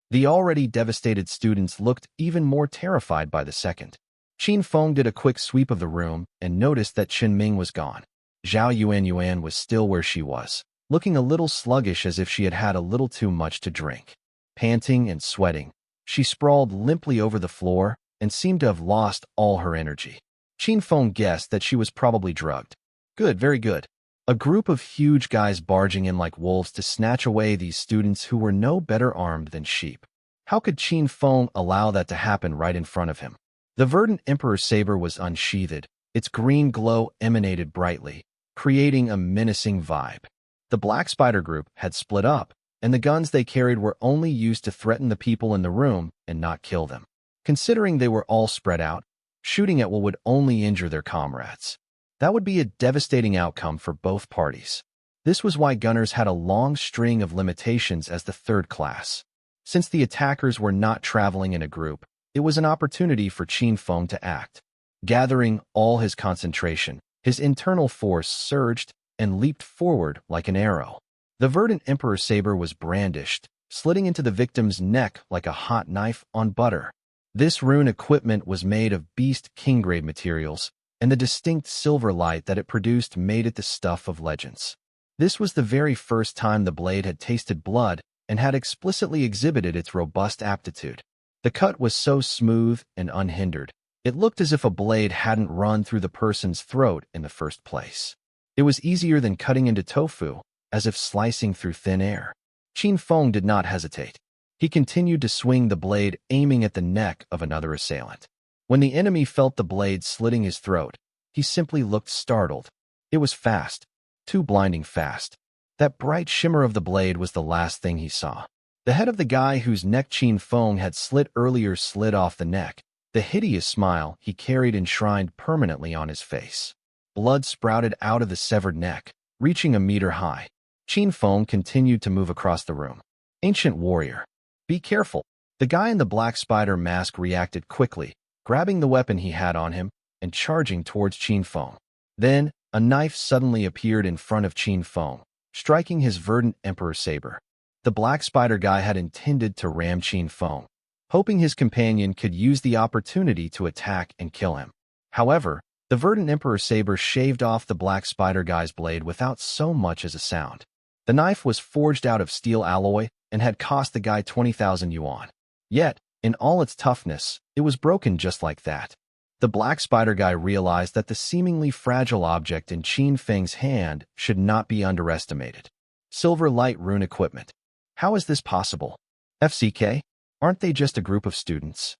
The already devastated students looked even more terrified by the second. Qin Feng did a quick sweep of the room and noticed that Qin Ming was gone. Zhao Yuanyuan was still where she was, looking a little sluggish as if she had had a little too much to drink. Panting and sweating, she sprawled limply over the floor and seemed to have lost all her energy. Qin Feng guessed that she was probably drugged. Good, very good. A group of huge guys barging in like wolves to snatch away these students who were no better armed than sheep. How could Qin Feng allow that to happen right in front of him? The verdant Emperor saber was unsheathed. Its green glow emanated brightly, creating a menacing vibe. The Black Spider group had split up, and the guns they carried were only used to threaten the people in the room and not kill them. Considering they were all spread out, shooting at will would only injure their comrades. That would be a devastating outcome for both parties. This was why gunners had a long string of limitations as the third class. Since the attackers were not traveling in a group, it was an opportunity for Qin Feng to act. Gathering all his concentration, his internal force surged and leaped forward like an arrow. The verdant Emperor saber was brandished, slitting into the victim's neck like a hot knife on butter. This rune equipment was made of beast king-grade materials, and the distinct silver light that it produced made it the stuff of legends. This was the very first time the blade had tasted blood and had explicitly exhibited its robust aptitude. The cut was so smooth and unhindered, it looked as if a blade hadn't run through the person's throat in the first place. It was easier than cutting into tofu, as if slicing through thin air. Qin Feng did not hesitate. He continued to swing the blade, aiming at the neck of another assailant. When the enemy felt the blade slitting his throat, he simply looked startled. It was fast, too blinding fast. That bright shimmer of the blade was the last thing he saw. The head of the guy whose neck Qin Feng had slit earlier slid off the neck, the hideous smile he carried enshrined permanently on his face. Blood sprouted out of the severed neck, reaching a meter high. Qin Feng continued to move across the room. Ancient warrior. Be careful. The guy in the black spider mask reacted quickly, grabbing the weapon he had on him and charging towards Qin Feng. Then, a knife suddenly appeared in front of Qin Feng, striking his verdant Emperor saber. The black spider guy had intended to ram Qin Feng, hoping his companion could use the opportunity to attack and kill him. However, the verdant Emperor saber shaved off the black spider guy's blade without so much as a sound. The knife was forged out of steel alloy and had cost the guy 20,000 yuan. Yet, in all its toughness, it was broken just like that. The black spider guy realized that the seemingly fragile object in Qin Feng's hand should not be underestimated. Silver light rune equipment. How is this possible? FCK? Aren't they just a group of students?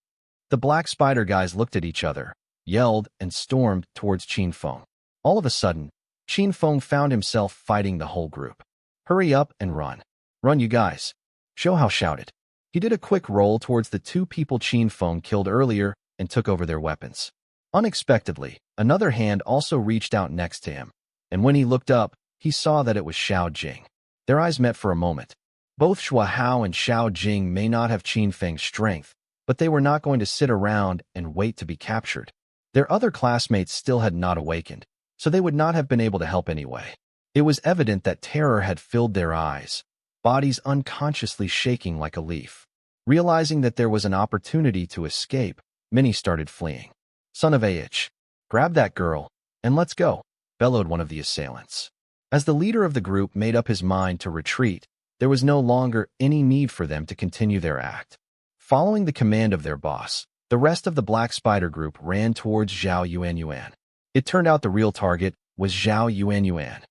The black spider guys looked at each other, yelled, and stormed towards Qin Feng. All of a sudden, Qin Feng found himself fighting the whole group. Hurry up and run. Run, you guys. Zhou Hao shouted. He did a quick roll towards the two people Qin Feng killed earlier and took over their weapons. Unexpectedly, another hand also reached out next to him, and when he looked up, he saw that it was Xiao Jing. Their eyes met for a moment. Both Zhou Hao and Xiao Jing may not have Qin Feng's strength, but they were not going to sit around and wait to be captured. Their other classmates still had not awakened, so they would not have been able to help anyway. It was evident that terror had filled their eyes, bodies unconsciously shaking like a leaf. Realizing that there was an opportunity to escape, many started fleeing. Son of a bitch, grab that girl, and let's go, bellowed one of the assailants. As the leader of the group made up his mind to retreat, there was no longer any need for them to continue their act. Following the command of their boss, the rest of the Black Spider group ran towards Zhao Yuanyuan. It turned out the real target was Zhao Yuanyuan.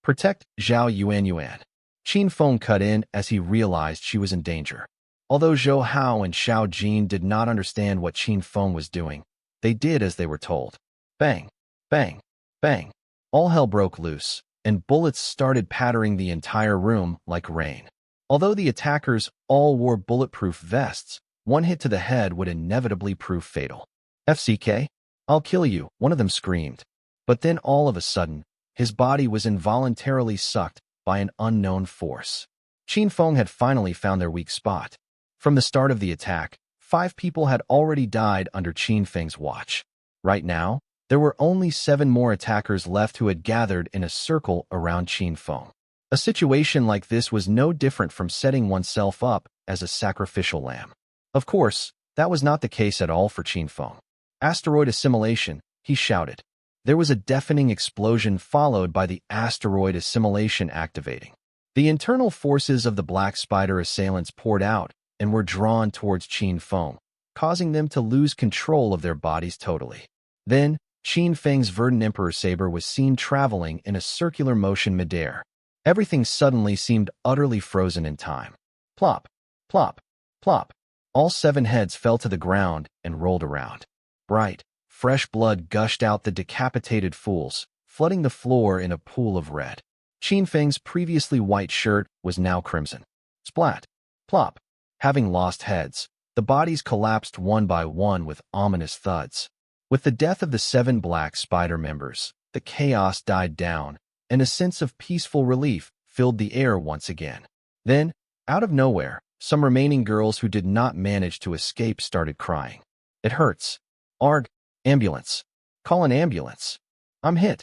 Protect Zhao Yuanyuan. Qin Feng cut in as he realized she was in danger. Although Zhou Hao and Xiao Jin did not understand what Qin Feng was doing, they did as they were told. Bang, bang, bang. All hell broke loose, and bullets started pattering the entire room like rain. Although the attackers all wore bulletproof vests, one hit to the head would inevitably prove fatal. FCK? I'll kill you, one of them screamed. But then all of a sudden, his body was involuntarily sucked by an unknown force. Qin Feng had finally found their weak spot. From the start of the attack, 5 people had already died under Qin Feng's watch. Right now, there were only 7 more attackers left who had gathered in a circle around Qin Feng. A situation like this was no different from setting oneself up as a sacrificial lamb. Of course, that was not the case at all for Qin Feng. Asteroid assimilation, he shouted. There was a deafening explosion followed by the asteroid assimilation activating. The internal forces of the black spider assailants poured out and were drawn towards Qin Feng, causing them to lose control of their bodies totally. Then, Qin Feng's verdant emperor saber was seen traveling in a circular motion midair. Everything suddenly seemed utterly frozen in time. Plop, plop, plop. All 7 heads fell to the ground and rolled around. Bright, fresh blood gushed out the decapitated fools, flooding the floor in a pool of red. Qin Feng's previously white shirt was now crimson. Splat, plop. Having lost heads, the bodies collapsed one by one with ominous thuds. With the death of the 7 black spider members, the chaos died down, and a sense of peaceful relief filled the air once again. Then, out of nowhere, some remaining girls who did not manage to escape started crying. It hurts. Arg, ambulance. Call an ambulance. I'm hit.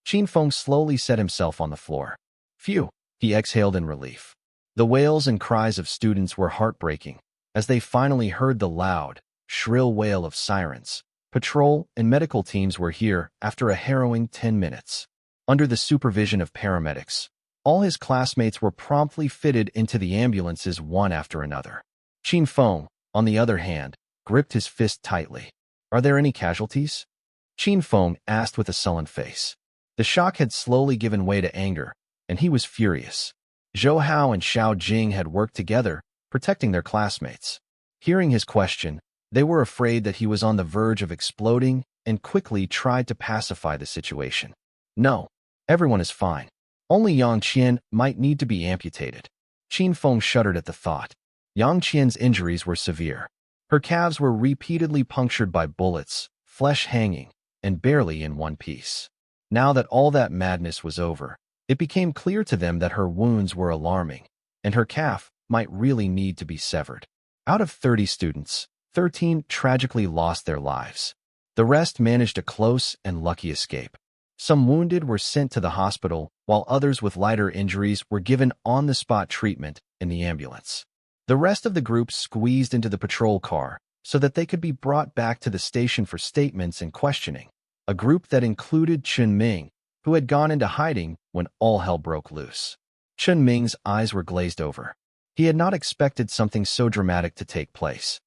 Qin Feng slowly set himself on the floor. Phew, he exhaled in relief. The wails and cries of students were heartbreaking as they finally heard the loud, shrill wail of sirens. Patrol and medical teams were here after a harrowing 10 minutes. Under the supervision of paramedics, all his classmates were promptly fitted into the ambulances one after another. Qin Feng, on the other hand, gripped his fist tightly. Are there any casualties? Qin Feng asked with a sullen face. The shock had slowly given way to anger, and he was furious. Zhou Hao and Xiao Jing had worked together, protecting their classmates. Hearing his question, they were afraid that he was on the verge of exploding and quickly tried to pacify the situation. No, everyone is fine. Only Yang Qian might need to be amputated. Qin Feng shuddered at the thought. Yang Qian's injuries were severe. Her calves were repeatedly punctured by bullets, flesh hanging, and barely in one piece. Now that all that madness was over, it became clear to them that her wounds were alarming, and her calf might really need to be severed. Out of 30 students, 13 tragically lost their lives. The rest managed a close and lucky escape. Some wounded were sent to the hospital, while others with lighter injuries were given on-the-spot treatment in the ambulance. The rest of the group squeezed into the patrol car so that they could be brought back to the station for statements and questioning, a group that included Chun Ming, who had gone into hiding when all hell broke loose. Chun Ming's eyes were glazed over. He had not expected something so dramatic to take place.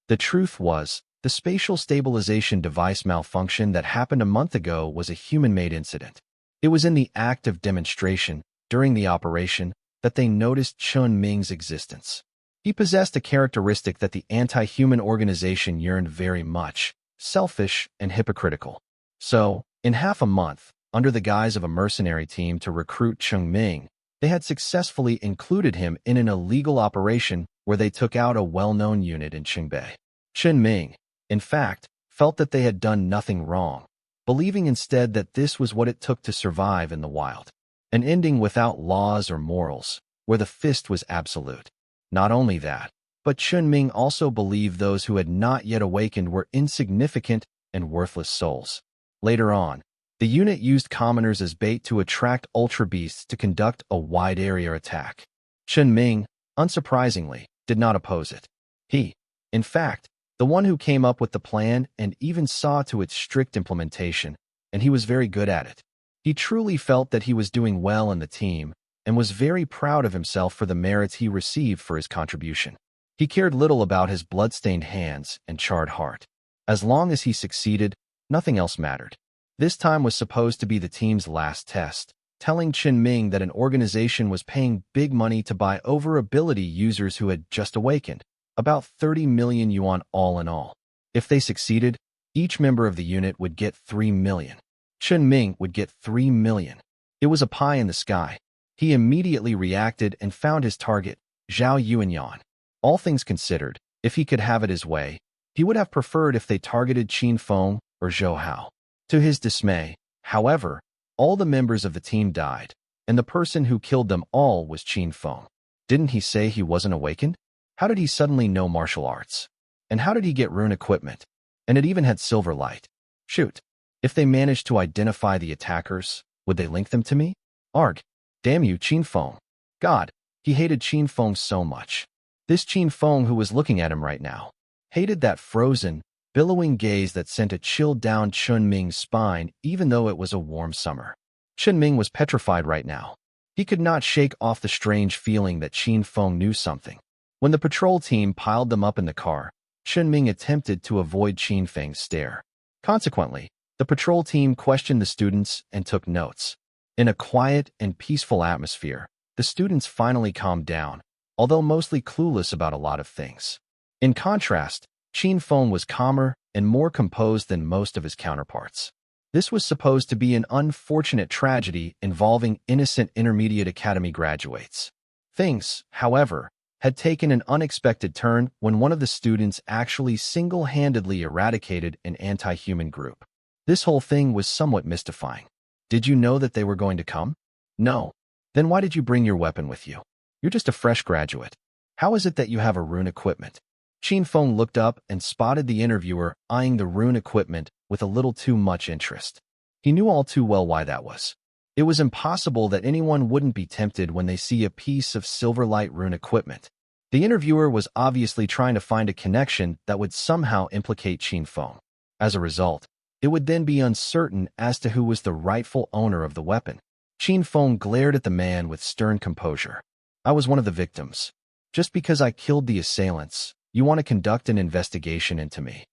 The truth was, the spatial stabilization device malfunction that happened a month ago was a human-made incident. It was in the act of demonstration, during the operation, that they noticed Chun Ming's existence. He possessed a characteristic that the anti-human organization yearned very much: selfish and hypocritical. So, in half a month, under the guise of a mercenary team to recruit Chun Ming, they had successfully included him in an illegal operation where they took out a well-known unit in Qingbei. Chun Ming, in fact, felt that they had done nothing wrong, believing instead that this was what it took to survive in the wild. An ending without laws or morals, where the fist was absolute. Not only that, but Chun Ming also believed those who had not yet awakened were insignificant and worthless souls. Later on, the unit used commoners as bait to attract ultra beasts to conduct a wide-area attack. Chun Ming, unsurprisingly, did not oppose it. He, in fact, the one who came up with the plan and even saw to its strict implementation, and he was very good at it. He truly felt that he was doing well in the team and was very proud of himself for the merits he received for his contribution. He cared little about his blood-stained hands and charred heart. As long as he succeeded, nothing else mattered. This time was supposed to be the team's last test, telling Chun Ming that an organization was paying big money to buy over-ability users who had just awakened, about 30 million yuan all in all. If they succeeded, each member of the unit would get 3 million. Chun Ming would get 3 million. It was a pie in the sky. He immediately reacted and found his target, Zhao Yuanyan. All things considered, if he could have it his way, he would have preferred if they targeted Qin Feng or Zhou Hao. To his dismay, however, all the members of the team died, and the person who killed them all was Qin Feng. Didn't he say he wasn't awakened? How did he suddenly know martial arts? And how did he get rune equipment? And it even had silver light. Shoot. If they managed to identify the attackers, would they link them to me? Arg. Damn you, Qin Feng. God, he hated Qin Feng so much. This Qin Feng who was looking at him right now hated that frozen, billowing gaze that sent a chill down Chun Ming's spine even though it was a warm summer. Chun Ming was petrified right now. He could not shake off the strange feeling that Qin Feng knew something. When the patrol team piled them up in the car, Chun Ming attempted to avoid Qin Feng's stare. Consequently, the patrol team questioned the students and took notes. In a quiet and peaceful atmosphere, the students finally calmed down, although mostly clueless about a lot of things. In contrast, Qin Feng was calmer and more composed than most of his counterparts. This was supposed to be an unfortunate tragedy involving innocent intermediate academy graduates. Things, however, had taken an unexpected turn when one of the students actually single-handedly eradicated an anti-human group. This whole thing was somewhat mystifying. Did you know that they were going to come? No. Then why did you bring your weapon with you? You're just a fresh graduate. How is it that you have a rune equipment? Qin Feng looked up and spotted the interviewer eyeing the rune equipment with a little too much interest. He knew all too well why that was. It was impossible that anyone wouldn't be tempted when they see a piece of silverlight rune equipment. The interviewer was obviously trying to find a connection that would somehow implicate Qin Feng. As a result, it would then be uncertain as to who was the rightful owner of the weapon. Qin Feng glared at the man with stern composure. I was one of the victims. Just because I killed the assailants, you want to conduct an investigation into me.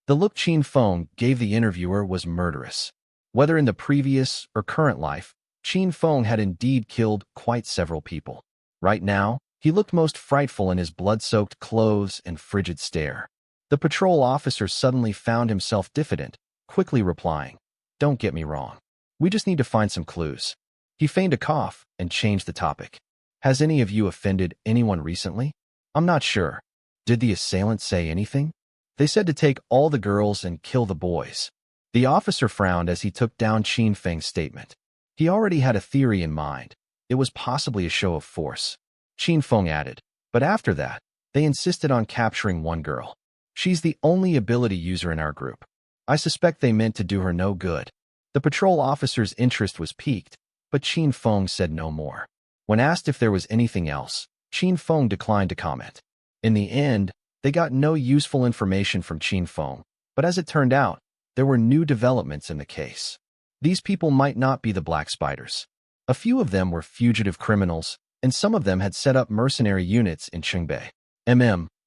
The look Qin Feng gave the interviewer was murderous. Whether in the previous or current life, Qin Feng had indeed killed quite several people. Right now, he looked most frightful in his blood-soaked clothes and frigid stare. The patrol officer suddenly found himself diffident, quickly replying, "Don't get me wrong. We just need to find some clues." He feigned a cough and changed the topic. "Has any of you offended anyone recently?" "I'm not sure. Did the assailants say anything?" "They said to take all the girls and kill the boys." The officer frowned as he took down Qin Feng's statement. He already had a theory in mind. It was possibly a show of force. Qin Feng added, "But after that, they insisted on capturing one girl. She's the only ability user in our group. I suspect they meant to do her no good." The patrol officer's interest was piqued, but Qin Feng said no more. When asked if there was anything else, Qin Feng declined to comment. In the end, they got no useful information from Qin Feng, but as it turned out, there were new developments in the case. These people might not be the Black Spiders. A few of them were fugitive criminals, and some of them had set up mercenary units in Qingbei.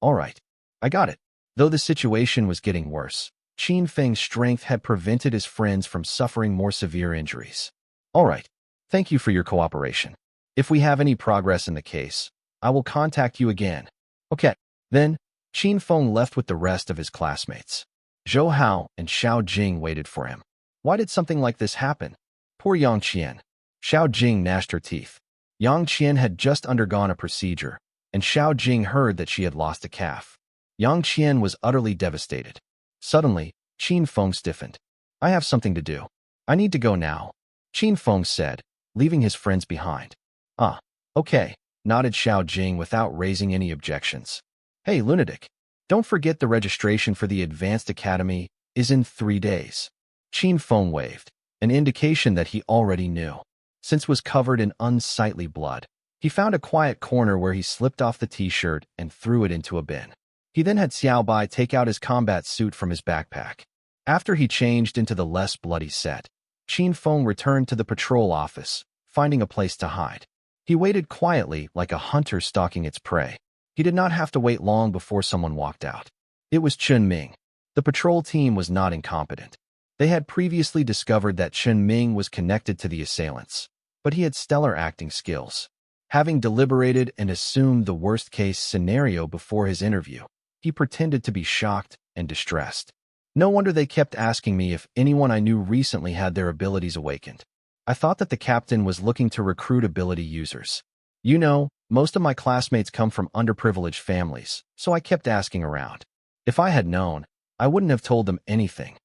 All right. I got it. Though the situation was getting worse, Qin Feng's strength had prevented his friends from suffering more severe injuries. All right. Thank you for your cooperation. If we have any progress in the case, I will contact you again. Okay. Then, Qin Feng left with the rest of his classmates. Zhou Hao and Xiao Jing waited for him. Why did something like this happen? Poor Yang Qian. Xiao Jing gnashed her teeth. Yang Qian had just undergone a procedure, and Xiao Jing heard that she had lost a calf. Yang Qian was utterly devastated. Suddenly, Qin Feng stiffened. I have something to do. I need to go now, Qin Feng said, leaving his friends behind. Ah, okay, nodded Xiao Jing without raising any objections. Hey, lunatic. Don't forget the registration for the Advanced Academy is in 3 days. Qin Feng waved, an indication that he already knew. Since was covered in unsightly blood, he found a quiet corner where he slipped off the t-shirt and threw it into a bin. He then had Xiao Bai take out his combat suit from his backpack. After he changed into the less bloody set, Qin Feng returned to the patrol office, finding a place to hide. He waited quietly like a hunter stalking its prey. He did not have to wait long before someone walked out. It was Chun Ming. The patrol team was not incompetent. They had previously discovered that Chun Ming was connected to the assailants, but he had stellar acting skills. Having deliberated and assumed the worst-case scenario before his interview, he pretended to be shocked and distressed. No wonder they kept asking me if anyone I knew recently had their abilities awakened. I thought that the captain was looking to recruit ability users. You know, most of my classmates come from underprivileged families, so I kept asking around. If I had known, I wouldn't have told them anything.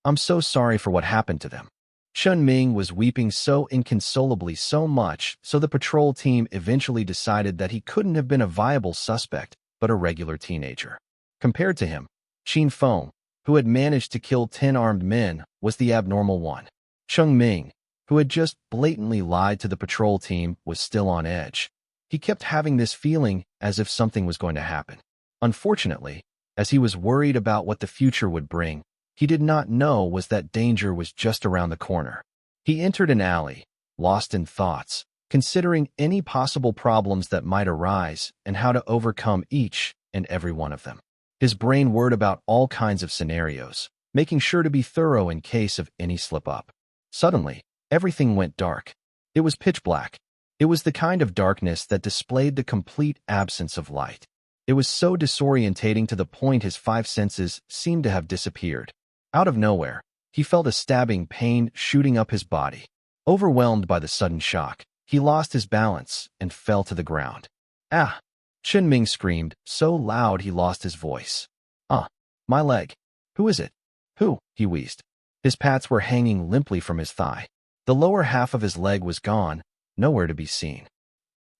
I'm so sorry for what happened to them. Chun Ming was weeping so inconsolably so much, so the patrol team eventually decided that he couldn't have been a viable suspect, but a regular teenager. Compared to him, Qin Feng, who had managed to kill 10 armed men, was the abnormal one. Chun Ming, who had just blatantly lied to the patrol team, was still on edge. He kept having this feeling as if something was going to happen. Unfortunately, as he was worried about what the future would bring, he did not know was that danger was just around the corner. He entered an alley, lost in thoughts, considering any possible problems that might arise and how to overcome each and every one of them. His brain whirred about all kinds of scenarios, making sure to be thorough in case of any slip-up. Suddenly, everything went dark. It was pitch black. It was the kind of darkness that displayed the complete absence of light. It was so disorientating to the point his 5 senses seemed to have disappeared. Out of nowhere, he felt a stabbing pain shooting up his body. Overwhelmed by the sudden shock, he lost his balance and fell to the ground. Ah! Qin Ming screamed, so loud he lost his voice. My leg. Who is it? Who? He wheezed. His pats were hanging limply from his thigh. The lower half of his leg was gone, nowhere to be seen.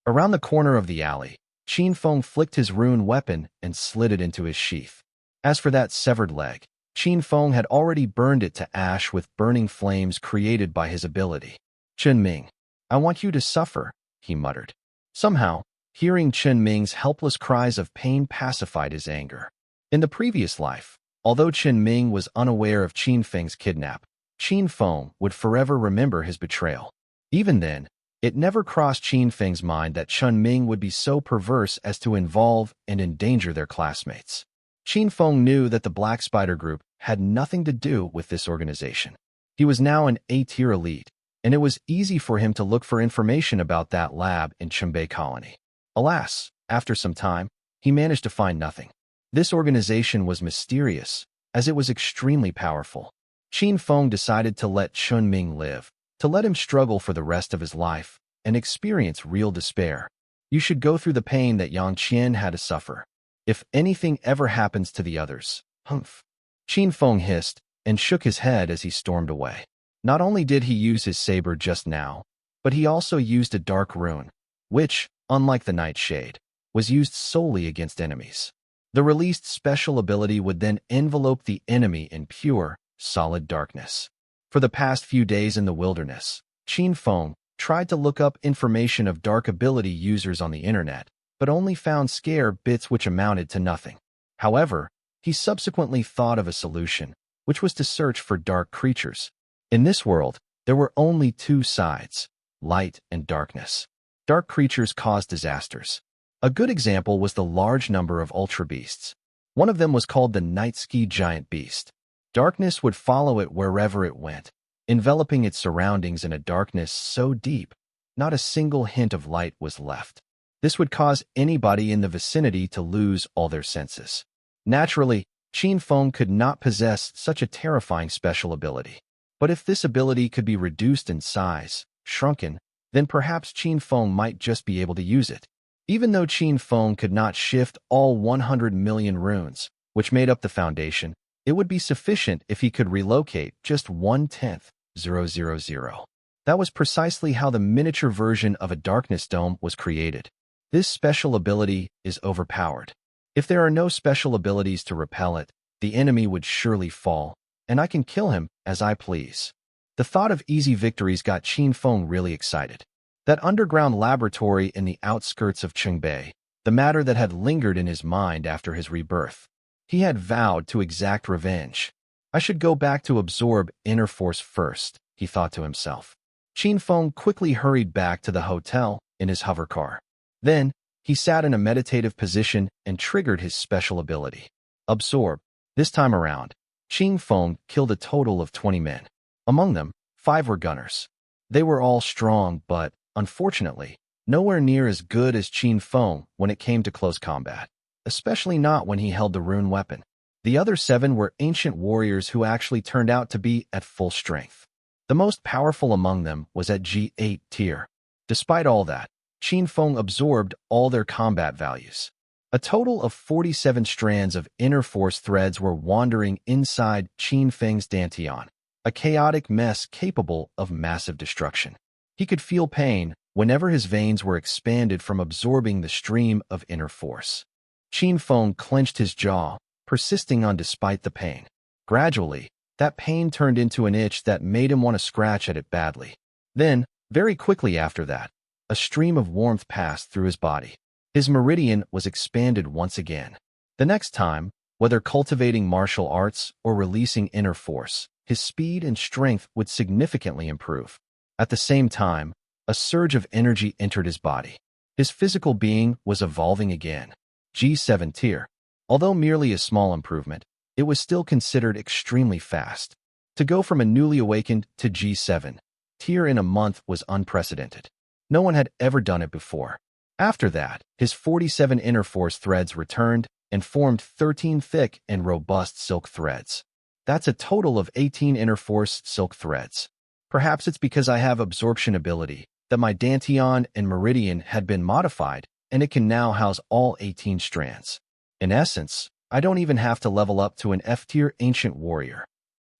Around the corner of the alley, Qin Feng flicked his rune weapon and slid it into his sheath. As for that severed leg, Qin Feng had already burned it to ash with burning flames created by his ability. Qin Ming, I want you to suffer, he muttered. Somehow, hearing Qin Ming's helpless cries of pain pacified his anger. In the previous life, although Qin Ming was unaware of Qin Feng's kidnap, Qin Feng would forever remember his betrayal. Even then, it never crossed Qin Feng's mind that Qin Ming would be so perverse as to involve and endanger their classmates. Qin Feng knew that the Black Spider Group had nothing to do with this organization. He was now an A-tier elite, and it was easy for him to look for information about that lab in Qimbei Colony. Alas, after some time, he managed to find nothing. This organization was mysterious, as it was extremely powerful. Qin Feng decided to let Qin Ming live, to let him struggle for the rest of his life and experience real despair. You should go through the pain that Yang Qian had to suffer. If anything ever happens to the others, humph. Qin Feng hissed and shook his head as he stormed away. Not only did he use his saber just now, but he also used a dark rune, which, unlike the Nightshade, was used solely against enemies. The released special ability would then envelope the enemy in pure, solid darkness. For the past few days in the wilderness, Qin Feng tried to look up information of dark ability users on the internet, but only found scare bits which amounted to nothing. However, he subsequently thought of a solution, which was to search for dark creatures. In this world, there were only 2 sides, light and darkness. Dark creatures caused disasters. A good example was the large number of ultra beasts. One of them was called the Night Ski Giant Beast. Darkness would follow it wherever it went, enveloping its surroundings in a darkness so deep, not a single hint of light was left. This would cause anybody in the vicinity to lose all their senses. Naturally, Qin Feng could not possess such a terrifying special ability. But if this ability could be reduced in size, shrunken, then perhaps Qin Feng might just be able to use it. Even though Qin Feng could not shift all 100 million runes, which made up the foundation, it would be sufficient if he could relocate just 1/10,000. That was precisely how the miniature version of a darkness dome was created. This special ability is overpowered. If there are no special abilities to repel it, the enemy would surely fall, and I can kill him as I please. The thought of easy victories got Qin Feng really excited. That underground laboratory in the outskirts of Qingbei, the matter that had lingered in his mind after his rebirth. He had vowed to exact revenge. I should go back to absorb inner force first, he thought to himself. Qin Feng quickly hurried back to the hotel in his hovercar. Then, he sat in a meditative position and triggered his special ability. Absorb. This time around, Qin Feng killed a total of 20 men. Among them, 5 were gunners. They were all strong, but, unfortunately, nowhere near as good as Qin Feng when it came to close combat, especially not when he held the rune weapon. The other 7 were ancient warriors who actually turned out to be at full strength. The most powerful among them was at G8 tier. Despite all that, Qin Feng absorbed all their combat values. A total of 47 strands of inner force threads were wandering inside Qin Feng's dantian, a chaotic mess capable of massive destruction. He could feel pain whenever his veins were expanded from absorbing the stream of inner force. Qin Feng clenched his jaw, persisting on despite the pain. Gradually, that pain turned into an itch that made him want to scratch at it badly. Then, very quickly after that, A stream of warmth passed through his body. His meridian was expanded once again. The next time, whether cultivating martial arts or releasing inner force, his speed and strength would significantly improve. At the same time, a surge of energy entered his body. His physical being was evolving again. G7 tier. Although merely a small improvement, it was still considered extremely fast. To go from a newly awakened to G7 tier in a month was unprecedented. No one had ever done it before. After that, his 47 inner force threads returned and formed 13 thick and robust silk threads. That's a total of 18 inner force silk threads. Perhaps it's because I have absorption ability that my dantian and meridian had been modified, and it can now house all 18 strands. In essence, I don't even have to level up to an F-tier ancient warrior.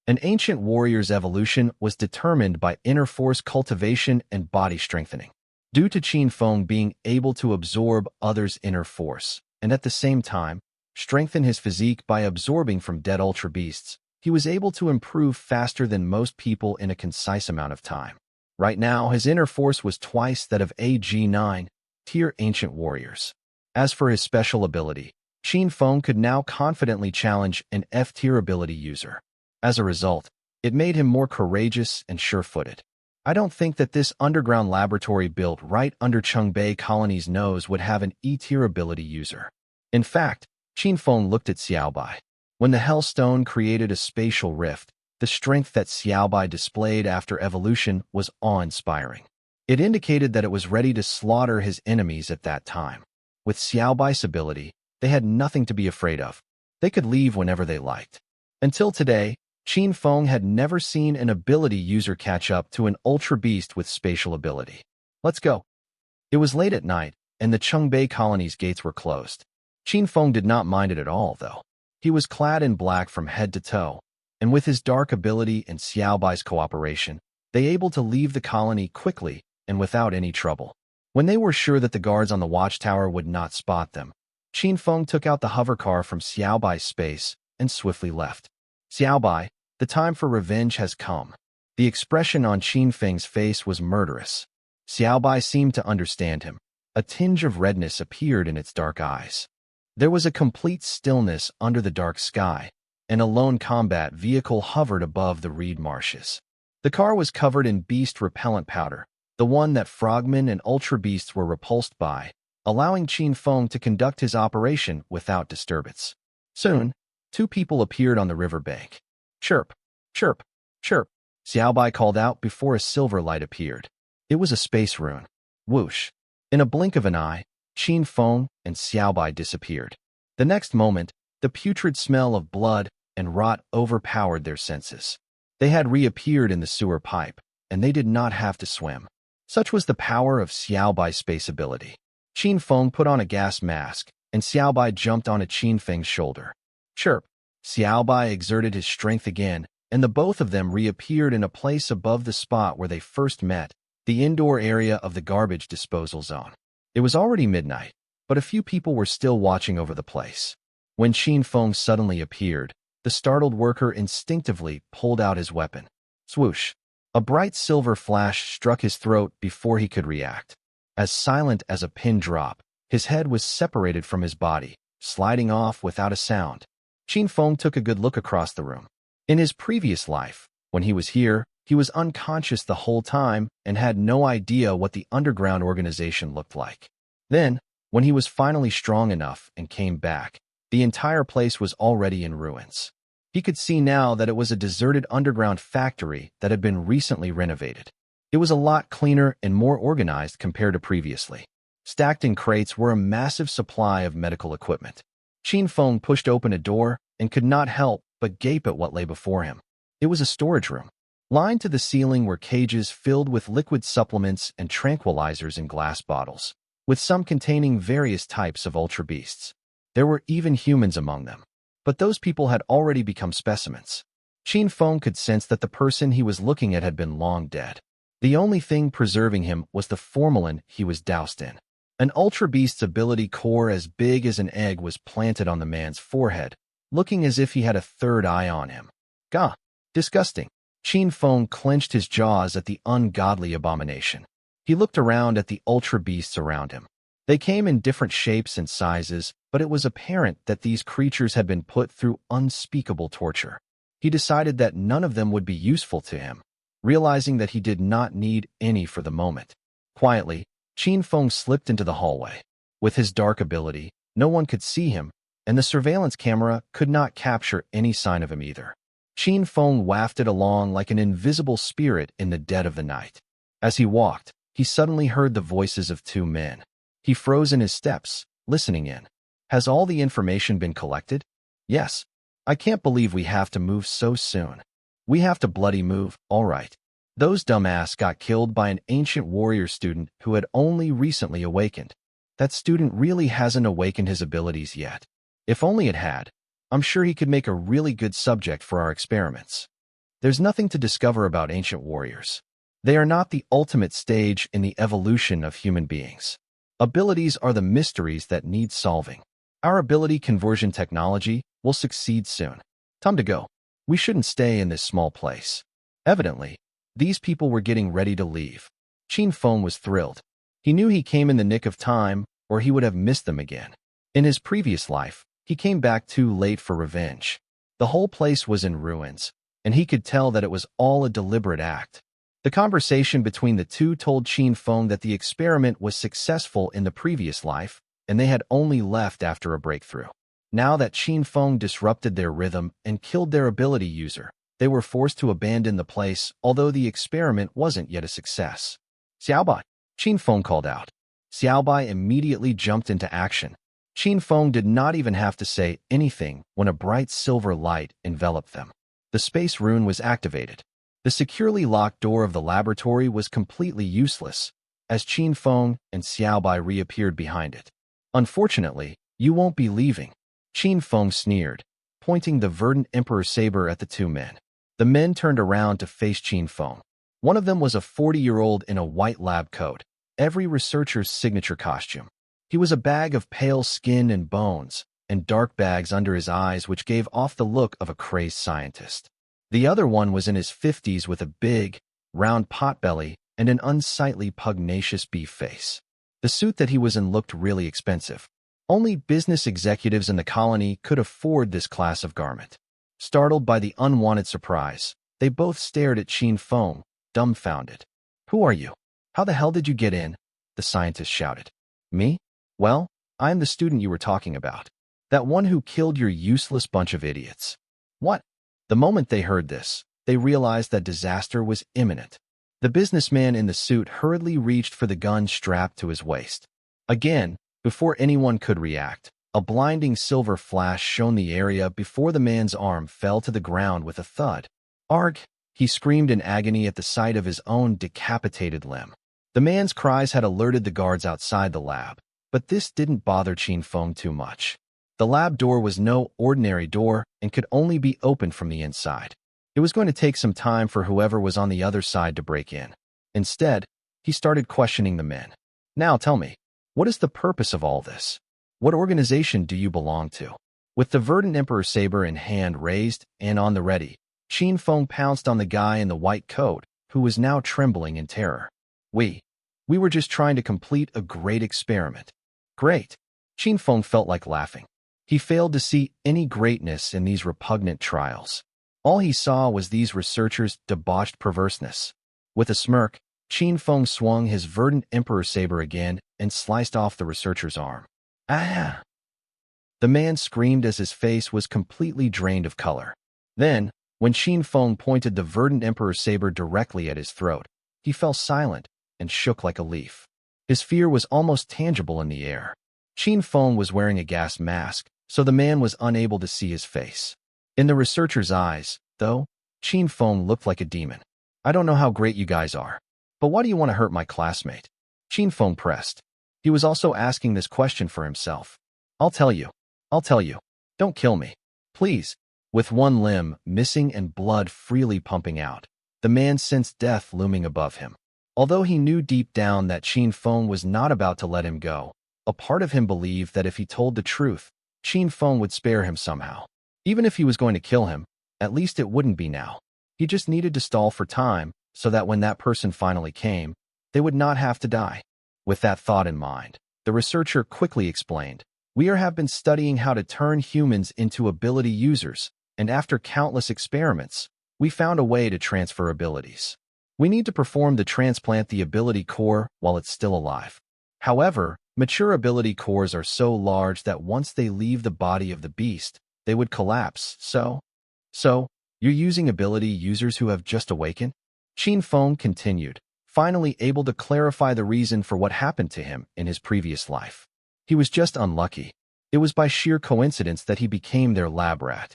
An ancient warrior's evolution was determined by inner force cultivation and body strengthening. Due to Qin Feng being able to absorb others' inner force, and at the same time, strengthen his physique by absorbing from dead ultra beasts, he was able to improve faster than most people in a concise amount of time. Right now, his inner force was twice that of AG9 tier ancient warriors. As for his special ability, Qin Feng could now confidently challenge an F-tier ability user. As a result, it made him more courageous and sure-footed. I don't think that this underground laboratory built right under Chongbei Colony's nose would have an E-tier ability user. In fact, Qin Feng looked at Xiaobai. When the Hellstone created a spatial rift, the strength that Xiaobai displayed after evolution was awe-inspiring. It indicated that it was ready to slaughter his enemies at that time. With Xiaobai's ability, they had nothing to be afraid of. They could leave whenever they liked. Until today, Qin Feng had never seen an ability user catch up to an ultra beast with spatial ability. Let's go. It was late at night, and the Chongbei Colony's gates were closed. Qin Feng did not mind it at all, though. He was clad in black from head to toe, and with his dark ability and Xiaobai's cooperation, they able to leave the colony quickly and without any trouble. When they were sure that the guards on the watchtower would not spot them, Qin Feng took out the hovercar from Xiaobai's space and swiftly left. Xiaobai, the time for revenge has come. The expression on Qin Feng's face was murderous. Xiaobai seemed to understand him. A tinge of redness appeared in its dark eyes. There was a complete stillness under the dark sky, and a lone combat vehicle hovered above the reed marshes. The car was covered in beast repellent powder, the one that frogmen and ultra beasts were repulsed by, allowing Qin Feng to conduct his operation without disturbance. Soon, two people appeared on the riverbank. Chirp, chirp, chirp, Xiaobai called out before a silver light appeared. It was a space rune. Whoosh. In a blink of an eye, Qin Feng and Xiaobai disappeared. The next moment, the putrid smell of blood and rot overpowered their senses. They had reappeared in the sewer pipe, and they did not have to swim. Such was the power of Xiaobai's space ability. Qin Feng put on a gas mask, and Xiaobai jumped on Qin Feng's shoulder. Chirp. Xiaobai exerted his strength again, and the both of them reappeared in a place above the spot where they first met, the indoor area of the garbage disposal zone. It was already midnight, but a few people were still watching over the place. When Qin Feng suddenly appeared, the startled worker instinctively pulled out his weapon. Swoosh! A bright silver flash struck his throat before he could react. As silent as a pin drop, his head was separated from his body, sliding off without a sound. Qin Feng took a good look across the room. In his previous life, when he was here, he was unconscious the whole time and had no idea what the underground organization looked like. Then, when he was finally strong enough and came back, the entire place was already in ruins. He could see now that it was a deserted underground factory that had been recently renovated. It was a lot cleaner and more organized compared to previously. Stacked in crates were a massive supply of medical equipment. Qin Feng pushed open a door and could not help but gape at what lay before him. It was a storage room. Lined to the ceiling were cages filled with liquid supplements and tranquilizers in glass bottles, with some containing various types of ultra beasts. There were even humans among them, but those people had already become specimens. Qin Feng could sense that the person he was looking at had been long dead. The only thing preserving him was the formalin he was doused in. An ultra beast's ability core as big as an egg was planted on the man's forehead, looking as if he had a third eye on him. Gah! Disgusting. Qin Feng clenched his jaws at the ungodly abomination. He looked around at the ultra beasts around him. They came in different shapes and sizes, but it was apparent that these creatures had been put through unspeakable torture. He decided that none of them would be useful to him, realizing that he did not need any for the moment. Quietly, Qin Feng slipped into the hallway. With his dark ability, no one could see him, and the surveillance camera could not capture any sign of him either. Qin Feng wafted along like an invisible spirit in the dead of the night. As he walked, he suddenly heard the voices of two men. He froze in his steps, listening in. Has all the information been collected? Yes. I can't believe we have to move so soon. We have to bloody move, all right. Those dumbass got killed by an ancient warrior student who had only recently awakened. That student really hasn't awakened his abilities yet. If only it had, I'm sure he could make a really good subject for our experiments. There's nothing to discover about ancient warriors. They are not the ultimate stage in the evolution of human beings. Abilities are the mysteries that need solving. Our ability conversion technology will succeed soon. Time to go. We shouldn't stay in this small place. Evidently, these people were getting ready to leave. Qin Feng was thrilled. He knew he came in the nick of time, or he would have missed them again. In his previous life, he came back too late for revenge. The whole place was in ruins, and he could tell that it was all a deliberate act. The conversation between the two told Qin Feng that the experiment was successful in the previous life, and they had only left after a breakthrough. Now that Qin Feng disrupted their rhythm and killed their ability user, they were forced to abandon the place, although the experiment wasn't yet a success. Xiaobai, Qin Feng called out. Xiaobai immediately jumped into action. Qin Feng did not even have to say anything when a bright silver light enveloped them. The space rune was activated. The securely locked door of the laboratory was completely useless, as Qin Feng and Xiaobai reappeared behind it. Unfortunately, you won't be leaving, Qin Feng sneered, pointing the verdant emperor saber at the two men. The men turned around to face Qin Feng. One of them was a 40-year-old in a white lab coat, every researcher's signature costume. He was a bag of pale skin and bones, and dark bags under his eyes which gave off the look of a crazed scientist. The other one was in his 50s with a big, round potbelly and an unsightly pugnacious beef face. The suit that he was in looked really expensive. Only business executives in the colony could afford this class of garment. Startled by the unwanted surprise, they both stared at Qin Feng, dumbfounded. Who are you? How the hell did you get in? The scientist shouted. Me? Well, I'm the student you were talking about. That one who killed your useless bunch of idiots. What? The moment they heard this, they realized that disaster was imminent. The businessman in the suit hurriedly reached for the gun strapped to his waist. Again, before anyone could react, a blinding silver flash shone the area before the man's arm fell to the ground with a thud. Arg! He screamed in agony at the sight of his own decapitated limb. The man's cries had alerted the guards outside the lab, but this didn't bother Qin Feng too much. The lab door was no ordinary door and could only be opened from the inside. It was going to take some time for whoever was on the other side to break in. Instead, he started questioning the men. Now tell me, what is the purpose of all this? What organization do you belong to? With the verdant emperor saber in hand raised and on the ready, Qin Feng pounced on the guy in the white coat, who was now trembling in terror. We were just trying to complete a great experiment. Great. Qin Feng felt like laughing. He failed to see any greatness in these repugnant trials. All he saw was these researchers' debauched perverseness. With a smirk, Qin Feng swung his verdant emperor saber again and sliced off the researcher's arm. Ah! The man screamed as his face was completely drained of color. Then, when Qin Feng pointed the verdant emperor saber directly at his throat, he fell silent and shook like a leaf. His fear was almost tangible in the air. Qin Feng was wearing a gas mask, so the man was unable to see his face. In the researcher's eyes, though, Qin Feng looked like a demon. I don't know how great you guys are, but why do you want to hurt my classmate? Qin Feng pressed. He was also asking this question for himself. I'll tell you. Don't kill me. Please. With one limb missing and blood freely pumping out, the man sensed death looming above him. Although he knew deep down that Qin Feng was not about to let him go, a part of him believed that if he told the truth, Qin Feng would spare him somehow. Even if he was going to kill him, at least it wouldn't be now. He just needed to stall for time, so that when that person finally came, they would not have to die. With that thought in mind, the researcher quickly explained, "We have been studying how to turn humans into ability users, and after countless experiments, we found a way to transfer abilities. We need to perform the transplant the ability core while it's still alive. However, mature ability cores are so large that once they leave the body of the beast, they would collapse. So, you're using ability users who have just awakened?" Qin Feng continued, finally able to clarify the reason for what happened to him in his previous life. He was just unlucky. It was by sheer coincidence that he became their lab rat.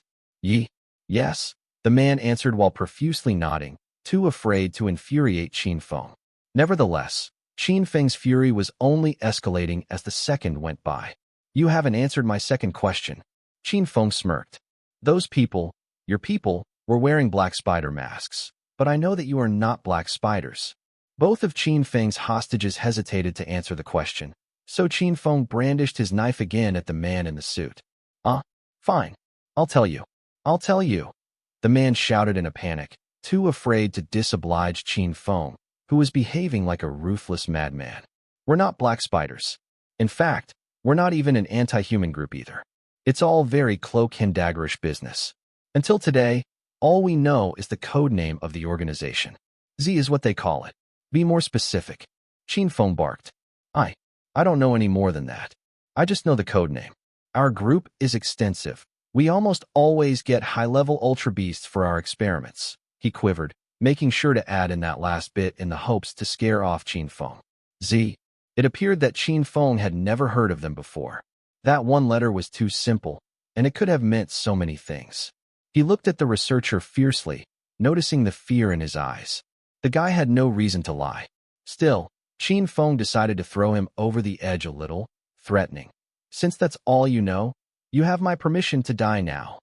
Yes, the man answered while profusely nodding, too afraid to infuriate Qin Feng. Nevertheless, Qin Feng's fury was only escalating as the second went by. "You haven't answered my second question." Qin Feng smirked. "Those people, your people, were wearing black spider masks, but I know that you are not black spiders." Both of Qin Feng's hostages hesitated to answer the question, so Qin Feng brandished his knife again at the man in the suit. Fine. I'll tell you. The man shouted in a panic, too afraid to disoblige Qin Feng, who was behaving like a ruthless madman. "We're not black spiders. In fact, we're not even an anti-human group either. It's all very cloak-and-daggerish business. Until today, all we know is the code name of the organization. Z is what they call it. Be more specific." Qin Feng barked. I don't know any more than that. I just know the code name. Our group is extensive. We almost always get high-level ultra beasts for our experiments." He quivered, making sure to add in that last bit in the hopes to scare off Qin Feng. Z. It appeared that Qin Feng had never heard of them before. That one letter was too simple, and it could have meant so many things. He looked at the researcher fiercely, noticing the fear in his eyes. The guy had no reason to lie. Still, Qin Feng decided to throw him over the edge a little, threatening. "Since that's all you know, you have my permission to die now."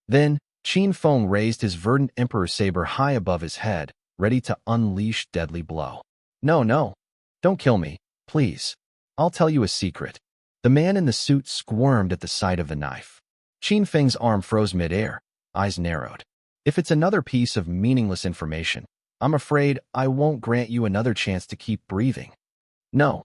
Then, Qin Feng raised his verdant emperor saber high above his head, ready to unleash deadly blow. No, don't kill me, please. I'll tell you a secret." The man in the suit squirmed at the sight of the knife. Qin Feng's arm froze midair, eyes narrowed. "If it's another piece of meaningless information, I'm afraid I won't grant you another chance to keep breathing." No,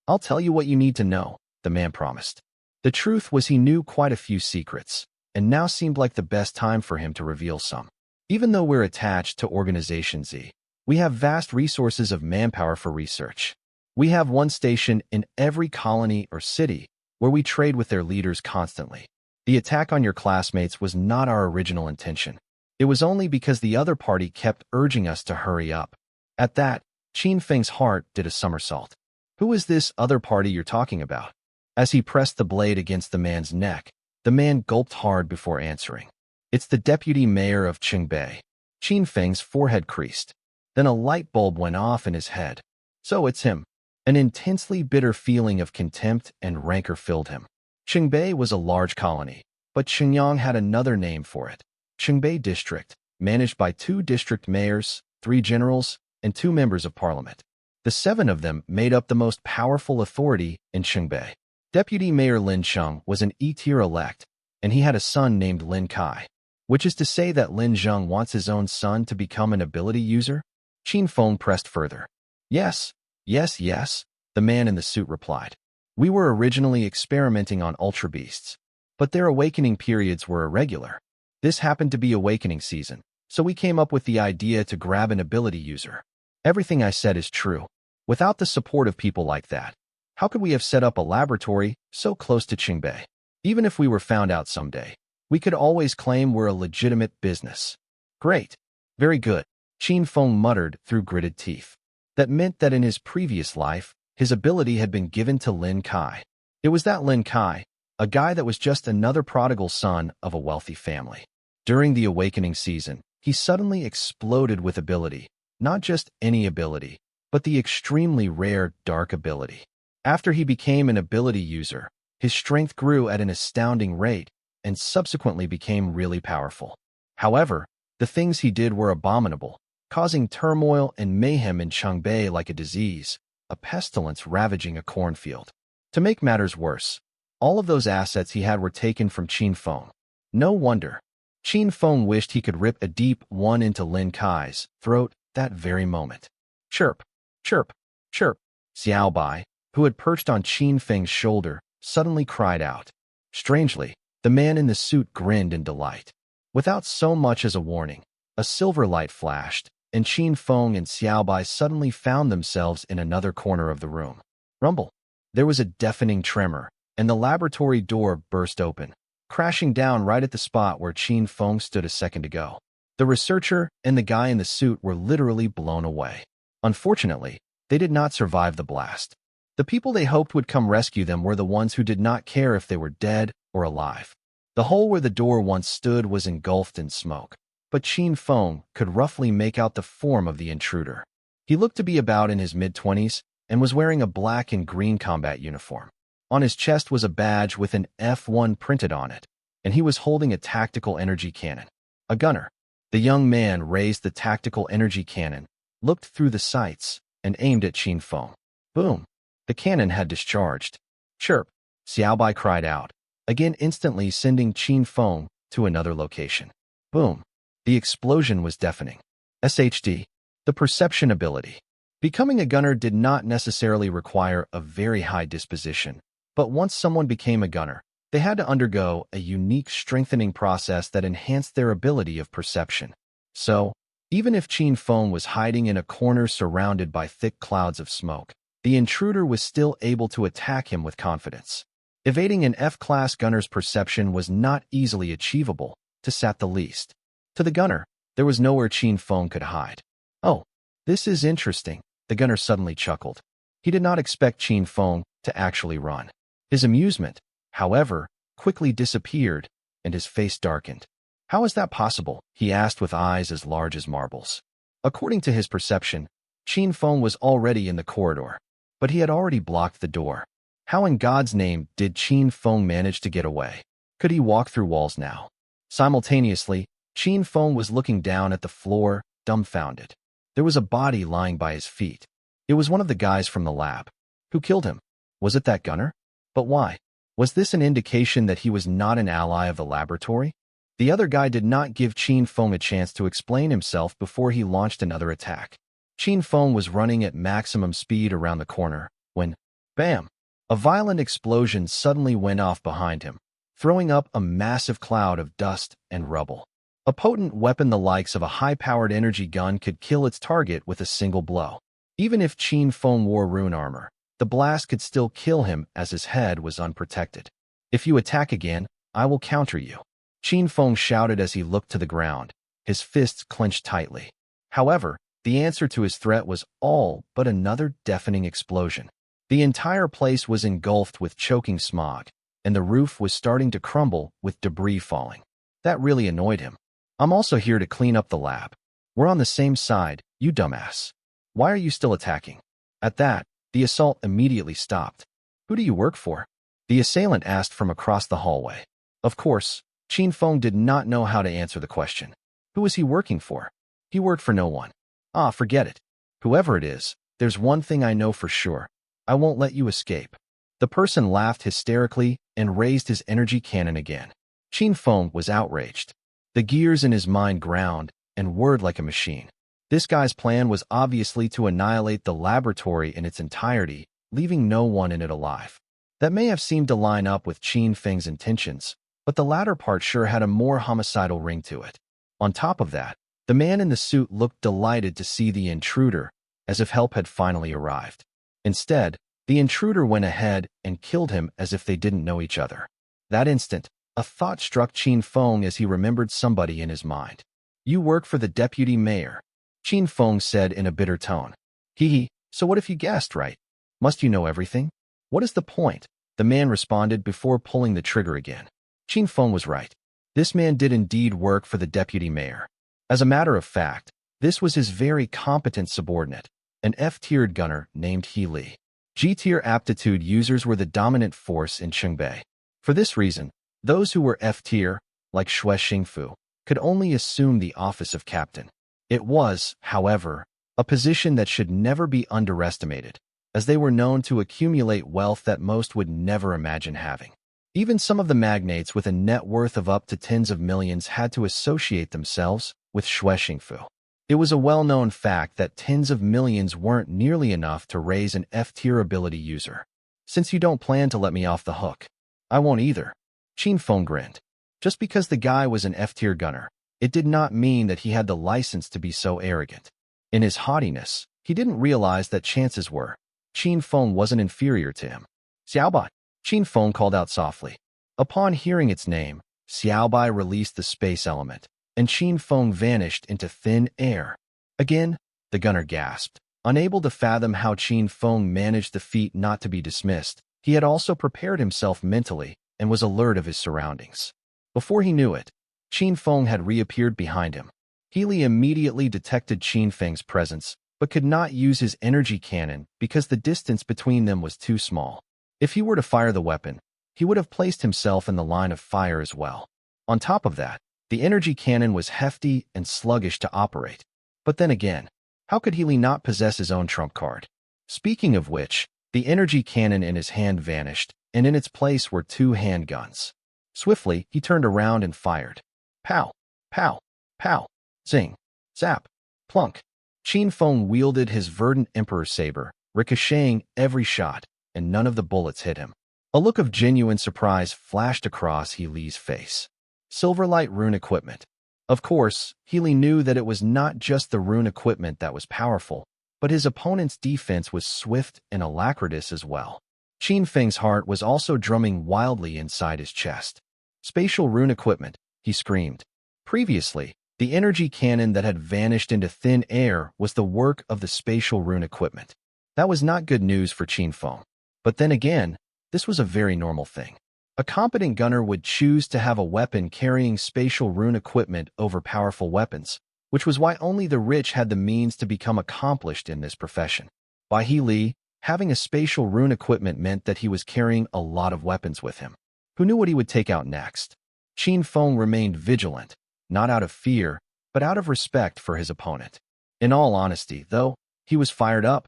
I'll tell you what you need to know," the man promised. The truth was he knew quite a few secrets, and now seemed like the best time for him to reveal some. "Even though we're attached to Organization Z, we have vast resources of manpower for research. We have one station in every colony or city where we trade with their leaders constantly. The attack on your classmates was not our original intention. It was only because the other party kept urging us to hurry up." At that, Qin Feng's heart did a somersault. "Who is this other party you're talking about?" As he pressed the blade against the man's neck, the man gulped hard before answering. "It's the deputy mayor of Qingbei." Qin Feng's forehead creased. Then a light bulb went off in his head. So it's him. An intensely bitter feeling of contempt and rancor filled him. Qingbei was a large colony, but Xinyang had another name for it. Qingbei District, managed by 2 district mayors, 3 generals, and 2 members of parliament. The 7 of them made up the most powerful authority in Qingbei. Deputy Mayor Lin Sheng was an E-tier elect, and he had a son named Lin Kai, which is to say that Lin Zheng wants his own son to become an ability user? Qin Feng pressed further. Yes, the man in the suit replied. "We were originally experimenting on ultra beasts, but their awakening periods were irregular. This happened to be awakening season, so we came up with the idea to grab an ability user. Everything I said is true. Without the support of people like that, how could we have set up a laboratory so close to Qingbei? Even if we were found out someday, we could always claim we're a legitimate business." "Great. Very good," Qin Feng muttered through gritted teeth. That meant that in his previous life, his ability had been given to Lin Kai. It was that Lin Kai, a guy that was just another prodigal son of a wealthy family. During the awakening season, he suddenly exploded with ability, not just any ability, but the extremely rare dark ability. After he became an ability user, his strength grew at an astounding rate and subsequently became really powerful. However, the things he did were abominable, causing turmoil and mayhem in Qingbei like a disease, a pestilence ravaging a cornfield. To make matters worse, all of those assets he had were taken from Qin Feng. No wonder. Qin Feng wished he could rip a deep one into Lin Kai's throat that very moment. Chirp. Chirp, chirp. Xiao Bai, who had perched on Qin Feng's shoulder, suddenly cried out. Strangely, the man in the suit grinned in delight. Without so much as a warning, a silver light flashed, and Qin Feng and Xiao Bai suddenly found themselves in another corner of the room. Rumble. There was a deafening tremor, and the laboratory door burst open, crashing down right at the spot where Qin Feng stood a second ago. The researcher and the guy in the suit were literally blown away. Unfortunately, they did not survive the blast. The people they hoped would come rescue them were the ones who did not care if they were dead or alive. The hole where the door once stood was engulfed in smoke, but Qin Feng could roughly make out the form of the intruder. He looked to be about in his mid-20s and was wearing a black and green combat uniform. On his chest was a badge with an F1 printed on it, and he was holding a tactical energy cannon. A gunner. The young man raised the tactical energy cannon, looked through the sights, and aimed at Qin Feng. Boom! The cannon had discharged. Chirp! Xiao Bai cried out, again instantly sending Qin Feng to another location. Boom! The explosion was deafening. SHD. The perception ability. Becoming a gunner did not necessarily require a very high disposition, but once someone became a gunner, they had to undergo a unique strengthening process that enhanced their ability of perception. So, even if Qin Feng was hiding in a corner surrounded by thick clouds of smoke, the intruder was still able to attack him with confidence. Evading an F-class gunner's perception was not easily achievable, to say the least. To the gunner, there was nowhere Qin Feng could hide. Oh, this is interesting, the gunner suddenly chuckled. He did not expect Qin Feng to actually run. His amusement, however, quickly disappeared, and his face darkened. How is that possible? He asked with eyes as large as marbles. According to his perception, Qin Feng was already in the corridor, but he had already blocked the door. How in God's name did Qin Feng manage to get away? Could he walk through walls now? Simultaneously, Qin Feng was looking down at the floor, dumbfounded. There was a body lying by his feet. It was one of the guys from the lab. Who killed him? Was it that gunner? But why? Was this an indication that he was not an ally of the laboratory? The other guy did not give Qin Feng a chance to explain himself before he launched another attack. Qin Feng was running at maximum speed around the corner when, bam! A violent explosion suddenly went off behind him, throwing up a massive cloud of dust and rubble. A potent weapon the likes of a high-powered energy gun could kill its target with a single blow. Even if Qin Feng wore rune armor, the blast could still kill him as his head was unprotected. If you attack again, I will counter you. Qin Feng shouted as he looked to the ground, his fists clenched tightly. However, the answer to his threat was all but another deafening explosion. The entire place was engulfed with choking smog, and the roof was starting to crumble with debris falling. That really annoyed him. I'm also here to clean up the lab. We're on the same side, you dumbass. Why are you still attacking? At that, the assault immediately stopped. Who do you work for? The assailant asked from across the hallway. Of course, Qin Feng did not know how to answer the question. Who was he working for? He worked for no one. Ah, forget it. Whoever it is, there's one thing I know for sure. I won't let you escape. The person laughed hysterically and raised his energy cannon again. Qin Feng was outraged. The gears in his mind ground and whirred like a machine. This guy's plan was obviously to annihilate the laboratory in its entirety, leaving no one in it alive. That may have seemed to line up with Qin Feng's intentions, but the latter part sure had a more homicidal ring to it. On top of that, the man in the suit looked delighted to see the intruder, as if help had finally arrived. Instead, the intruder went ahead and killed him as if they didn't know each other. That instant, a thought struck Qin Feng as he remembered somebody in his mind. You work for the deputy mayor, Qin Feng said in a bitter tone. Hee, so what if you guessed right? Must you know everything? What is the point? The man responded before pulling the trigger again. Qin Feng was right. This man did indeed work for the deputy mayor. As a matter of fact, this was his very competent subordinate, an F-tiered gunner named He Li. G-tier aptitude users were the dominant force in Qingbei. For this reason, those who were F-tier, like Xue Xingfu, could only assume the office of captain. It was, however, a position that should never be underestimated, as they were known to accumulate wealth that most would never imagine having. Even some of the magnates with a net worth of up to tens of millions had to associate themselves with Xue Xingfu. It was a well-known fact that tens of millions weren't nearly enough to raise an F-tier ability user. Since you don't plan to let me off the hook, I won't either. Qin Feng grinned. Just because the guy was an F-tier gunner, it did not mean that he had the license to be so arrogant. In his haughtiness, he didn't realize that chances were Qin Feng wasn't inferior to him. Xiaobai, Qin Feng called out softly. Upon hearing its name, Xiaobai released the space element, and Qin Feng vanished into thin air. Again, the gunner gasped. Unable to fathom how Qin Feng managed the feat not to be dismissed, he had also prepared himself mentally and was alert of his surroundings. Before he knew it, Qin Feng had reappeared behind him. Healy immediately detected Qin Feng's presence, but could not use his energy cannon because the distance between them was too small. If he were to fire the weapon, he would have placed himself in the line of fire as well. On top of that, the energy cannon was hefty and sluggish to operate. But then again, how could Healy not possess his own trump card? Speaking of which, the energy cannon in his hand vanished, and in its place were two handguns. Swiftly, he turned around and fired. Pow! Pow! Pow! Zing! Zap! Plunk! Qin Feng wielded his verdant emperor saber, ricocheting every shot, and none of the bullets hit him. A look of genuine surprise flashed across Healy's face. Silverlight rune equipment. Of course, Healy knew that it was not just the rune equipment that was powerful, but his opponent's defense was swift and alacritous as well. Qin Feng's heart was also drumming wildly inside his chest. Spatial rune equipment, he screamed. Previously, the energy cannon that had vanished into thin air was the work of the spatial rune equipment. That was not good news for Qin Feng. But then again, this was a very normal thing. A competent gunner would choose to have a weapon carrying spatial rune equipment over powerful weapons, which was why only the rich had the means to become accomplished in this profession. By Healy, having a spatial rune equipment meant that he was carrying a lot of weapons with him. Who knew what he would take out next? Qin Feng remained vigilant, not out of fear, but out of respect for his opponent. In all honesty, though, he was fired up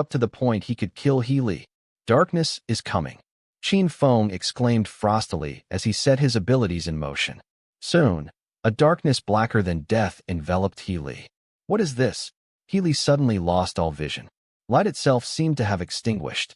to the point he could kill Healy. Darkness is coming. Qin Feng exclaimed frostily as he set his abilities in motion. Soon, a darkness blacker than death enveloped Healy. What is this? Healy suddenly lost all vision. Light itself seemed to have extinguished.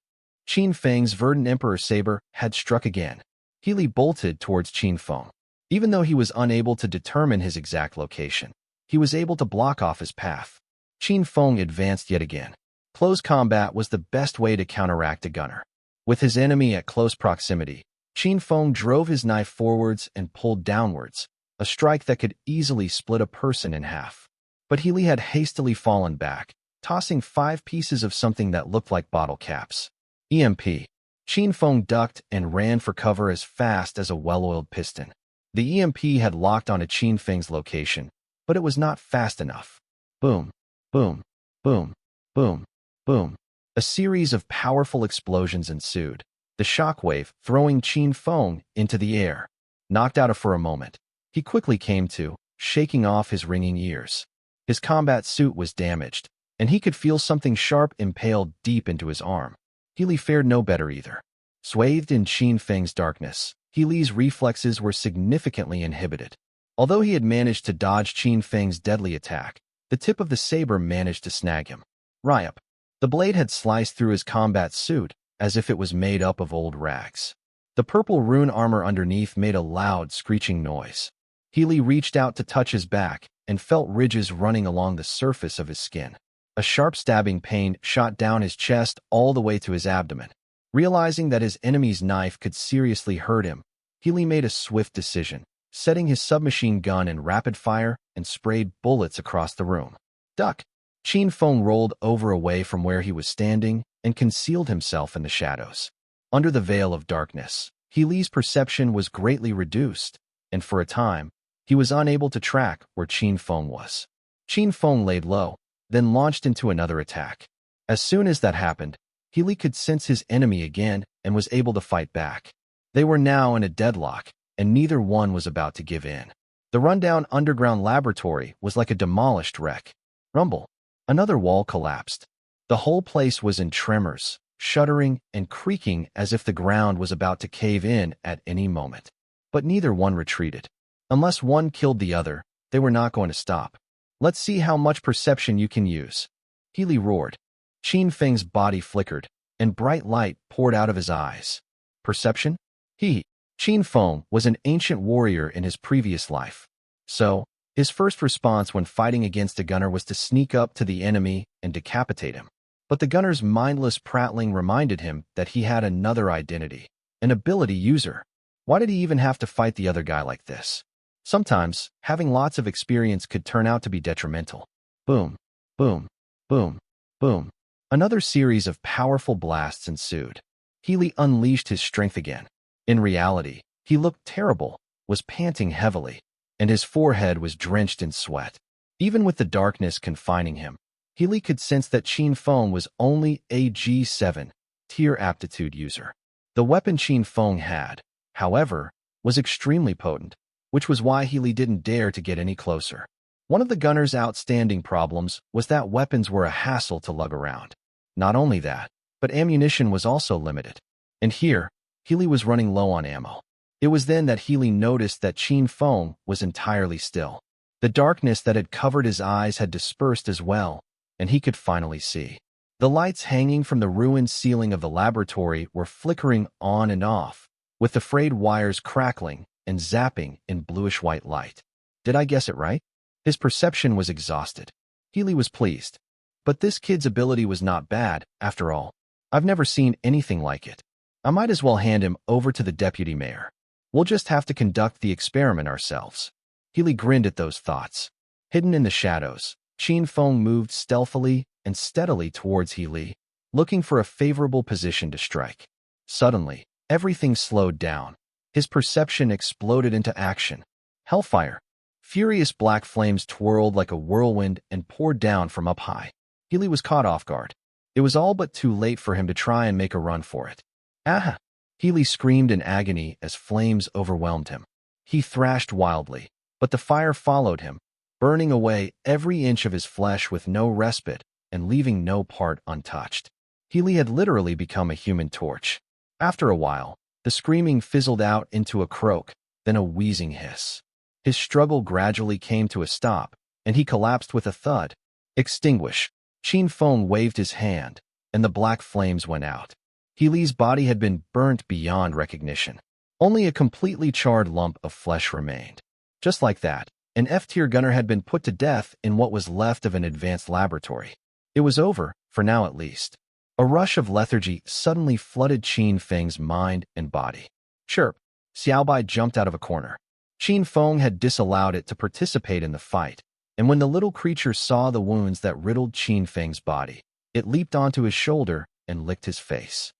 Qin Feng's verdant emperor saber had struck again. Healy bolted towards Qin Feng. Even though he was unable to determine his exact location, he was able to block off his path. Qin Feng advanced yet again. Close combat was the best way to counteract a gunner. With his enemy at close proximity, Qin Feng drove his knife forwards and pulled downwards, a strike that could easily split a person in half. But Healy had hastily fallen back, tossing 5 pieces of something that looked like bottle caps. EMP. Qin Feng ducked and ran for cover as fast as a well-oiled piston. The EMP had locked onto Qin Feng's location, but it was not fast enough. Boom, boom, boom, boom, boom. A series of powerful explosions ensued, the shockwave throwing Qin Feng into the air. Knocked out for a moment, he quickly came to, shaking off his ringing ears. His combat suit was damaged, and he could feel something sharp impaled deep into his arm. Healy fared no better either. Swathed in Qin Feng's darkness, Healy's reflexes were significantly inhibited. Although he had managed to dodge Qin Feng's deadly attack, the tip of the saber managed to snag him. Ryup. The blade had sliced through his combat suit, as if it was made up of old rags. The purple rune armor underneath made a loud, screeching noise. Healy reached out to touch his back and felt ridges running along the surface of his skin. A sharp stabbing pain shot down his chest all the way to his abdomen. Realizing that his enemy's knife could seriously hurt him, Healy made a swift decision, setting his submachine gun in rapid fire and sprayed bullets across the room. Duck! Qin Feng rolled over away from where he was standing and concealed himself in the shadows. Under the veil of darkness, Healy's perception was greatly reduced, and for a time, he was unable to track where Qin Feng was. Qin Feng laid low, then launched into another attack. As soon as that happened, Healy could sense his enemy again and was able to fight back. They were now in a deadlock, and neither one was about to give in. The rundown underground laboratory was like a demolished wreck. Rumble. Another wall collapsed. The whole place was in tremors, shuddering and creaking as if the ground was about to cave in at any moment. But neither one retreated. Unless one killed the other, they were not going to stop. Let's see how much perception you can use. Healy roared. Qin Feng's body flickered, and bright light poured out of his eyes. Perception? Qin Feng was an ancient warrior in his previous life. So, his first response when fighting against a gunner was to sneak up to the enemy and decapitate him. But the gunner's mindless prattling reminded him that he had another identity, an ability user. Why did he even have to fight the other guy like this? Sometimes, having lots of experience could turn out to be detrimental. Boom, boom, boom, boom. Another series of powerful blasts ensued. Healy unleashed his strength again. In reality, he looked terrible, was panting heavily, and his forehead was drenched in sweat. Even with the darkness confining him, Healy could sense that Qin Feng was only a G7 tier aptitude user. The weapon Qin Feng had, however, was extremely potent, which was why Healy didn't dare to get any closer. One of the gunner's outstanding problems was that weapons were a hassle to lug around. Not only that, but ammunition was also limited. And here, Healy was running low on ammo. It was then that Healy noticed that Qin Feng was entirely still. The darkness that had covered his eyes had dispersed as well, and he could finally see. The lights hanging from the ruined ceiling of the laboratory were flickering on and off, with the frayed wires crackling and zapping in bluish-white light. Did I guess it right? His perception was exhausted. Healy was pleased. But this kid's ability was not bad, after all. I've never seen anything like it. I might as well hand him over to the deputy mayor. We'll just have to conduct the experiment ourselves. Healy grinned at those thoughts. Hidden in the shadows, Qin Feng moved stealthily and steadily towards Healy, looking for a favorable position to strike. Suddenly, everything slowed down. His perception exploded into action. Hellfire. Furious black flames twirled like a whirlwind and poured down from up high. Healy was caught off guard. It was all but too late for him to try and make a run for it. Ah! Healy screamed in agony as flames overwhelmed him. He thrashed wildly, but the fire followed him, burning away every inch of his flesh with no respite and leaving no part untouched. Healy had literally become a human torch. After a while, the screaming fizzled out into a croak, then a wheezing hiss. His struggle gradually came to a stop, and he collapsed with a thud. Extinguish. Qin Feng waved his hand, and the black flames went out. Healy's body had been burnt beyond recognition. Only a completely charred lump of flesh remained. Just like that, an F-tier gunner had been put to death in what was left of an advanced laboratory. It was over, for now at least. A rush of lethargy suddenly flooded Qin Feng's mind and body. Chirp! Xiaobai jumped out of a corner. Qin Feng had disallowed it to participate in the fight, and when the little creature saw the wounds that riddled Qin Feng's body, it leaped onto his shoulder and licked his face.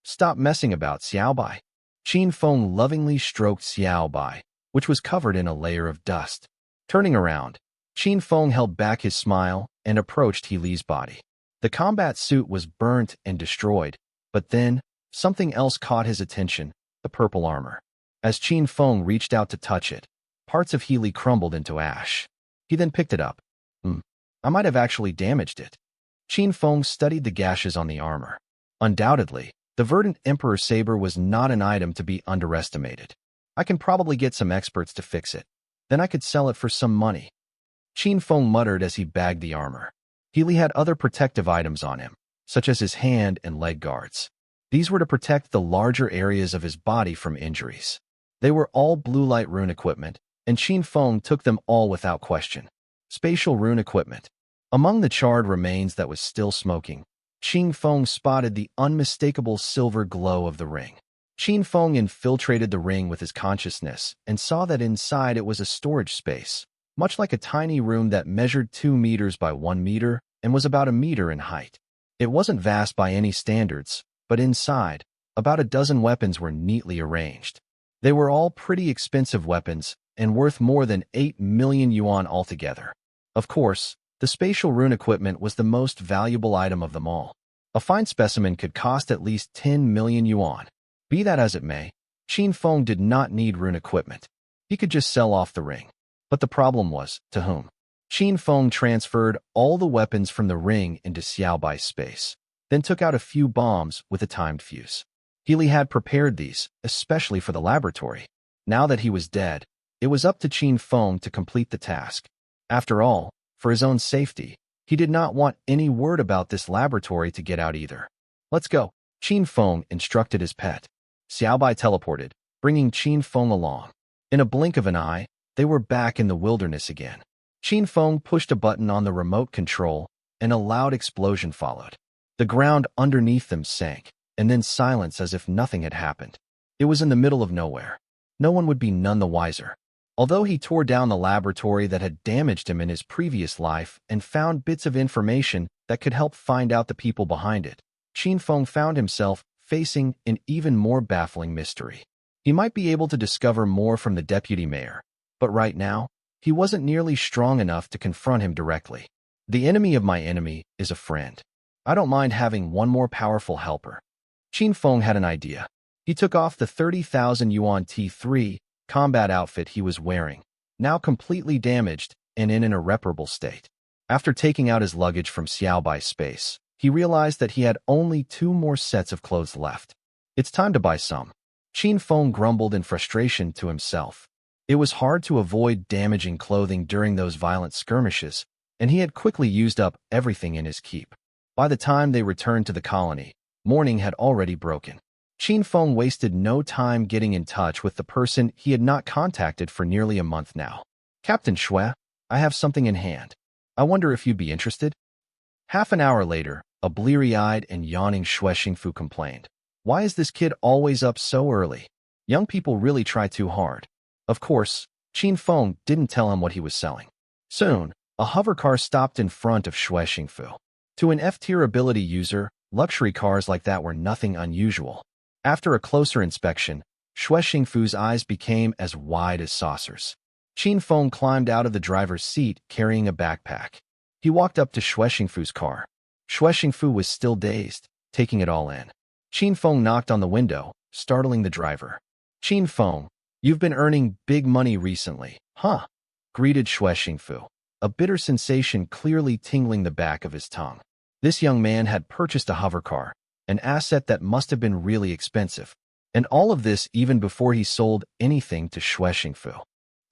Stop messing about, Xiaobai. Qin Feng lovingly stroked Xiaobai, which was covered in a layer of dust. Turning around, Qin Feng held back his smile and approached Healy's body. The combat suit was burnt and destroyed, but then, something else caught his attention, the purple armor. As Qin Feng reached out to touch it, parts of Healy crumbled into ash. He then picked it up. I might have actually damaged it. Qin Feng studied the gashes on the armor. Undoubtedly, the verdant Emperor Saber was not an item to be underestimated. I can probably get some experts to fix it. Then I could sell it for some money. Qin Feng muttered as he bagged the armor. Healy had other protective items on him, such as his hand and leg guards. These were to protect the larger areas of his body from injuries. They were all blue light rune equipment, and Qin Feng took them all without question. Spatial rune equipment. Among the charred remains that was still smoking, Qin Feng spotted the unmistakable silver glow of the ring. Qin Feng infiltrated the ring with his consciousness and saw that inside it was a storage space, much like a tiny room that measured 2 meters by 1 meter and was about 1 meter in height. It wasn't vast by any standards, but inside, about a dozen weapons were neatly arranged. They were all pretty expensive weapons and worth more than 8 million yuan altogether. Of course, the spatial rune equipment was the most valuable item of them all. A fine specimen could cost at least 10 million yuan. Be that as it may, Qin Feng did not need rune equipment. He could just sell off the ring. But the problem was, to whom? Qin Feng transferred all the weapons from the ring into Xiaobai's space, then took out a few bombs with a timed fuse. Healy had prepared these, especially for the laboratory. Now that he was dead, it was up to Qin Feng to complete the task. After all, for his own safety, he did not want any word about this laboratory to get out either. Let's go, Qin Feng instructed his pet. Xiaobai teleported, bringing Qin Feng along. In a blink of an eye, they were back in the wilderness again. Qin Feng pushed a button on the remote control, and a loud explosion followed. The ground underneath them sank, and then silence as if nothing had happened. It was in the middle of nowhere. No one would be none the wiser. Although he tore down the laboratory that had damaged him in his previous life and found bits of information that could help find out the people behind it, Qin Feng found himself facing an even more baffling mystery. He might be able to discover more from the deputy mayor, but right now, he wasn't nearly strong enough to confront him directly. The enemy of my enemy is a friend. I don't mind having one more powerful helper. Qin Feng had an idea. He took off the 30,000 yuan T3 combat outfit he was wearing, now completely damaged and in an irreparable state. After taking out his luggage from Xiaobai's space, he realized that he had only 2 more sets of clothes left. It's time to buy some. Qin Feng grumbled in frustration to himself. It was hard to avoid damaging clothing during those violent skirmishes, and he had quickly used up everything in his keep. By the time they returned to the colony, morning had already broken. Qin Feng wasted no time getting in touch with the person he had not contacted for nearly a month now. Captain Xue, I have something in hand. I wonder if you'd be interested? Half an hour later, a bleary-eyed and yawning Xue Xingfu complained. Why is this kid always up so early? Young people really try too hard. Of course, Qin Feng didn't tell him what he was selling. Soon, a hovercar stopped in front of Xue Xingfu. To an F-tier ability user, luxury cars like that were nothing unusual. After a closer inspection, Xue Xingfu's eyes became as wide as saucers. Qin Feng climbed out of the driver's seat carrying a backpack. He walked up to Xue Xingfu's car. Xue Xingfu was still dazed, taking it all in. Qin Feng knocked on the window, startling the driver. Qin Feng, you've been earning big money recently, huh? Greeted Xue Xingfu, a bitter sensation clearly tingling the back of his tongue. This young man had purchased a hovercar, an asset that must have been really expensive, and all of this even before he sold anything to Xue Xingfu.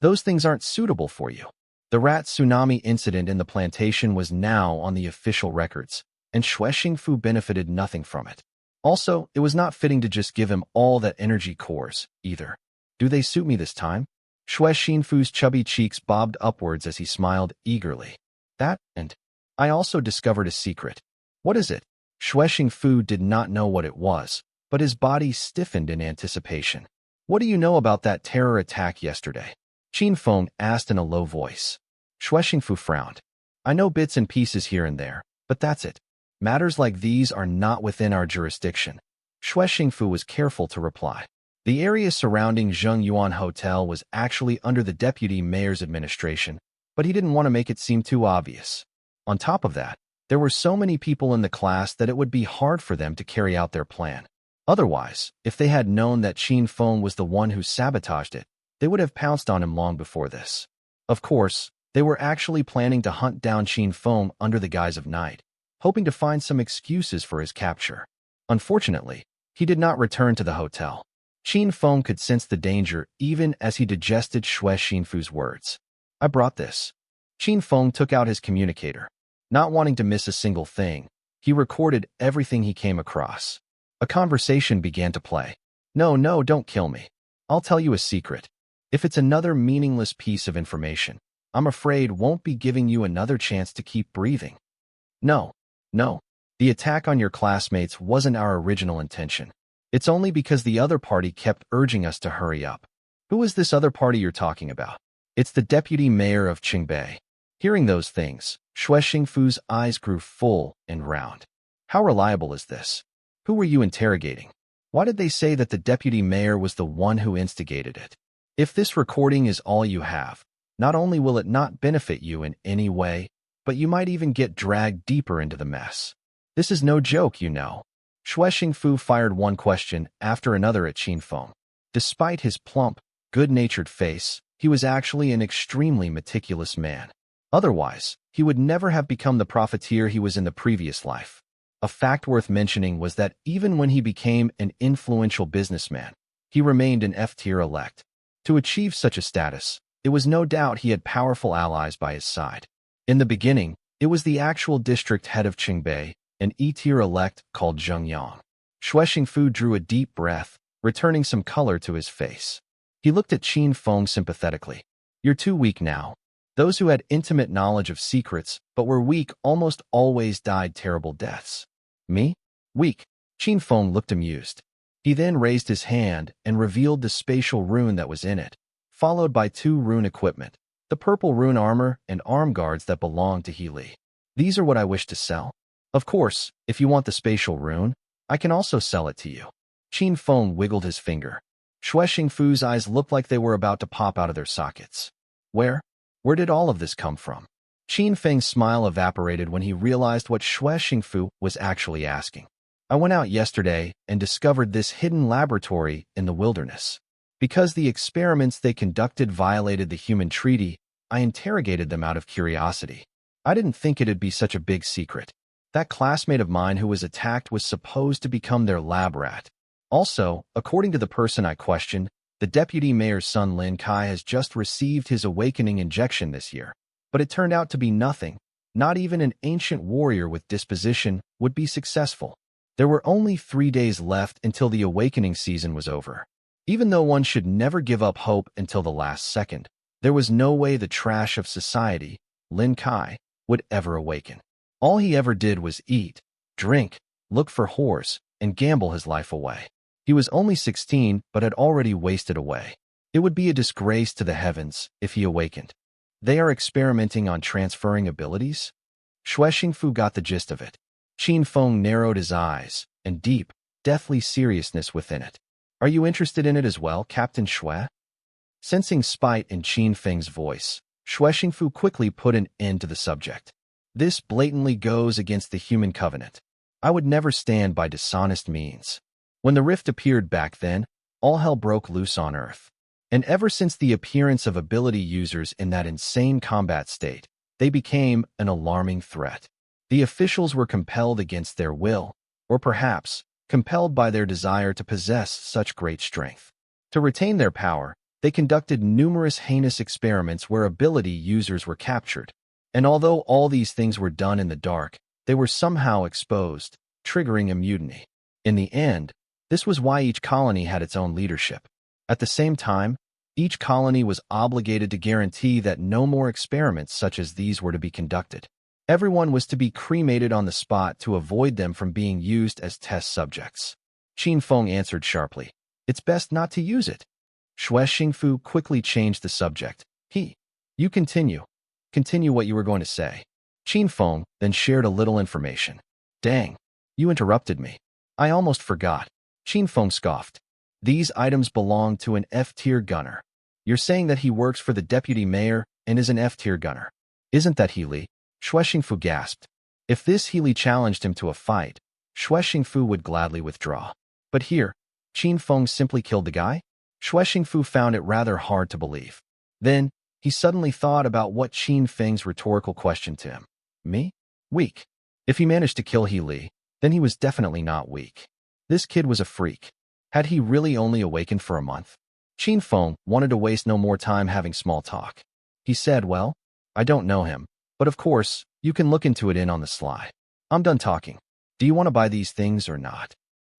Those things aren't suitable for you. The rat tsunami incident in the plantation was now on the official records, and Xue Xingfu benefited nothing from it. Also, it was not fitting to just give him all that energy cores, either. Do they suit me this time? Xue Xingfu's chubby cheeks bobbed upwards as he smiled eagerly. That, and I also discovered a secret. What is it? Xue Xingfu did not know what it was, but his body stiffened in anticipation. What do you know about that terror attack yesterday? Qin Feng asked in a low voice. Xue Xingfu frowned. I know bits and pieces here and there, but that's it. Matters like these are not within our jurisdiction. Xue Xingfu was careful to reply. The area surrounding Zhengyuan Hotel was actually under the deputy mayor's administration, but he didn't want to make it seem too obvious. On top of that, there were so many people in the class that it would be hard for them to carry out their plan. Otherwise, if they had known that Qin Feng was the one who sabotaged it, they would have pounced on him long before this. Of course, they were actually planning to hunt down Qin Feng under the guise of night, hoping to find some excuses for his capture. Unfortunately, he did not return to the hotel. Qin Feng could sense the danger even as he digested Xue Xingfu's words. I brought this. Qin Feng took out his communicator. Not wanting to miss a single thing, he recorded everything he came across. A conversation began to play. No, don't kill me. I'll tell you a secret. If it's another meaningless piece of information, I'm afraid won't be giving you another chance to keep breathing. No. The attack on your classmates wasn't our original intention. It's only because the other party kept urging us to hurry up. Who is this other party you're talking about? It's the deputy mayor of Qingbei. Hearing those things, Xue Xingfu's eyes grew full and round. How reliable is this? Who were you interrogating? Why did they say that the deputy mayor was the one who instigated it? If this recording is all you have, not only will it not benefit you in any way, but you might even get dragged deeper into the mess. This is no joke, you know. Xue Xingfu fired one question after another at Qin Feng. Despite his plump, good-natured face, he was actually an extremely meticulous man. Otherwise, he would never have become the profiteer he was in the previous life. A fact worth mentioning was that even when he became an influential businessman, he remained an F-tier elect. To achieve such a status, It was no doubt he had powerful allies by his side. In the beginning, it was the actual district head of Qingbei, an E-tier elect called Zheng Yang. Xue Xingfu drew a deep breath, returning some color to his face. He looked at Qin Feng sympathetically. You're too weak now. Those who had intimate knowledge of secrets but were weak almost always died terrible deaths. Me? Weak? Qin Feng looked amused. He then raised his hand and revealed the spatial rune that was in it, followed by 2 rune equipment, the purple rune armor and arm guards that belonged to He Li. These are what I wish to sell. Of course, if you want the spatial rune, I can also sell it to you. Qin Feng wiggled his finger. Xue Xingfu's eyes looked like they were about to pop out of their sockets. Where did all of this come from? Qin Feng's smile evaporated when he realized what Xue Xingfu was actually asking. I went out yesterday and discovered this hidden laboratory in the wilderness. Because the experiments they conducted violated the human treaty, I interrogated them out of curiosity. I didn't think it'd be such a big secret. That classmate of mine who was attacked was supposed to become their lab rat. Also, according to the person I questioned, the deputy mayor's son Lin Kai has just received his awakening injection this year. But it turned out to be nothing. Not even an ancient warrior with disposition would be successful. There were only 3 days left until the awakening season was over. Even though one should never give up hope until the last second, there was no way the trash of society, Lin Kai, would ever awaken. All he ever did was eat, drink, look for whores, and gamble his life away. He was only 16 but had already wasted away. It would be a disgrace to the heavens if he awakened. They are experimenting on transferring abilities? Xue Xingfu got the gist of it. Qin Feng narrowed his eyes, and deep, deathly seriousness within it. Are you interested in it as well, Captain Xue? Sensing spite in Qin Feng's voice, Xue Xingfu quickly put an end to the subject. This blatantly goes against the human covenant. I would never stand by dishonest means. When the rift appeared back then, all hell broke loose on Earth. And ever since the appearance of ability users in that insane combat state, they became an alarming threat. The officials were compelled against their will, or perhaps compelled by their desire to possess such great strength. To retain their power, they conducted numerous heinous experiments where ability users were captured. And although all these things were done in the dark, they were somehow exposed, triggering a mutiny. In the end, this was why each colony had its own leadership. At the same time, each colony was obligated to guarantee that no more experiments such as these were to be conducted. Everyone was to be cremated on the spot to avoid them from being used as test subjects. Qin Feng answered sharply, "It's best not to use it." Xue Xingfu quickly changed the subject. You continue. Continue what you were going to say. Qin Feng then shared a little information. Dang, you interrupted me. I almost forgot. Qin Feng scoffed. These items belong to an F-tier gunner. You're saying that he works for the deputy mayor and is an F-tier gunner. Isn't that He Li? Xue Xingfu gasped. If this He Li challenged him to a fight, Xue Xingfu would gladly withdraw. But here, Qin Feng simply killed the guy? Xue Xingfu found it rather hard to believe. Then, he suddenly thought about what Qin Feng's rhetorical question to him. Me? Weak. If he managed to kill He Li, then he was definitely not weak. This kid was a freak. Had he really only awakened for a month? Qin Feng wanted to waste no more time having small talk. He said, well, I don't know him, but of course, you can look into it on the sly. I'm done talking. Do you want to buy these things or not?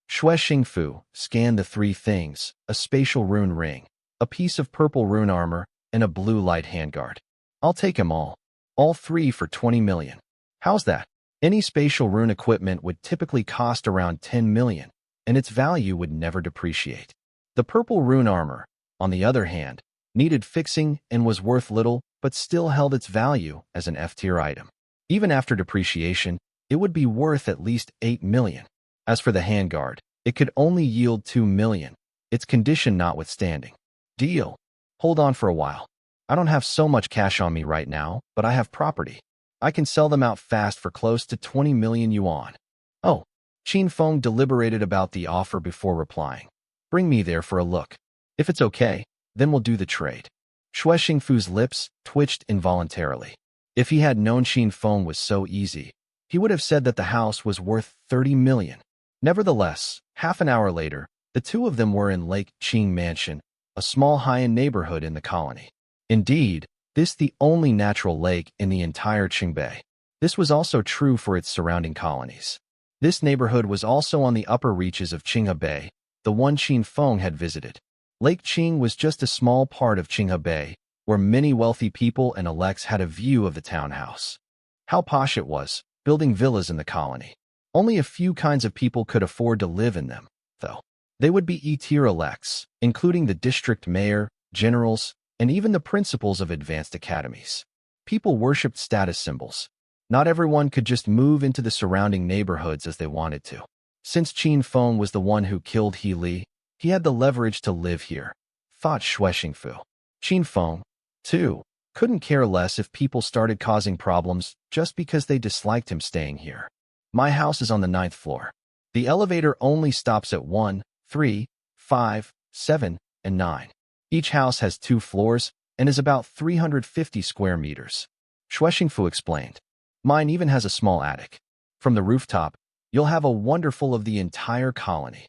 Xue Xingfu scanned the 3 things, a spatial rune ring, a piece of purple rune armor, and a blue light handguard. I'll take them all. All 3 for 20 million. How's that? Any spatial rune equipment would typically cost around 10 million, and its value would never depreciate. The purple rune armor, on the other hand, needed fixing and was worth little, but still held its value as an F-tier item. Even after depreciation, it would be worth at least 8 million. As for the handguard, it could only yield 2 million, its condition notwithstanding. Deal. Hold on for a while. I don't have so much cash on me right now, but I have property. I can sell them out fast for close to 20 million yuan. Oh, Qin Feng deliberated about the offer before replying. Bring me there for a look. If it's okay, then we'll do the trade. Xue Xingfu's lips twitched involuntarily. If he had known Qin Feng was so easy, he would have said that the house was worth 30 million. Nevertheless, half an hour later, the two of them were in Lake Qing Mansion, a small high-end neighborhood in the colony. Indeed, this the only natural lake in the entire Qingbei. This was also true for its surrounding colonies. This neighborhood was also on the upper reaches of Qinghe Bay, the one Qin Feng had visited. Lake Qing was just a small part of Qinghe Bay, where many wealthy people and elects had a view of the townhouse. How posh it was, building villas in the colony. Only a few kinds of people could afford to live in them, though. They would be E-tier elects, including the district mayor, generals, and even the principals of advanced academies. People worshipped status symbols. Not everyone could just move into the surrounding neighborhoods as they wanted to. Since Qin Feng was the one who killed He Li, he had the leverage to live here, thought Xue Xingfu. Qin Feng, too, couldn't care less if people started causing problems just because they disliked him staying here. My house is on the 9th floor. The elevator only stops at 1, 3, 5, 7, and 9. Each house has 2 floors and is about 350 square meters. Xue Xingfu explained. Mine even has a small attic. From the rooftop, you'll have a wonderful of the entire colony.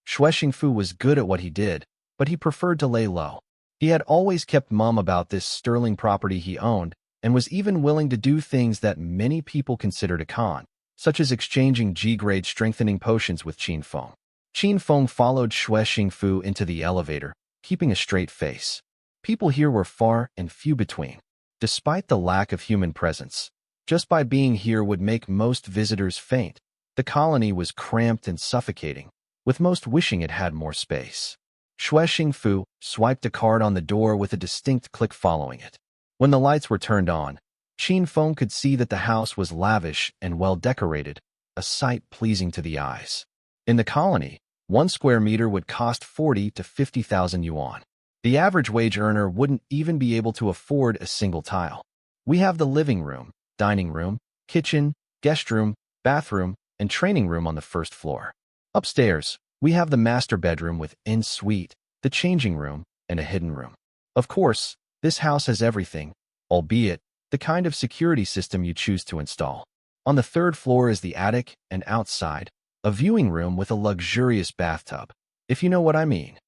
Xue Xingfu was good at what he did, but he preferred to lay low. He had always kept mum about this sterling property he owned and was even willing to do things that many people considered a con, such as exchanging G-grade strengthening potions with Qin Feng. Qin Feng followed Xue Xingfu into the elevator, keeping a straight face. People here were far and few between. Despite the lack of human presence, just by being here would make most visitors faint. The colony was cramped and suffocating, with most wishing it had more space. Xue Xingfu swiped a card on the door with a distinct click following it. When the lights were turned on, Qin Feng could see that the house was lavish and well-decorated, a sight pleasing to the eyes. In the colony, 1 square meter would cost 40 to 50,000 yuan. The average wage earner wouldn't even be able to afford a single tile. We have the living room, dining room, kitchen, guest room, bathroom, and training room on the 1st floor. Upstairs, we have the master bedroom with en-suite, the changing room, and a hidden room. Of course, this house has everything, albeit the kind of security system you choose to install. On the 3rd floor is the attic, and outside, a viewing room with a luxurious bathtub, if you know what I mean.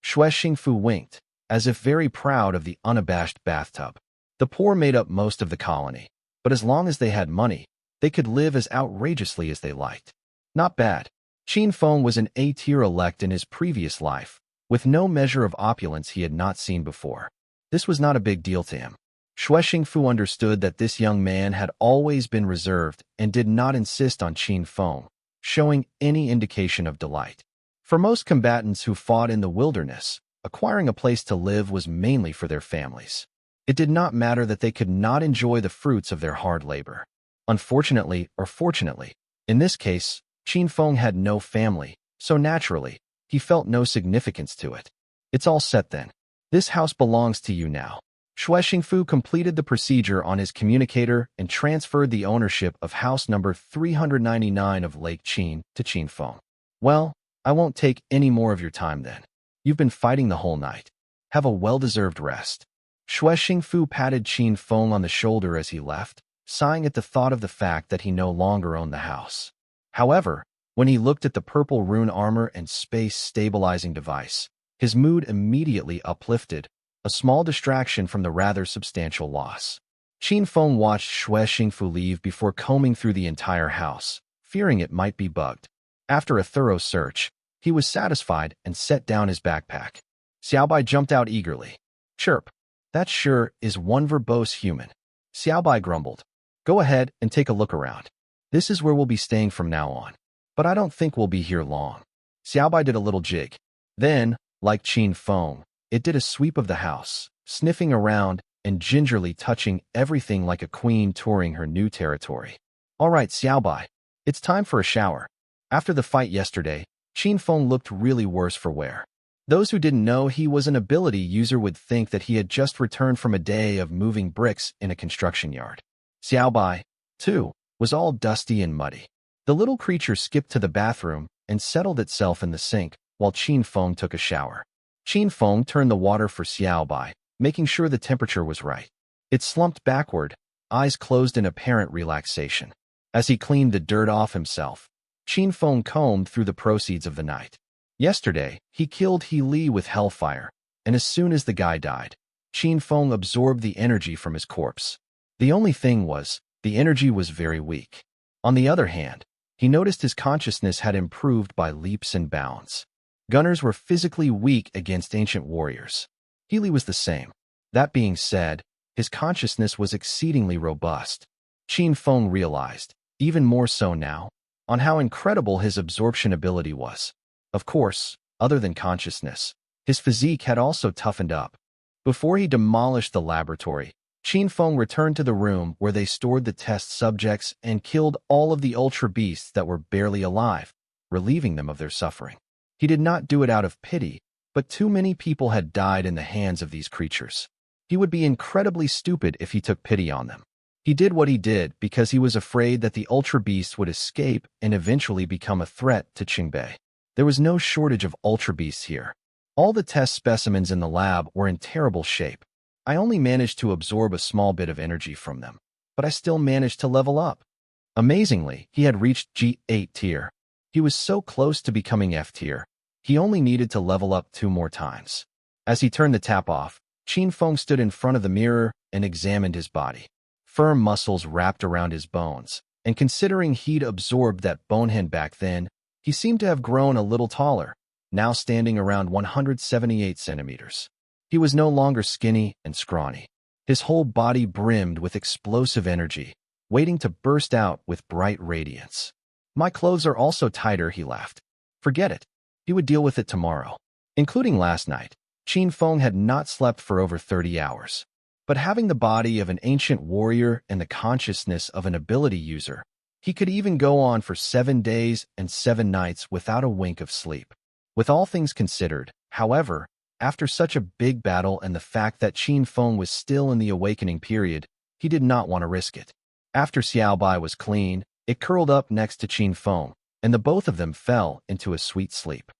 Xue Xingfu winked, as if very proud of the unabashed bathtub. The poor made up most of the colony, but as long as they had money, they could live as outrageously as they liked. Not bad. Qin Feng was an A-tier elect in his previous life, with no measure of opulence he had not seen before. This was not a big deal to him. Xue Xingfu understood that this young man had always been reserved and did not insist on Qin Feng showing any indication of delight. For most combatants who fought in the wilderness, acquiring a place to live was mainly for their families. It did not matter that they could not enjoy the fruits of their hard labor. Unfortunately or fortunately, in this case, Qin Feng had no family, so naturally, he felt no significance to it. It's all set then. This house belongs to you now. Xue Xingfu completed the procedure on his communicator and transferred the ownership of house number 399 of Lake Qin to Qin Feng. Well, I won't take any more of your time then. You've been fighting the whole night. Have a well-deserved rest. Xue Xingfu patted Qin Feng on the shoulder as he left, sighing at the thought of the fact that he no longer owned the house. However, when he looked at the purple rune armor and space-stabilizing device, his mood immediately uplifted, a small distraction from the rather substantial loss. Qin Feng watched Xue Xingfu leave before combing through the entire house, fearing it might be bugged. After a thorough search, he was satisfied and set down his backpack. Xiaobai jumped out eagerly. Chirp. That sure is one verbose human. Xiaobai grumbled. Go ahead and take a look around. This is where we'll be staying from now on. But I don't think we'll be here long. Xiaobai did a little jig. Then, like Qin Feng, it did a sweep of the house, sniffing around and gingerly touching everything like a queen touring her new territory. All right, Xiaobai, it's time for a shower. After the fight yesterday, Qin Feng looked really worse for wear. Those who didn't know he was an ability user would think that he had just returned from a day of moving bricks in a construction yard. Xiaobai, too, was all dusty and muddy. The little creature skipped to the bathroom and settled itself in the sink while Qin Feng took a shower. Qin Feng turned the water for Xiaobai, making sure the temperature was right. It slumped backward, eyes closed in apparent relaxation. As he cleaned the dirt off himself, Qin Feng combed through the proceeds of the night. Yesterday, he killed He Li with hellfire, and as soon as the guy died, Qin Feng absorbed the energy from his corpse. The only thing was, the energy was very weak. On the other hand, he noticed his consciousness had improved by leaps and bounds. Gunners were physically weak against ancient warriors. Healy was the same. That being said, his consciousness was exceedingly robust. Qin Feng realized, even more so now, on how incredible his absorption ability was. Of course, other than consciousness, his physique had also toughened up. Before he demolished the laboratory, Qin Feng returned to the room where they stored the test subjects and killed all of the ultra beasts that were barely alive, relieving them of their suffering. He did not do it out of pity, but too many people had died in the hands of these creatures. He would be incredibly stupid if he took pity on them. He did what he did because he was afraid that the ultra beasts would escape and eventually become a threat to Qingbei. There was no shortage of ultra beasts here. All the test specimens in the lab were in terrible shape. I only managed to absorb a small bit of energy from them, but I still managed to level up. Amazingly, he had reached G8 tier. He was so close to becoming F tier. He only needed to level up 2 more times. As he turned the tap off, Qin Feng stood in front of the mirror and examined his body. Firm muscles wrapped around his bones, and considering he'd absorbed that bonehead back then, he seemed to have grown a little taller, now standing around 178 centimeters. He was no longer skinny and scrawny. His whole body brimmed with explosive energy, waiting to burst out with bright radiance. My clothes are also tighter, he laughed. Forget it. He would deal with it tomorrow. Including last night, Qin Feng had not slept for over 30 hours. But having the body of an ancient warrior and the consciousness of an ability user, he could even go on for 7 days and 7 nights without a wink of sleep. With all things considered, however, after such a big battle and the fact that Qin Feng was still in the awakening period, he did not want to risk it. After Xiaobai was clean, it curled up next to Qin Feng, and the both of them fell into a sweet sleep.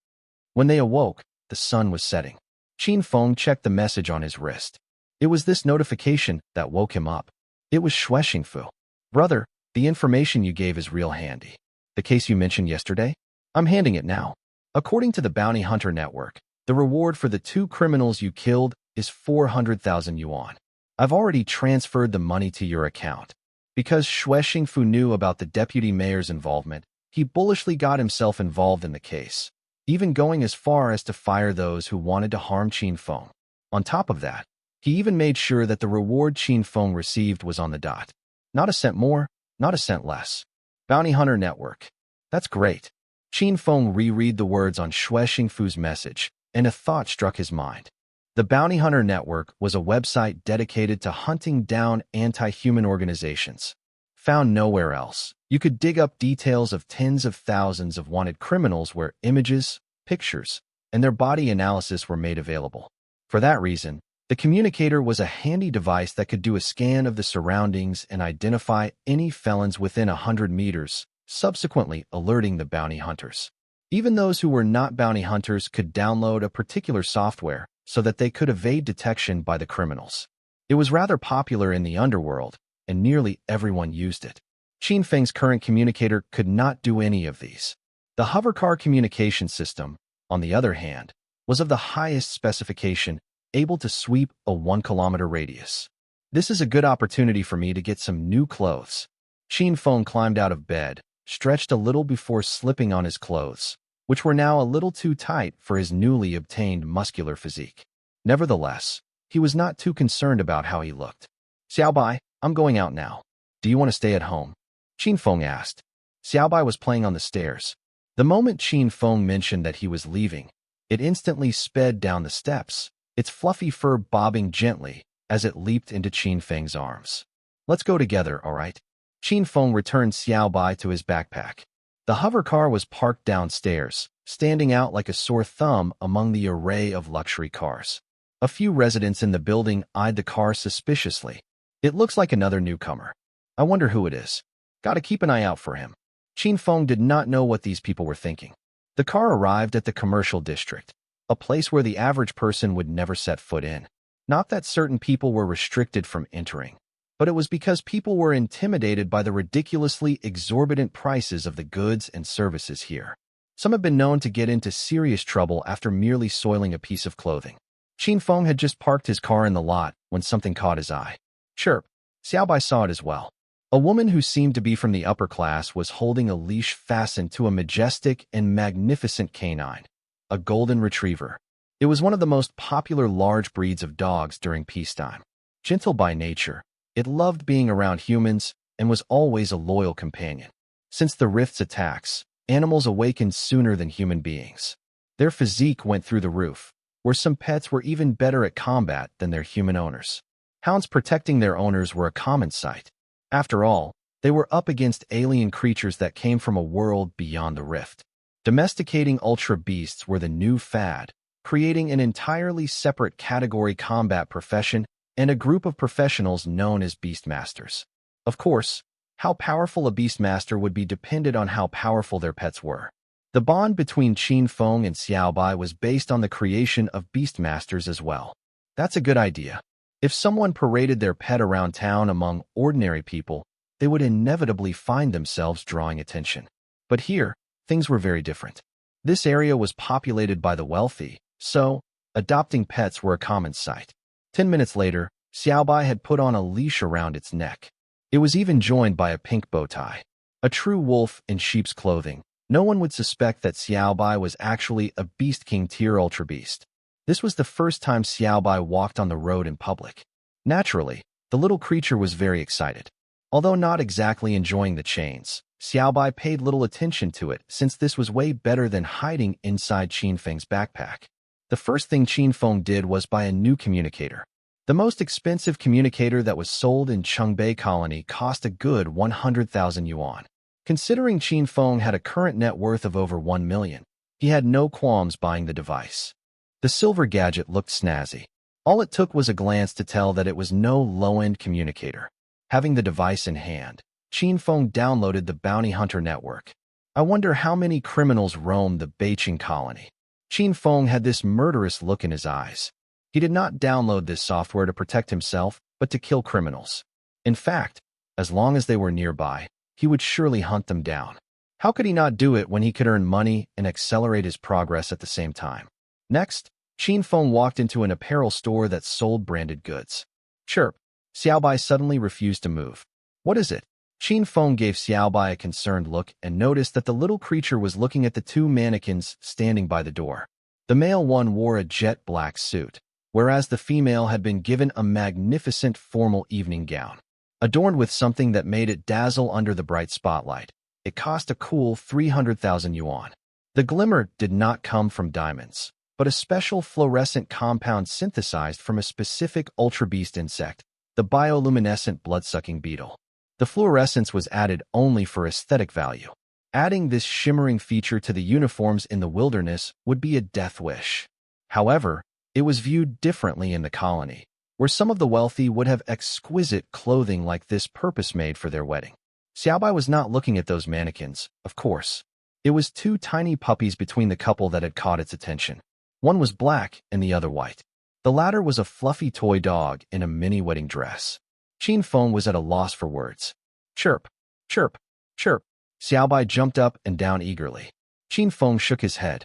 When they awoke, the sun was setting. Qin Feng checked the message on his wrist. It was this notification that woke him up. It was Xingfu. Brother, the information you gave is real handy. The case you mentioned yesterday? I'm handing it now. According to the Bounty Hunter Network, the reward for the 2 criminals you killed is 400,000 yuan. I've already transferred the money to your account. Because Xingfu knew about the deputy mayor's involvement, he bullishly got himself involved in the case, even going as far as to fire those who wanted to harm Qin Feng. On top of that, he even made sure that the reward Qin Feng received was on the dot. Not a cent more, not a cent less. Bounty Hunter Network. That's great. Qin Feng reread the words on Xingfu's message, and a thought struck his mind. The Bounty Hunter Network was a website dedicated to hunting down anti-human organizations. Found nowhere else, you could dig up details of tens of thousands of wanted criminals where images, pictures, and their body analysis were made available. For that reason, the communicator was a handy device that could do a scan of the surroundings and identify any felons within 100 meters, subsequently alerting the bounty hunters. Even those who were not bounty hunters could download a particular software so that they could evade detection by the criminals. It was rather popular in the underworld, and nearly everyone used it. Qin Feng's current communicator could not do any of these. The hovercar communication system, on the other hand, was of the highest specification, able to sweep a 1-kilometer radius. This is a good opportunity for me to get some new clothes. Qin Feng climbed out of bed, stretched a little before slipping on his clothes, which were now a little too tight for his newly obtained muscular physique. Nevertheless, he was not too concerned about how he looked. Xiaobai, I'm going out now. Do you want to stay at home? Qin Feng asked. Xiaobai was playing on the stairs. The moment Qin Feng mentioned that he was leaving, it instantly sped down the steps, its fluffy fur bobbing gently as it leaped into Qin Feng's arms. Let's go together, all right? Qin Feng returned Xiaobai to his backpack. The hovercar was parked downstairs, standing out like a sore thumb among the array of luxury cars. A few residents in the building eyed the car suspiciously. It looks like another newcomer. I wonder who it is. Gotta keep an eye out for him. Qin Feng did not know what these people were thinking. The car arrived at the commercial district, a place where the average person would never set foot in. Not that certain people were restricted from entering, but it was because people were intimidated by the ridiculously exorbitant prices of the goods and services here. Some have been known to get into serious trouble after merely soiling a piece of clothing. Qin Feng had just parked his car in the lot when something caught his eye. Chirp. Xiaobai saw it as well. A woman who seemed to be from the upper class was holding a leash fastened to a majestic and magnificent canine, a golden retriever. It was one of the most popular large breeds of dogs during peacetime. Gentle by nature, it loved being around humans and was always a loyal companion. Since the Rift's attacks, animals awakened sooner than human beings. Their physique went through the roof, where some pets were even better at combat than their human owners. Hounds protecting their owners were a common sight. After all, they were up against alien creatures that came from a world beyond the Rift. Domesticating ultra beasts were the new fad, creating an entirely separate category combat profession and a group of professionals known as beastmasters. Of course, how powerful a beastmaster would be depended on how powerful their pets were. The bond between Qin Feng and Xiaobai was based on the creation of beastmasters as well. That's a good idea. If someone paraded their pet around town among ordinary people, they would inevitably find themselves drawing attention. But here, things were very different. This area was populated by the wealthy, so adopting pets were a common sight. 10 minutes later, Xiaobai had put on a leash around its neck. It was even joined by a pink bow tie. A true wolf in sheep's clothing, no one would suspect that Xiaobai was actually a Beast King tier ultra beast. This was the first time Xiaobai walked on the road in public. Naturally, the little creature was very excited. Although not exactly enjoying the chains, Xiaobai paid little attention to it since this was way better than hiding inside Qin Feng's backpack. The first thing Qin Feng did was buy a new communicator. The most expensive communicator that was sold in Chongbei Colony cost a good 100,000 yuan. Considering Qin Feng had a current net worth of over 1 million, he had no qualms buying the device. The silver gadget looked snazzy. All it took was a glance to tell that it was no low-end communicator. Having the device in hand, Qin Feng downloaded the Bounty Hunter network. I wonder how many criminals roam the Beijing colony. Qin Feng had this murderous look in his eyes. He did not download this software to protect himself, but to kill criminals. In fact, as long as they were nearby, he would surely hunt them down. How could he not do it when he could earn money and accelerate his progress at the same time? Next, Qin Feng walked into an apparel store that sold branded goods. Chirp. Xiaobai suddenly refused to move. What is it? Qin Feng gave Xiaobai a concerned look and noticed that the little creature was looking at the two mannequins standing by the door. The male one wore a jet black suit, whereas the female had been given a magnificent formal evening gown, adorned with something that made it dazzle under the bright spotlight. It cost a cool 300,000 yuan. The glimmer did not come from diamonds, but a special fluorescent compound synthesized from a specific ultra beast insect, the bioluminescent blood-sucking beetle. The fluorescence was added only for aesthetic value. Adding this shimmering feature to the uniforms in the wilderness would be a death wish. However, it was viewed differently in the colony, where some of the wealthy would have exquisite clothing like this purpose-made for their wedding. Xiaobai was not looking at those mannequins, of course. It was two tiny puppies between the couple that had caught its attention. One was black and the other white. The latter was a fluffy toy dog in a mini wedding dress. Qin Feng was at a loss for words. Chirp, chirp, chirp. Xiaobai jumped up and down eagerly. Qin Feng shook his head.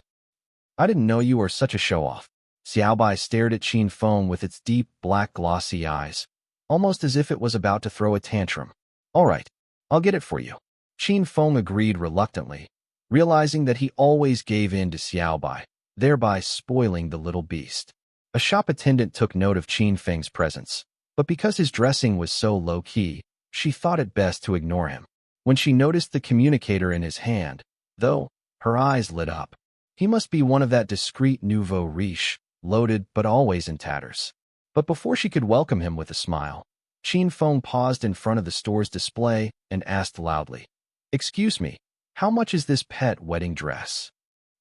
I didn't know you were such a show-off. Xiaobai stared at Qin Feng with its deep, black, glossy eyes, almost as if it was about to throw a tantrum. All right, I'll get it for you. Qin Feng agreed reluctantly, realizing that he always gave in to Xiaobai, thereby spoiling the little beast. A shop attendant took note of Qin Feng's presence, but because his dressing was so low-key, she thought it best to ignore him. When she noticed the communicator in his hand, though, her eyes lit up. He must be one of that discreet nouveau riche, loaded but always in tatters. But before she could welcome him with a smile, Qin Feng paused in front of the store's display and asked loudly, "Excuse me, how much is this pet wedding dress?"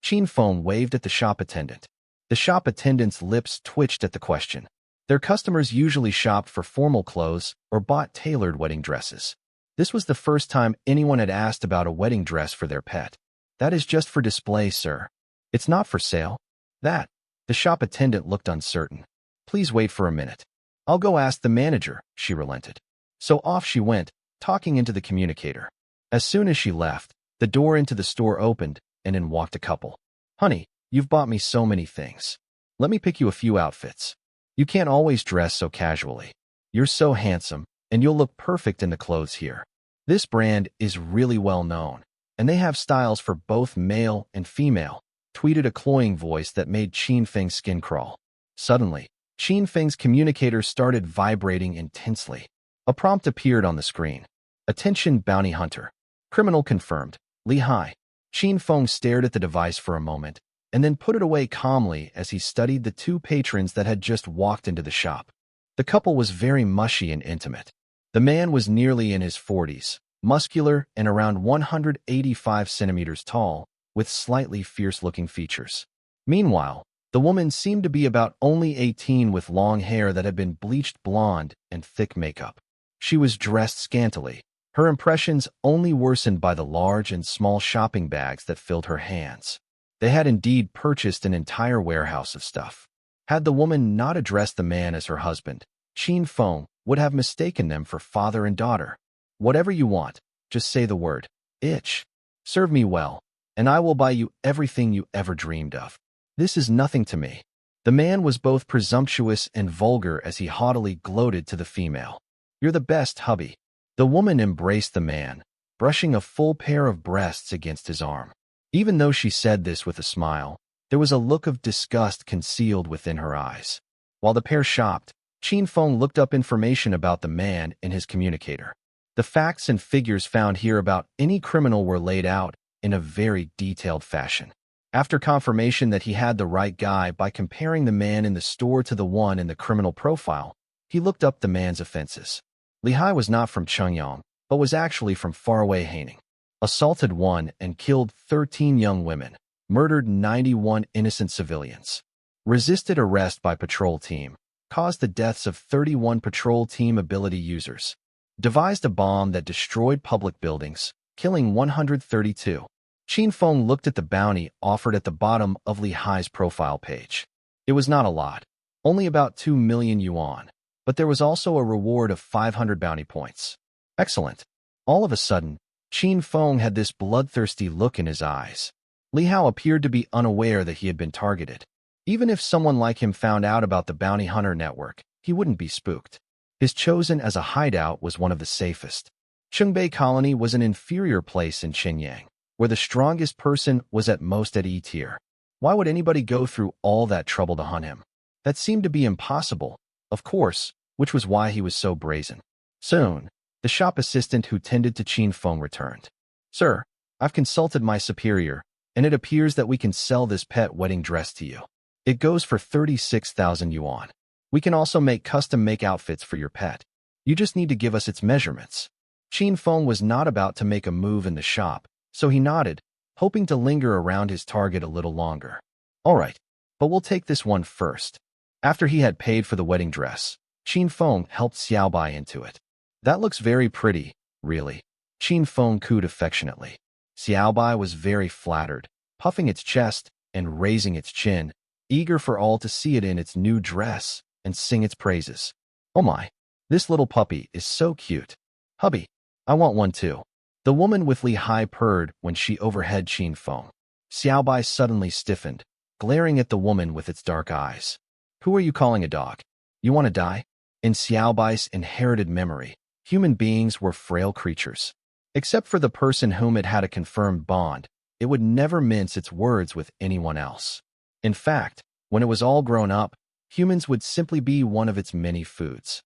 Qin Feng waved at the shop attendant. The shop attendant's lips twitched at the question. Their customers usually shopped for formal clothes or bought tailored wedding dresses. This was the first time anyone had asked about a wedding dress for their pet. That is just for display, sir. It's not for sale. That. The shop attendant looked uncertain. Please wait for a minute. I'll go ask the manager, she relented. So off she went, talking into the communicator. As soon as she left, the door into the store opened, and in walked a couple. Honey, you've bought me so many things. Let me pick you a few outfits. You can't always dress so casually. You're so handsome, and you'll look perfect in the clothes here. This brand is really well known, and they have styles for both male and female, tweeted a cloying voice that made Qin Feng's skin crawl. Suddenly, Qin Feng's communicator started vibrating intensely. A prompt appeared on the screen. Attention bounty hunter. Criminal confirmed. Li Hai. Qin Feng stared at the device for a moment, and then put it away calmly as he studied the two patrons that had just walked into the shop. The couple was very mushy and intimate. The man was nearly in his 40s, muscular and around 185 centimeters tall, with slightly fierce-looking features. Meanwhile, the woman seemed to be about only 18 with long hair that had been bleached blonde and thick makeup. She was dressed scantily, her impressions only worsened by the large and small shopping bags that filled her hands. They had indeed purchased an entire warehouse of stuff. Had the woman not addressed the man as her husband, Qin Feng would have mistaken them for father and daughter. Whatever you want, just say the word, itch. Serve me well, and I will buy you everything you ever dreamed of. This is nothing to me. The man was both presumptuous and vulgar as he haughtily gloated to the female. You're the best, hubby. The woman embraced the man, brushing a full pair of breasts against his arm. Even though she said this with a smile, there was a look of disgust concealed within her eyes. While the pair shopped, Qin Feng looked up information about the man in his communicator. The facts and figures found here about any criminal were laid out in a very detailed fashion. After confirmation that he had the right guy by comparing the man in the store to the one in the criminal profile, he looked up the man's offenses. Li Hai was not from Chengyang, but was actually from faraway Haining. Assaulted 1 and killed 13 young women, murdered 91 innocent civilians, resisted arrest by patrol team, caused the deaths of 31 patrol team ability users, devised a bomb that destroyed public buildings, killing 132. Qin Feng looked at the bounty offered at the bottom of Li Hai's profile page. It was not a lot, only about 2 million yuan, but there was also a reward of 500 bounty points. Excellent. All of a sudden, Qin Feng had this bloodthirsty look in his eyes. Li Hao appeared to be unaware that he had been targeted. Even if someone like him found out about the bounty hunter network, he wouldn't be spooked. His chosen as a hideout was one of the safest. Qingbei Colony was an inferior place in Qinyang, where the strongest person was at most at E tier. Why would anybody go through all that trouble to hunt him? That seemed to be impossible, of course, which was why he was so brazen. Soon, the shop assistant who tended to Qin Feng returned. Sir, I've consulted my superior, and it appears that we can sell this pet wedding dress to you. It goes for 36,000 yuan. We can also make custom-make outfits for your pet. You just need to give us its measurements. Qin Feng was not about to make a move in the shop, so he nodded, hoping to linger around his target a little longer. All right, but we'll take this one first. After he had paid for the wedding dress, Qin Feng helped Xiaobai into it. That looks very pretty, really. Qin Feng cooed affectionately. Xiaobai was very flattered, puffing its chest and raising its chin, eager for all to see it in its new dress and sing its praises. Oh my, this little puppy is so cute. Hubby, I want one too. The woman with Li Hai purred when she overheard Qin Feng. Xiaobai suddenly stiffened, glaring at the woman with its dark eyes. Who are you calling a dog? You want to die? In Xiaobai's inherited memory, human beings were frail creatures. Except for the person whom it had a confirmed bond, it would never mince its words with anyone else. In fact, when it was all grown up, humans would simply be one of its many foods.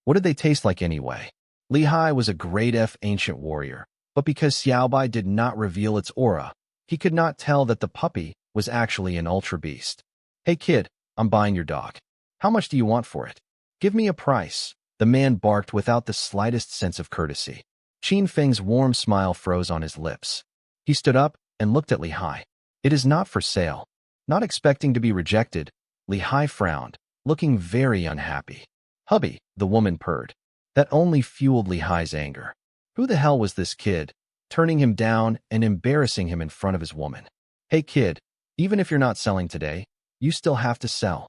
What did they taste like anyway? Li Hai was a grade F ancient warrior, but because Xiaobai did not reveal its aura, he could not tell that the puppy was actually an ultra beast. Hey kid, I'm buying your dog. How much do you want for it? Give me a price. The man barked without the slightest sense of courtesy. Qin Feng's warm smile froze on his lips. He stood up and looked at Li Hai. It is not for sale. Not expecting to be rejected, Li Hai frowned, looking very unhappy. Hubby, the woman purred. That only fueled Li Hai's anger. Who the hell was this kid, turning him down and embarrassing him in front of his woman? Hey kid, even if you're not selling today, you still have to sell.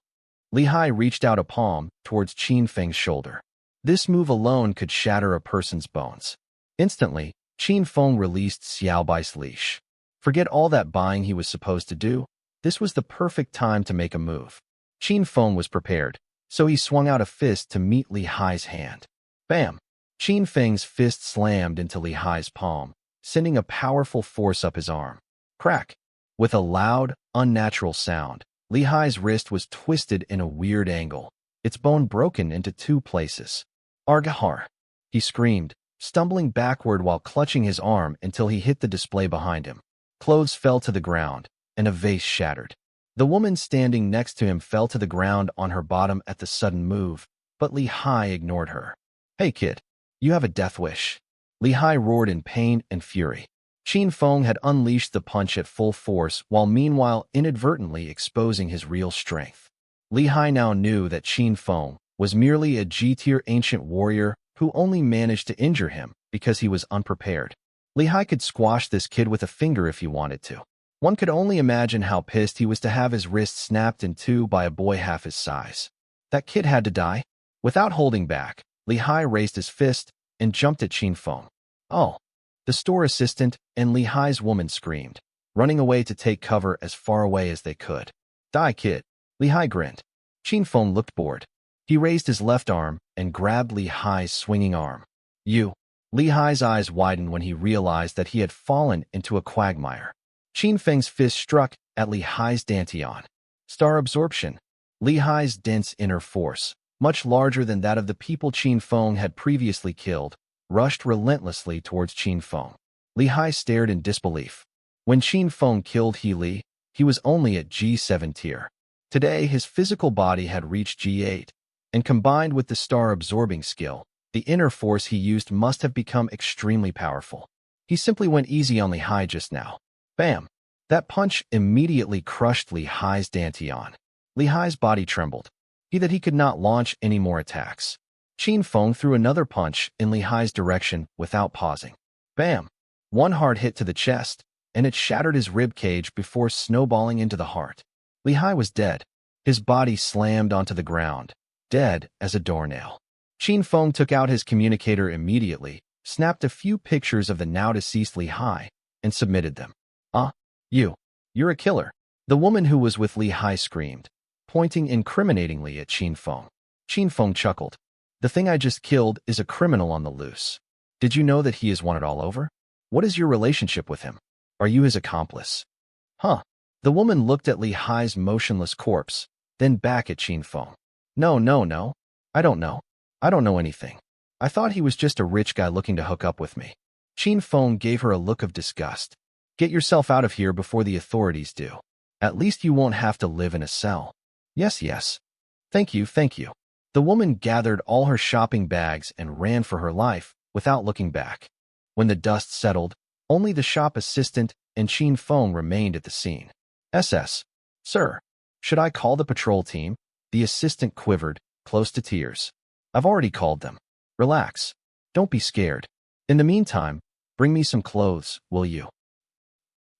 Li Hai reached out a palm towards Qin Feng's shoulder. This move alone could shatter a person's bones. Instantly, Qin Feng released Xiaobai's leash. Forget all that buying he was supposed to do. This was the perfect time to make a move. Qin Feng was prepared, so he swung out a fist to meet Li Hai's hand. Bam! Qin Feng's fist slammed into Li Hai's palm, sending a powerful force up his arm. Crack! With a loud, unnatural sound, Li Hai's wrist was twisted in a weird angle, its bone broken into two places. Argahar! He screamed, stumbling backward while clutching his arm until he hit the display behind him. Clothes fell to the ground, and a vase shattered. The woman standing next to him fell to the ground on her bottom at the sudden move, but Li Hai ignored her. Hey kid, you have a death wish. Li Hai roared in pain and fury. Qin Feng had unleashed the punch at full force while meanwhile inadvertently exposing his real strength. Li Hai now knew that Qin Feng was merely a G-tier ancient warrior who only managed to injure him because he was unprepared. Li Hai could squash this kid with a finger if he wanted to. One could only imagine how pissed he was to have his wrist snapped in two by a boy half his size. That kid had to die. Without holding back, Li Hai raised his fist and jumped at Qin Feng. Oh! The store assistant and Li Hai's woman screamed, running away to take cover as far away as they could. Die, kid. Li Hai grinned. Qin Feng looked bored. He raised his left arm and grabbed Li Hai's swinging arm. You! Li Hai's eyes widened when he realized that he had fallen into a quagmire. Qin Feng's fist struck at Li Hai's dantian. Star absorption. Li Hai's dense inner force, much larger than that of the people Qin Feng had previously killed, rushed relentlessly towards Qin Feng. Li Hai stared in disbelief. When Qin Feng killed He Li, he was only at G7 tier. Today, his physical body had reached G8, and combined with the star-absorbing skill, the inner force he used must have become extremely powerful. He simply went easy on Li Hai just now. Bam! That punch immediately crushed Li Hai's dantian. Li Hai's body trembled. He could not launch any more attacks. Qin Feng threw another punch in Li Hai's direction without pausing. Bam! One hard hit to the chest, and it shattered his rib cage before snowballing into the heart. Li Hai was dead. His body slammed onto the ground, dead as a doornail. Qin Feng took out his communicator immediately, snapped a few pictures of the now-deceased Li Hai, and submitted them. You're a killer. The woman who was with Li Hai screamed, pointing incriminatingly at Qin Feng. Qin Feng chuckled. The thing I just killed is a criminal on the loose. Did you know that he is wanted all over? What is your relationship with him? Are you his accomplice? Huh. The woman looked at Li Hai's motionless corpse, then back at Qin Feng. No. I don't know. I don't know anything. I thought he was just a rich guy looking to hook up with me. Qin Feng gave her a look of disgust. Get yourself out of here before the authorities do. At least you won't have to live in a cell. Yes. Thank you. The woman gathered all her shopping bags and ran for her life without looking back. When the dust settled, only the shop assistant and Qin Feng remained at the scene. Sir, should I call the patrol team? The assistant quivered, close to tears. I've already called them. Relax. Don't be scared. In the meantime, bring me some clothes, will you?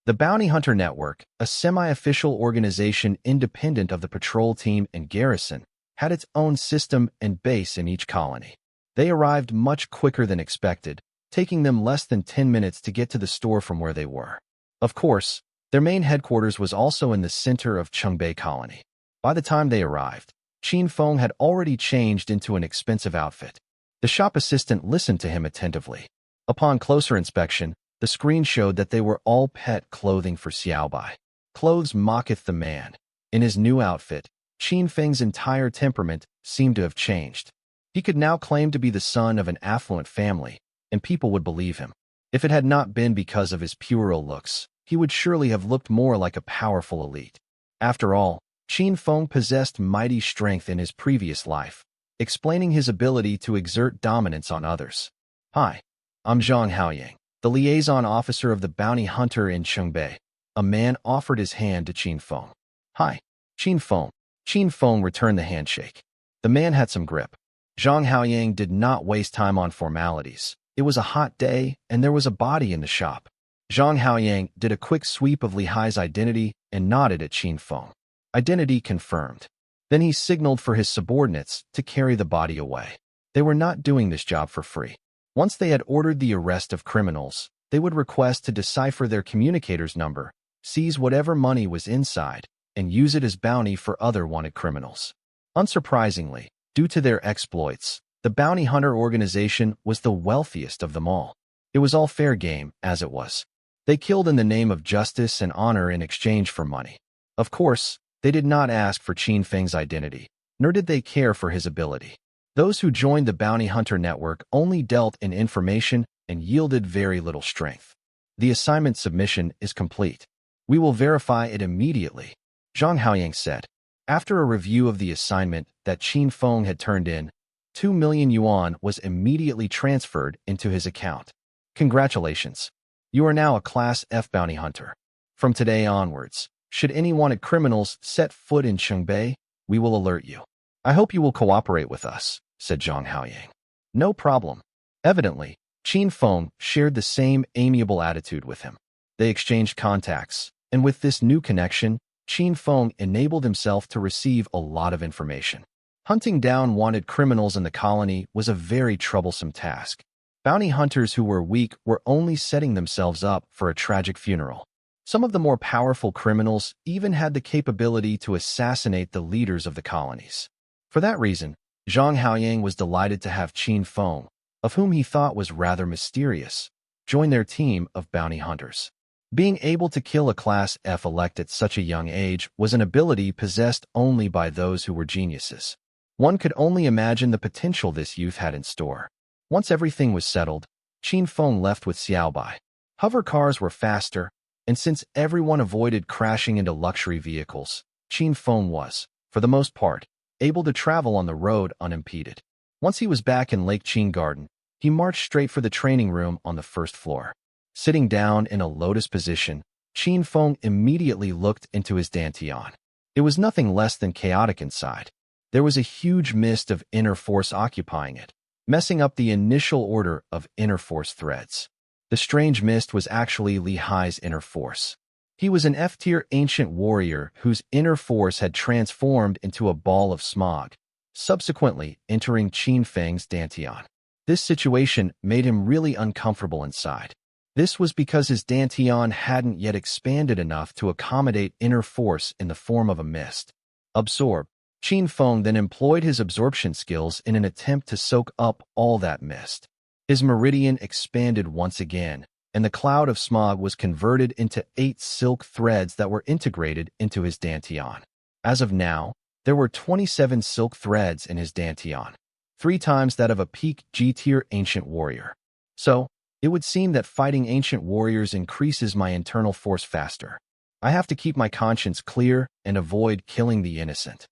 The Bounty Hunter Network, a semi-official organization independent of the patrol team and garrison, had its own system and base in each colony. They arrived much quicker than expected, taking them less than 10 minutes to get to the store from where they were. Of course, their main headquarters was also in the center of Chungbei Colony. By the time they arrived, Qin Feng had already changed into an expensive outfit. The shop assistant listened to him attentively. Upon closer inspection, the screen showed that they were all pet clothing for Xiaobai. Clothes mocketh the man. In his new outfit, Qin Feng's entire temperament seemed to have changed. He could now claim to be the son of an affluent family, and people would believe him. If it had not been because of his puerile looks, he would surely have looked more like a powerful elite. After all, Qin Feng possessed mighty strength in his previous life, explaining his ability to exert dominance on others. Hi, I'm Zhang Haoyang, the liaison officer of the bounty hunter in Chungbei. A man offered his hand to Qin Feng. Hi, Qin Feng. Qin Feng returned the handshake. The man had some grip. Zhang Haoyang did not waste time on formalities. It was a hot day, and there was a body in the shop. Zhang Haoyang did a quick sweep of Li Hai's identity and nodded at Qin Feng. Identity confirmed. Then he signaled for his subordinates to carry the body away. They were not doing this job for free. Once they had ordered the arrest of criminals, they would request to decipher their communicator's number, seize whatever money was inside, and use it as bounty for other wanted criminals. Unsurprisingly, due to their exploits, the bounty hunter organization was the wealthiest of them all. It was all fair game, as it was. They killed in the name of justice and honor in exchange for money. Of course, they did not ask for Qin Feng's identity, nor did they care for his ability. Those who joined the bounty hunter network only dealt in information and yielded very little strength. The assignment submission is complete. We will verify it immediately, Zhang Haoyang said. After a review of the assignment that Qin Feng had turned in, 2 million yuan was immediately transferred into his account. Congratulations. You are now a Class F bounty hunter. From today onwards, should any wanted criminals set foot in Qingbei, we will alert you. I hope you will cooperate with us, said Zhang Haoyang. No problem. Evidently, Qin Feng shared the same amiable attitude with him. They exchanged contacts, and with this new connection, Qin Feng enabled himself to receive a lot of information. Hunting down wanted criminals in the colony was a very troublesome task. Bounty hunters who were weak were only setting themselves up for a tragic funeral. Some of the more powerful criminals even had the capability to assassinate the leaders of the colonies. For that reason, Zhang Haoyang was delighted to have Qin Feng, of whom he thought was rather mysterious, join their team of bounty hunters. Being able to kill a Class F elect at such a young age was an ability possessed only by those who were geniuses. One could only imagine the potential this youth had in store. Once everything was settled, Qin Feng left with Xiaobai. Hover cars were faster, and since everyone avoided crashing into luxury vehicles, Qin Feng was, for the most part, able to travel on the road unimpeded. Once he was back in Lake Qin Garden, he marched straight for the training room on the first floor. Sitting down in a lotus position, Qin Feng immediately looked into his dantian. It was nothing less than chaotic inside. There was a huge mist of inner force occupying it, messing up the initial order of inner force threads. The strange mist was actually Li Hai's inner force. He was an F-tier ancient warrior whose inner force had transformed into a ball of smog, subsequently entering Qin Feng's dantian. This situation made him really uncomfortable inside. This was because his dantian hadn't yet expanded enough to accommodate inner force in the form of a mist. Absorb. Qin Feng then employed his absorption skills in an attempt to soak up all that mist. His meridian expanded once again, and the cloud of smog was converted into 8 silk threads that were integrated into his dantian. As of now, there were 27 silk threads in his dantian, 3 times that of a peak G-tier ancient warrior. So, it would seem that fighting ancient warriors increases my internal force faster. I have to keep my conscience clear and avoid killing the innocent.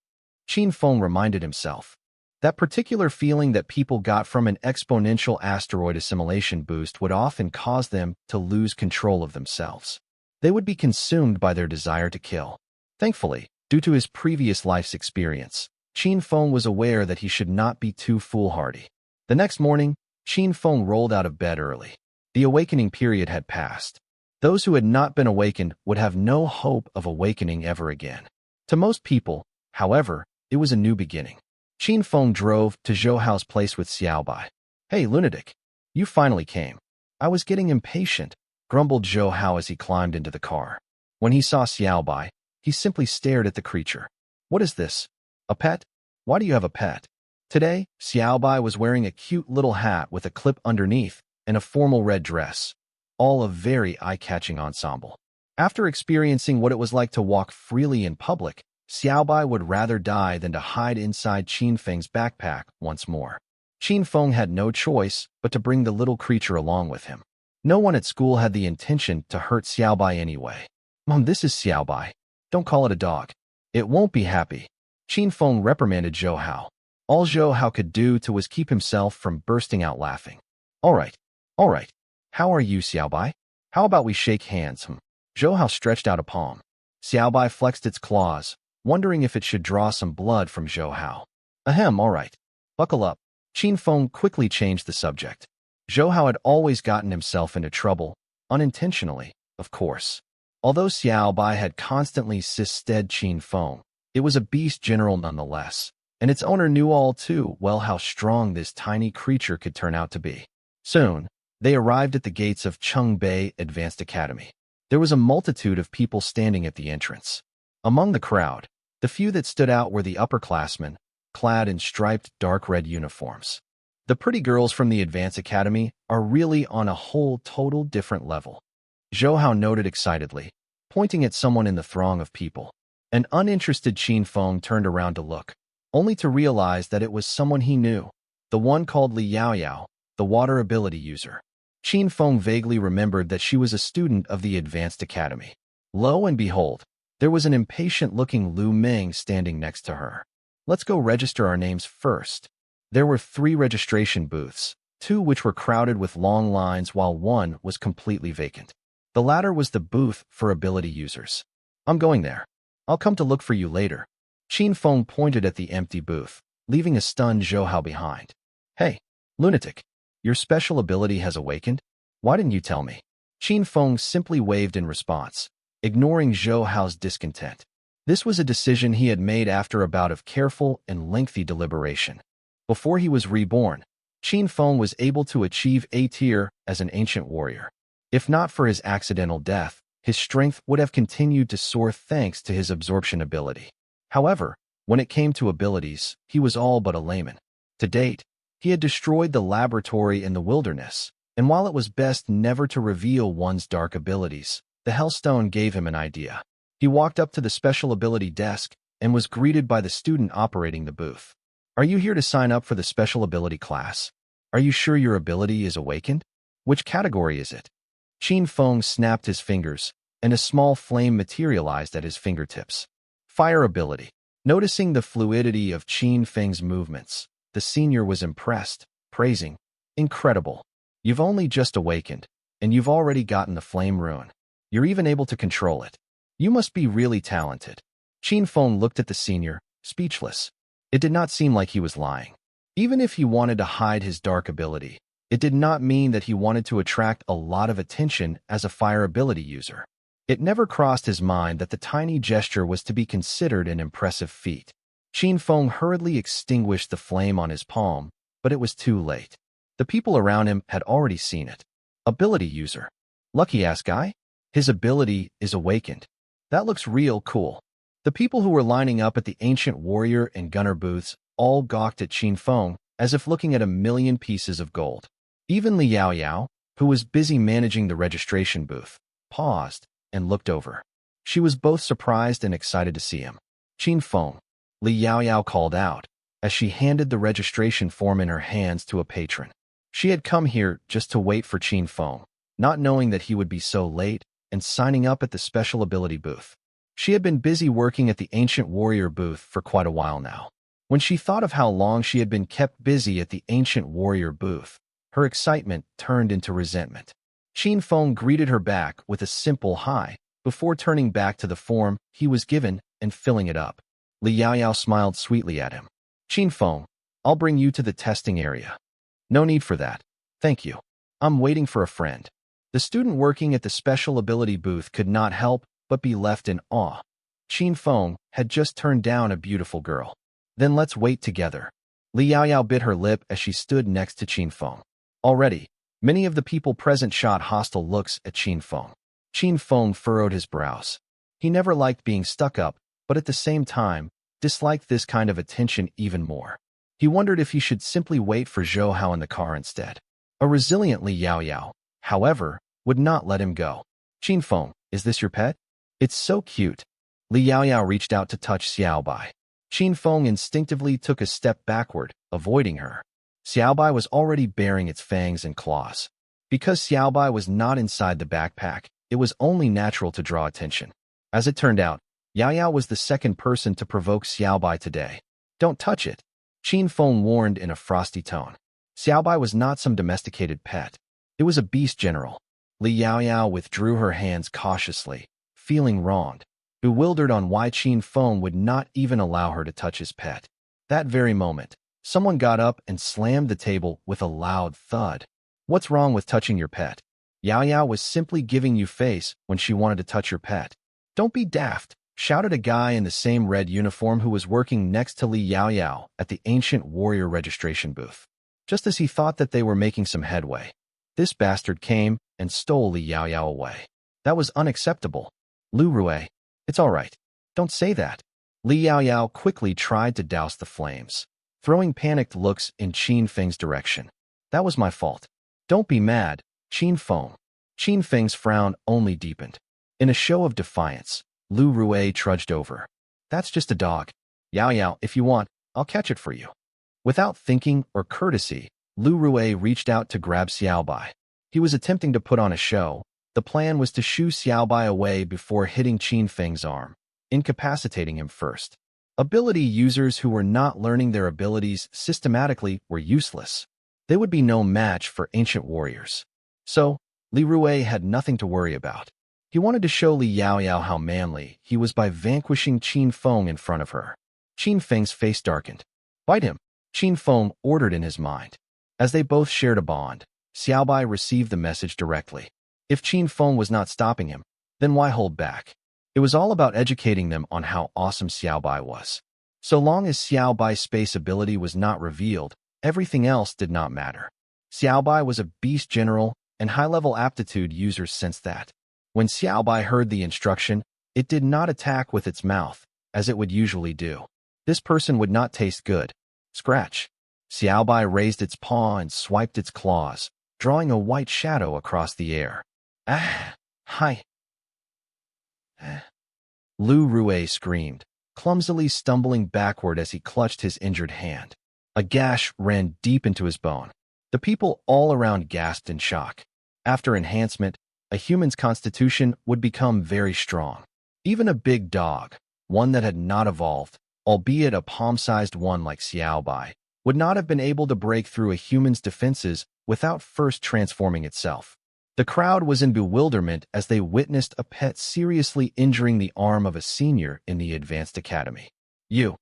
Qin Feng reminded himself. That particular feeling that people got from an exponential asteroid assimilation boost would often cause them to lose control of themselves. They would be consumed by their desire to kill. Thankfully, due to his previous life's experience, Qin Feng was aware that he should not be too foolhardy. The next morning, Qin Feng rolled out of bed early. The awakening period had passed. Those who had not been awakened would have no hope of awakening ever again. To most people, however, it was a new beginning. Qin Feng drove to Zhou Hao's place with Xiaobai. Hey, lunatic, you finally came. I was getting impatient, grumbled Zhou Hao as he climbed into the car. When he saw Xiaobai, he simply stared at the creature. What is this? A pet? Why do you have a pet? Today, Xiaobai was wearing a cute little hat with a clip underneath and a formal red dress, all a very eye-catching ensemble. After experiencing what it was like to walk freely in public, Xiaobai would rather die than to hide inside Qin Feng's backpack once more. Qin Feng had no choice but to bring the little creature along with him. No one at school had the intention to hurt Xiaobai anyway. Mom, this is Xiaobai. Don't call it a dog. It won't be happy. Qin Feng reprimanded Zhou Hao. All Zhou Hao could do was keep himself from bursting out laughing. All right. How are you, Xiaobai? How about we shake hands? Zhou Hao stretched out a palm. Xiaobai flexed its claws, wondering if it should draw some blood from Zhou Hao. Ahem, all right. Buckle up. Qin Feng quickly changed the subject. Zhou Hao had always gotten himself into trouble, unintentionally, of course. Although Xiaobai had constantly assisted Qin Feng, it was a beast general nonetheless, and its owner knew all too well how strong this tiny creature could turn out to be. Soon, they arrived at the gates of Qingbei Advanced Academy. There was a multitude of people standing at the entrance. Among the crowd, the few that stood out were the upperclassmen, clad in striped dark red uniforms. The pretty girls from the Advanced Academy are really on a whole total different level. Zhou Hao noted excitedly, pointing at someone in the throng of people. An uninterested Qin Feng turned around to look, only to realize that it was someone he knew, the one called Li Yaoyao, the water ability user. Qin Feng vaguely remembered that she was a student of the Advanced Academy. Lo and behold, there was an impatient-looking Lu Ming standing next to her. Let's go register our names first. There were 3 registration booths, 2 which were crowded with long lines while 1 was completely vacant. The latter was the booth for ability users. I'm going there. I'll come to look for you later. Qin Feng pointed at the empty booth, leaving a stunned Zhou Hao behind. Hey, lunatic, your special ability has awakened? Why didn't you tell me? Qin Feng simply waved in response, ignoring Zhou Hao's discontent. This was a decision he had made after a bout of careful and lengthy deliberation. Before he was reborn, Qin Feng was able to achieve A tier as an ancient warrior. If not for his accidental death, his strength would have continued to soar thanks to his absorption ability. However, when it came to abilities, he was all but a layman. To date, he had destroyed the laboratory in the wilderness, and while it was best never to reveal one's dark abilities, the Hellstone gave him an idea. He walked up to the special ability desk and was greeted by the student operating the booth. Are you here to sign up for the special ability class? Are you sure your ability is awakened? Which category is it? Qin Feng snapped his fingers, and a small flame materialized at his fingertips. Fire ability. Noticing the fluidity of Qin Feng's movements, the senior was impressed, praising, "Incredible. You've only just awakened, and you've already gotten the flame rune. You're even able to control it. You must be really talented." Qin Feng looked at the senior, speechless. It did not seem like he was lying. Even if he wanted to hide his dark ability, it did not mean that he wanted to attract a lot of attention as a fire ability user. It never crossed his mind that the tiny gesture was to be considered an impressive feat. Qin Feng hurriedly extinguished the flame on his palm, but it was too late. The people around him had already seen it. Ability user. Lucky-ass guy? His ability is awakened. That looks real cool. The people who were lining up at the Ancient Warrior and Gunner booths all gawked at Qin Feng as if looking at a million pieces of gold. Even Li Yaoyao, who was busy managing the registration booth, paused and looked over. She was both surprised and excited to see him. "Qin Feng," Li Yaoyao called out as she handed the registration form in her hands to a patron. She had come here just to wait for Qin Feng, not knowing that he would be so late and signing up at the special ability booth. She had been busy working at the Ancient Warrior booth for quite a while now. When she thought of how long she had been kept busy at the Ancient Warrior booth, her excitement turned into resentment. Qin Feng greeted her back with a simple hi, before turning back to the form he was given and filling it up. Li Yaoyao smiled sweetly at him. "Qin Feng, I'll bring you to the testing area." "No need for that. Thank you. I'm waiting for a friend." The student working at the special ability booth could not help but be left in awe. Qin Feng had just turned down a beautiful girl. "Then let's wait together." Li Yaoyao bit her lip as she stood next to Qin Feng. Already, many of the people present shot hostile looks at Qin Feng. Qin Feng furrowed his brows. He never liked being stuck up, but at the same time, disliked this kind of attention even more. He wondered if he should simply wait for Zhou Hao in the car instead. A resilient Li Yaoyao, however, would not let him go. "Qin Feng, is this your pet? It's so cute." Li Yaoyao reached out to touch Xiaobai. Qin Feng instinctively took a step backward, avoiding her. Xiaobai was already baring its fangs and claws. Because Xiaobai was not inside the backpack, it was only natural to draw attention. As it turned out, Yaoyao was the second person to provoke Xiaobai today. "Don't touch it," Qin Feng warned in a frosty tone. Xiaobai was not some domesticated pet. It was a beast general. Li Yaoyao withdrew her hands cautiously, feeling wronged, bewildered on why Qin Feng would not even allow her to touch his pet. That very moment, someone got up and slammed the table with a loud thud. "What's wrong with touching your pet? Yaoyao was simply giving you face when she wanted to touch your pet." "Don't be daft," shouted a guy in the same red uniform who was working next to Li Yaoyao at the Ancient Warrior registration booth. Just as he thought that they were making some headway, this bastard came and stole Li Yaoyao away. That was unacceptable. "Lu Rue, it's all right. Don't say that. Li Yaoyao quickly tried to douse the flames, throwing panicked looks in Qin Feng's direction. That was my fault. Don't be mad, Qin Feng. Qin Feng's frown only deepened. In a show of defiance, Lu Rui trudged over. That's just a dog. Yaoyao, if you want, I'll catch it for you. Without thinking or courtesy, Lu Rui reached out to grab Xiaobai. He was attempting to put on a show. The plan was to shoo Xiaobai away before hitting Qin Feng's arm, incapacitating him first. Ability users who were not learning their abilities systematically were useless. They would be no match for ancient warriors. So, Li Rui had nothing to worry about. He wanted to show Li Yaoyao how manly he was by vanquishing Qin Feng in front of her. Qin Feng's face darkened. Fight him, Qin Feng ordered in his mind. As they both shared a bond, Xiaobai received the message directly. If Qin Feng was not stopping him, then why hold back? It was all about educating them on how awesome Xiaobai was. So long as Xiaobai's space ability was not revealed, everything else did not matter. Xiaobai was a beast general, and high-level aptitude users sensed that. When Xiaobai heard the instruction, it did not attack with its mouth, as it would usually do. This person would not taste good. Scratch. Xiaobai raised its paw and swiped its claws, drawing a white shadow across the air. Ah! Hi! Lu Rui screamed, clumsily stumbling backward as he clutched his injured hand. A gash ran deep into his bone. The people all around gasped in shock. After enhancement, a human's constitution would become very strong. Even a big dog, one that had not evolved, albeit a palm-sized one like Xiaobai, would not have been able to break through a human's defenses without first transforming itself. The crowd was in bewilderment as they witnessed a pet seriously injuring the arm of a senior in the advanced academy. You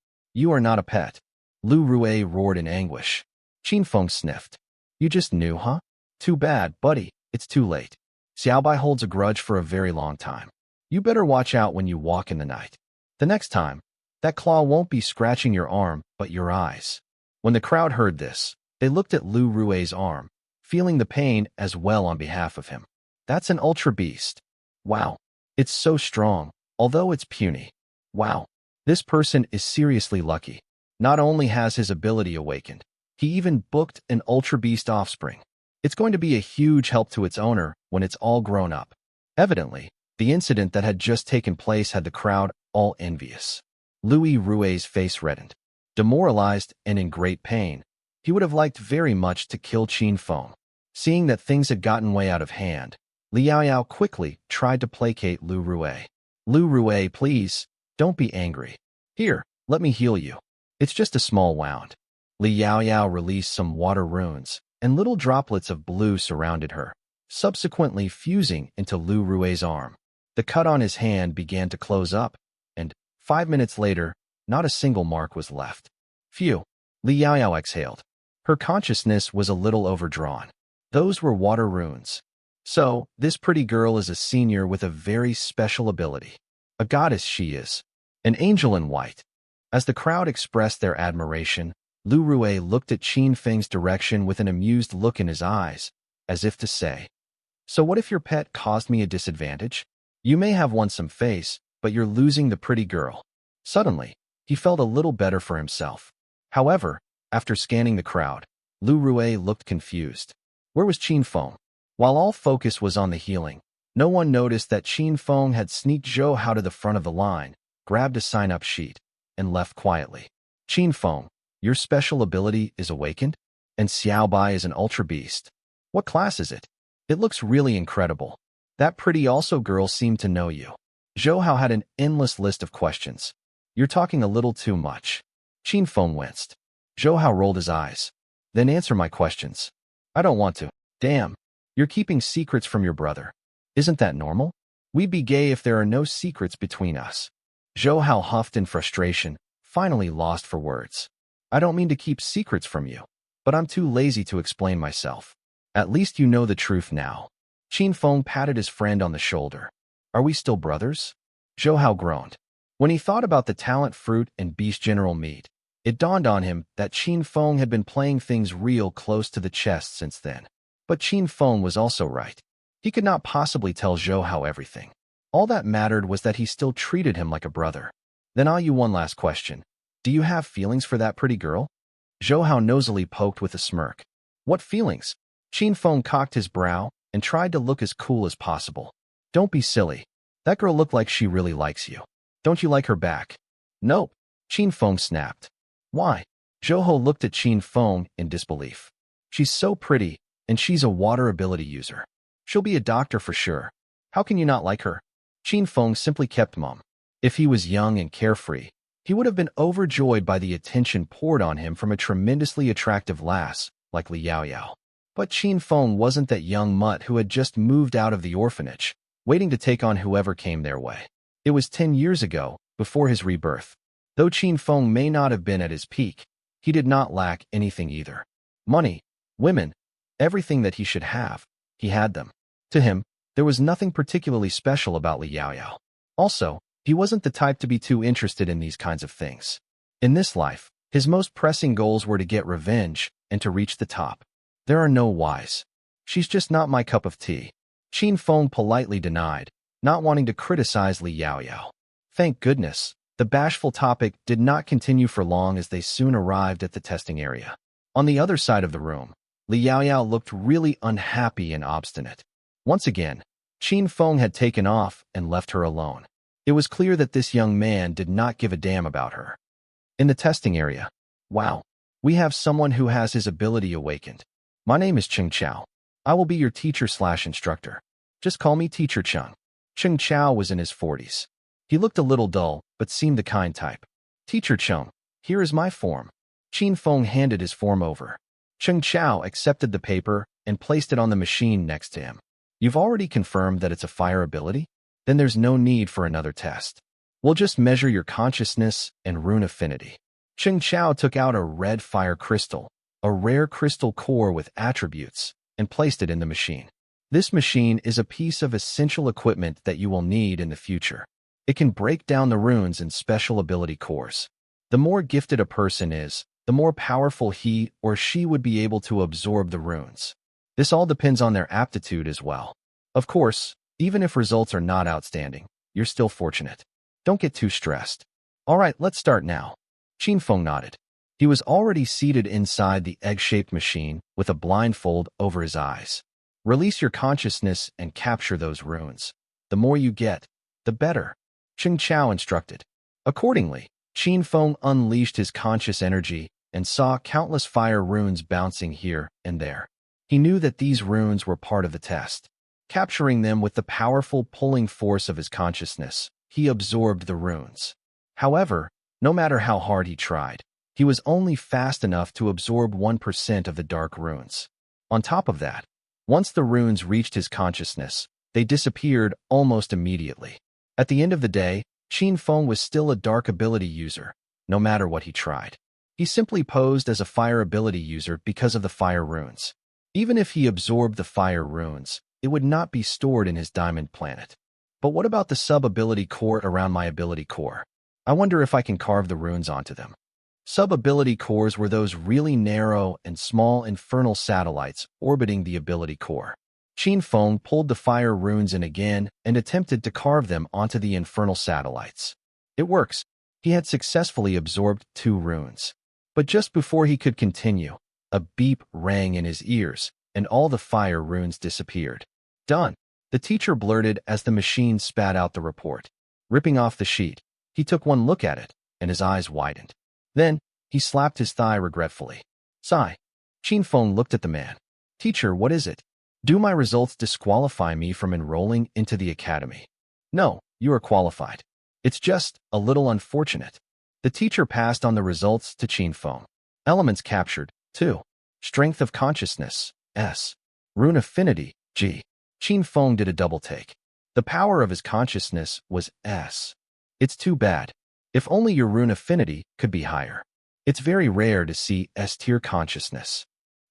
are not a pet. Lu Rui roared in anguish. Qin Feng sniffed. You just knew, huh? Too bad, buddy, it's too late. Xiaobai holds a grudge for a very long time. You better watch out when you walk in the night. The next time, that claw won't be scratching your arm, but your eyes. When the crowd heard this, they looked at Lu Rui's arm, feeling the pain as well on behalf of him. That's an ultra beast. Wow. It's so strong, although it's puny. Wow. This person is seriously lucky. Not only has his ability awakened, he even booked an ultra beast offspring. It's going to be a huge help to its owner when it's all grown up. Evidently, the incident that had just taken place had the crowd all envious. Lu Rui's face reddened. Demoralized and in great pain, he would have liked very much to kill Qin Feng. Seeing that things had gotten way out of hand, Li Yaoyao quickly tried to placate Lu Rui. Lu Rui, please, don't be angry. Here, let me heal you. It's just a small wound. Li Yaoyao released some water runes, and little droplets of blue surrounded her, subsequently fusing into Lu Rui's arm. The cut on his hand began to close up, and 5 minutes later, not a single mark was left. Phew, Li Yaoyao exhaled. Her consciousness was a little overdrawn. Those were water runes. So, this pretty girl is a senior with a very special ability. A goddess she is. An angel in white. As the crowd expressed their admiration, Lu Rui looked at Qin Feng's direction with an amused look in his eyes, as if to say, so what if your pet caused me a disadvantage? You may have won some face, but you're losing the pretty girl. Suddenly, he felt a little better for himself. However, after scanning the crowd, Lu Rui looked confused. Where was Qin Feng? While all focus was on the healing, no one noticed that Qin Feng had sneaked Zhou Hao to the front of the line, grabbed a sign-up sheet, and left quietly. Qin Feng, your special ability is awakened? And Xiaobai is an ultra beast. What class is it? It looks really incredible. That pretty also girl seemed to know you. Zhou Hao had an endless list of questions. You're talking a little too much. Qin Feng winced. Zhou Hao rolled his eyes. Then answer my questions. I don't want to. Damn. You're keeping secrets from your brother. Isn't that normal? We'd be gay if there are no secrets between us. Zhou Hao huffed in frustration, finally lost for words. I don't mean to keep secrets from you, but I'm too lazy to explain myself. At least you know the truth now. Qin Feng patted his friend on the shoulder. Are we still brothers? Zhou Hao groaned. When he thought about the talent fruit and beast general meat, it dawned on him that Qin Feng had been playing things real close to the chest since then. But Qin Feng was also right. He could not possibly tell Zhou Hao everything. All that mattered was that he still treated him like a brother. Then I'll you one last question. Do you have feelings for that pretty girl? Zhou Hao nosily poked with a smirk. What feelings? Qin Feng cocked his brow and tried to look as cool as possible. Don't be silly. That girl looked like she really likes you. Don't you like her back? Nope. Qin Feng snapped. Why? Zhou Hao looked at Qin Feng in disbelief. She's so pretty, and she's a water ability user. She'll be a doctor for sure. How can you not like her? Qin Feng simply kept mum. If he was young and carefree, he would have been overjoyed by the attention poured on him from a tremendously attractive lass like Li Yaoyao. But Qin Feng wasn't that young mutt who had just moved out of the orphanage, waiting to take on whoever came their way. It was 10 years ago, before his rebirth. Though Qin Feng may not have been at his peak, he did not lack anything either. Money, women, everything that he should have, he had them. To him, there was nothing particularly special about Li Yaoyao. Also, he wasn't the type to be too interested in these kinds of things. In this life, his most pressing goals were to get revenge and to reach the top. There are no whys. She's just not my cup of tea. Qin Feng politely denied, not wanting to criticize Li Yaoyao. Thank goodness, the bashful topic did not continue for long as they soon arrived at the testing area. On the other side of the room, Li Yaoyao looked really unhappy and obstinate. Once again, Qin Feng had taken off and left her alone. It was clear that this young man did not give a damn about her. In the testing area, wow, we have someone who has his ability awakened. My name is Cheng Chao. I will be your teacher/instructor. Just call me Teacher Cheng. Cheng Chao was in his 40s. He looked a little dull, but seemed the kind type. Teacher Cheng, here is my form. Qin Feng handed his form over. Cheng Chao accepted the paper and placed it on the machine next to him. You've already confirmed that it's a fire ability? Then there's no need for another test. We'll just measure your consciousness and rune affinity. Cheng Chao took out a red fire crystal, a rare crystal core with attributes, and placed it in the machine. This machine is a piece of essential equipment that you will need in the future. It can break down the runes in special ability cores. The more gifted a person is, the more powerful he or she would be able to absorb the runes. This all depends on their aptitude as well. Of course, even if results are not outstanding, you're still fortunate. Don't get too stressed. All right, let's start now. Qin Feng nodded. He was already seated inside the egg-shaped machine with a blindfold over his eyes. Release your consciousness and capture those runes. The more you get, the better, Cheng Chao instructed. Accordingly, Qin Feng unleashed his conscious energy and saw countless fire runes bouncing here and there. He knew that these runes were part of the test. Capturing them with the powerful pulling force of his consciousness, he absorbed the runes. However, no matter how hard he tried, he was only fast enough to absorb 1% of the dark runes. On top of that, once the runes reached his consciousness, they disappeared almost immediately. At the end of the day, Qin Feng was still a dark ability user, no matter what he tried. He simply posed as a fire ability user because of the fire runes. Even if he absorbed the fire runes, it would not be stored in his diamond planet. But what about the sub-ability core around my ability core? I wonder if I can carve the runes onto them. Sub-ability cores were those really narrow and small infernal satellites orbiting the ability core. Qin Feng pulled the fire runes in again and attempted to carve them onto the infernal satellites. It works. He had successfully absorbed 2 runes. But just before he could continue, a beep rang in his ears, and all the fire runes disappeared. Done, the teacher blurted as the machine spat out the report. Ripping off the sheet, he took one look at it, and his eyes widened. Then, he slapped his thigh regretfully. Sigh. Qin Feng looked at the man. Teacher, what is it? Do my results disqualify me from enrolling into the academy? No, you are qualified. It's just a little unfortunate. The teacher passed on the results to Qin Feng. Elements captured, 2. Strength of consciousness, S. Rune affinity, G. Qin Feng did a double take. The power of his consciousness was S. It's too bad. If only your rune affinity could be higher. It's very rare to see S-tier consciousness.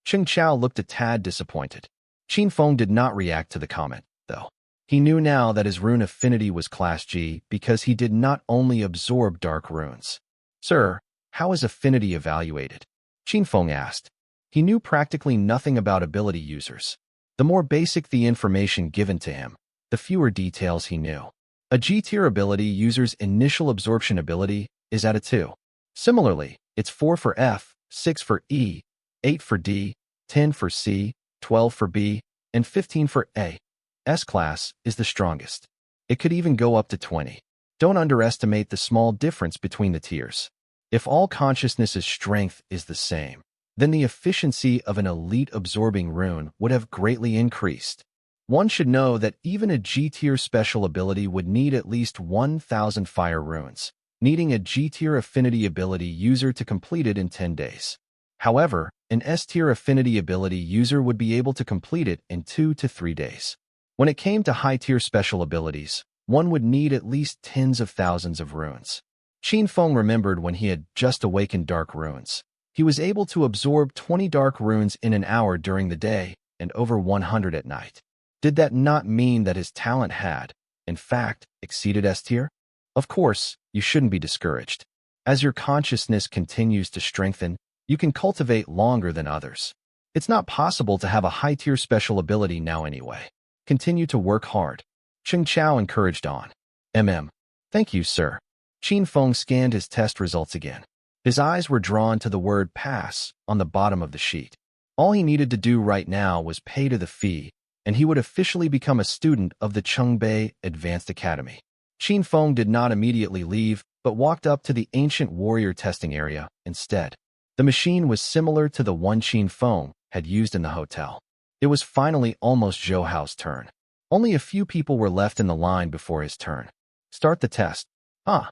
Cheng Chao looked a tad disappointed. Qin Feng did not react to the comment, though. He knew now that his rune affinity was Class G because he did not only absorb dark runes. Sir, how is affinity evaluated? Qin Feng asked. He knew practically nothing about ability users. The more basic the information given to him, the fewer details he knew. A G-tier ability user's initial absorption ability is at a 2. Similarly, it's 4 for F, 6 for E, 8 for D, 10 for C, 12 for B, and 15 for A. S-class is the strongest. It could even go up to 20. Don't underestimate the small difference between the tiers. If all consciousness's strength is the same, then the efficiency of an elite absorbing rune would have greatly increased. One should know that even a G-tier special ability would need at least 1,000 fire runes, needing a G-tier affinity ability user to complete it in 10 days. However, an S-tier affinity ability user would be able to complete it in 2 to 3 days. When it came to high-tier special abilities, one would need at least tens of thousands of runes. Qin Feng remembered when he had just awakened dark runes. He was able to absorb 20 dark runes in an hour during the day and over 100 at night. Did that not mean that his talent had, in fact, exceeded S-tier? Of course, you shouldn't be discouraged. As your consciousness continues to strengthen, you can cultivate longer than others. It's not possible to have a high-tier special ability now anyway. Continue to work hard. Cheng Chao encouraged on. Thank you, sir. Qin Feng scanned his test results again. His eyes were drawn to the word pass on the bottom of the sheet. All he needed to do right now was pay to the fee, and he would officially become a student of the Chengbei Advanced Academy. Qin Feng did not immediately leave, but walked up to the ancient warrior testing area instead. The machine was similar to the one Qin Feng had used in the hotel. It was finally almost Zhou Hao's turn. Only a few people were left in the line before his turn. Start the test. Ah!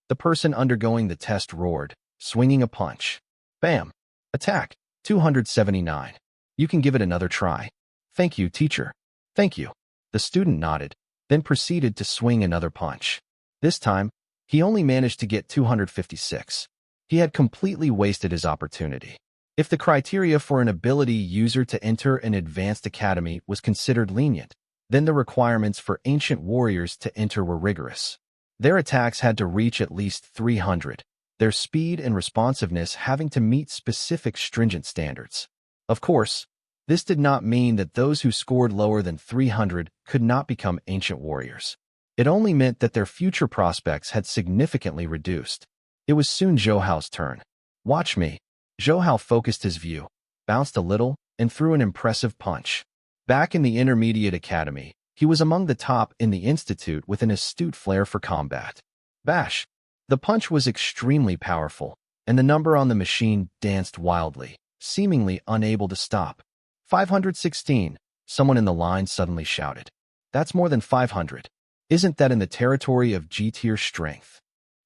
The person undergoing the test roared, swinging a punch. Bam! Attack! 279. You can give it another try. Thank you, teacher. Thank you. The student nodded, then proceeded to swing another punch. This time, he only managed to get 256. He had completely wasted his opportunity. If the criteria for an ability user to enter an advanced academy was considered lenient, then the requirements for ancient warriors to enter were rigorous. Their attacks had to reach at least 300, their speed and responsiveness having to meet specific stringent standards. Of course, this did not mean that those who scored lower than 300 could not become ancient warriors. It only meant that their future prospects had significantly reduced. It was soon Zhou Hao's turn. Watch me. Zhou Hao focused his view, bounced a little, and threw an impressive punch. Back in the intermediate academy, he was among the top in the institute with an astute flair for combat. Bash! The punch was extremely powerful, and the number on the machine danced wildly, seemingly unable to stop. 516, someone in the line suddenly shouted. That's more than 500. Isn't that in the territory of G-tier strength?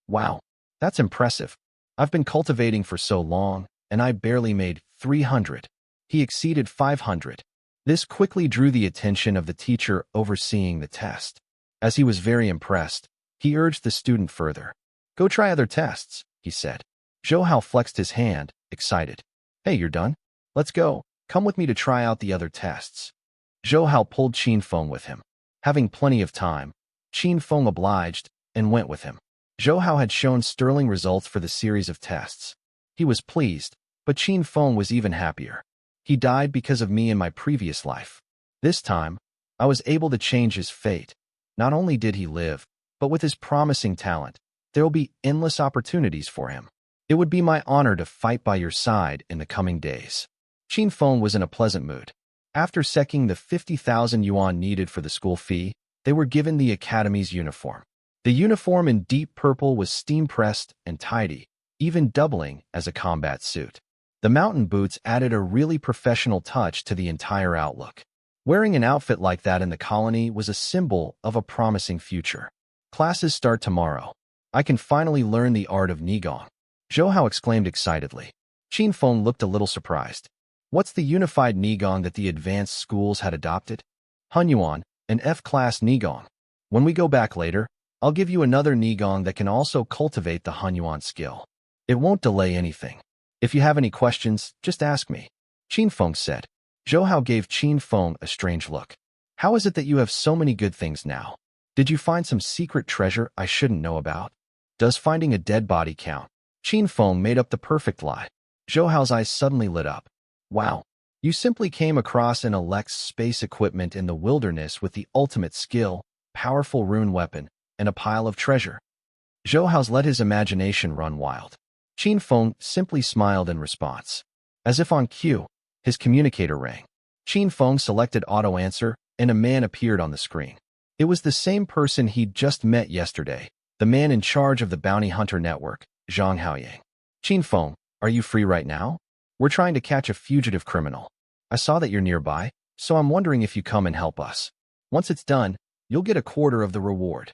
Wow, that's impressive. I've been cultivating for so long, and I barely made 300. He exceeded 500. This quickly drew the attention of the teacher overseeing the test. As he was very impressed, he urged the student further. Go try other tests, he said. Zhou Hao flexed his hand, excited. Hey, you're done? Let's go. Come with me to try out the other tests. Zhou Hao pulled Qin Feng with him. Having plenty of time, Qin Feng obliged and went with him. Zhou Hao had shown sterling results for the series of tests. He was pleased, but Qin Feng was even happier. He died because of me in my previous life. This time, I was able to change his fate. Not only did he live, but with his promising talent, there will be endless opportunities for him. It would be my honor to fight by your side in the coming days. Qin Feng was in a pleasant mood. After secking the 50,000 yuan needed for the school fee, they were given the academy's uniform. The uniform in deep purple was steam-pressed and tidy, even doubling as a combat suit. The mountain boots added a really professional touch to the entire outlook. Wearing an outfit like that in the colony was a symbol of a promising future. Classes start tomorrow. I can finally learn the art of Nigong. Zhou Hao exclaimed excitedly. Qin Feng looked a little surprised. What's the unified Nigong that the advanced schools had adopted? Hunyuan, an F-class Nigong. When we go back later, I'll give you another Nigong that can also cultivate the Hunyuan skill. It won't delay anything. If you have any questions, just ask me. Qin Feng said. Zhou Hao gave Qin Feng a strange look. How is it that you have so many good things now? Did you find some secret treasure I shouldn't know about? Does finding a dead body count? Qin Feng made up the perfect lie. Zhou Hao's eyes suddenly lit up. Wow, you simply came across an Alex space equipment in the wilderness with the ultimate skill, powerful rune weapon, and a pile of treasure. Zhou Hao's let his imagination run wild. Qin Feng simply smiled in response. As if on cue, his communicator rang. Qin Feng selected auto answer, and a man appeared on the screen. It was the same person he'd just met yesterday, the man in charge of the bounty hunter network, Zhang Haoyang. Qin Feng, are you free right now? We're trying to catch a fugitive criminal. I saw that you're nearby, so I'm wondering if you come and help us. Once it's done, you'll get a quarter of the reward.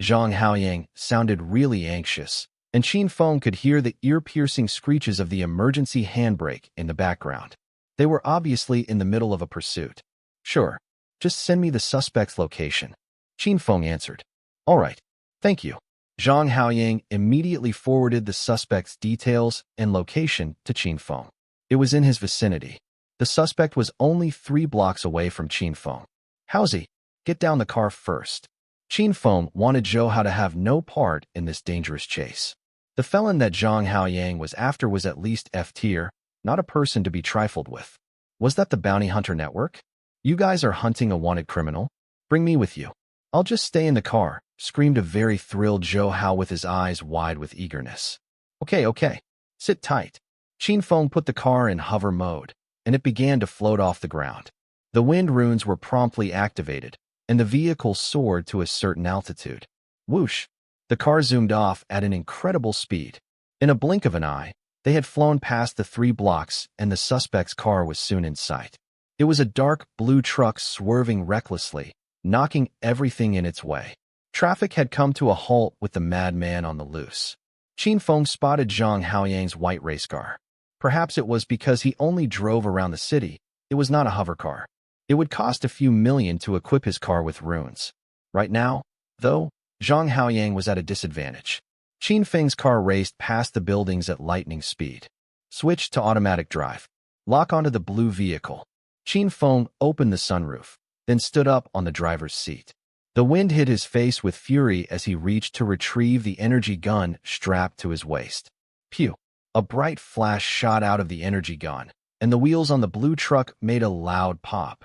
Zhang Haoyang sounded really anxious, and Qin Feng could hear the ear-piercing screeches of the emergency handbrake in the background. They were obviously in the middle of a pursuit. Sure, just send me the suspect's location. Qin Feng answered. All right, thank you. Zhang Haoyang immediately forwarded the suspect's details and location to Qin Feng. It was in his vicinity. The suspect was only 3 blocks away from Qin Feng. Howsy, get down the car first. Qin Feng wanted Zhou Hao to have no part in this dangerous chase. The felon that Zhang Haoyang was after was at least F-tier, not a person to be trifled with. Was that the bounty hunter network? You guys are hunting a wanted criminal? Bring me with you. I'll just stay in the car, screamed a very thrilled Zhou Hao with his eyes wide with eagerness. Okay. Sit tight. Qin Feng put the car in hover mode, and it began to float off the ground. The wind runes were promptly activated, and the vehicle soared to a certain altitude. Whoosh! The car zoomed off at an incredible speed. In a blink of an eye, they had flown past the 3 blocks, and the suspect's car was soon in sight. It was a dark blue truck swerving recklessly, knocking everything in its way. Traffic had come to a halt with the madman on the loose. Qin Feng spotted Zhang Haoyang's white race car. Perhaps it was because he only drove around the city. It was not a hover car. It would cost a few million to equip his car with runes. Right now, though, Zhang Haoyang was at a disadvantage. Qin Feng's car raced past the buildings at lightning speed. Switch to automatic drive. Lock onto the blue vehicle. Qin Feng opened the sunroof, then stood up on the driver's seat. The wind hit his face with fury as he reached to retrieve the energy gun strapped to his waist. Pew! A bright flash shot out of the energy gun, and the wheels on the blue truck made a loud pop.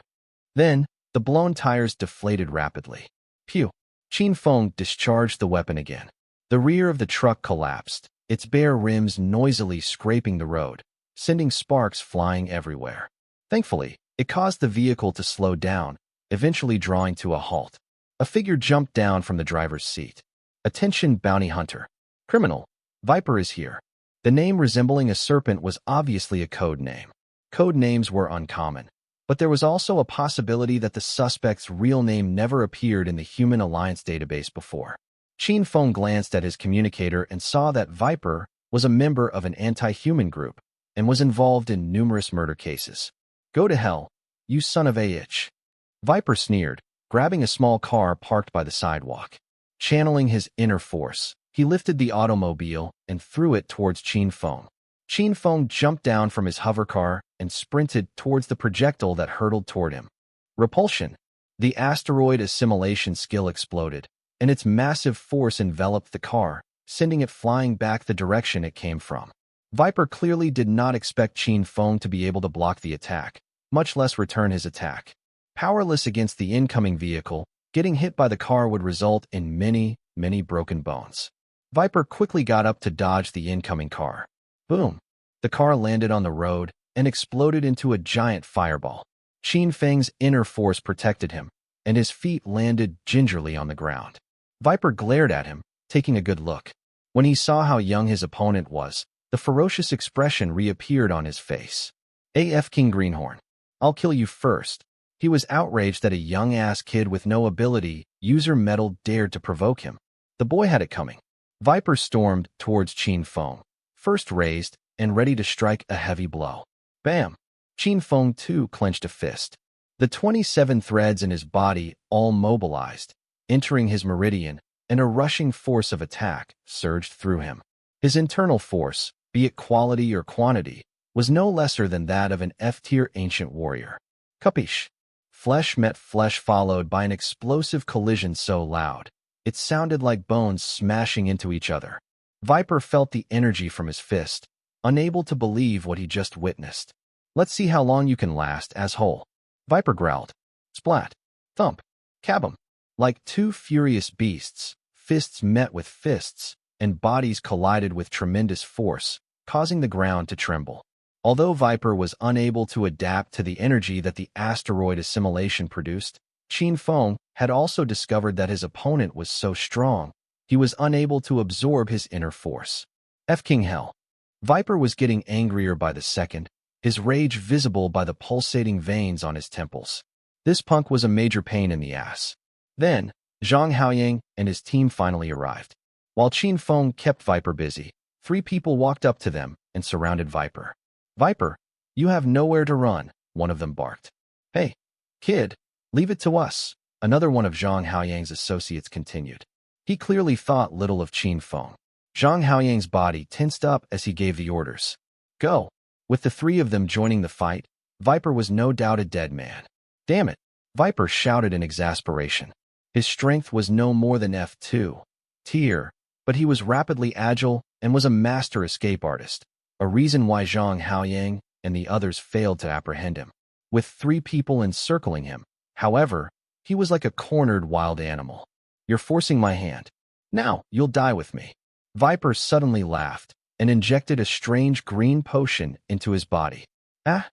Then, the blown tires deflated rapidly. Pew! Qin Feng discharged the weapon again. The rear of the truck collapsed, its bare rims noisily scraping the road, sending sparks flying everywhere. Thankfully, it caused the vehicle to slow down, eventually drawing to a halt. A figure jumped down from the driver's seat. Attention, bounty hunter. Criminal, Viper is here. The name resembling a serpent was obviously a code name. Code names were uncommon, but there was also a possibility that the suspect's real name never appeared in the Human Alliance database before. Qin Feng glanced at his communicator and saw that Viper was a member of an anti-human group and was involved in numerous murder cases. Go to hell, you son of a bitch. Viper sneered, grabbing a small car parked by the sidewalk. Channeling his inner force, he lifted the automobile and threw it towards Qin Feng. Qin Feng jumped down from his hover car and sprinted towards the projectile that hurtled toward him. Repulsion. The asteroid assimilation skill exploded, and its massive force enveloped the car, sending it flying back the direction it came from. Viper clearly did not expect Qin Feng to be able to block the attack, much less return his attack. Powerless against the incoming vehicle, getting hit by the car would result in many broken bones. Viper quickly got up to dodge the incoming car. Boom! The car landed on the road and exploded into a giant fireball. Qin Feng's inner force protected him, and his feet landed gingerly on the ground. Viper glared at him, taking a good look. When he saw how young his opponent was, the ferocious expression reappeared on his face. AF King Greenhorn, I'll kill you first. He was outraged that a young-ass kid with no ability, user metal, dared to provoke him. The boy had it coming. Viper stormed towards Qin Feng, first raised and ready to strike a heavy blow. Bam! Qin Feng too clenched a fist. The 27 threads in his body all mobilized, entering his meridian, and a rushing force of attack surged through him. His internal force, be it quality or quantity, was no lesser than that of an F-tier ancient warrior. Capiche? Flesh met flesh followed by an explosive collision so loud, it sounded like bones smashing into each other. Viper felt the energy from his fist, unable to believe what he just witnessed. Let's see how long you can last, asshole. Viper growled. Splat. Thump. Kabam. Like two furious beasts, Fists met with fists, and bodies collided with tremendous force, causing the ground to tremble. Although Viper was unable to adapt to the energy that the asteroid assimilation produced, Qin Feng had also discovered that his opponent was so strong, he was unable to absorb his inner force. King Hell. Viper was getting angrier by the second, his rage visible by the pulsating veins on his temples. This punk was a major pain in the ass. Then, Zhang Haoyang and his team finally arrived. While Qin Feng kept Viper busy, 3 people walked up to them and surrounded Viper. "Viper, you have nowhere to run," one of them barked. "Hey, kid, leave it to us," another one of Zhang Haoyang's associates continued. He clearly thought little of Qin Feng. Zhang Haoyang's body tensed up as he gave the orders. "Go." With the 3 of them joining the fight, Viper was no doubt a dead man. "Damn it," Viper shouted in exasperation. His strength was no more than F2 tier, but he was rapidly agile and was a master escape artist, a reason why Zhang Haoyang and the others failed to apprehend him. With 3 people encircling him, however, he was like a cornered wild animal. "You're forcing my hand. Now, you'll die with me." Viper suddenly laughed and injected a strange green potion into his body. "Ah!"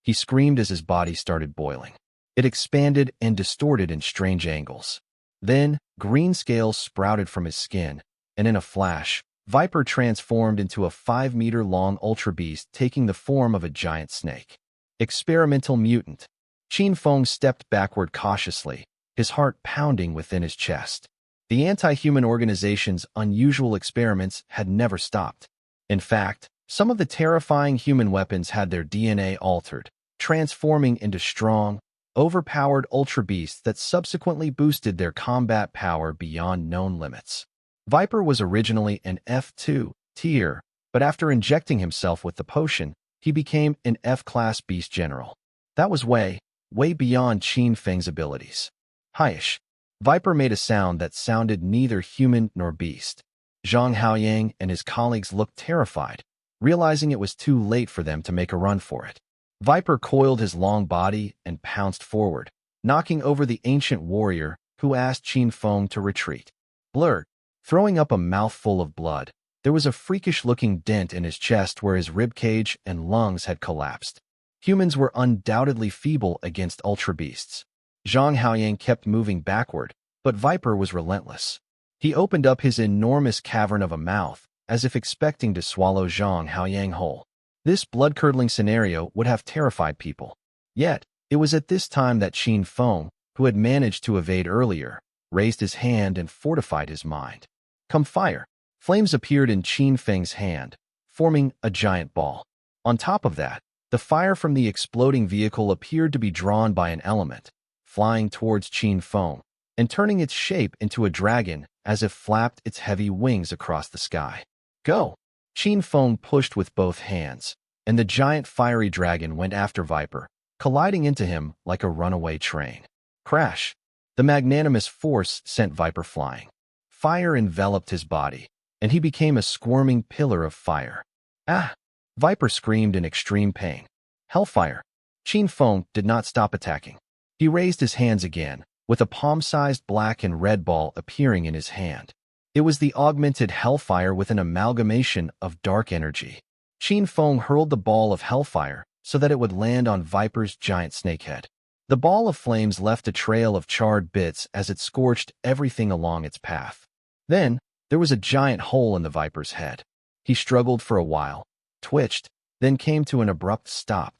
He screamed as his body started boiling. It expanded and distorted in strange angles. Then, green scales sprouted from his skin, and in a flash, Viper transformed into a 5-meter-long ultra beast taking the form of a giant snake. Experimental mutant. Qin Feng stepped backward cautiously, his heart pounding within his chest. The anti-human organization's unusual experiments had never stopped. In fact, some of the terrifying human weapons had their DNA altered, transforming into strong, overpowered ultra beasts that subsequently boosted their combat power beyond known limits. Viper was originally an F2 tier, but after injecting himself with the potion, he became an F-class beast general. That was way beyond Qin Feng's abilities. Haish. Viper made a sound that sounded neither human nor beast. Zhang Haoyang and his colleagues looked terrified, realizing it was too late for them to make a run for it. Viper coiled his long body and pounced forward, knocking over the ancient warrior who asked Qin Feng to retreat. Blur. Throwing up a mouthful of blood, there was a freakish-looking dent in his chest where his ribcage and lungs had collapsed. Humans were undoubtedly feeble against ultra beasts. Zhang Haoyang kept moving backward, but Viper was relentless. He opened up his enormous cavern of a mouth, as if expecting to swallow Zhang Haoyang whole. This blood-curdling scenario would have terrified people. Yet, it was at this time that Qin Feng, who had managed to evade earlier, raised his hand and fortified his mind. "Come fire." Flames appeared in Qin Feng's hand, forming a giant ball. On top of that, the fire from the exploding vehicle appeared to be drawn by an element, flying towards Qin Feng, and turning its shape into a dragon as if flapped its heavy wings across the sky. "Go!" Qin Feng pushed with both hands, and the giant fiery dragon went after Viper, colliding into him like a runaway train. Crash! The magnanimous force sent Viper flying. Fire enveloped his body, and he became a squirming pillar of fire. "Ah!" Viper screamed in extreme pain. "Hellfire!" Qin Feng did not stop attacking. He raised his hands again, with a palm-sized black and red ball appearing in his hand. It was the augmented hellfire with an amalgamation of dark energy. Qin Feng hurled the ball of hellfire so that it would land on Viper's giant snakehead. The ball of flames left a trail of charred bits as it scorched everything along its path. Then, there was a giant hole in the Viper's head. He struggled for a while, twitched, then came to an abrupt stop.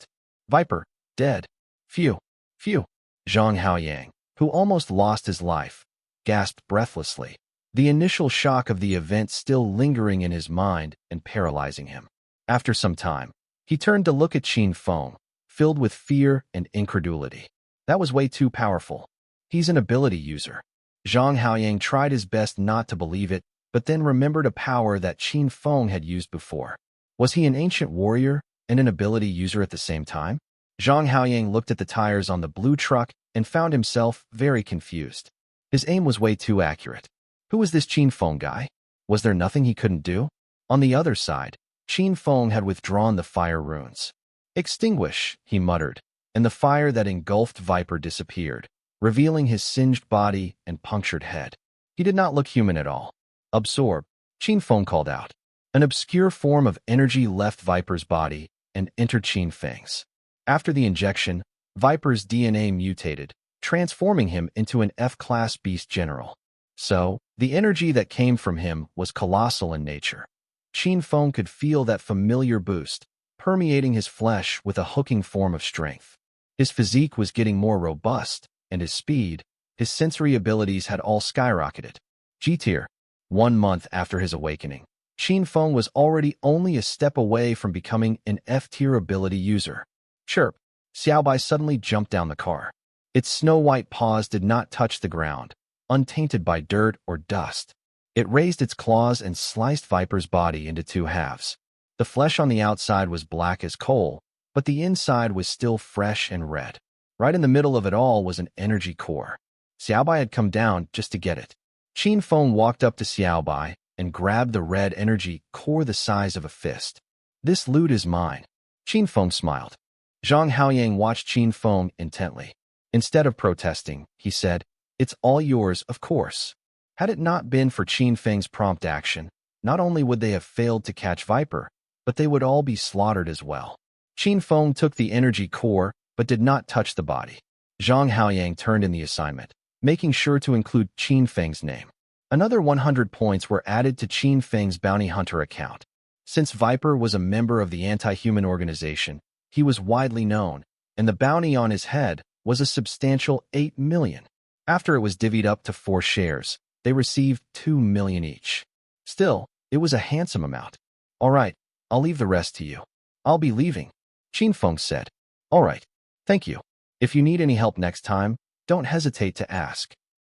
"Viper, dead." Phew. Phew. Zhang Haoyang, who almost lost his life, gasped breathlessly, the initial shock of the event still lingering in his mind and paralyzing him. After some time, he turned to look at Qin Feng, filled with fear and incredulity. That was way too powerful. He's an ability user. Zhang Haoyang tried his best not to believe it, but then remembered a power that Qin Feng had used before. Was he an ancient warrior and an ability user at the same time? Zhang Haoyang looked at the tires on the blue truck and found himself very confused. His aim was way too accurate. Who was this Qin Feng guy? Was there nothing he couldn't do? On the other side, Qin Feng had withdrawn the fire runes. "Extinguish," he muttered, and the fire that engulfed Viper disappeared, revealing his singed body and punctured head. He did not look human at all. Absorb, Qin Feng called out. An obscure form of energy left Viper's body and entered Qin Feng's. After the injection, Viper's DNA mutated, transforming him into an F-class beast general. So, the energy that came from him was colossal in nature. Qin Feng could feel that familiar boost, permeating his flesh with a hooking form of strength. His physique was getting more robust, and his speed, his sensory abilities had all skyrocketed. G-tier. 1 month after his awakening, Qin Feng was already only a step away from becoming an F-tier ability user. Chirp. Xiaobai suddenly jumped down the car. Its snow-white paws did not touch the ground, untainted by dirt or dust. It raised its claws and sliced Viper's body into 2 halves. The flesh on the outside was black as coal, but the inside was still fresh and red. Right in the middle of it all was an energy core. Xiaobai had come down just to get it. Qin Feng walked up to Xiaobai and grabbed the red energy core the size of a fist. This loot is mine. Qin Feng smiled. Zhang Haoyang watched Qin Feng intently. Instead of protesting, he said, "It's all yours, of course." Had it not been for Qin Feng's prompt action, not only would they have failed to catch Viper, but they would all be slaughtered as well. Qin Feng took the energy core, but did not touch the body. Zhang Haoyang turned in the assignment, making sure to include Qin Feng's name. Another 100 points were added to Qin Feng's bounty hunter account. Since Viper was a member of the anti-human organization, he was widely known, and the bounty on his head was a substantial 8 million. After it was divvied up to 4 shares, they received 2 million each. Still, it was a handsome amount. "All right, I'll leave the rest to you." "I'll be leaving," Qin Feng said. "All right, thank you. If you need any help next time, don't hesitate to ask."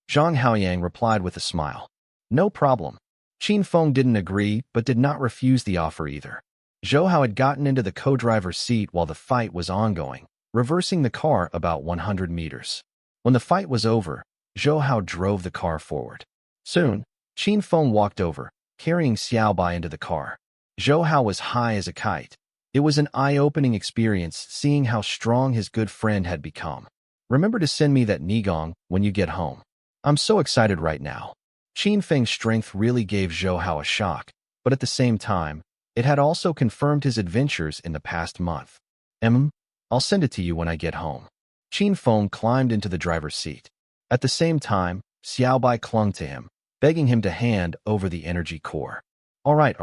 Zhang Haoyang replied with a smile. "No problem." Qin Feng didn't agree, but did not refuse the offer either. Zhou Hao had gotten into the co-driver's seat while the fight was ongoing, reversing the car about 100 meters. When the fight was over, Zhou Hao drove the car forward. Soon, Qin Feng walked over, carrying Xiaobai into the car. Zhou Hao was high as a kite. It was an eye-opening experience seeing how strong his good friend had become. "Remember to send me that Nigong when you get home. I'm so excited right now." Qin Feng's strength really gave Zhou Hao a shock, but at the same time, it had also confirmed his adventures in the past month. I'll send it to you when I get home." Qin Feng climbed into the driver's seat. At the same time, Xiaobai clung to him, begging him to hand over the energy core. All right.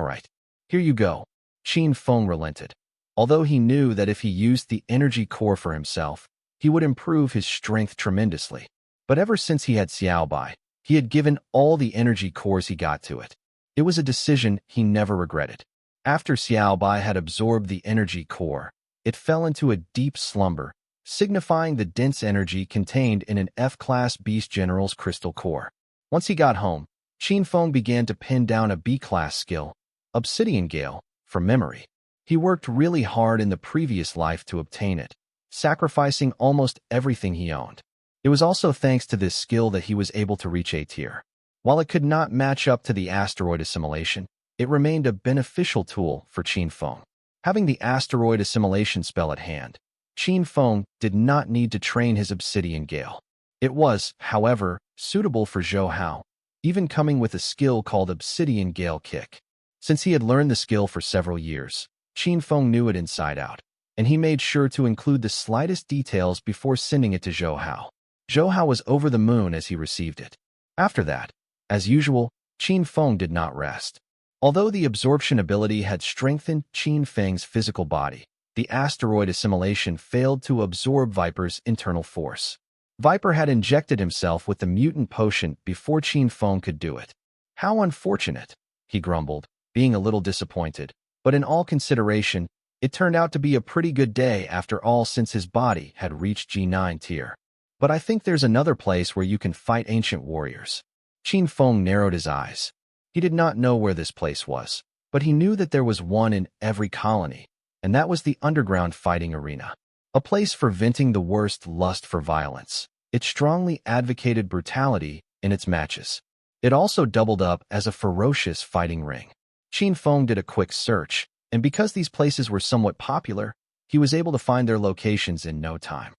Here you go." Qin Feng relented. Although he knew that if he used the energy core for himself, he would improve his strength tremendously. But ever since he had Xiaobai, he had given all the energy cores he got to it. It was a decision he never regretted. After Xiaobai had absorbed the energy core, it fell into a deep slumber, signifying the dense energy contained in an F-class beast general's crystal core. Once he got home, Qin Feng began to pin down a B-class skill, Obsidian Gale, from memory. He worked really hard in the previous life to obtain it, sacrificing almost everything he owned. It was also thanks to this skill that he was able to reach A tier. While it could not match up to the asteroid assimilation, it remained a beneficial tool for Qin Feng. Having the asteroid assimilation spell at hand, Qin Feng did not need to train his Obsidian Gale. It was, however, suitable for Zhou Hao, even coming with a skill called Obsidian Gale Kick. Since he had learned the skill for several years, Qin Feng knew it inside out, and he made sure to include the slightest details before sending it to Zhou Hao. Zhou Hao was over the moon as he received it. After that, as usual, Qin Feng did not rest. Although the absorption ability had strengthened Qin Feng's physical body, the asteroid assimilation failed to absorb Viper's internal force. Viper had injected himself with the mutant potion before Qin Feng could do it. "How unfortunate," he grumbled, being a little disappointed. But in all consideration, it turned out to be a pretty good day after all since his body had reached G9 tier. "But I think there's another place where you can fight ancient warriors." Qin Feng narrowed his eyes. He did not know where this place was, but he knew that there was one in every colony, and that was the underground fighting arena. A place for venting the worst lust for violence. It strongly advocated brutality in its matches. It also doubled up as a ferocious fighting ring. Qin Feng did a quick search, and because these places were somewhat popular, he was able to find their locations in no time.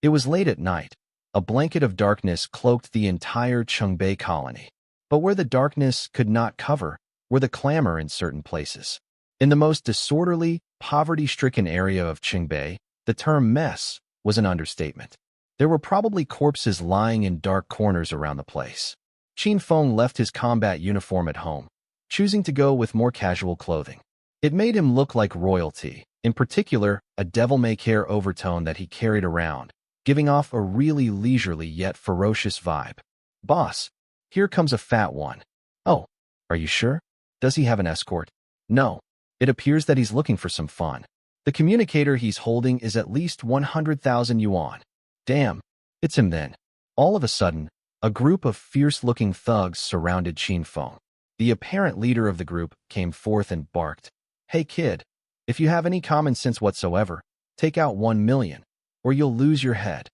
It was late at night. A blanket of darkness cloaked the entire Chongbei colony. But where the darkness could not cover were the clamor in certain places. In the most disorderly, poverty-stricken area of Qingbei, the term mess was an understatement. There were probably corpses lying in dark corners around the place. Qin Feng left his combat uniform at home, choosing to go with more casual clothing. It made him look like royalty, in particular, a devil-may-care overtone that he carried around, giving off a really leisurely yet ferocious vibe. Boss, here comes a fat one. Oh, are you sure? Does he have an escort? No. It appears that he's looking for some fun. The communicator he's holding is at least 100,000 yuan. Damn, it's him then. All of a sudden, a group of fierce-looking thugs surrounded Qin Feng. The apparent leader of the group came forth and barked, "Hey kid, if you have any common sense whatsoever, take out 1 million, or you'll lose your head."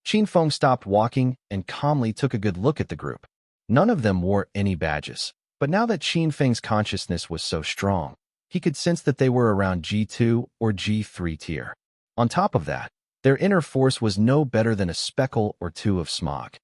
Qin Feng stopped walking and calmly took a good look at the group. None of them wore any badges, but now that Qin Feng's consciousness was so strong, he could sense that they were around G2 or G3 tier. On top of that, their inner force was no better than a speckle or two of smog.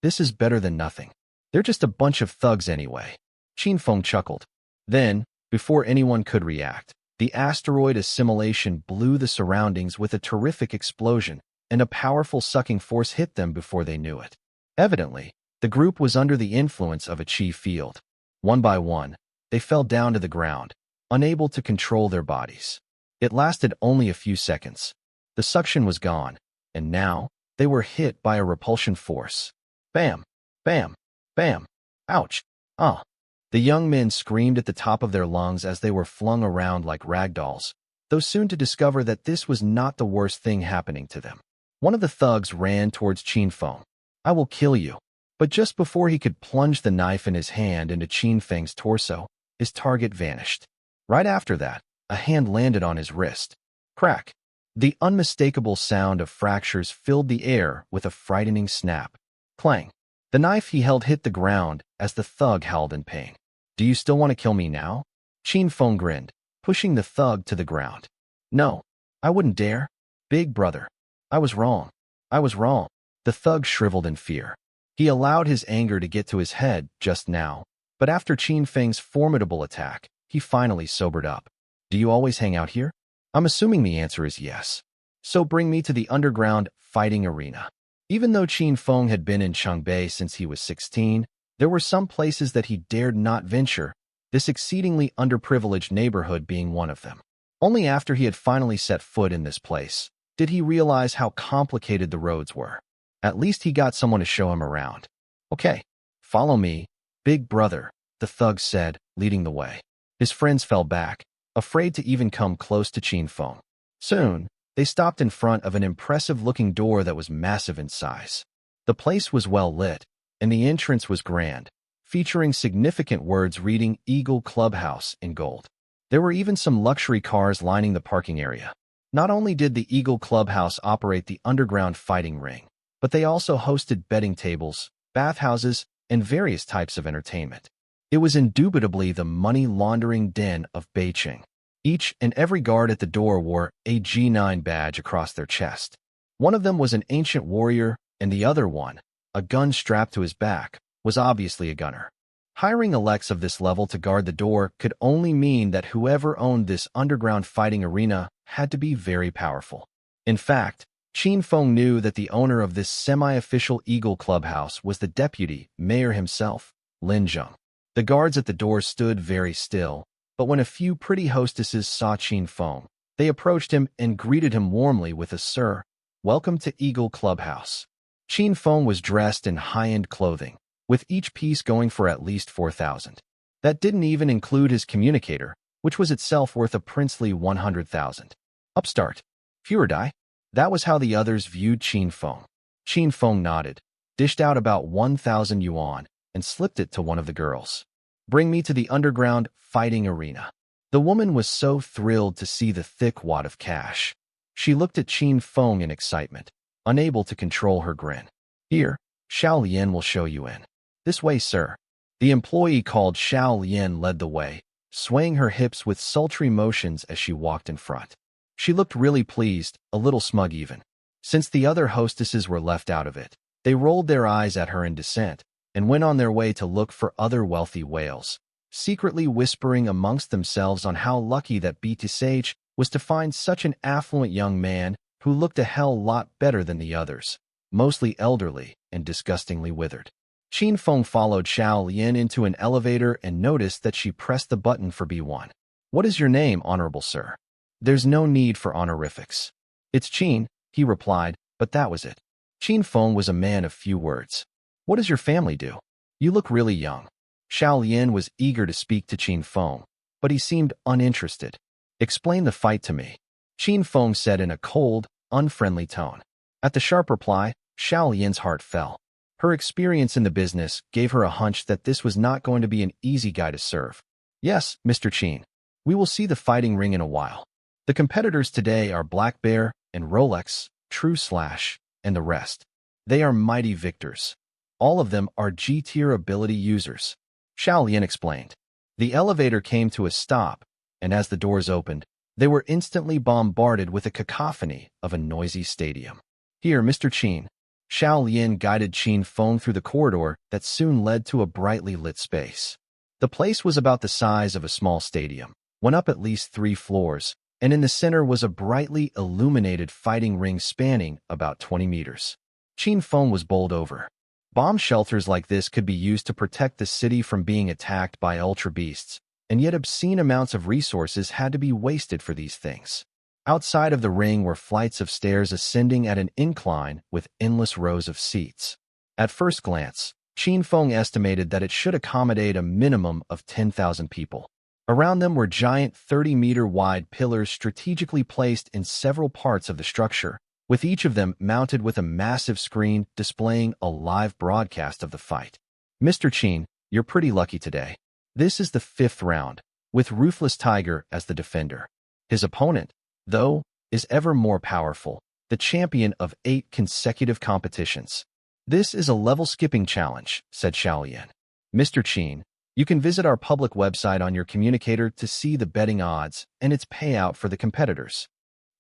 This is better than nothing. They're just a bunch of thugs anyway. Qin Feng chuckled. Then, before anyone could react, the asteroid assimilation blew the surroundings with a terrific explosion, and a powerful sucking force hit them before they knew it. Evidently, the group was under the influence of a qi field. One by one, they fell down to the ground, unable to control their bodies. It lasted only a few seconds. The suction was gone, and now, they were hit by a repulsion force. Bam! Bam! Bam! Ouch! Ah! The young men screamed at the top of their lungs as they were flung around like ragdolls, though soon to discover that this was not the worst thing happening to them. One of the thugs ran towards Qin Feng. "I will kill you." But just before he could plunge the knife in his hand into Qin Feng's torso, his target vanished. Right after that, a hand landed on his wrist. Crack! The unmistakable sound of fractures filled the air with a frightening snap. Clang! The knife he held hit the ground as the thug howled in pain. "Do you still want to kill me now?" Qin Feng grinned, pushing the thug to the ground. "No, I wouldn't dare. Big brother. I was wrong. I was wrong." The thug shriveled in fear. He allowed his anger to get to his head just now, but after Qin Feng's formidable attack, he finally sobered up. "Do you always hang out here?" "I'm assuming the answer is yes. So bring me to the underground fighting arena." Even though Qin Feng had been in Qingbei since he was 16, there were some places that he dared not venture, this exceedingly underprivileged neighborhood being one of them. Only after he had finally set foot in this place did he realize how complicated the roads were. At least he got someone to show him around. "Okay, follow me, big brother," the thug said, leading the way. His friends fell back, afraid to even come close to Qin Feng. Soon, they stopped in front of an impressive-looking door that was massive in size. The place was well lit, and the entrance was grand, featuring significant words reading Eagle Clubhouse in gold. There were even some luxury cars lining the parking area. Not only did the Eagle Clubhouse operate the underground fighting ring, but they also hosted betting tables, bathhouses, and various types of entertainment. It was indubitably the money-laundering den of Beijing. Each and every guard at the door wore a G9 badge across their chest. One of them was an ancient warrior, and the other one, a gun strapped to his back, was obviously a gunner. Hiring elects of this level to guard the door could only mean that whoever owned this underground fighting arena had to be very powerful. In fact, Qin Feng knew that the owner of this semi-official Eagle Clubhouse was the deputy mayor himself, Lin Zheng. The guards at the door stood very still, but when a few pretty hostesses saw Qin Feng, they approached him and greeted him warmly with a "Sir, welcome to Eagle Clubhouse." Qin Feng was dressed in high-end clothing, with each piece going for at least 4,000. That didn't even include his communicator, which was itself worth a princely 100,000. Upstart. Fewer die. That was how the others viewed Qin Feng. Qin Feng nodded, dished out about 1,000 yuan, and slipped it to one of the girls. "Bring me to the underground fighting arena." The woman was so thrilled to see the thick wad of cash. She looked at Qin Feng in excitement, unable to control her grin. "Here, Xiao Lian will show you in." "This way, sir." The employee called Xiao Lian led the way, swaying her hips with sultry motions as she walked in front. She looked really pleased, a little smug even. Since the other hostesses were left out of it, they rolled their eyes at her in dissent, and went on their way to look for other wealthy whales, secretly whispering amongst themselves on how lucky that BTSH was to find such an affluent young man who looked a hell lot better than the others, mostly elderly and disgustingly withered. Qin Feng followed Xiao Lian into an elevator and noticed that she pressed the button for B1. "What is your name, honorable sir?" "There's no need for honorifics." "It's Qin," he replied, but that was it. Qin Feng was a man of few words. "What does your family do? You look really young." Xiao Lian was eager to speak to Qin Feng, but he seemed uninterested. "Explain the fight to me," Qin Feng said in a cold, unfriendly tone. At the sharp reply, Xiao Lian's heart fell. Her experience in the business gave her a hunch that this was not going to be an easy guy to serve. "Yes, Mr. Qin. We will see the fighting ring in a while. The competitors today are Black Bear and Rolex, True Slash, and the rest. They are mighty victors. All of them are G-tier ability users," Xiao Lian explained. The elevator came to a stop, and as the doors opened, they were instantly bombarded with a cacophony of a noisy stadium. "Here, Mr. Qin." Xiao Lian guided Qin Feng through the corridor that soon led to a brightly lit space. The place was about the size of a small stadium, went up at least 3 floors, and in the center was a brightly illuminated fighting ring spanning about 20 meters. Qin Feng was bowled over. Bomb shelters like this could be used to protect the city from being attacked by ultra beasts, and yet obscene amounts of resources had to be wasted for these things. Outside of the ring were flights of stairs ascending at an incline with endless rows of seats. At first glance, Qin Feng estimated that it should accommodate a minimum of 10,000 people. Around them were giant 30-meter-wide pillars strategically placed in several parts of the structure, with each of them mounted with a massive screen displaying a live broadcast of the fight. "Mr. Qin, you're pretty lucky today. This is the 5th round, with Ruthless Tiger as the defender. His opponent, though, is ever more powerful, the champion of 8 consecutive competitions. This is a level-skipping challenge," said Xiao Lian. "Mr. Qin, you can visit our public website on your communicator to see the betting odds and its payout for the competitors."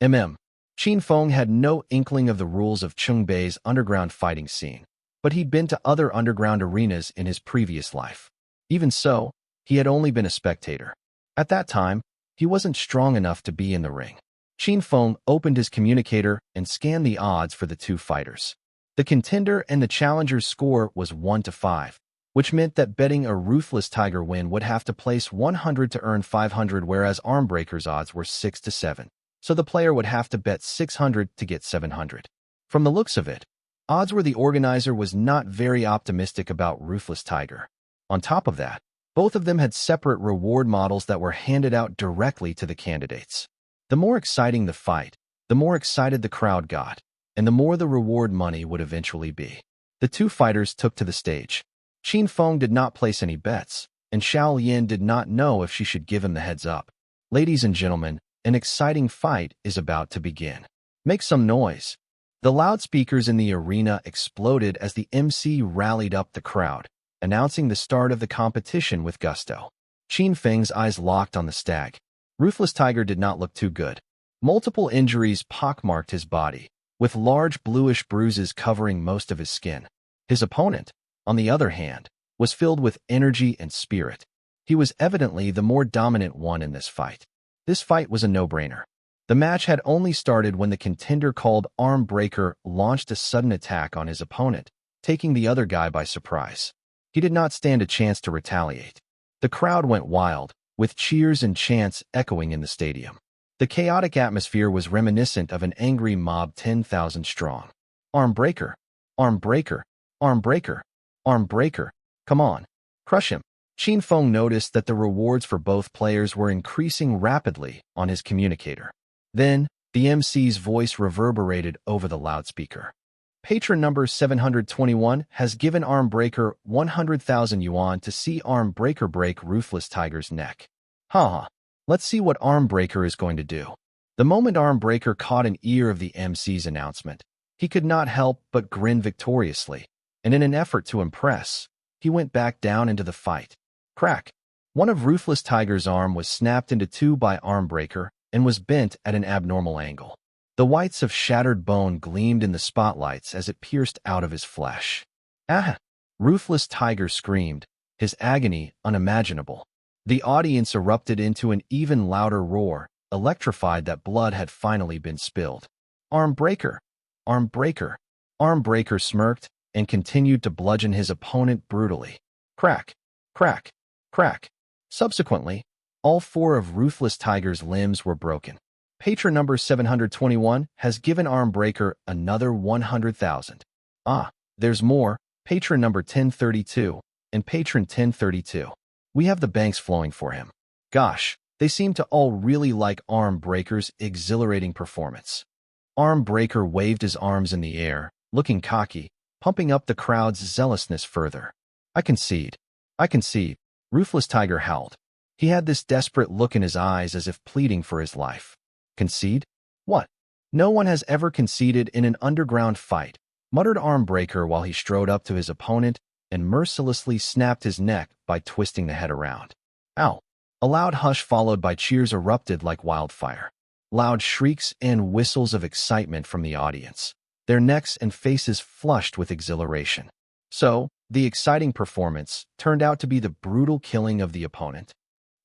Qin Feng had no inkling of the rules of Chungbei's underground fighting scene, but he'd been to other underground arenas in his previous life. Even so, he had only been a spectator. At that time, he wasn't strong enough to be in the ring. Qin Feng opened his communicator and scanned the odds for the 2 fighters. The contender and the challenger's score was 1-5, which meant that betting a Ruthless Tiger win would have to place 100 to earn 500, whereas Armbreaker's odds were 6-7. So the player would have to bet 600 to get 700. From the looks of it, odds were the organizer was not very optimistic about Ruthless Tiger. On top of that, both of them had separate reward models that were handed out directly to the candidates. The more exciting the fight, the more excited the crowd got, and the more the reward money would eventually be. The 2 fighters took to the stage. Qin Feng did not place any bets, and Xiao Lian did not know if she should give him the heads up. "Ladies and gentlemen, an exciting fight is about to begin. Make some noise." The loudspeakers in the arena exploded as the MC rallied up the crowd, announcing the start of the competition with gusto. Qin Feng's eyes locked on the stag. Ruthless Tiger did not look too good. Multiple injuries pockmarked his body, with large bluish bruises covering most of his skin. His opponent, on the other hand, was filled with energy and spirit. He was evidently the more dominant one in this fight. This fight was a no-brainer. The match had only started when the contender called Armbreaker launched a sudden attack on his opponent, taking the other guy by surprise. He did not stand a chance to retaliate. The crowd went wild, with cheers and chants echoing in the stadium. The chaotic atmosphere was reminiscent of an angry mob 10,000 strong. "Armbreaker! Armbreaker! Armbreaker! Armbreaker! Come on! Crush him!" Qin Feng noticed that the rewards for both players were increasing rapidly on his communicator. Then, the MC's voice reverberated over the loudspeaker. "Patron number 721 has given Armbreaker 100,000 yuan to see Armbreaker break Ruthless Tiger's neck. Haha, let's see what Armbreaker is going to do." The moment Armbreaker caught an ear of the MC's announcement, he could not help but grin victoriously, and in an effort to impress, he went back down into the fight. Crack! One of Ruthless Tiger's arm was snapped into 2 by Armbreaker and was bent at an abnormal angle. The whites of shattered bone gleamed in the spotlights as it pierced out of his flesh. "Ah!" Ruthless Tiger screamed, his agony unimaginable. The audience erupted into an even louder roar, electrified that blood had finally been spilled. Arm breaker! Arm breaker! Arm breaker smirked and continued to bludgeon his opponent brutally. Crack! Crack! Crack! Subsequently, all four of Ruthless Tiger's limbs were broken. Patron number 721 has given Arm Breaker another 100,000. Ah, there's more. Patron number 1032 and Patron 1032. We have the banks flowing for him. Gosh, they seem to all really like Arm Breaker's exhilarating performance. Arm Breaker waved his arms in the air, looking cocky, pumping up the crowd's zealousness further. I concede. I concede. Ruthless Tiger howled. He had this desperate look in his eyes as if pleading for his life. Concede? What? No one has ever conceded in an underground fight, muttered Arm Breaker while he strode up to his opponent and mercilessly snapped his neck by twisting the head around. Ow! A loud hush followed by cheers erupted like wildfire. Loud shrieks and whistles of excitement from the audience, their necks and faces flushed with exhilaration. So, the exciting performance turned out to be the brutal killing of the opponent.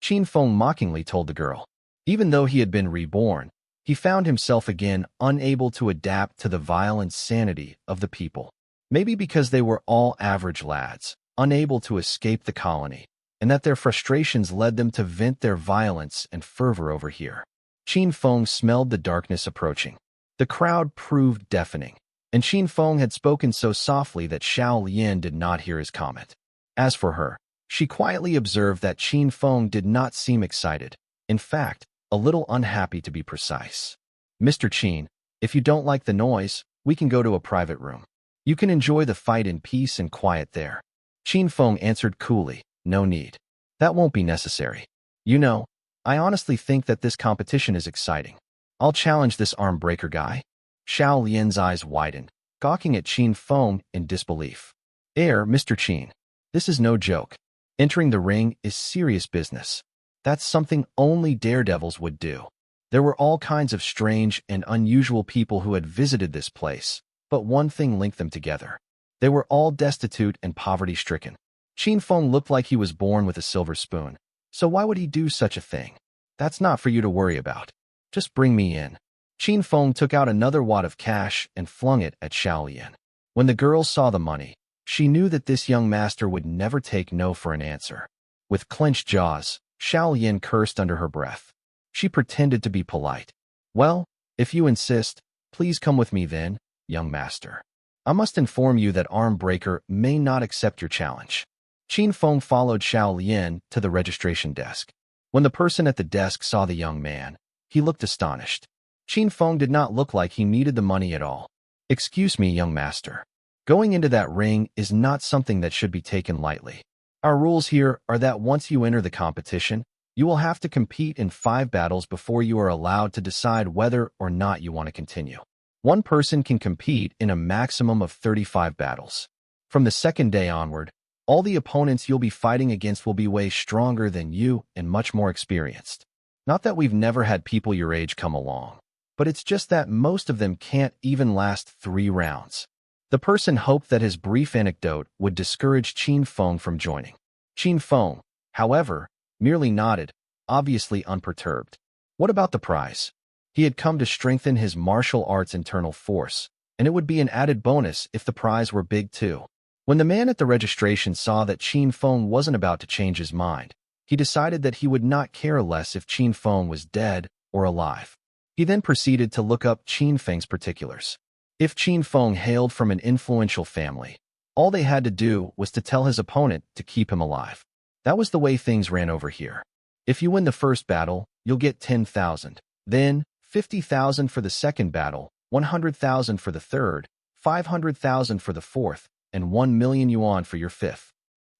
Qin Feng mockingly told the girl. Even though he had been reborn, he found himself again unable to adapt to the vile insanity of the people. Maybe because they were all average lads, unable to escape the colony, and that their frustrations led them to vent their violence and fervor over here. Qin Feng smelled the darkness approaching. The crowd proved deafening, and Qin Feng had spoken so softly that Xiao Lian did not hear his comment. As for her, she quietly observed that Qin Feng did not seem excited. In fact, a little unhappy to be precise. Mr. Qin, if you don't like the noise, we can go to a private room. You can enjoy the fight in peace and quiet there. Qin Feng answered coolly, no need. That won't be necessary. You know, I honestly think that this competition is exciting. I'll challenge this arm breaker guy. Xiao Lian's eyes widened, gawking at Qin Feng in disbelief. Mr. Qin. This is no joke. Entering the ring is serious business. That's something only daredevils would do. There were all kinds of strange and unusual people who had visited this place, but one thing linked them together. They were all destitute and poverty-stricken. Qin Feng looked like he was born with a silver spoon. So why would he do such a thing? That's not for you to worry about. Just bring me in. Qin Feng took out another wad of cash and flung it at Xiao Lian. When the girl saw the money, she knew that this young master would never take no for an answer. With clenched jaws, Xiao Lian cursed under her breath. She pretended to be polite. Well, if you insist, please come with me then, young master. I must inform you that Arm Breaker may not accept your challenge. Qin Feng followed Xiao Lian to the registration desk. When the person at the desk saw the young man, he looked astonished. Qin Feng did not look like he needed the money at all. Excuse me, young master. Going into that ring is not something that should be taken lightly. Our rules here are that once you enter the competition, you will have to compete in 5 battles before you are allowed to decide whether or not you want to continue. One person can compete in a maximum of 35 battles. From the second day onward, all the opponents you'll be fighting against will be way stronger than you and much more experienced. Not that we've never had people your age come along, but it's just that most of them can't even last 3 rounds. The person hoped that his brief anecdote would discourage Qin Feng from joining. Qin Feng, however, merely nodded, obviously unperturbed. What about the prize? He had come to strengthen his martial arts internal force, and it would be an added bonus if the prize were big too. When the man at the registration saw that Qin Feng wasn't about to change his mind, he decided that he would not care less if Qin Feng was dead or alive. He then proceeded to look up Qin Feng's particulars. If Qin Feng hailed from an influential family, all they had to do was to tell his opponent to keep him alive. That was the way things ran over here. If you win the first battle, you'll get 10,000. Then, 50,000 for the second battle, 100,000 for the third, 500,000 for the fourth, and 1 million yuan for your fifth.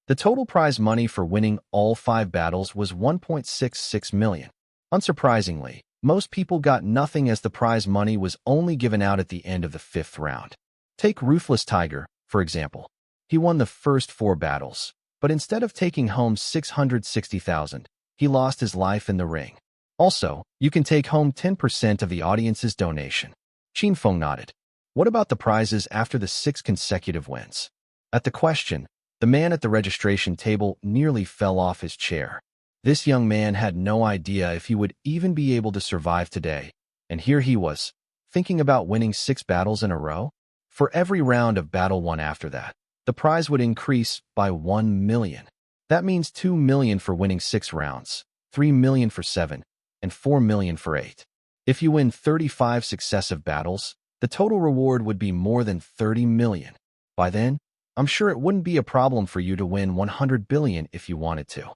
The total prize money for winning all 5 battles was 1.66 million. Unsurprisingly, most people got nothing as the prize money was only given out at the end of the 5th round. Take Ruthless Tiger, for example. He won the first 4 battles, but instead of taking home 660,000, he lost his life in the ring. Also, you can take home 10% of the audience's donation. Qin Feng nodded. What about the prizes after the 6 consecutive wins? At the question, The man at the registration table nearly fell off his chair. This young man had no idea if he would even be able to survive today, and here he was, thinking about winning 6 battles in a row? For every round of battle won after that, the prize would increase by 1 million. That means 2 million for winning 6 rounds, 3 million for 7, and 4 million for 8. If you win 35 successive battles, the total reward would be more than 30 million. By then, I'm sure it wouldn't be a problem for you to win 100 billion if you wanted to.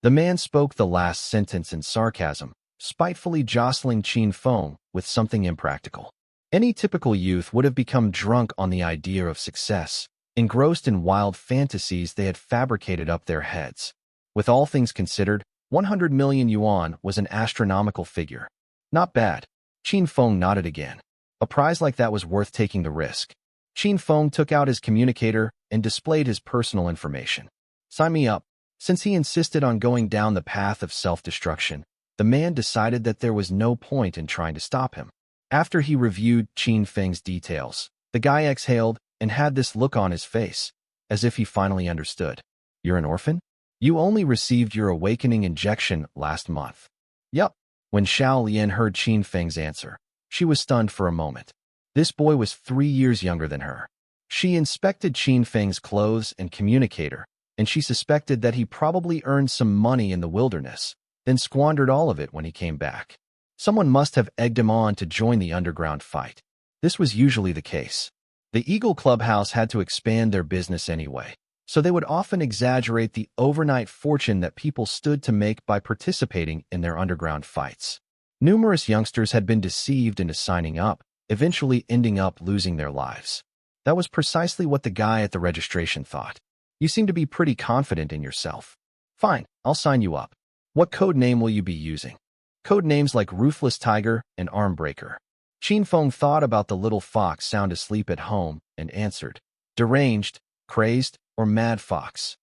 The man spoke the last sentence in sarcasm, spitefully jostling Qin Feng with something impractical. Any typical youth would have become drunk on the idea of success, engrossed in wild fantasies they had fabricated up their heads. With all things considered, 100 million yuan was an astronomical figure. Not bad. Qin Feng nodded again. A prize like that was worth taking the risk. Qin Feng took out his communicator and displayed his personal information. Sign me up. Since he insisted on going down the path of self-destruction, the man decided that there was no point in trying to stop him. After he reviewed Qin Feng's details, the guy exhaled and had this look on his face, as if he finally understood. You're an orphan? You only received your awakening injection last month. Yup. When Xiao Lian heard Qin Feng's answer, she was stunned for a moment. This boy was 3 years younger than her. She inspected Qin Feng's clothes and communicator, and she suspected that he probably earned some money in the wilderness, then squandered all of it when he came back. Someone must have egged him on to join the underground fight. This was usually the case. The Eagle Clubhouse had to expand their business anyway, so they would often exaggerate the overnight fortune that people stood to make by participating in their underground fights. Numerous youngsters had been deceived into signing up, eventually ending up losing their lives. That was precisely what the guy at the registration thought. You seem to be pretty confident in yourself. Fine, I'll sign you up. What code name will you be using? Code names like Ruthless Tiger and Armbreaker. Qin Feng thought about the little fox sound asleep at home and answered, Deranged, Crazed, or Mad Fox?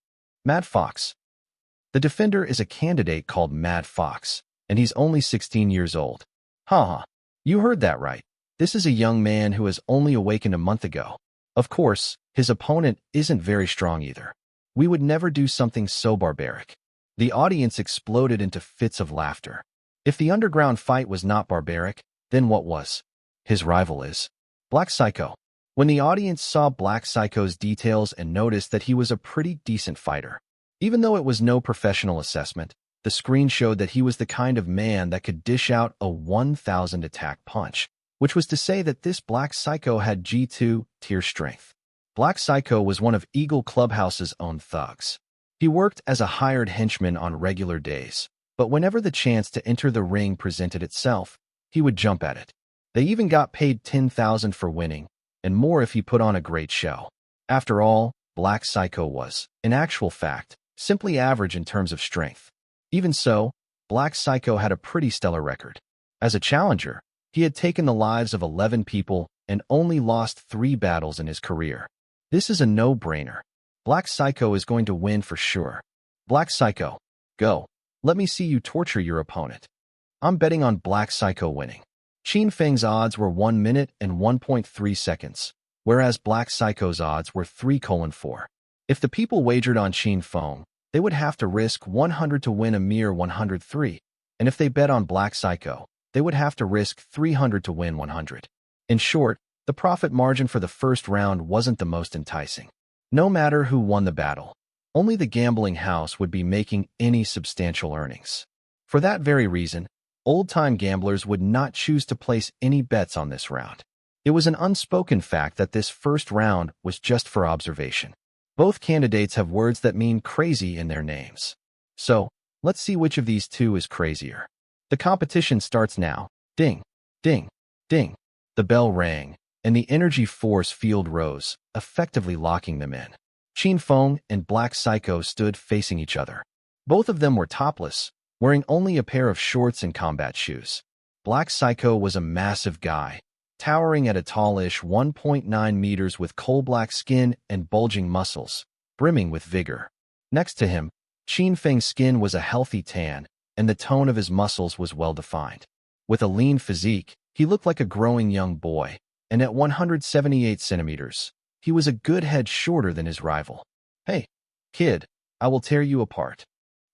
Mad Fox. The defender is a candidate called Mad Fox, and he's only 16 years old. Haha, you heard that right. This is a young man who has only awakened a month ago. Of course, his opponent isn't very strong either. We would never do something so barbaric. The audience exploded into fits of laughter. If the underground fight was not barbaric, then what was? His rival is Black Psycho. When the audience saw Black Psycho's details and noticed that he was a pretty decent fighter. Even though it was no professional assessment, the screen showed that he was the kind of man that could dish out a 1,000 attack punch, which was to say that this Black Psycho had G2 tier strength. Black Psycho was one of Eagle Clubhouse's own thugs. He worked as a hired henchman on regular days, but whenever the chance to enter the ring presented itself, he would jump at it. They even got paid 10,000 for winning, and more if he put on a great show. After all, Black Psycho was, in actual fact, simply average in terms of strength. Even so, Black Psycho had a pretty stellar record. As a challenger, he had taken the lives of 11 people and only lost 3 battles in his career. This is a no-brainer. Black Psycho is going to win for sure. Black Psycho, go. Let me see you torture your opponent. I'm betting on Black Psycho winning. Qin Feng's odds were 1 minute and 1.3 seconds, whereas Black Psycho's odds were 3:4. If the people wagered on Qin Feng, they would have to risk 100 to win a mere 103, and if they bet on Black Psycho, they would have to risk 300 to win 100. In short, the profit margin for the first round wasn't the most enticing. No matter who won the battle, only the gambling house would be making any substantial earnings. For that very reason, old-time gamblers would not choose to place any bets on this round. It was an unspoken fact that this first round was just for observation. Both candidates have words that mean crazy in their names. So, let's see which of these two is crazier. The competition starts now. Ding, ding, ding. The bell rang, and the energy force field rose, effectively locking them in. Qin Feng and Black Psycho stood facing each other. Both of them were topless, wearing only a pair of shorts and combat shoes. Black Psycho was a massive guy, towering at a tallish 1.9 meters with coal-black skin and bulging muscles, brimming with vigor. Next to him, Qin Feng's skin was a healthy tan, and the tone of his muscles was well-defined. With a lean physique, he looked like a growing young boy, and at 178 centimeters, he was a good head shorter than his rival. Hey, Kid, I will tear you apart.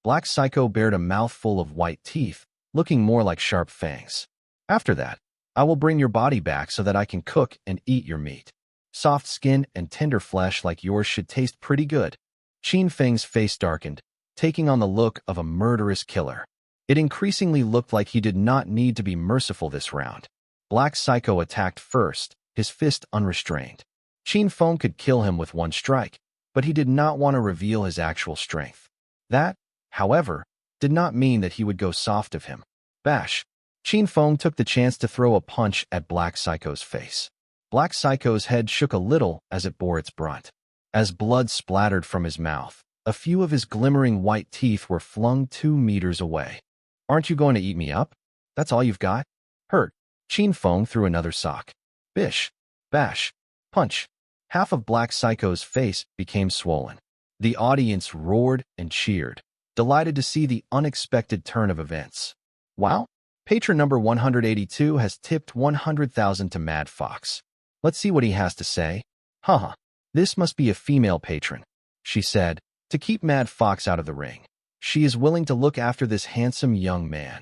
Black Psycho bared a mouthful of white teeth, looking more like sharp fangs. After that, I will bring your body back so that I can cook and eat your meat. Soft skin and tender flesh like yours should taste pretty good. Qin Feng's face darkened, taking on the look of a murderous killer. It increasingly looked like he did not need to be merciful this round. Black Psycho attacked first, his fist unrestrained. Qin Feng could kill him with one strike, but he did not want to reveal his actual strength. That, however, did not mean that he would go soft of him. Bash! Qin Feng took the chance to throw a punch at Black Psycho's face. Black Psycho's head shook a little as it bore its brunt. As blood splattered from his mouth, a few of his glimmering white teeth were flung 2 meters away. Aren't you going to eat me up? That's all you've got? Hurt. Qin Feng threw another sock. Bish. Bash. Punch. Half of Black Psycho's face became swollen. The audience roared and cheered, delighted to see the unexpected turn of events. Wow! Patron number 182 has tipped 100,000 to Mad Fox. Let's see what he has to say. Haha. This must be a female patron, she said, to keep Mad Fox out of the ring. She is willing to look after this handsome young man.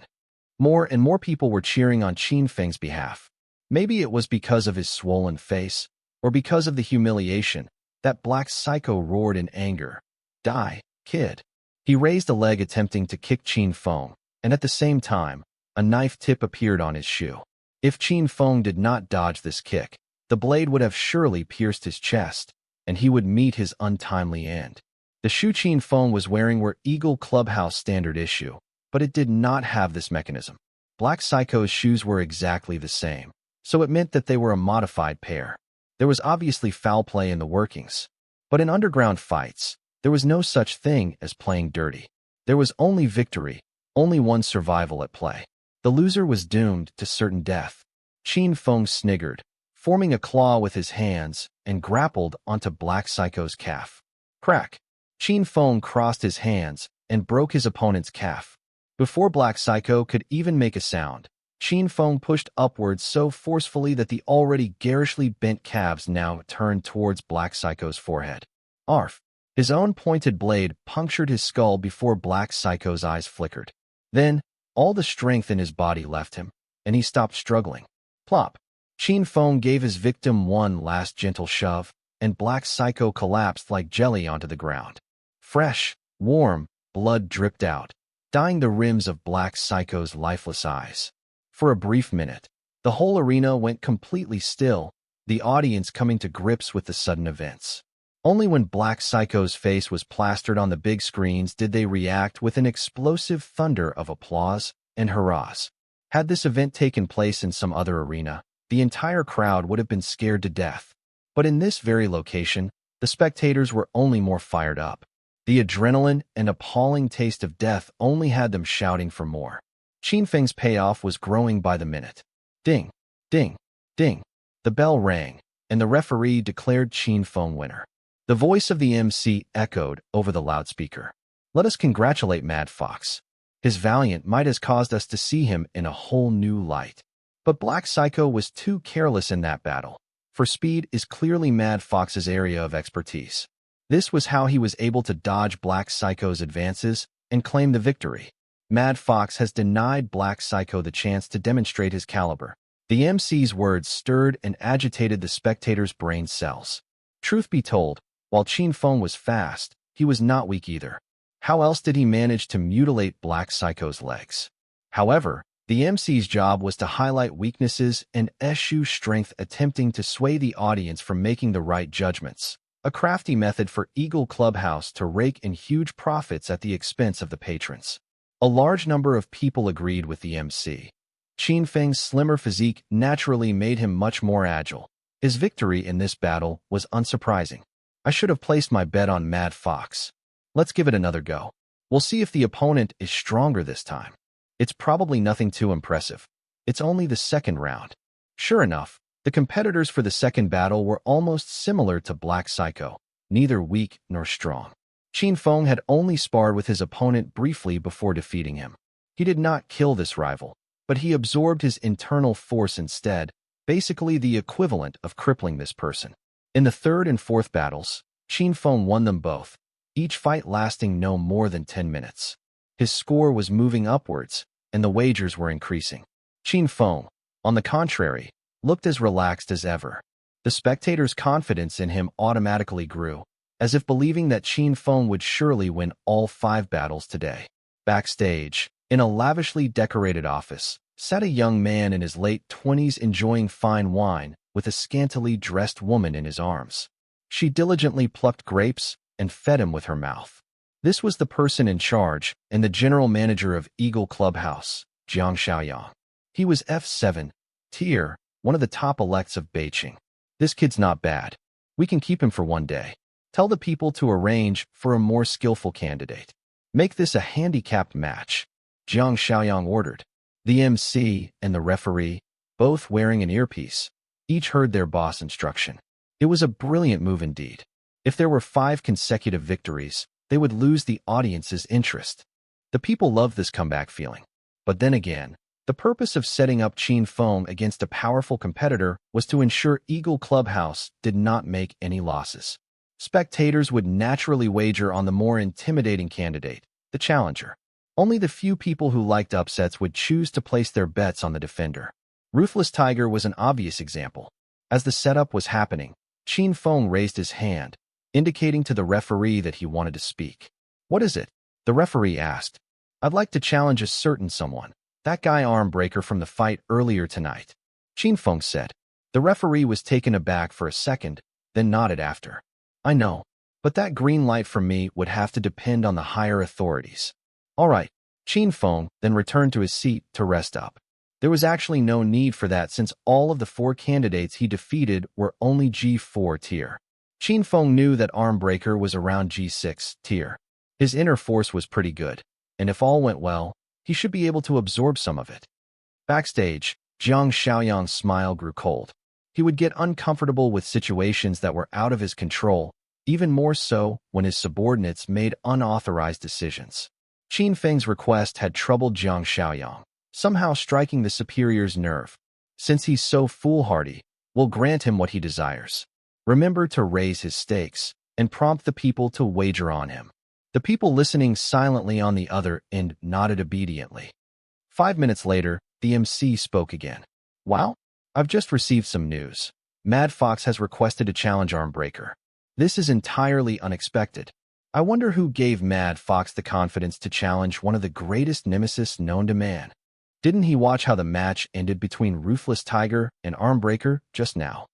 More and more people were cheering on Qin Feng's behalf. Maybe it was because of his swollen face, or because of the humiliation, that Black Psycho roared in anger. Die, kid. He raised a leg attempting to kick Qin Feng, and at the same time, a knife tip appeared on his shoe. If Qin Feng did not dodge this kick, the blade would have surely pierced his chest, and he would meet his untimely end. The shoe Qin Feng was wearing were Eagle Clubhouse standard issue, but it did not have this mechanism. Black Psycho's shoes were exactly the same, so it meant that they were a modified pair. There was obviously foul play in the workings, but in underground fights, there was no such thing as playing dirty. There was only victory, only one survival at play. The loser was doomed to certain death. Qin Feng sniggered, forming a claw with his hands, and grappled onto Black Psycho's calf. Crack! Qin Feng crossed his hands and broke his opponent's calf. Before Black Psycho could even make a sound, Qin Feng pushed upwards so forcefully that the already garishly bent calves now turned towards Black Psycho's forehead. Arf! His own pointed blade punctured his skull before Black Psycho's eyes flickered. Then, all the strength in his body left him, and he stopped struggling. Plop! Qin Feng gave his victim one last gentle shove, and Black Psycho collapsed like jelly onto the ground. Fresh, warm, blood dripped out, dyeing the rims of Black Psycho's lifeless eyes. For a brief minute, the whole arena went completely still, the audience coming to grips with the sudden events. Only when Black Psycho's face was plastered on the big screens did they react with an explosive thunder of applause and hurrahs. Had this event taken place in some other arena, the entire crowd would have been scared to death. But in this very location, the spectators were only more fired up. The adrenaline and appalling taste of death only had them shouting for more. Qin Feng's payoff was growing by the minute. Ding, ding, ding. The bell rang, and the referee declared Qin Feng winner. The voice of the MC echoed over the loudspeaker. Let us congratulate Mad Fox. His valiant might has caused us to see him in a whole new light. But Black Psycho was too careless in that battle, for speed is clearly Mad Fox's area of expertise. This was how he was able to dodge Black Psycho's advances and claim the victory. Mad Fox has denied Black Psycho the chance to demonstrate his caliber. The MC's words stirred and agitated the spectators' brain cells. Truth be told, while Qin Feng was fast, he was not weak either. How else did he manage to mutilate Black Psycho's legs? However, the MC's job was to highlight weaknesses and eschew strength, attempting to sway the audience from making the right judgments. A crafty method for Eagle Clubhouse to rake in huge profits at the expense of the patrons. A large number of people agreed with the MC. Qin Feng's slimmer physique naturally made him much more agile. His victory in this battle was unsurprising. I should have placed my bet on Mad Fox. Let's give it another go. We'll see if the opponent is stronger this time. It's probably nothing too impressive. It's only the second round. Sure enough, the competitors for the second battle were almost similar to Black Psycho, neither weak nor strong. Qin Feng had only sparred with his opponent briefly before defeating him. He did not kill this rival, but he absorbed his internal force instead, basically the equivalent of crippling this person. In the third and fourth battles, Qin Feng won them both, each fight lasting no more than 10 minutes. His score was moving upwards, and the wagers were increasing. Qin Feng, on the contrary, looked as relaxed as ever. The spectators' confidence in him automatically grew, as if believing that Qin Feng would surely win all 5 battles today. Backstage, in a lavishly decorated office, sat a young man in his late 20s enjoying fine wine with a scantily dressed woman in his arms. She diligently plucked grapes and fed him with her mouth. This was the person in charge and the general manager of Eagle Clubhouse, Jiang Xiaoyang. He was F7 tier, one of the top elects of Beijing. This kid's not bad. We can keep him for one day. Tell the people to arrange for a more skillful candidate. Make this a handicapped match, Jiang Xiaoyang ordered. The MC and the referee, both wearing an earpiece, each heard their boss' instruction. It was a brilliant move indeed. If there were 5 consecutive victories, they would lose the audience's interest. The people loved this comeback feeling. But then again, the purpose of setting up Qin Feng against a powerful competitor was to ensure Eagle Clubhouse did not make any losses. Spectators would naturally wager on the more intimidating candidate, the challenger. Only the few people who liked upsets would choose to place their bets on the defender. Ruthless Tiger was an obvious example. As the setup was happening, Qin Feng raised his hand, indicating to the referee that he wanted to speak. "What is it?" the referee asked. "I'd like to challenge a certain someone. That guy arm breaker from the fight earlier tonight," Qin Feng said. The referee was taken aback for a second, then nodded after. "I know, but that green light from me would have to depend on the higher authorities." "All right," Qin Feng then returned to his seat to rest up. There was actually no need for that since all of the 4 candidates he defeated were only G4 tier. Qin Feng knew that arm breaker was around G6 tier. His inner force was pretty good, and if all went well, he should be able to absorb some of it. Backstage, Jiang Xiaoyang's smile grew cold. He would get uncomfortable with situations that were out of his control, even more so when his subordinates made unauthorized decisions. Qin Feng's request had troubled Jiang Xiaoyang, somehow striking the superior's nerve. Since he's so foolhardy, we'll grant him what he desires. Remember to raise his stakes and prompt the people to wager on him. The people listening silently on the other end nodded obediently. 5 minutes later, the MC spoke again. "Wow, I've just received some news. Mad Fox has requested a challenge arm breaker. This is entirely unexpected. I wonder who gave Mad Fox the confidence to challenge one of the greatest nemesis known to man. Didn't he watch how the match ended between Ruthless Tiger and Armbreaker just now?"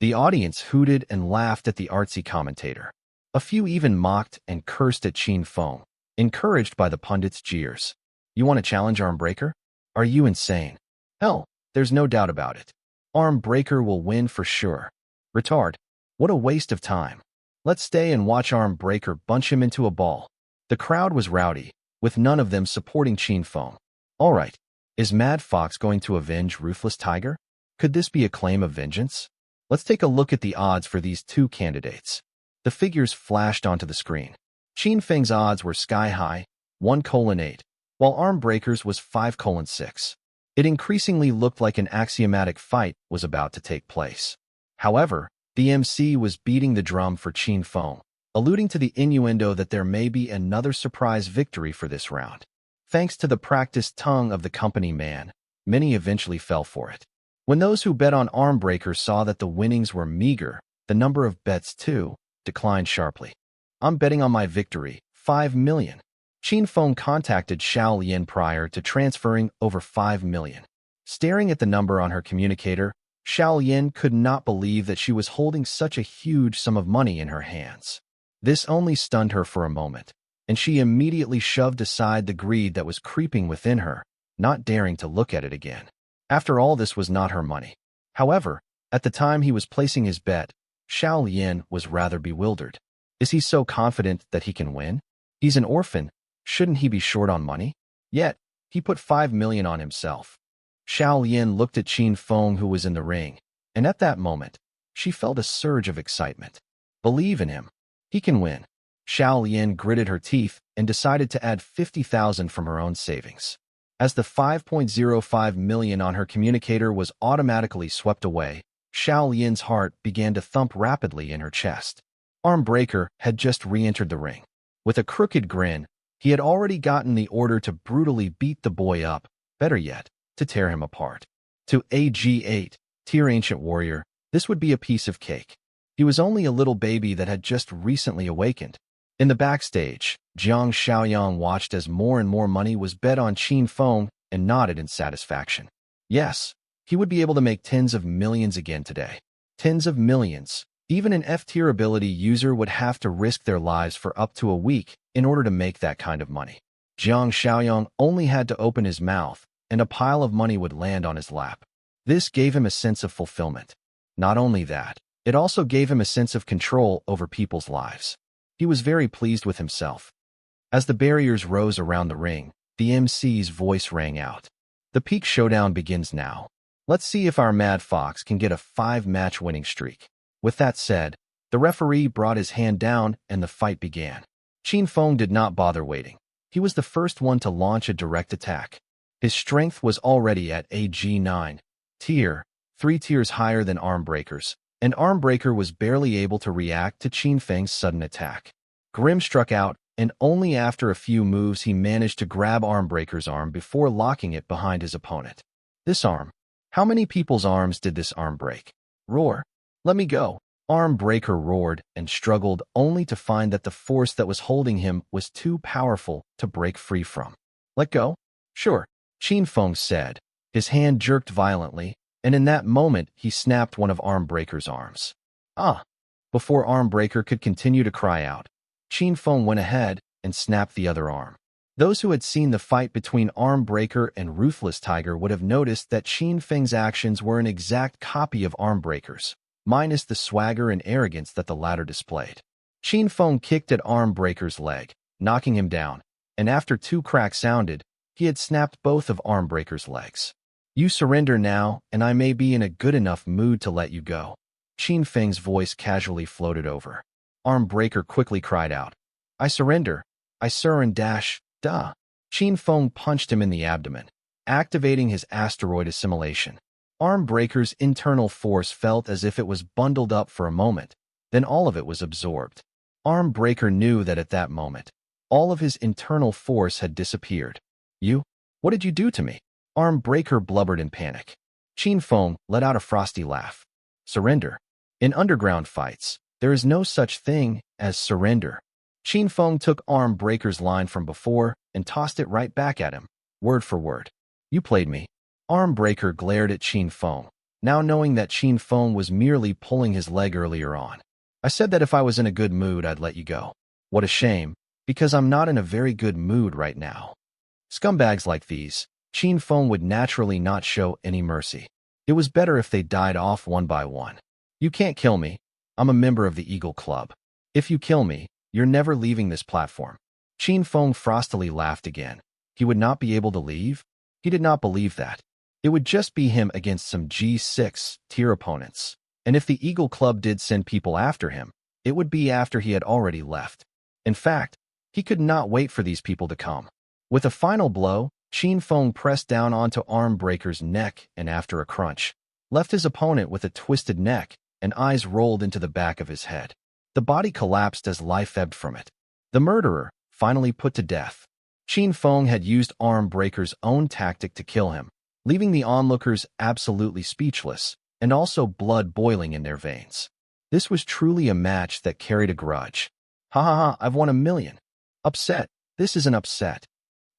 The audience hooted and laughed at the artsy commentator. A few even mocked and cursed at Qin Feng, encouraged by the pundits' jeers. "You want to challenge Armbreaker? Are you insane?" "Hell, there's no doubt about it. Armbreaker will win for sure." "Retard. What a waste of time. Let's stay and watch Armbreaker bunch him into a ball." The crowd was rowdy, with none of them supporting Qin Feng. "All right. Is Mad Fox going to avenge Ruthless Tiger? Could this be a claim of vengeance? Let's take a look at the odds for these 2 candidates." The figures flashed onto the screen. Qin Feng's odds were sky-high, 1:8, while Armbreaker's was 5:6. It increasingly looked like an axiomatic fight was about to take place. However, the MC was beating the drum for Qin Feng, alluding to the innuendo that there may be another surprise victory for this round. Thanks to the practiced tongue of the company man, many eventually fell for it. When those who bet on Armbreaker saw that the winnings were meager, the number of bets, too, declined sharply. "I'm betting on my victory, 5 million. Qin Feng contacted Xiao Yin prior to transferring over 5 million. Staring at the number on her communicator, Xiao Yin could not believe that she was holding such a huge sum of money in her hands. This only stunned her for a moment, and she immediately shoved aside the greed that was creeping within her, not daring to look at it again. After all, this was not her money. However, at the time he was placing his bet, Xiao Yin was rather bewildered. Is he so confident that he can win? He's an orphan. Shouldn't he be short on money? Yet, he put 5 million on himself. Xiao Yin looked at Qin Feng, who was in the ring, and at that moment, she felt a surge of excitement. Believe in him. He can win. Xiao Yin gritted her teeth and decided to add 50,000 from her own savings. As the 5.05 million on her communicator was automatically swept away, Xiao Yin's heart began to thump rapidly in her chest. Armbreaker had just re-entered the ring. With a crooked grin, he had already gotten the order to brutally beat the boy up, better yet, to tear him apart. To AG8, tier ancient warrior, this would be a piece of cake. He was only a little baby that had just recently awakened. In the backstage, Jiang Xiaoyang watched as more and more money was bet on Qin Feng and nodded in satisfaction. Yes, he would be able to make tens of millions again today. Tens of millions. Even an F-tier ability user would have to risk their lives for up to a week in order to make that kind of money. Jiang Xiaoyang only had to open his mouth, and a pile of money would land on his lap. This gave him a sense of fulfillment. Not only that, it also gave him a sense of control over people's lives. He was very pleased with himself. As the barriers rose around the ring, the MC's voice rang out. The peak showdown begins now. Let's see if our Mad Fox can get a 5-match winning streak. With that said, the referee brought his hand down and the fight began. Qin Feng did not bother waiting. He was the first one to launch a direct attack. His strength was already at AG9 tier, 3 tiers higher than Armbreaker's, and Armbreaker was barely able to react to Qin Feng's sudden attack. Grim struck out, and only after a few moves he managed to grab Armbreaker's arm before locking it behind his opponent. This arm. How many people's arms did this arm break? Roar. Let me go. Armbreaker roared and struggled only to find that the force that was holding him was too powerful to break free from. Let go? Sure, Qin Feng said. His hand jerked violently, and in that moment he snapped one of Armbreaker's arms. Ah! Before Armbreaker could continue to cry out, Qin Feng went ahead and snapped the other arm. Those who had seen the fight between Armbreaker and Ruthless Tiger would have noticed that Qin Feng's actions were an exact copy of Armbreaker's, minus the swagger and arrogance that the latter displayed. Qin Feng kicked at Armbreaker's leg, knocking him down, and after 2 cracks sounded, he had snapped both of Armbreaker's legs. You surrender now, and I may be in a good enough mood to let you go. Qin Feng's voice casually floated over. Armbreaker quickly cried out, I surrender. I surrender. Duh. Qin Feng punched him in the abdomen, activating his asteroid assimilation. Armbreaker's internal force felt as if it was bundled up for a moment, then all of it was absorbed. Armbreaker knew that at that moment, all of his internal force had disappeared. You? What did you do to me? Armbreaker blubbered in panic. Qin Feng let out a frosty laugh. Surrender. In underground fights, there is no such thing as surrender. Qin Feng took Armbreaker's line from before and tossed it right back at him, word for word. You played me. Armbreaker glared at Qin Feng, now knowing that Qin Feng was merely pulling his leg earlier on. I said that if I was in a good mood, I'd let you go. What a shame, because I'm not in a very good mood right now. Scumbags like these, Qin Feng would naturally not show any mercy. It was better if they died off one by one. You can't kill me. I'm a member of the Eagle Club. If you kill me, you're never leaving this platform. Qin Feng frostily laughed again. He would not be able to leave? He did not believe that. It would just be him against some G6 tier opponents. And if the Eagle Club did send people after him, it would be after he had already left. In fact, he could not wait for these people to come. With a final blow, Qin Feng pressed down onto Armbreaker's neck and after a crunch, left his opponent with a twisted neck and eyes rolled into the back of his head. The body collapsed as life ebbed from it. The murderer, finally put to death. Qin Feng had used Armbreaker's own tactic to kill him, leaving the onlookers absolutely speechless and also blood boiling in their veins. This was truly a match that carried a grudge. Ha ha ha, I've won $1 million. Upset. This is an upset.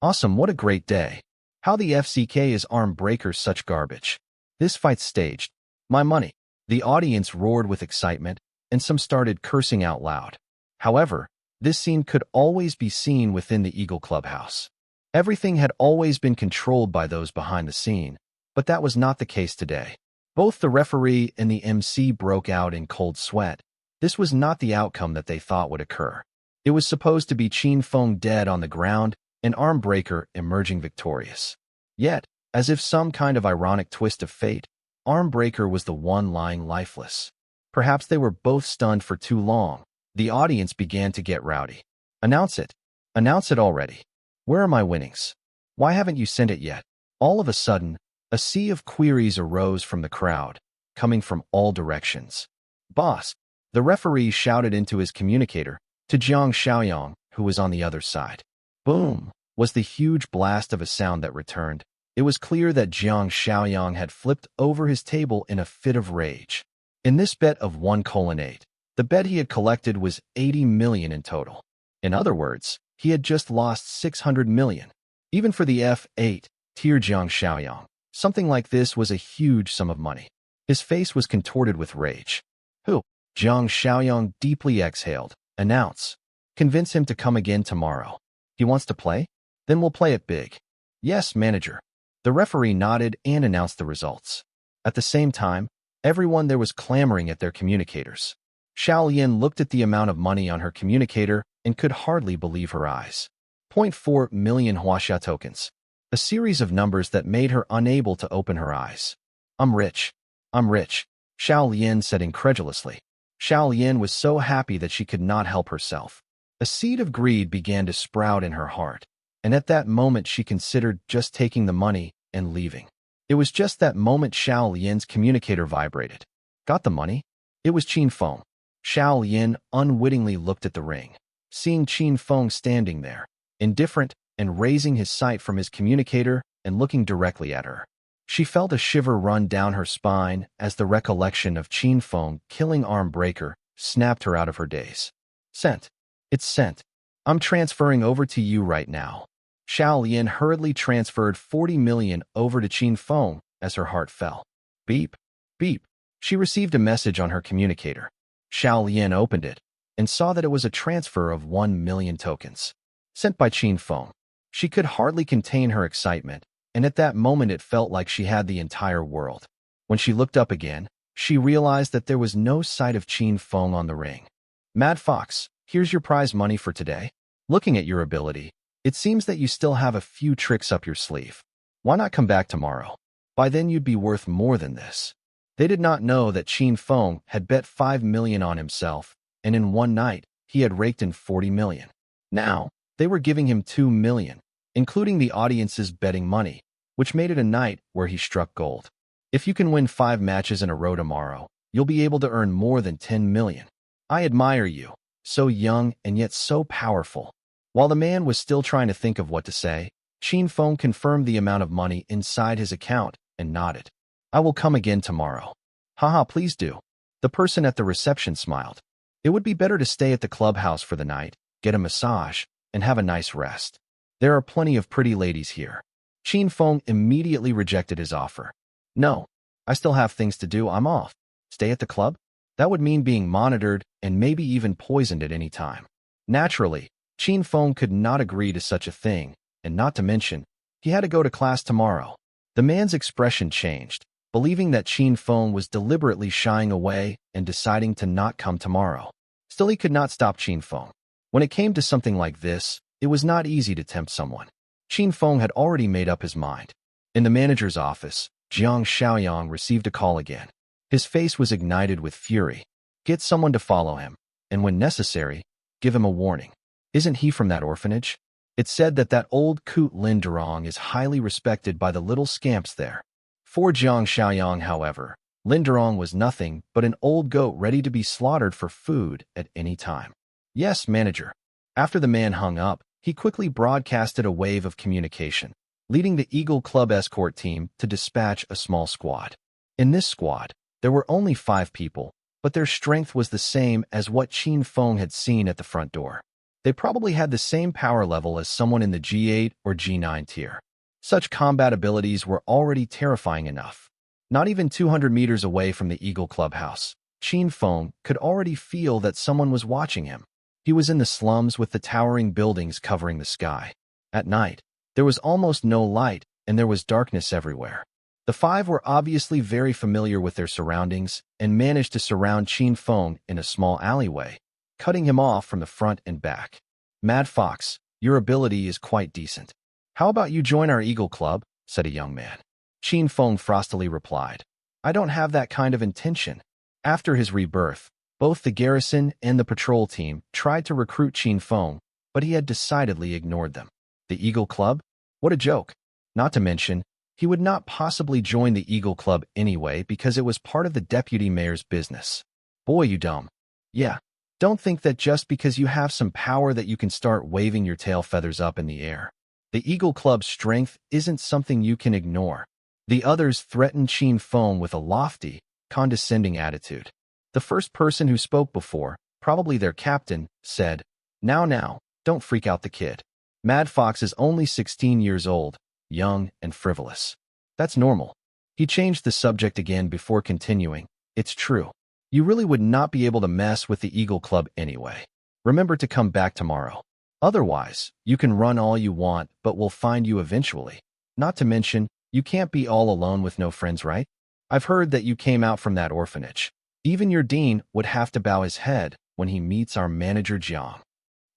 Awesome, what a great day. How the FCK is Armbreaker such garbage. This fight's staged. My money. The audience roared with excitement, and some started cursing out loud. However, this scene could always be seen within the Eagle Clubhouse. Everything had always been controlled by those behind the scene, but that was not the case today. Both the referee and the MC broke out in cold sweat. This was not the outcome that they thought would occur. It was supposed to be Qin Feng dead on the ground and Armbreaker emerging victorious. Yet, as if some kind of ironic twist of fate, Armbreaker was the one lying lifeless. Perhaps they were both stunned for too long. The audience began to get rowdy. Announce it. Announce it already. Where are my winnings? Why haven't you sent it yet? All of a sudden, a sea of queries arose from the crowd, coming from all directions. Boss, the referee shouted into his communicator, to Jiang Xiaoyang, who was on the other side. Boom! Was the huge blast of a sound that returned. It was clear that Jiang Xiaoyang had flipped over his table in a fit of rage. In this bet of 1:8, the bet he had collected was 80 million in total. In other words, he had just lost 600 million. Even for the F8 tier Jiang Xiaoyang, something like this was a huge sum of money. His face was contorted with rage. Who? Jiang Xiaoyang deeply exhaled. Announce. Convince him to come again tomorrow. He wants to play? Then we'll play it big. Yes, manager. The referee nodded and announced the results. At the same time, everyone there was clamoring at their communicators. Xiao Yin looked at the amount of money on her communicator and could hardly believe her eyes. 0.4 million Huaxia tokens. A series of numbers that made her unable to open her eyes. I'm rich. I'm rich, Xiao Yin said incredulously. Xiao Yin was so happy that she could not help herself. A seed of greed began to sprout in her heart, and at that moment she considered just taking the money and leaving. It was just that moment Xiao Yin's communicator vibrated. Got the money? It was Qin Feng. Xiao Yin unwittingly looked at the ring, seeing Qin Feng standing there, indifferent and raising his sight from his communicator and looking directly at her. She felt a shiver run down her spine as the recollection of Qin Feng killing Arm Breaker snapped her out of her daze. Sent. It's sent. I'm transferring over to you right now. Xiao Yin hurriedly transferred 40 million over to Qin Feng as her heart fell. Beep. Beep. She received a message on her communicator. Xiao Yin opened it and saw that it was a transfer of 1 million tokens. Sent by Qin Feng. She could hardly contain her excitement, and at that moment it felt like she had the entire world. When she looked up again, she realized that there was no sight of Qin Feng on the ring. Mad Fox, here's your prize money for today. Looking at your ability, it seems that you still have a few tricks up your sleeve. Why not come back tomorrow? By then you'd be worth more than this. They did not know that Qin Feng had bet 5 million on himself, and in one night, he had raked in 40 million. Now, they were giving him 2 million, including the audience's betting money, which made it a night where he struck gold. If you can win 5 matches in a row tomorrow, you'll be able to earn more than 10 million. I admire you, so young and yet so powerful. While the man was still trying to think of what to say, Qin Feng confirmed the amount of money inside his account and nodded. I will come again tomorrow. Haha, please do. The person at the reception smiled. It would be better to stay at the clubhouse for the night, get a massage, and have a nice rest. There are plenty of pretty ladies here. Qin Feng immediately rejected his offer. No, I still have things to do. I'm off. Stay at the club? That would mean being monitored and maybe even poisoned at any time. Naturally, Qin Feng could not agree to such a thing, and not to mention, he had to go to class tomorrow. The man's expression changed, believing that Qin Feng was deliberately shying away and deciding to not come tomorrow. Still, he could not stop Qin Feng. When it came to something like this, it was not easy to tempt someone. Qin Feng had already made up his mind. In the manager's office, Jiang Xiaoyang received a call again. His face was ignited with fury. Get someone to follow him, and when necessary, give him a warning. Isn't he from that orphanage? It's said that that old coot Linderong is highly respected by the little scamps there. For Jiang Xiaoyang, however, Linderong was nothing but an old goat ready to be slaughtered for food at any time. Yes, manager. After the man hung up, he quickly broadcasted a wave of communication, leading the Eagle Club escort team to dispatch a small squad. In this squad, there were only 5 people, but their strength was the same as what Qin Feng had seen at the front door. They probably had the same power level as someone in the G8 or G9 tier. Such combat abilities were already terrifying enough. Not even 200 meters away from the Eagle Clubhouse, Qin Feng could already feel that someone was watching him. He was in the slums with the towering buildings covering the sky. At night, there was almost no light, and there was darkness everywhere. The 5 were obviously very familiar with their surroundings and managed to surround Qin Feng in a small alleyway, cutting him off from the front and back. Mad Fox, your ability is quite decent. How about you join our Eagle Club? Said a young man. Qin Feng frostily replied. I don't have that kind of intention. After his rebirth, both the garrison and the patrol team tried to recruit Qin Feng, but he had decidedly ignored them. The Eagle Club? What a joke. Not to mention, he would not possibly join the Eagle Club anyway because it was part of the deputy mayor's business. Boy, you dumb. Yeah, Don't think that just because you have some power that you can start waving your tail feathers up in the air. The Eagle Club's strength isn't something you can ignore. The others threatened Qin Feng with a lofty, condescending attitude. The first person who spoke before, probably their captain, said, Now, don't freak out the kid. Mad Fox is only 16 years old, young and frivolous. That's normal. He changed the subject again before continuing. It's true. You really would not be able to mess with the Eagle Club anyway. Remember to come back tomorrow. Otherwise, you can run all you want, but we'll find you eventually. Not to mention, you can't be all alone with no friends, right? I've heard that you came out from that orphanage. Even your dean would have to bow his head when he meets our manager Jiang.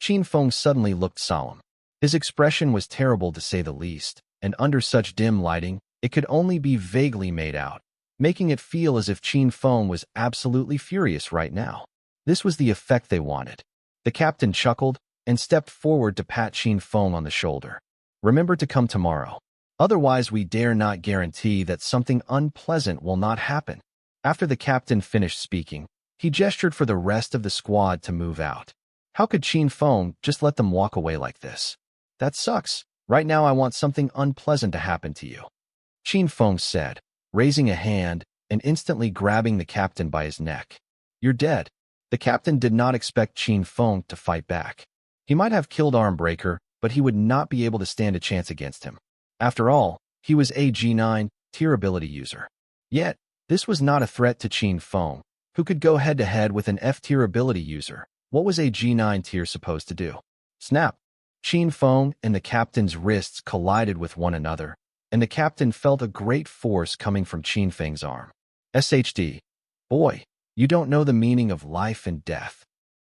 Qin Feng suddenly looked solemn. His expression was terrible to say the least, and under such dim lighting, it could only be vaguely made out, making it feel as if Qin Feng was absolutely furious right now. This was the effect they wanted. The captain chuckled and stepped forward to pat Qin Feng on the shoulder. Remember to come tomorrow. Otherwise, we dare not guarantee that something unpleasant will not happen. After the captain finished speaking, he gestured for the rest of the squad to move out. How could Qin Feng just let them walk away like this? That sucks. Right now I want something unpleasant to happen to you. Qin Feng said, raising a hand and instantly grabbing the captain by his neck. You're dead. The captain did not expect Qin Feng to fight back. He might have killed Armbreaker, but he would not be able to stand a chance against him. After all, he was a G9 tier ability user. Yet, this was not a threat to Qin Feng, who could go head-to-head with an F-tier ability user. What was a G9 tier supposed to do? Snap! Qin Feng and the captain's wrists collided with one another, and the captain felt a great force coming from Qin Feng's arm. SHD. Boy, you don't know the meaning of life and death.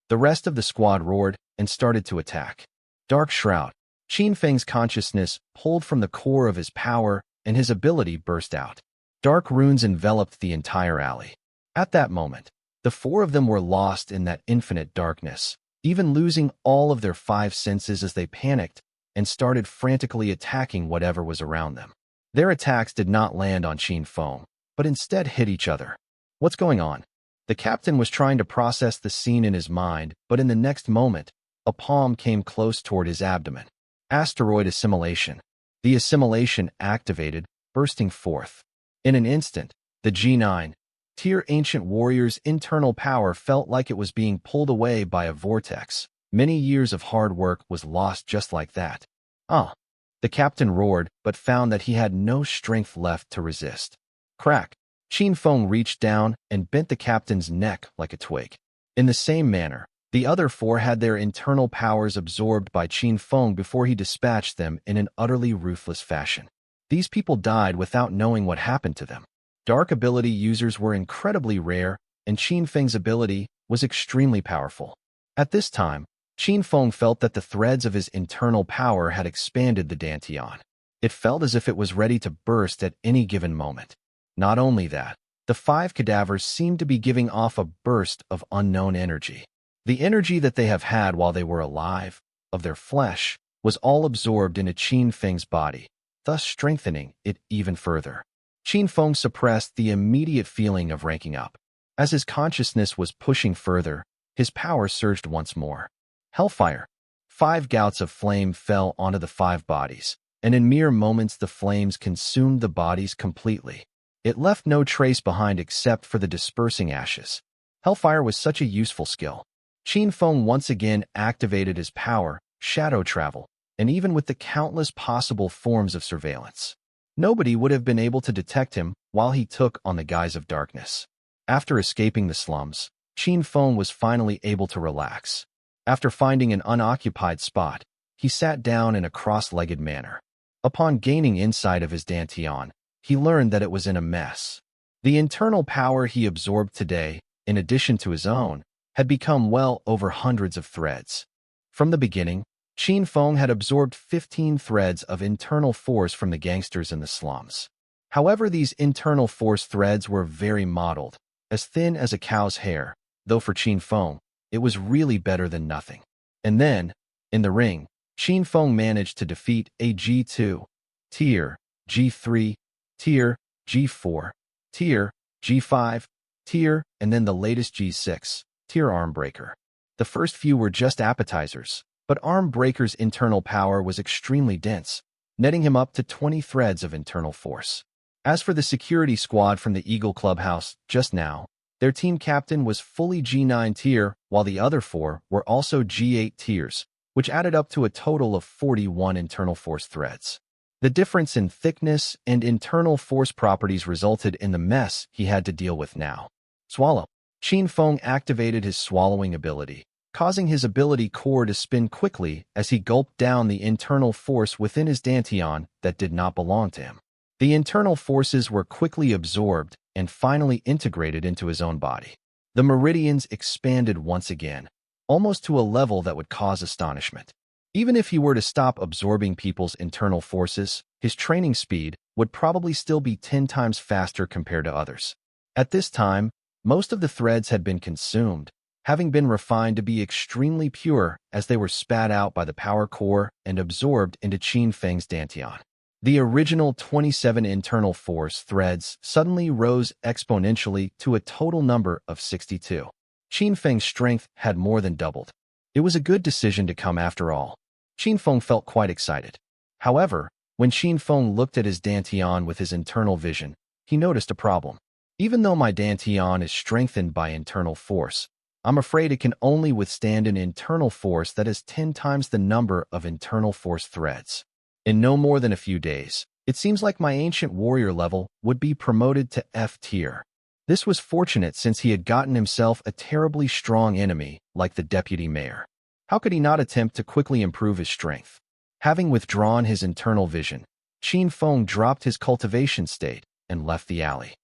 The rest of the squad roared and started to attack. Dark Shroud. Qin Feng's consciousness pulled from the core of his power, and his ability burst out. Dark runes enveloped the entire alley. At that moment, the four of them were lost in that infinite darkness, even losing all of their five senses as they panicked and started frantically attacking whatever was around them. Their attacks did not land on Qin Feng, but instead hit each other. What's going on? The captain was trying to process the scene in his mind, but in the next moment, a palm came close toward his abdomen. Asteroid assimilation. The assimilation activated, bursting forth. In an instant, the G9 tier ancient warrior's internal power felt like it was being pulled away by a vortex. Many years of hard work was lost just like that. The captain roared, but found that he had no strength left to resist. Crack! Qin Feng reached down and bent the captain's neck like a twig. In the same manner, the other four had their internal powers absorbed by Qin Feng before he dispatched them in an utterly ruthless fashion. These people died without knowing what happened to them. Dark ability users were incredibly rare, and Qin Feng's ability was extremely powerful. At this time, Qin Feng felt that the threads of his internal power had expanded the Dantian. It felt as if it was ready to burst at any given moment. Not only that, the five cadavers seemed to be giving off a burst of unknown energy. The energy that they have had while they were alive, of their flesh, was all absorbed into Qin Feng's body, thus strengthening it even further. Qin Feng suppressed the immediate feeling of ranking up. As his consciousness was pushing further, his power surged once more. Hellfire. 5 gouts of flame fell onto the 5 bodies, and in mere moments the flames consumed the bodies completely. It left no trace behind except for the dispersing ashes. Hellfire was such a useful skill. Qin Feng once again activated his power, shadow travel, and even with the countless possible forms of surveillance. Nobody would have been able to detect him while he took on the guise of darkness. After escaping the slums, Qin Feng was finally able to relax. After finding an unoccupied spot, he sat down in a cross-legged manner. Upon gaining insight of his Dantian, he learned that it was in a mess. The internal power he absorbed today, in addition to his own, had become well over hundreds of threads. From the beginning, Qin Feng had absorbed 15 threads of internal force from the gangsters in the slums. However, these internal force threads were very mottled, as thin as a cow's hair, though for Qin Feng, it was really better than nothing. And then, in the ring, Qin Feng managed to defeat a G2 tier, G3 tier, G4 tier, G5 tier, and then the latest G6 tier Armbreaker. The first few were just appetizers, but Arm Breaker's internal power was extremely dense, netting him up to 20 threads of internal force. As for the security squad from the Eagle Clubhouse just now, their team captain was fully G9 tier, while the other 4 were also G8 tiers, which added up to a total of 41 internal force threads. The difference in thickness and internal force properties resulted in the mess he had to deal with now. Swallow. Qin Feng activated his swallowing ability, causing his ability core to spin quickly as he gulped down the internal force within his dantian that did not belong to him. The internal forces were quickly absorbed and finally integrated into his own body. The meridians expanded once again, almost to a level that would cause astonishment. Even if he were to stop absorbing people's internal forces, his training speed would probably still be 10 times faster compared to others. At this time, most of the threads had been consumed, having been refined to be extremely pure as they were spat out by the power core and absorbed into Qin Feng's dantian. The original 27 internal force threads suddenly rose exponentially to a total number of 62. Qin Feng's strength had more than doubled. It was a good decision to come after all. Qin Feng felt quite excited. However, when Qin Feng looked at his dantian with his internal vision, he noticed a problem. Even though my dantian is strengthened by internal force, I'm afraid it can only withstand an internal force that is 10 times the number of internal force threads. In no more than a few days, it seems like my ancient warrior level would be promoted to F tier. This was fortunate since he had gotten himself a terribly strong enemy like the deputy mayor. How could he not attempt to quickly improve his strength? Having withdrawn his internal vision, Qin Feng dropped his cultivation state and left the alley.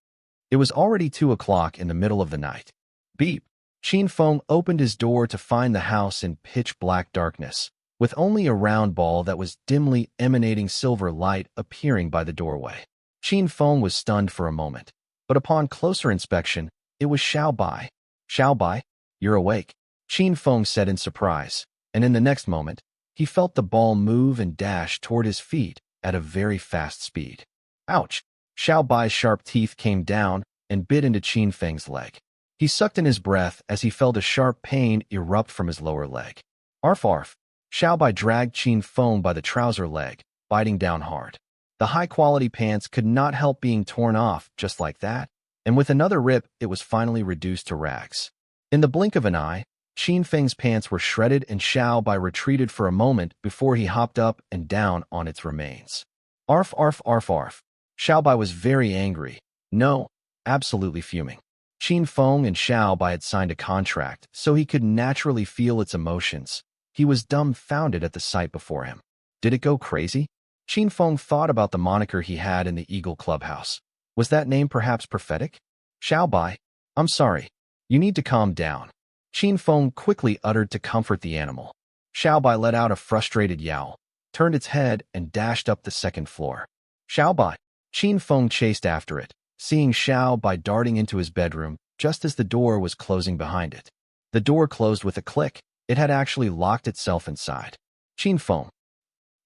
It was already 2 o'clock in the middle of the night. Beep! Qin Feng opened his door to find the house in pitch-black darkness, with only a round ball that was dimly emanating silver light appearing by the doorway. Qin Feng was stunned for a moment, but upon closer inspection, it was Xiao Bai. Xiao Bai, you're awake, Qin Feng said in surprise, and in the next moment, he felt the ball move and dash toward his feet at a very fast speed. Ouch! Xiao Bai's sharp teeth came down and bit into Qin Feng's leg. He sucked in his breath as he felt a sharp pain erupt from his lower leg. Arf arf! Xiao Bai dragged Qin Feng by the trouser leg, biting down hard. The high-quality pants could not help being torn off just like that, and with another rip, it was finally reduced to rags. In the blink of an eye, Qin Feng's pants were shredded and Xiao Bai retreated for a moment before he hopped up and down on its remains. Arf arf arf arf! Xiao Bai was very angry. No, absolutely fuming. Qin Feng and Xiao Bai had signed a contract, so he could naturally feel its emotions. He was dumbfounded at the sight before him. Did it go crazy? Qin Feng thought about the moniker he had in the Eagle Clubhouse. Was that name perhaps prophetic? Xiao Bai, I'm sorry. You need to calm down. Qin Feng quickly uttered to comfort the animal. Xiao Bai let out a frustrated yowl, turned its head, and dashed up the second floor. Xiao Bai. Qin Feng chased after it, seeing Xiao Bai darting into his bedroom just as the door was closing behind it. The door closed with a click. It had actually locked itself inside. Qin Feng.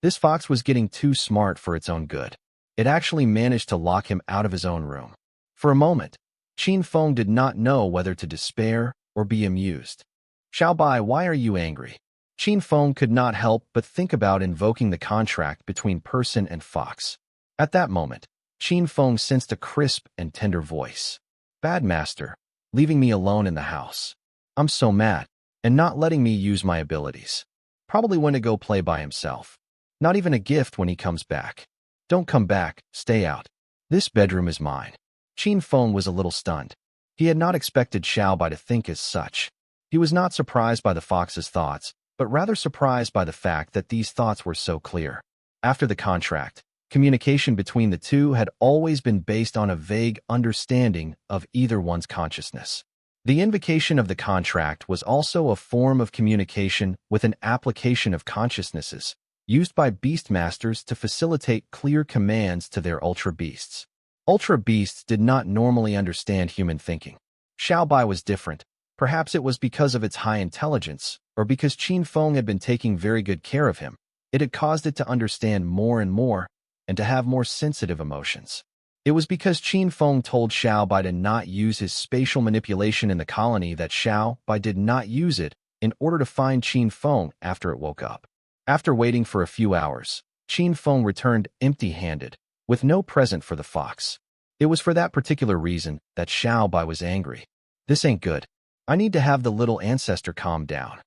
This fox was getting too smart for its own good. It actually managed to lock him out of his own room. For a moment, Qin Feng did not know whether to despair or be amused. Xiao Bai, why are you angry? Qin Feng could not help but think about invoking the contract between person and fox. At that moment, Qin Feng sensed a crisp and tender voice. Bad master, leaving me alone in the house. I'm so mad, and not letting me use my abilities. Probably went to go play by himself. Not even a gift when he comes back. Don't come back, stay out. This bedroom is mine. Qin Feng was a little stunned. He had not expected Xiao Bai to think as such. He was not surprised by the fox's thoughts, but rather surprised by the fact that these thoughts were so clear. After the contract, communication between the two had always been based on a vague understanding of either one's consciousness. The invocation of the contract was also a form of communication with an application of consciousnesses, used by beastmasters to facilitate clear commands to their ultra beasts. Ultra beasts did not normally understand human thinking. Xiao Bai was different. Perhaps it was because of its high intelligence, or because Qin Feng had been taking very good care of him. It had caused it to understand more and more, and to have more sensitive emotions. It was because Qin Feng told Xiao Bai to not use his spatial manipulation in the colony that Xiao Bai did not use it in order to find Qin Feng after it woke up. After waiting for a few hours, Qin Feng returned empty-handed, with no present for the fox. It was for that particular reason that Xiao Bai was angry. This ain't good. I need to have the little ancestor calm down.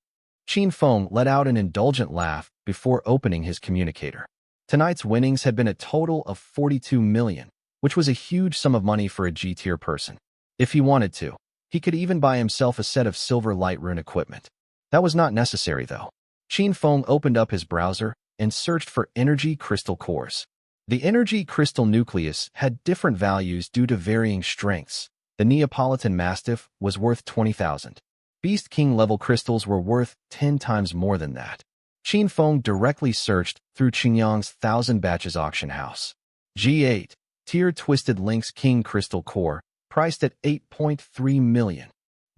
Qin Feng let out an indulgent laugh before opening his communicator. Tonight's winnings had been a total of 42 million, which was a huge sum of money for a G-tier person. If he wanted to, he could even buy himself a set of silver light rune equipment. That was not necessary, though. Qin Feng opened up his browser and searched for energy crystal cores. The energy crystal nucleus had different values due to varying strengths. The Neapolitan Mastiff was worth 20,000. Beast King level crystals were worth 10 times more than that. Qin Feng directly searched through Qingyang's 1,000 Batches auction house. G8 Tier Twisted Lynx King Crystal Core, priced at 8.3 million.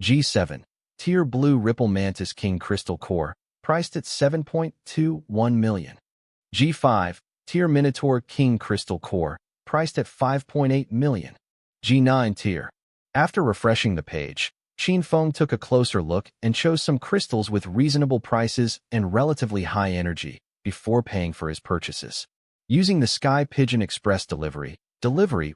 G7 Tier Blue Ripple Mantis King Crystal Core, priced at 7.21 million. G5 Tier Minotaur King Crystal Core, priced at 5.8 million. G9 Tier. After refreshing the page, Qin Feng took a closer look and chose some crystals with reasonable prices and relatively high energy before paying for his purchases. Using the Sky Pigeon Express delivery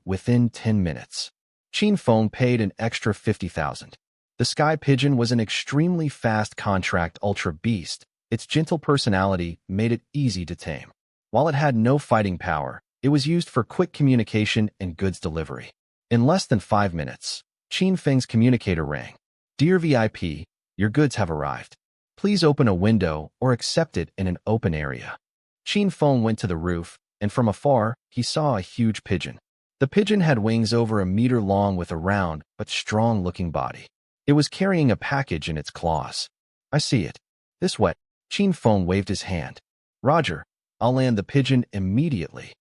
within 10 minutes. Qin Feng paid an extra 50,000. The Sky Pigeon was an extremely fast contract ultra beast. Its gentle personality made it easy to tame. While it had no fighting power, it was used for quick communication and goods delivery. In less than 5 minutes, Qin Feng's communicator rang. Dear VIP, your goods have arrived. Please open a window or accept it in an open area. Qin Feng went to the roof, and from afar, he saw a huge pigeon. The pigeon had wings over a meter long with a round but strong-looking body. It was carrying a package in its claws. I see it. This way. Qin Feng waved his hand. Roger, I'll land the pigeon immediately.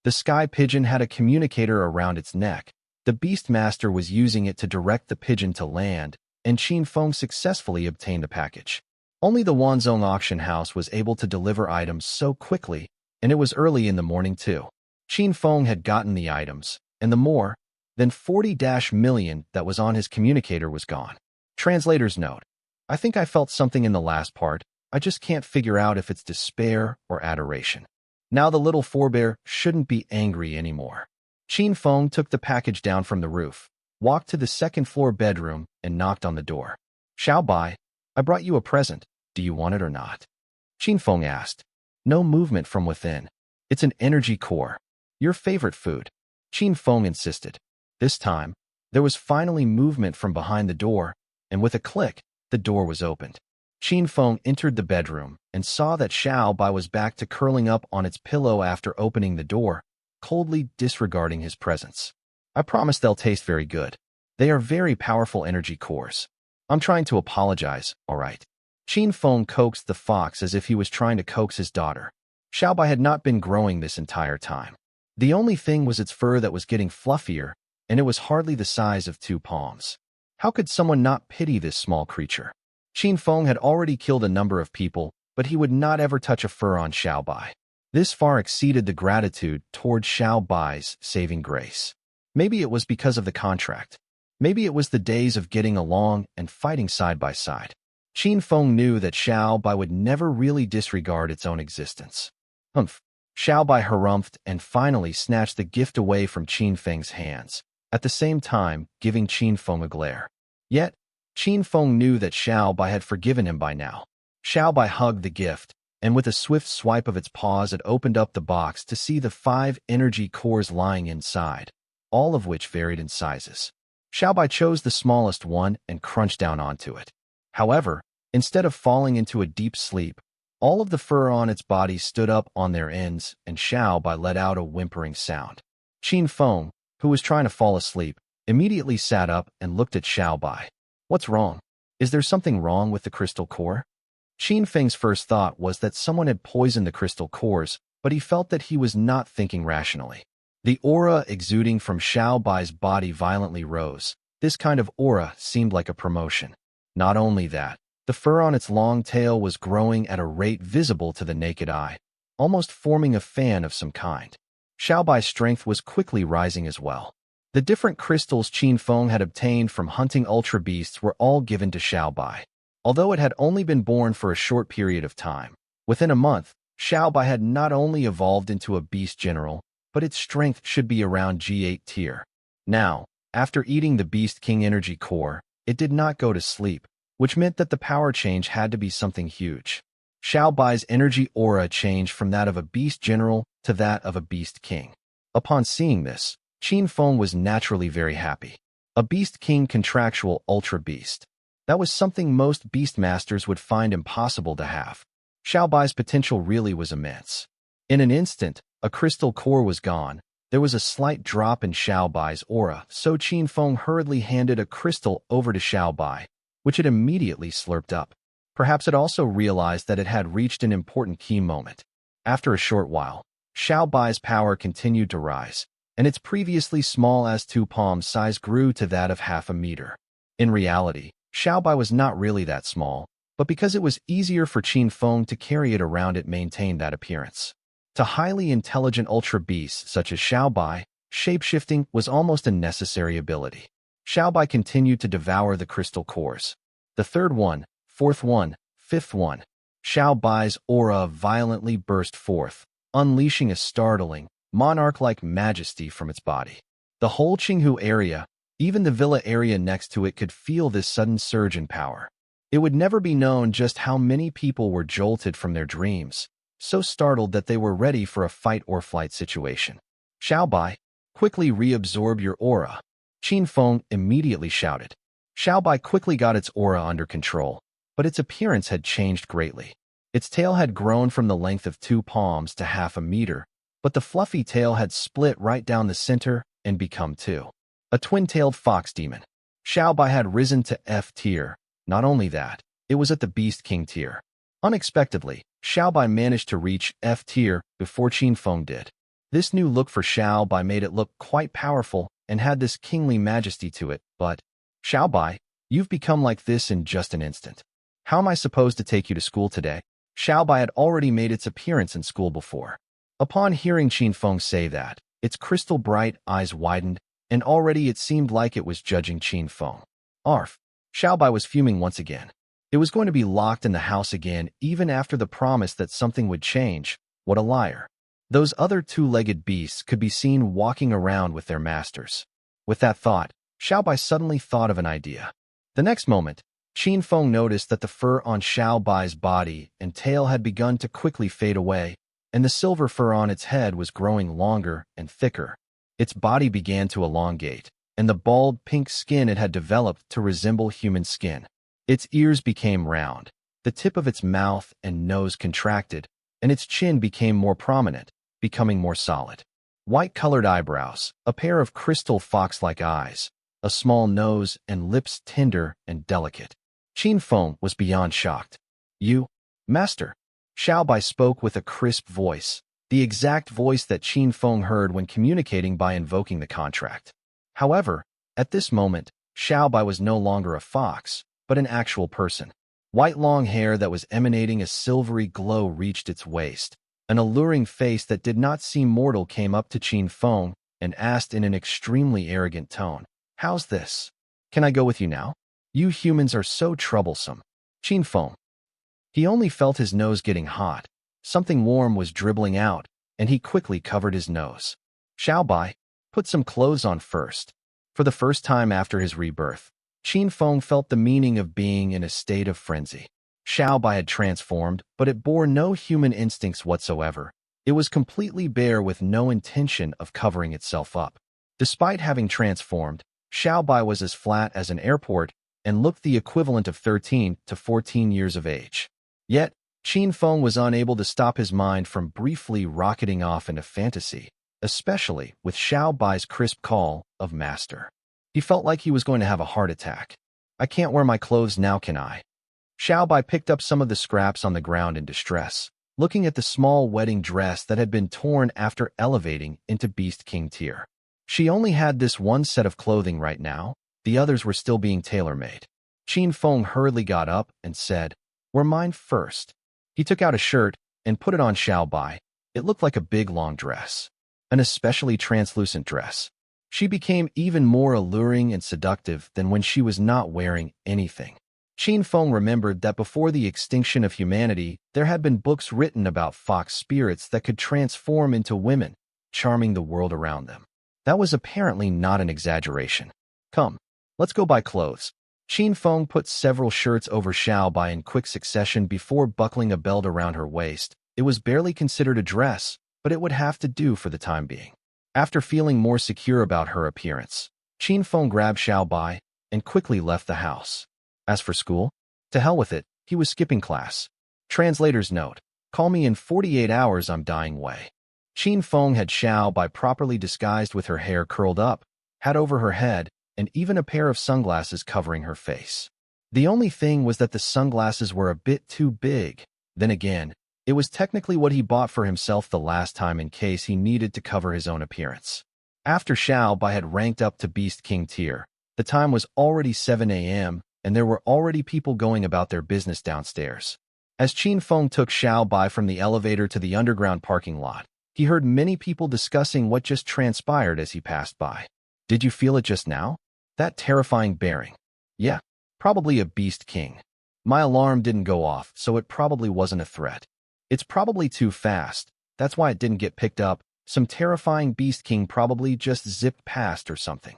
The Sky Pigeon had a communicator around its neck. The Beastmaster was using it to direct the pigeon to land, and Qin Feng successfully obtained the package. Only the Wanzhong auction house was able to deliver items so quickly, and it was early in the morning too. Qin Feng had gotten the items, and the more than 40 million that was on his communicator was gone. Translator's note. I think I felt something in the last part. I just can't figure out if it's despair or adoration. Now the little forebear shouldn't be angry anymore. Qin Feng took the package down from the roof, walked to the second-floor bedroom, and knocked on the door. Xiao Bai, I brought you a present. Do you want it or not? Qin Feng asked. No movement from within. It's an energy core. Your favorite food. Qin Feng insisted. This time, there was finally movement from behind the door, and with a click, the door was opened. Qin Feng entered the bedroom and saw that Xiao Bai was back to curling up on its pillow after opening the door, coldly disregarding his presence. I promise they'll taste very good. They are very powerful energy cores. I'm trying to apologize, all right. Qin Feng coaxed the fox as if he was trying to coax his daughter. Xiao Bai had not been growing this entire time. The only thing was its fur that was getting fluffier, and it was hardly the size of 2 palms. How could someone not pity this small creature? Qin Feng had already killed a number of people, but he would not ever touch a fur on Xiao Bai. This far exceeded the gratitude toward Xiao Bai's saving grace. Maybe it was because of the contract. Maybe it was the days of getting along and fighting side by side. Qin Feng knew that Xiao Bai would never really disregard its own existence. Humph. Xiao Bai harumphed and finally snatched the gift away from Qin Feng's hands, at the same time giving Qin Feng a glare. Yet, Qin Feng knew that Xiao Bai had forgiven him by now. Xiao Bai hugged the gift, and with a swift swipe of its paws it opened up the box to see the 5 energy cores lying inside, all of which varied in sizes. Xiao Bai chose the smallest one and crunched down onto it. However, instead of falling into a deep sleep, all of the fur on its body stood up on their ends, and Xiao Bai let out a whimpering sound. Qin Feng, who was trying to fall asleep, immediately sat up and looked at Xiao Bai. What's wrong? Is there something wrong with the crystal core? Qin Feng's first thought was that someone had poisoned the crystal cores, but he felt that he was not thinking rationally. The aura exuding from Xiao Bai's body violently rose. This kind of aura seemed like a promotion. Not only that, the fur on its long tail was growing at a rate visible to the naked eye, almost forming a fan of some kind. Xiao Bai's strength was quickly rising as well. The different crystals Qin Feng had obtained from hunting ultra beasts were all given to Xiao Bai. Although it had only been born for a short period of time, within a month, Xiaobai had not only evolved into a beast general, but its strength should be around G8 tier. Now, after eating the Beast King energy core, it did not go to sleep, which meant that the power change had to be something huge. Xiaobai's energy aura changed from that of a beast general to that of a beast king. Upon seeing this, Qin Feng was naturally very happy. A beast king contractual ultra beast. That was something most beastmasters would find impossible to have. Xiaobai's potential really was immense. In an instant, a crystal core was gone. There was a slight drop in Xiaobai's aura, so Qin Feng hurriedly handed a crystal over to Xiaobai, which it immediately slurped up. Perhaps it also realized that it had reached an important key moment. After a short while, Xiaobai's power continued to rise, and its previously small as 2 palm size grew to that of half a meter. In reality, Xiaobai was not really that small, but because it was easier for Qin Feng to carry it around, it maintained that appearance. To highly intelligent ultra beasts such as Xiaobai, shapeshifting was almost a necessary ability. Xiaobai continued to devour the crystal cores. The third one, fourth one, fifth one. Xiaobai's aura violently burst forth, unleashing a startling, monarch-like majesty from its body. The whole Qinghu area, even the villa area next to it, could feel this sudden surge in power. It would never be known just how many people were jolted from their dreams, so startled that they were ready for a fight or flight situation. Xiaobai, quickly reabsorb your aura. Qin Feng immediately shouted. Xiaobai quickly got its aura under control, but its appearance had changed greatly. Its tail had grown from the length of 2 palms to half a meter, but the fluffy tail had split right down the center and become 2. A twin-tailed fox demon. Xiaobai had risen to F tier. Not only that, it was at the Beast King tier. Unexpectedly, Xiaobai managed to reach F tier before Qin Feng did. This new look for Xiaobai made it look quite powerful and had this kingly majesty to it, but, Xiaobai, you've become like this in just an instant. How am I supposed to take you to school today? Xiaobai had already made its appearance in school before. Upon hearing Qin Feng say that, its crystal bright eyes widened, and already it seemed like it was judging Qin Feng. Arf! Xiaobai was fuming once again. It was going to be locked in the house again even after the promise that something would change. What a liar. Those other 2-legged beasts could be seen walking around with their masters. With that thought, Xiaobai suddenly thought of an idea. The next moment, Qin Feng noticed that the fur on Xiaobai's body and tail had begun to quickly fade away, and the silver fur on its head was growing longer and thicker. Its body began to elongate, and the bald pink skin it had developed to resemble human skin. Its ears became round, the tip of its mouth and nose contracted, and its chin became more prominent, becoming more solid. White-colored eyebrows, a pair of crystal fox-like eyes, a small nose and lips tender and delicate. Qin Feng was beyond shocked. You, master? Xiaobai spoke with a crisp voice, the exact voice that Qin Feng heard when communicating by invoking the contract. However, at this moment, Xiaobai was no longer a fox, but an actual person. White long hair that was emanating a silvery glow reached its waist. An alluring face that did not seem mortal came up to Qin Feng and asked in an extremely arrogant tone, "How's this? Can I go with you now? You humans are so troublesome." Qin Feng. He only felt his nose getting hot. Something warm was dribbling out, and he quickly covered his nose. Xiaobai, put some clothes on first. For the first time after his rebirth, Qin Feng felt the meaning of being in a state of frenzy. Xiaobai had transformed, but it bore no human instincts whatsoever. It was completely bare with no intention of covering itself up. Despite having transformed, Xiaobai was as flat as an airport and looked the equivalent of 13 to 14 years of age. Yet, Qin Feng was unable to stop his mind from briefly rocketing off into fantasy, especially with Xiaobai's crisp call of master. He felt like he was going to have a heart attack. I can't wear my clothes now, can I? Xiaobai picked up some of the scraps on the ground in distress, looking at the small wedding dress that had been torn after elevating into Beast King tier. She only had this one set of clothing right now, the others were still being tailor-made. Qin Feng hurriedly got up and said, "Wear mine first." He took out a shirt and put it on Xiaobai. It looked like a big long dress, an especially translucent dress. She became even more alluring and seductive than when she was not wearing anything. Qin Feng remembered that before the extinction of humanity, there had been books written about fox spirits that could transform into women, charming the world around them. That was apparently not an exaggeration. Come, let's go buy clothes. Qin Feng put several shirts over Xiao Bai in quick succession before buckling a belt around her waist. It was barely considered a dress, but it would have to do for the time being. After feeling more secure about her appearance, Qin Feng grabbed Xiao Bai and quickly left the house. As for school, to hell with it, he was skipping class. Translator's note, call me in 48 hours, I'm dying way. Qin Feng had Xiao Bai properly disguised with her hair curled up, hat over her head, and even a pair of sunglasses covering her face. The only thing was that the sunglasses were a bit too big. Then again, it was technically what he bought for himself the last time in case he needed to cover his own appearance. After Xiao Bai had ranked up to Beast King tier, the time was already 7 a.m., and there were already people going about their business downstairs. As Qin Feng took Xiao Bai from the elevator to the underground parking lot, he heard many people discussing what just transpired as he passed by. Did you feel it just now? That terrifying bearing. Yeah, probably a Beast King. My alarm didn't go off, so it probably wasn't a threat. It's probably too fast. That's why it didn't get picked up. Some terrifying Beast King probably just zipped past or something.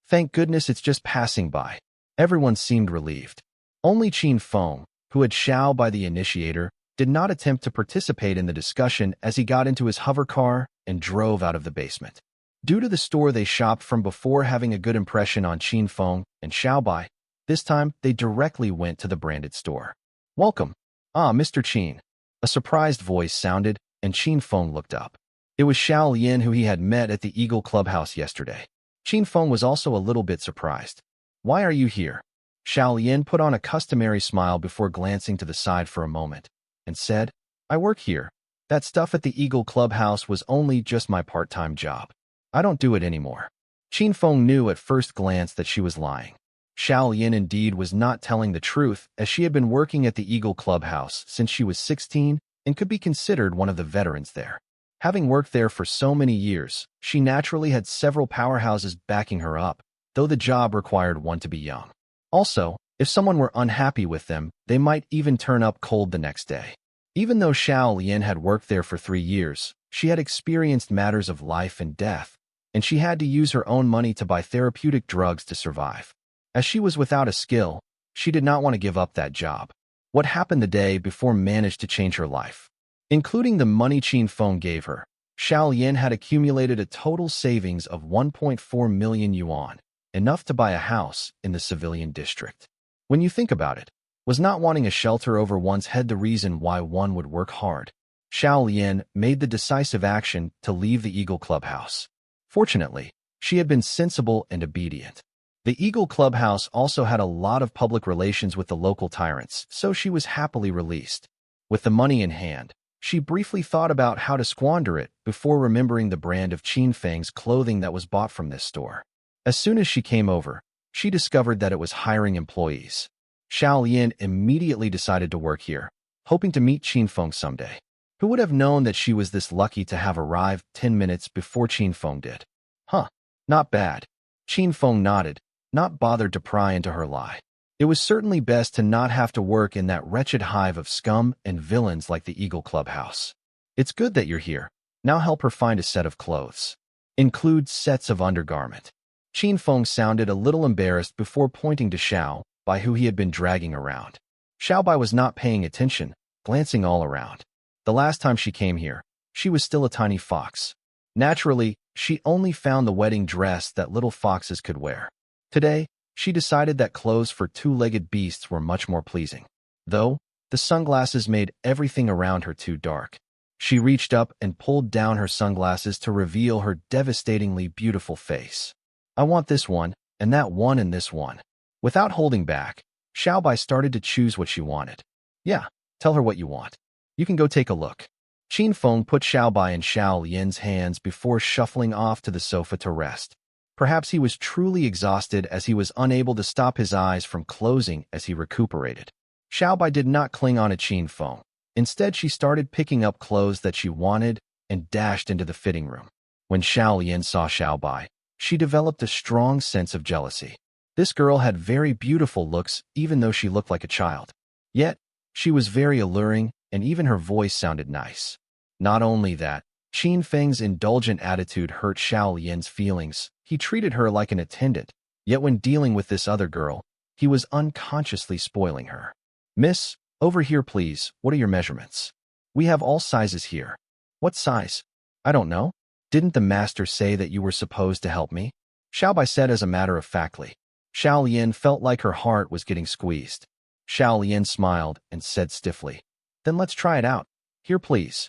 Thank goodness it's just passing by. Everyone seemed relieved. Only Qin Feng, who had Xiao Bai the initiator, did not attempt to participate in the discussion as he got into his hover car and drove out of the basement. Due to the store they shopped from before having a good impression on Qin Feng and Xiao Bai, this time they directly went to the branded store. Welcome. Ah, Mr. Qin. A surprised voice sounded, and Qin Feng looked up. It was Xiao Lian who he had met at the Eagle Clubhouse yesterday. Qin Feng was also a little bit surprised. Why are you here? Xiao Lian put on a customary smile before glancing to the side for a moment, and said, I work here. That stuff at the Eagle Clubhouse was only just my part-time job. I don't do it anymore. Qin Feng knew at first glance that she was lying. Xiao Lian indeed was not telling the truth, as she had been working at the Eagle Clubhouse since she was 16 and could be considered one of the veterans there. Having worked there for so many years, she naturally had several powerhouses backing her up, though the job required one to be young. Also, if someone were unhappy with them, they might even turn up cold the next day. Even though Xiao Lian had worked there for 3 years, she had experienced matters of life and death, and she had to use her own money to buy therapeutic drugs to survive. As she was without a skill, she did not want to give up that job. What happened the day before managed to change her life. Including the money Qin Feng gave her, Xiao Lian had accumulated a total savings of 1.4 million yuan, enough to buy a house in the civilian district. When you think about it, was not wanting a shelter over one's head the reason why one would work hard? Xiao Lian made the decisive action to leave the Eagle Clubhouse. Fortunately, she had been sensible and obedient. The Eagle Clubhouse also had a lot of public relations with the local tyrants, so she was happily released. With the money in hand, she briefly thought about how to squander it before remembering the brand of Qin Feng's clothing that was bought from this store. As soon as she came over, she discovered that it was hiring employees. Xiao Lian immediately decided to work here, hoping to meet Qin Feng someday. Who would have known that she was this lucky to have arrived 10 minutes before Qin Feng did? Huh, not bad. Qin Feng nodded, not bothered to pry into her lie. It was certainly best to not have to work in that wretched hive of scum and villains like the Eagle Clubhouse. It's good that you're here. Now help her find a set of clothes. Include sets of undergarment. Qin Feng sounded a little embarrassed before pointing to Xiao Bai, who he had been dragging around. Xiao Bai was not paying attention, glancing all around. The last time she came here, she was still a tiny fox. Naturally, she only found the wedding dress that little foxes could wear. Today, she decided that clothes for two-legged beasts were much more pleasing. Though, the sunglasses made everything around her too dark. She reached up and pulled down her sunglasses to reveal her devastatingly beautiful face. I want this one, and that one, and this one. Without holding back, Xiao Bai started to choose what she wanted. Yeah, tell her what you want. You can go take a look. Qin Feng put Xiao Bai in Xiao Lian's hands before shuffling off to the sofa to rest. Perhaps he was truly exhausted as he was unable to stop his eyes from closing as he recuperated. Xiao Bai did not cling on to Qin Feng. Instead, she started picking up clothes that she wanted and dashed into the fitting room. When Xiao Lian saw Xiao Bai, she developed a strong sense of jealousy. This girl had very beautiful looks even though she looked like a child. Yet, she was very alluring and even her voice sounded nice. Not only that, Qin Feng's indulgent attitude hurt Xiao Lian's feelings. He treated her like an attendant, yet when dealing with this other girl, he was unconsciously spoiling her. "Miss, over here please, what are your measurements? We have all sizes here." "What size?" "I don't know. Didn't the master say that you were supposed to help me?" Xiaobai said as a matter of factly. Xiao Lian felt like her heart was getting squeezed. Xiao Lian smiled and said stiffly, "Then let's try it out. Here please."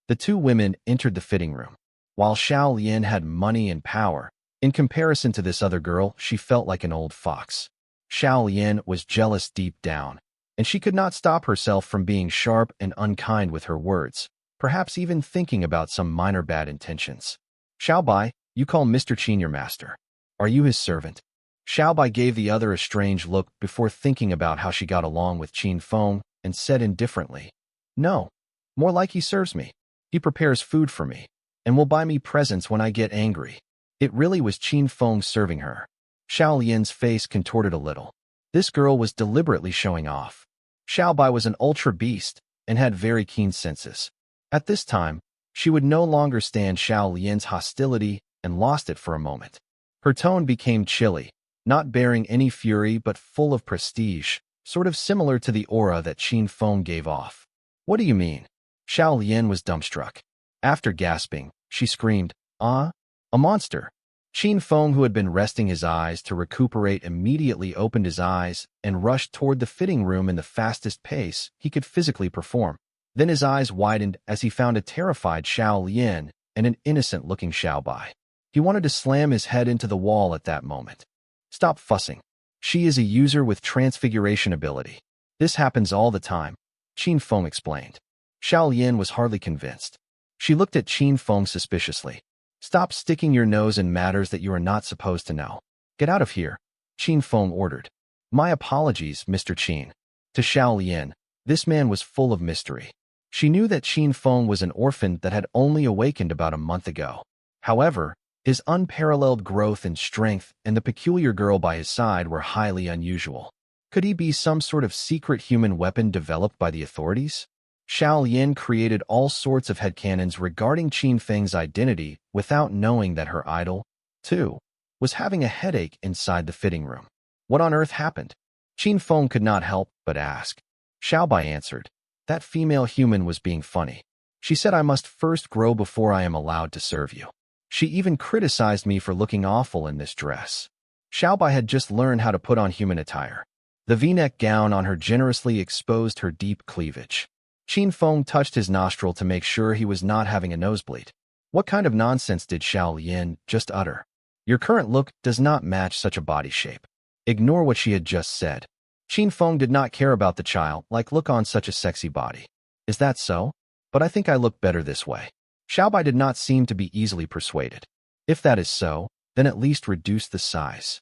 The two women entered the fitting room. While Xiao Lian had money and power, in comparison to this other girl, she felt like an old fox. Xiao Lian was jealous deep down, and she could not stop herself from being sharp and unkind with her words, perhaps even thinking about some minor bad intentions. "Xiaobai, you call Mr. Qin your master. Are you his servant?" Xiaobai gave the other a strange look before thinking about how she got along with Qin Feng and said indifferently, "No, more like he serves me. He prepares food for me, and will buy me presents when I get angry." It really was Qin Feng serving her. Xiao Lian's face contorted a little. This girl was deliberately showing off. Xiaobai was an ultra beast and had very keen senses. At this time, she would no longer stand Xiao Lian's hostility and lost it for a moment. Her tone became chilly, not bearing any fury but full of prestige, sort of similar to the aura that Qin Feng gave off. "What do you mean?" Xiao Lian was dumbstruck. After gasping, she screamed, "Ah, a monster!" Qin Feng, who had been resting his eyes to recuperate, immediately opened his eyes and rushed toward the fitting room in the fastest pace he could physically perform. Then his eyes widened as he found a terrified Xiao Lian and an innocent-looking Xiaobai. He wanted to slam his head into the wall at that moment. "Stop fussing. She is a user with transfiguration ability. This happens all the time," Qin Feng explained. Xiao Lian was hardly convinced. She looked at Qin Feng suspiciously. "Stop sticking your nose in matters that you are not supposed to know. Get out of here," Qin Feng ordered. "My apologies, Mr. Qin." To Xiao Lian, this man was full of mystery. She knew that Qin Feng was an orphan that had only awakened about a month ago. However, his unparalleled growth and strength and the peculiar girl by his side were highly unusual. Could he be some sort of secret human weapon developed by the authorities? Xiao Lian created all sorts of headcanons regarding Qin Feng's identity without knowing that her idol, too, was having a headache inside the fitting room. What on earth happened? Qin Feng could not help but ask. Xiaobai answered. That female human was being funny. She said I must first grow before I am allowed to serve you. She even criticized me for looking awful in this dress. Xiaobai had just learned how to put on human attire. The V-neck gown on her generously exposed her deep cleavage. Qin Feng touched his nostril to make sure he was not having a nosebleed. What kind of nonsense did Xiao Lian just utter? Your current look does not match such a body shape. Ignore what she had just said. Qin Feng did not care about the child-like look on such a sexy body. Is that so? But I think I look better this way. Xiaobai did not seem to be easily persuaded. If that is so, then at least reduce the size.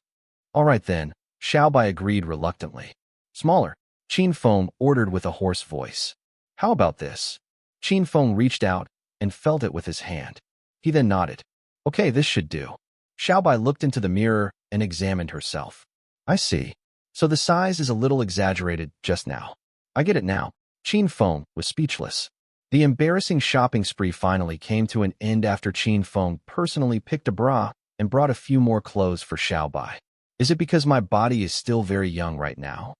All right then, Xiaobai agreed reluctantly. Smaller, Qin Feng ordered with a hoarse voice. How about this? Qin Feng reached out and felt it with his hand. He then nodded. Okay, this should do. Xiaobai looked into the mirror and examined herself. I see. So the size is a little exaggerated just now. I get it now. Qin Feng was speechless. The embarrassing shopping spree finally came to an end after Qin Feng personally picked a bra and brought a few more clothes for Xiaobai. Is it because my body is still very young right now?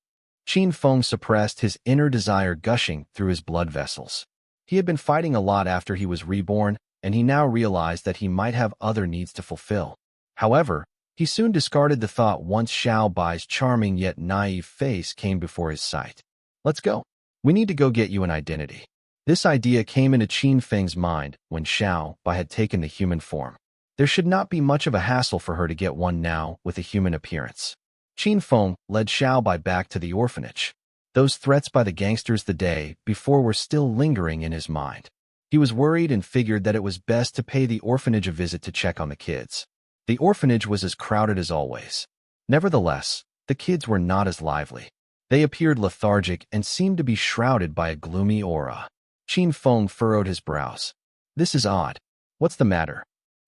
Qin Feng suppressed his inner desire gushing through his blood vessels. He had been fighting a lot after he was reborn, and he now realized that he might have other needs to fulfill. However, he soon discarded the thought once Xiaobai's charming yet naive face came before his sight. Let's go. We need to go get you an identity. This idea came into Qin Feng's mind when Xiaobai had taken the human form. There should not be much of a hassle for her to get one now with a human appearance. Qin Feng led Xiaobai back to the orphanage. Those threats by the gangsters the day before were still lingering in his mind. He was worried and figured that it was best to pay the orphanage a visit to check on the kids. The orphanage was as crowded as always. Nevertheless, the kids were not as lively. They appeared lethargic and seemed to be shrouded by a gloomy aura. Qin Feng furrowed his brows. This is odd. What's the matter?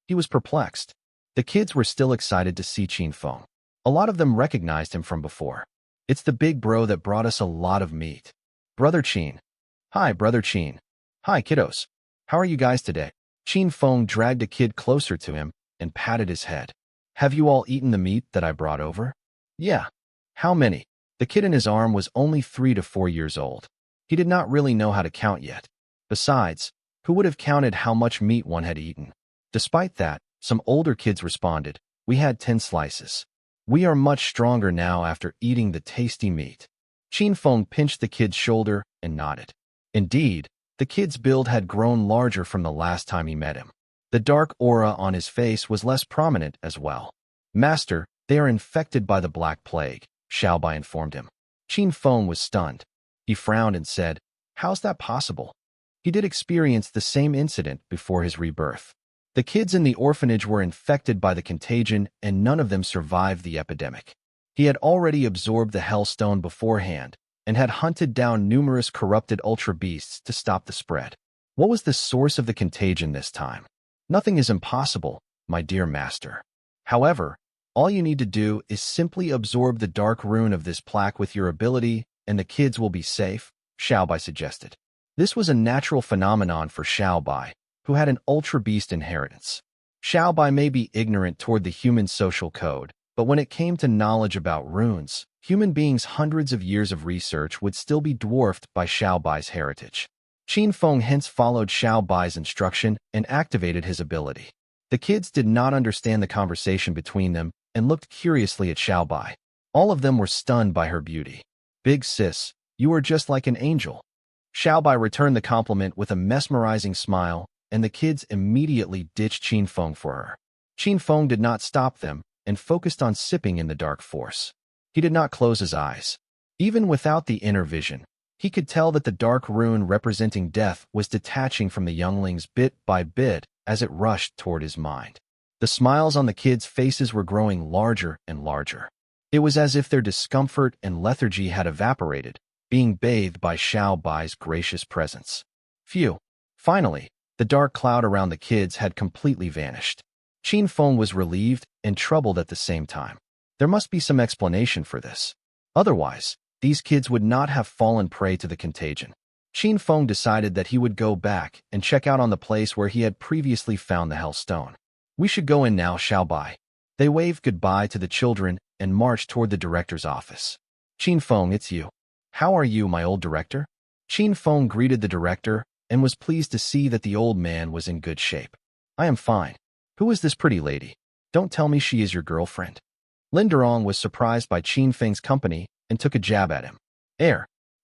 He was perplexed. The kids were still excited to see Qin Feng. A lot of them recognized him from before. It's the big bro that brought us a lot of meat. Brother Qin. Hi, Brother Qin. Hi, kiddos. How are you guys today? Qin Feng dragged a kid closer to him and patted his head. Have you all eaten the meat that I brought over? Yeah. How many? The kid in his arm was only 3 to 4 years old. He did not really know how to count yet. Besides, who would have counted how much meat one had eaten? Despite that, some older kids responded, we had 10 slices. We are much stronger now after eating the tasty meat. Qin Feng pinched the kid's shoulder and nodded. Indeed, the kid's build had grown larger from the last time he met him. The dark aura on his face was less prominent as well. Master, they are infected by the Black Plague, Xiaobai informed him. Qin Feng was stunned. He frowned and said, how's that possible? He did experience the same incident before his rebirth. The kids in the orphanage were infected by the contagion and none of them survived the epidemic. He had already absorbed the Hellstone beforehand and had hunted down numerous corrupted ultra beasts to stop the spread. What was the source of the contagion this time? Nothing is impossible, my dear master. However, all you need to do is simply absorb the dark rune of this plaque with your ability, and the kids will be safe, Xiaobai suggested. This was a natural phenomenon for Xiaobai, who had an ultra beast inheritance. Xiaobai may be ignorant toward the human social code, but when it came to knowledge about runes, human beings' hundreds of years of research would still be dwarfed by Xiaobai's heritage. Qin Feng hence followed Xiaobai's instruction and activated his ability. The kids did not understand the conversation between them and looked curiously at Xiaobai. All of them were stunned by her beauty. Big sis, you are just like an angel. Xiaobai returned the compliment with a mesmerizing smile, and the kids immediately ditched Qin Feng for her. Qin Feng did not stop them and focused on sipping in the dark force. He did not close his eyes. Even without the inner vision, he could tell that the dark rune representing death was detaching from the younglings bit by bit as it rushed toward his mind. The smiles on the kids' faces were growing larger and larger. It was as if their discomfort and lethargy had evaporated, being bathed by Xiaobai's gracious presence. Phew! Finally, the dark cloud around the kids had completely vanished. Qin Feng was relieved and troubled at the same time. There must be some explanation for this. Otherwise, these kids would not have fallen prey to the contagion. Qin Feng decided that he would go back and check out on the place where he had previously found the Hellstone. We should go in now, Xiaobai. They waved goodbye to the children and marched toward the director's office. Qin Feng, it's you. How are you, my old director? Qin Feng greeted the director and was pleased to see that the old man was in good shape. I am fine. Who is this pretty lady? Don't tell me she is your girlfriend. Lin Durong was surprised by Qin Feng's company and took a jab at him.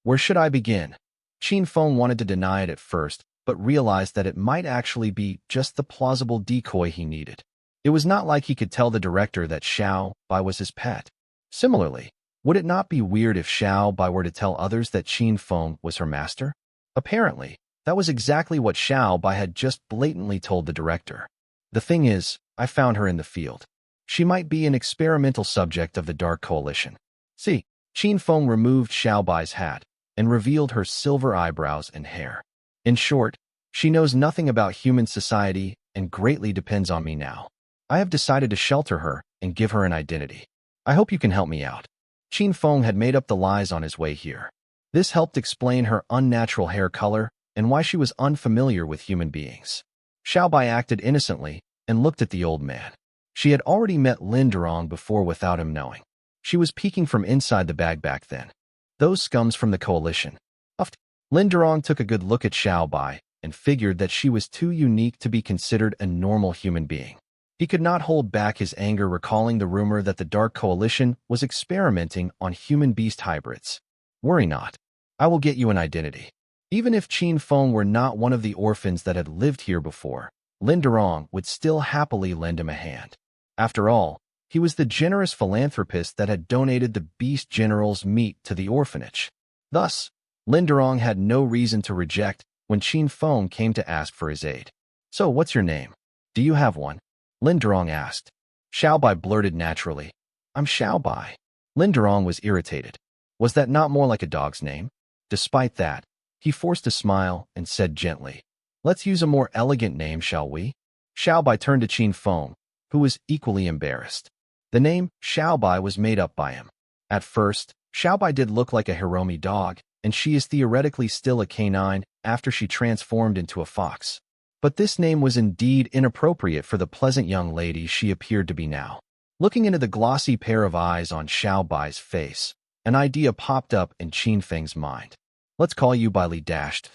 Where should I begin? Qin Feng wanted to deny it at first, but realized that it might actually be just the plausible decoy he needed. It was not like he could tell the director that Xiao Bai was his pet. Similarly, would it not be weird if Xiao Bai were to tell others that Qin Feng was her master? Apparently, that was exactly what Xiao Bai had just blatantly told the director. The thing is, I found her in the field. She might be an experimental subject of the Dark Coalition. See, Qin Feng removed Xiao Bai's hat and revealed her silver eyebrows and hair. In short, she knows nothing about human society and greatly depends on me now. I have decided to shelter her and give her an identity. I hope you can help me out. Qin Feng had made up the lies on his way here. This helped explain her unnatural hair color and why she was unfamiliar with human beings. Xiao Bai acted innocently and looked at the old man. She had already met Lin Durong before without him knowing. She was peeking from inside the bag back then. Those scums from the coalition. Huffed. Lin Durong took a good look at Xiao Bai and figured that she was too unique to be considered a normal human being. He could not hold back his anger recalling the rumor that the Dark Coalition was experimenting on human-beast hybrids. Worry not. I will get you an identity. Even if Qin Feng were not one of the orphans that had lived here before, Lin Durong would still happily lend him a hand. After all, he was the generous philanthropist that had donated the Beast General's meat to the orphanage. Thus, Lin Durong had no reason to reject when Qin Feng came to ask for his aid. So what's your name? Do you have one? Lin Durong asked. Xiao Bai blurted naturally. I'm Xiao Bai. Lin Durong was irritated. Was that not more like a dog's name? Despite that, he forced a smile and said gently, let's use a more elegant name, shall we? Xiao Bai turned to Qin Feng, who was equally embarrassed. The name Xiaobai was made up by him. At first, Xiaobai did look like a Hiromi dog, and she is theoretically still a canine after she transformed into a fox. But this name was indeed inappropriate for the pleasant young lady she appeared to be now. Looking into the glossy pair of eyes on Xiaobai's face, an idea popped up in Qin Feng's mind. Let's call you Bai Li dashed.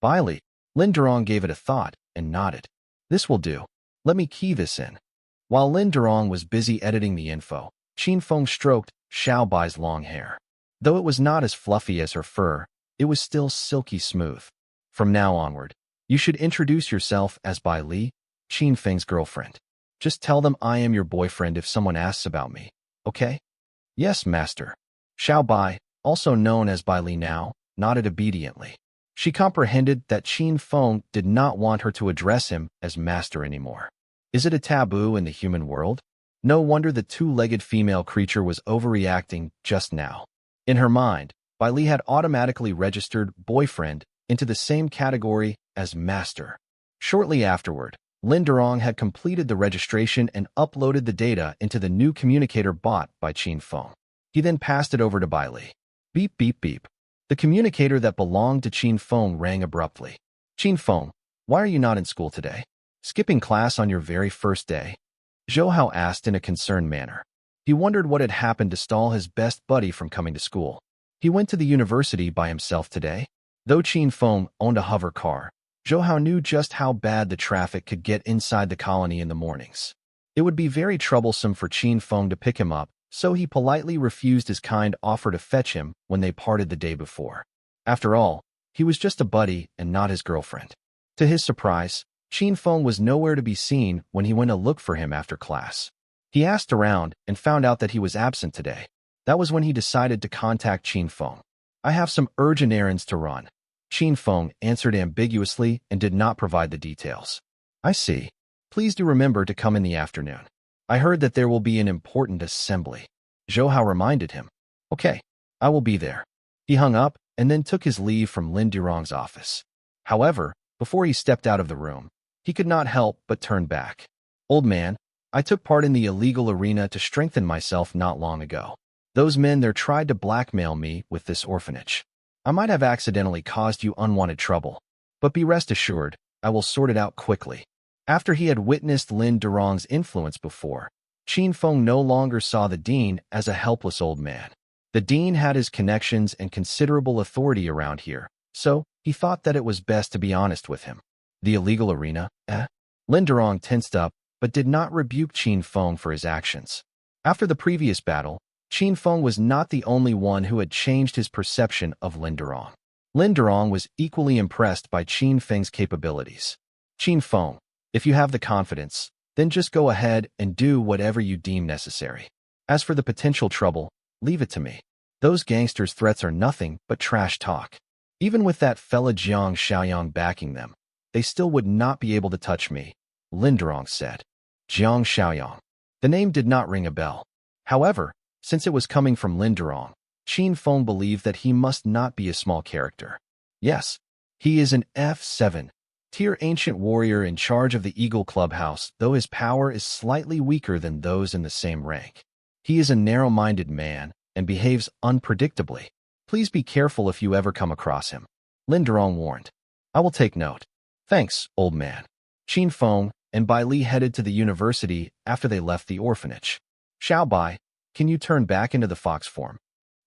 Bai Li. Lin Durong gave it a thought and nodded. This will do. Let me key this in. While Lin Durong was busy editing the info, Qin Feng stroked Xiaobai's long hair. Though it was not as fluffy as her fur, it was still silky smooth. From now onward, you should introduce yourself as Bai Li, Qin Feng's girlfriend. Just tell them I am your boyfriend if someone asks about me, okay? Yes, master. Xiaobai, also known as Bai Li now, nodded obediently. She comprehended that Qin Feng did not want her to address him as master anymore. Is it a taboo in the human world? No wonder the two-legged female creature was overreacting just now. In her mind, Bai Li had automatically registered boyfriend into the same category as master. Shortly afterward, Lin Durong had completed the registration and uploaded the data into the new communicator bought by Qin Feng. He then passed it over to Bai Li. Beep, beep, beep. The communicator that belonged to Qin Feng rang abruptly. Qin Feng, why are you not in school today? Skipping class on your very first day? Zhou Hao asked in a concerned manner. He wondered what had happened to stall his best buddy from coming to school. He went to the university by himself today. Though Qin Feng owned a hover car, Zhou Hao knew just how bad the traffic could get inside the colony in the mornings. It would be very troublesome for Qin Feng to pick him up, so he politely refused his kind offer to fetch him when they parted the day before. After all, he was just a buddy and not his girlfriend. To his surprise, Qin Feng was nowhere to be seen when he went to look for him after class. He asked around and found out that he was absent today. That was when he decided to contact Qin Feng. I have some urgent errands to run. Qin Feng answered ambiguously and did not provide the details. I see. Please do remember to come in the afternoon. I heard that there will be an important assembly. Zhou Hao reminded him. Okay, I will be there. He hung up and then took his leave from Lin Durong's office. However, before he stepped out of the room, he could not help but turn back. Old man, I took part in the illegal arena to strengthen myself not long ago. Those men there tried to blackmail me with this orphanage. I might have accidentally caused you unwanted trouble, but be rest assured, I will sort it out quickly. After he had witnessed Lin Durong's influence before, Qin Feng no longer saw the dean as a helpless old man. The dean had his connections and considerable authority around here, so he thought that it was best to be honest with him. The illegal arena, eh? Lin Durong tensed up, but did not rebuke Qin Feng for his actions. After the previous battle, Qin Feng was not the only one who had changed his perception of Lin Durong. Lin Durong was equally impressed by Qin Feng's capabilities. Qin Feng, if you have the confidence, then just go ahead and do whatever you deem necessary. As for the potential trouble, leave it to me. Those gangsters' threats are nothing but trash talk. Even with that fella Jiang Xiaoyang backing them, they still would not be able to touch me, Lin Durong said. Jiang Xiaoyang. The name did not ring a bell. However, since it was coming from Lin Durong, Qin Feng believed that he must not be a small character. Yes, he is an F7 tier ancient warrior in charge of the Eagle Clubhouse, though his power is slightly weaker than those in the same rank. He is a narrow-minded man and behaves unpredictably. Please be careful if you ever come across him, Lin Durong warned. I will take note. Thanks, old man. Qin Feng and Bai Li headed to the university after they left the orphanage. Xiaobai, can you turn back into the fox form?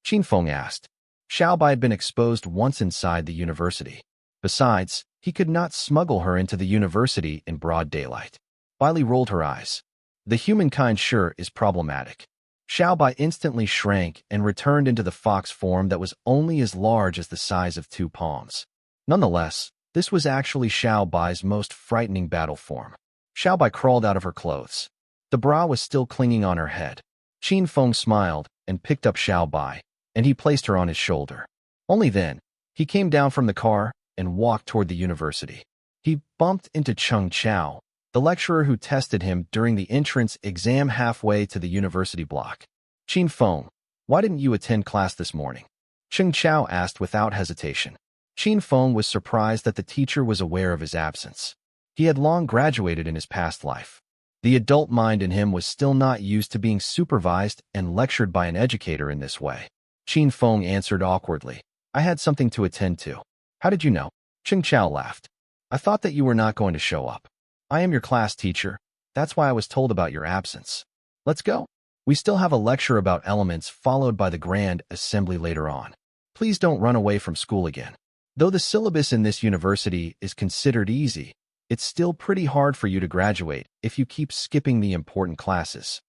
Qin Feng asked. Xiaobai had been exposed once inside the university. Besides, he could not smuggle her into the university in broad daylight. Bai Li rolled her eyes. The humankind sure is problematic. Xiaobai instantly shrank and returned into the fox form that was only as large as the size of 2 palms. Nonetheless, this was actually Xiaobai's most frightening battle form. Xiaobai crawled out of her clothes. The bra was still clinging on her head. Qin Feng smiled and picked up Xiaobai, and he placed her on his shoulder. Only then, he came down from the car and walked toward the university. He bumped into Cheng Chao, the lecturer who tested him during the entrance exam halfway to the university block. Qin Feng, why didn't you attend class this morning? Cheng Chao asked without hesitation. Qin Feng was surprised that the teacher was aware of his absence. He had long graduated in his past life. The adult mind in him was still not used to being supervised and lectured by an educator in this way. Qin Feng answered awkwardly. I had something to attend to. How did you know? Cheng Chao laughed. I thought that you were not going to show up. I am your class teacher. That's why I was told about your absence. Let's go. We still have a lecture about elements followed by the grand assembly later on. Please don't run away from school again. Though the syllabus in this university is considered easy, it's still pretty hard for you to graduate if you keep skipping the important classes.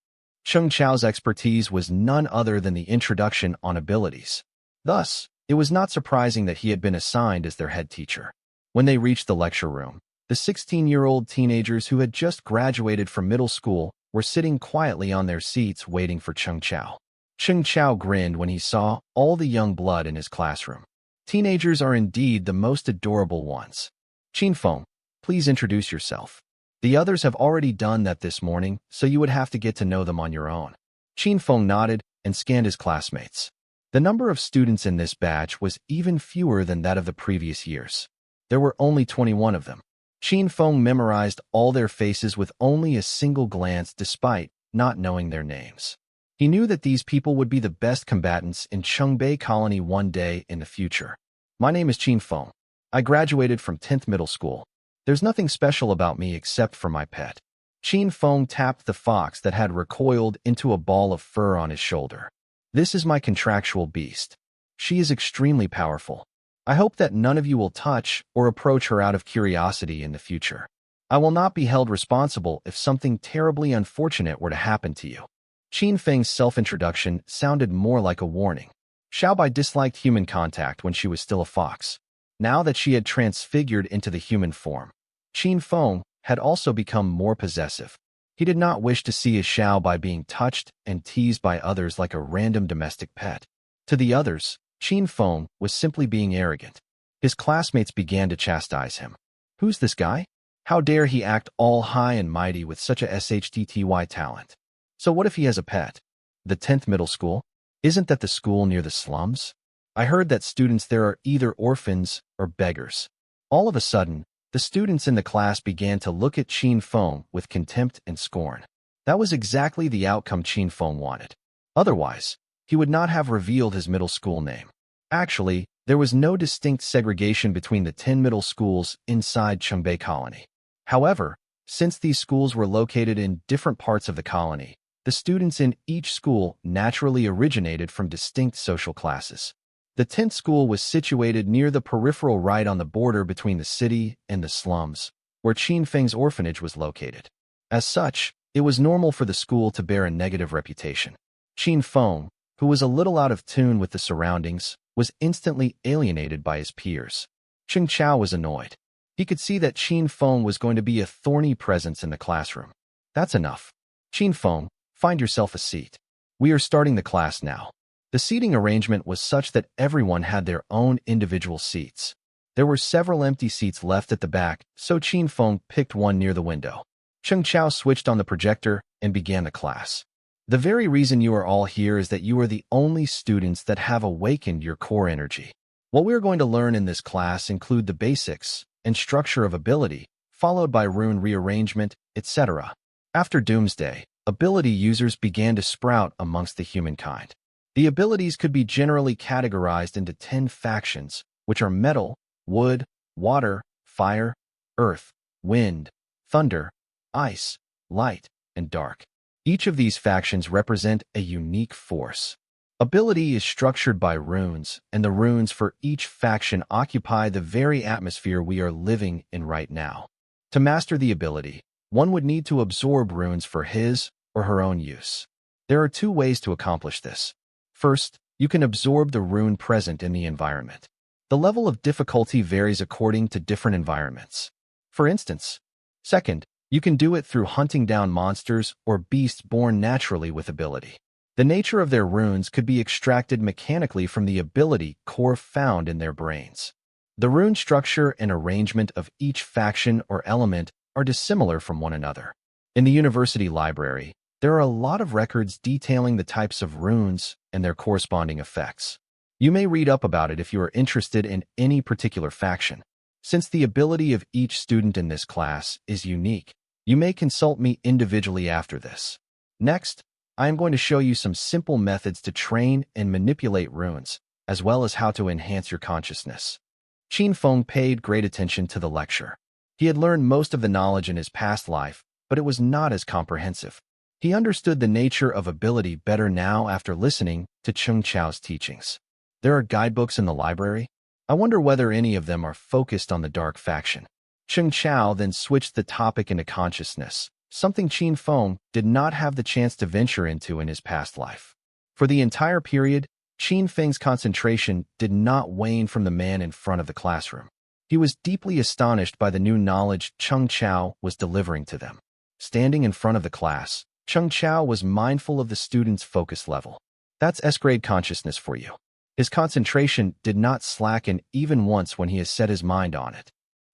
Cheng Chao's expertise was none other than the introduction on abilities. Thus, it was not surprising that he had been assigned as their head teacher. When they reached the lecture room, the 16-year-old teenagers who had just graduated from middle school were sitting quietly on their seats waiting for Cheng Chao. Cheng Chao grinned when he saw all the young blood in his classroom. Teenagers are indeed the most adorable ones. Qin Feng, please introduce yourself. The others have already done that this morning, so you would have to get to know them on your own. Qin Feng nodded and scanned his classmates. The number of students in this batch was even fewer than that of the previous years. There were only 21 of them. Qin Feng memorized all their faces with only a single glance despite not knowing their names. He knew that these people would be the best combatants in Chongbei Colony one day in the future. My name is Qin Feng. I graduated from 10th middle school. There's nothing special about me except for my pet. Qin Feng tapped the fox that had recoiled into a ball of fur on his shoulder. This is my contractual beast. She is extremely powerful. I hope that none of you will touch or approach her out of curiosity in the future. I will not be held responsible if something terribly unfortunate were to happen to you. Qin Feng's self-introduction sounded more like a warning. Xiaobai disliked human contact when she was still a fox. Now that she had transfigured into the human form, Qin Feng had also become more possessive. He did not wish to see his Xiaobai being touched and teased by others like a random domestic pet. To the others, Qin Feng was simply being arrogant. His classmates began to chastise him. Who's this guy? How dare he act all high and mighty with such a SHTTY talent? So what if he has a pet? The 10th middle school? Isn't that the school near the slums? I heard that students there are either orphans or beggars. All of a sudden, the students in the class began to look at Qin Feng with contempt and scorn. That was exactly the outcome Qin Feng wanted. Otherwise, he would not have revealed his middle school name. Actually, there was no distinct segregation between the 10 middle schools inside Chongbei Colony. However, since these schools were located in different parts of the colony, the students in each school naturally originated from distinct social classes. The 10th school was situated near the peripheral right on the border between the city and the slums, where Qin Feng's orphanage was located. As such, it was normal for the school to bear a negative reputation. Qin Feng, who was a little out of tune with the surroundings, was instantly alienated by his peers. Cheng Chao was annoyed. He could see that Qin Feng was going to be a thorny presence in the classroom. That's enough. Qin Feng, find yourself a seat. We are starting the class now. The seating arrangement was such that everyone had their own individual seats. There were several empty seats left at the back, so Qin Feng picked one near the window. Cheng Chao switched on the projector and began the class. The very reason you are all here is that you are the only students that have awakened your core energy. What we are going to learn in this class include the basics and structure of ability, followed by rune rearrangement, etc. After Doomsday, ability users began to sprout amongst the humankind. The abilities could be generally categorized into 10 factions, which are metal, wood, water, fire, earth, wind, thunder, ice, light, and dark. Each of these factions represent a unique force. Ability is structured by runes, and the runes for each faction occupy the very atmosphere we are living in right now. To master the ability, one would need to absorb runes for his or her own use. There are two ways to accomplish this. First, you can absorb the rune present in the environment. The level of difficulty varies according to different environments. For instance, second, you can do it through hunting down monsters or beasts born naturally with ability. The nature of their runes could be extracted mechanically from the ability core found in their brains. The rune structure and arrangement of each faction or element are dissimilar from one another. In the university library, there are a lot of records detailing the types of runes and their corresponding effects. You may read up about it if you are interested in any particular faction. Since the ability of each student in this class is unique, You may consult me individually after this. Next, I am going to show you some simple methods to train and manipulate runes, as well as how to enhance your consciousness. Qin Feng paid great attention to the lecture. He had learned most of the knowledge in his past life, but it was not as comprehensive. He understood the nature of ability better now after listening to Cheng Chao's teachings. There are guidebooks in the library. I wonder whether any of them are focused on the dark faction. Cheng Chao then switched the topic into consciousness, something Qin Feng did not have the chance to venture into in his past life. For the entire period, Qin Feng's concentration did not wane from the man in front of the classroom. He was deeply astonished by the new knowledge Cheng Chao was delivering to them. Standing in front of the class, Cheng Chao was mindful of the student's focus level. That's S-grade consciousness for you. His concentration did not slacken even once when he has set his mind on it.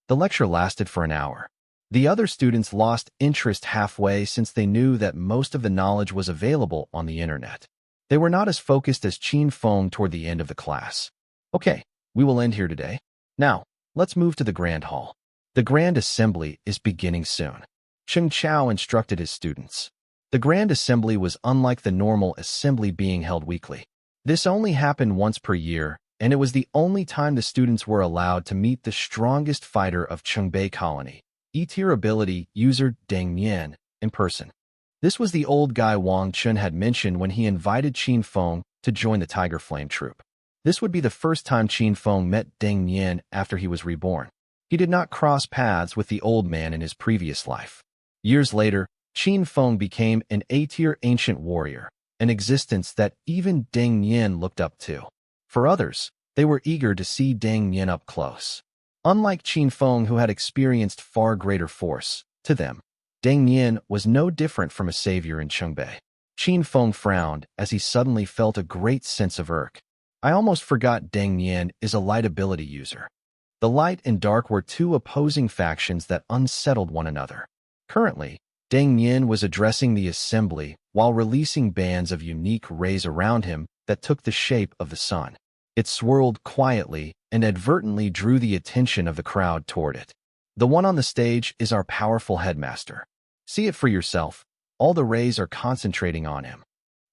The lecture lasted for an hour. The other students lost interest halfway since they knew that most of the knowledge was available on the internet. They were not as focused as Qin Feng toward the end of the class. Okay, we will end here today. Now, let's move to the Grand Hall. The Grand Assembly is beginning soon. Cheng Chao instructed his students. The Grand Assembly was unlike the normal assembly being held weekly. This only happened once per year, and it was the only time the students were allowed to meet the strongest fighter of Chongbei Colony, E-tier ability user Deng Nian, in person. This was the old guy Wang Chun had mentioned when he invited Qin Feng to join the Tiger Flame troop. This would be the first time Qin Feng met Deng Nian after he was reborn. He did not cross paths with the old man in his previous life. Years later, Qin Feng became an A-tier ancient warrior, an existence that even Deng Nian looked up to. For others, they were eager to see Deng Nian up close. Unlike Qin Feng, who had experienced far greater force, to them, Deng Nian was no different from a savior in Chongbei. Qin Feng frowned as he suddenly felt a great sense of irk. I almost forgot Deng Nian is a light ability user. The light and dark were two opposing factions that unsettled one another. Currently, Deng Nian was addressing the assembly while releasing bands of unique rays around him that took the shape of the sun. It swirled quietly and advertently drew the attention of the crowd toward it. The one on the stage is our powerful headmaster. See it for yourself. All the rays are concentrating on him.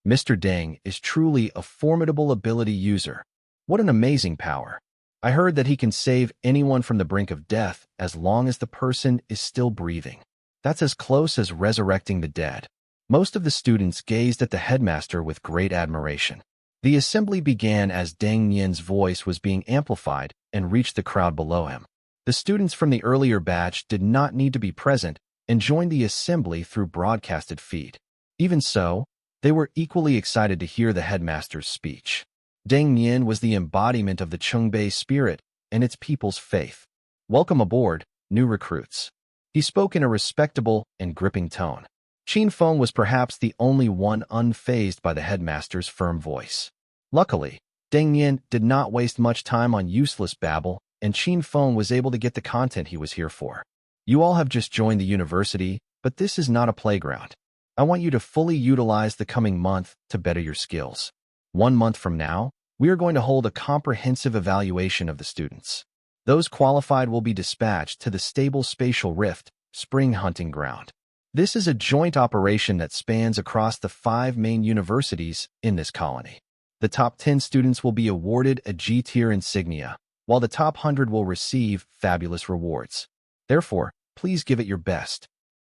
Mr. Deng is truly a formidable ability user. What an amazing power. I heard that he can save anyone from the brink of death as long as the person is still breathing. That's as close as resurrecting the dead. Most of the students gazed at the headmaster with great admiration. The assembly began as Deng Nian's voice was being amplified and reached the crowd below him. The students from the earlier batch did not need to be present and joined the assembly through broadcasted feed. Even so, they were equally excited to hear the headmaster's speech. Deng Nian was the embodiment of the Chongbei spirit and its people's faith. Welcome aboard, new recruits. He spoke in a respectable and gripping tone. Qin Feng was perhaps the only one unfazed by the headmaster's firm voice. Luckily, Deng Nian did not waste much time on useless babble, and Qin Feng was able to get the content he was here for. You all have just joined the university, but this is not a playground. I want you to fully utilize the coming month to better your skills. 1 month from now, we are going to hold a comprehensive evaluation of the students. Those qualified will be dispatched to the stable spatial rift, Spring Hunting Ground. This is a joint operation that spans across the 5 main universities in this colony. The top 10 students will be awarded a G-tier insignia, while the top 100 will receive fabulous rewards. Therefore, please give it your best.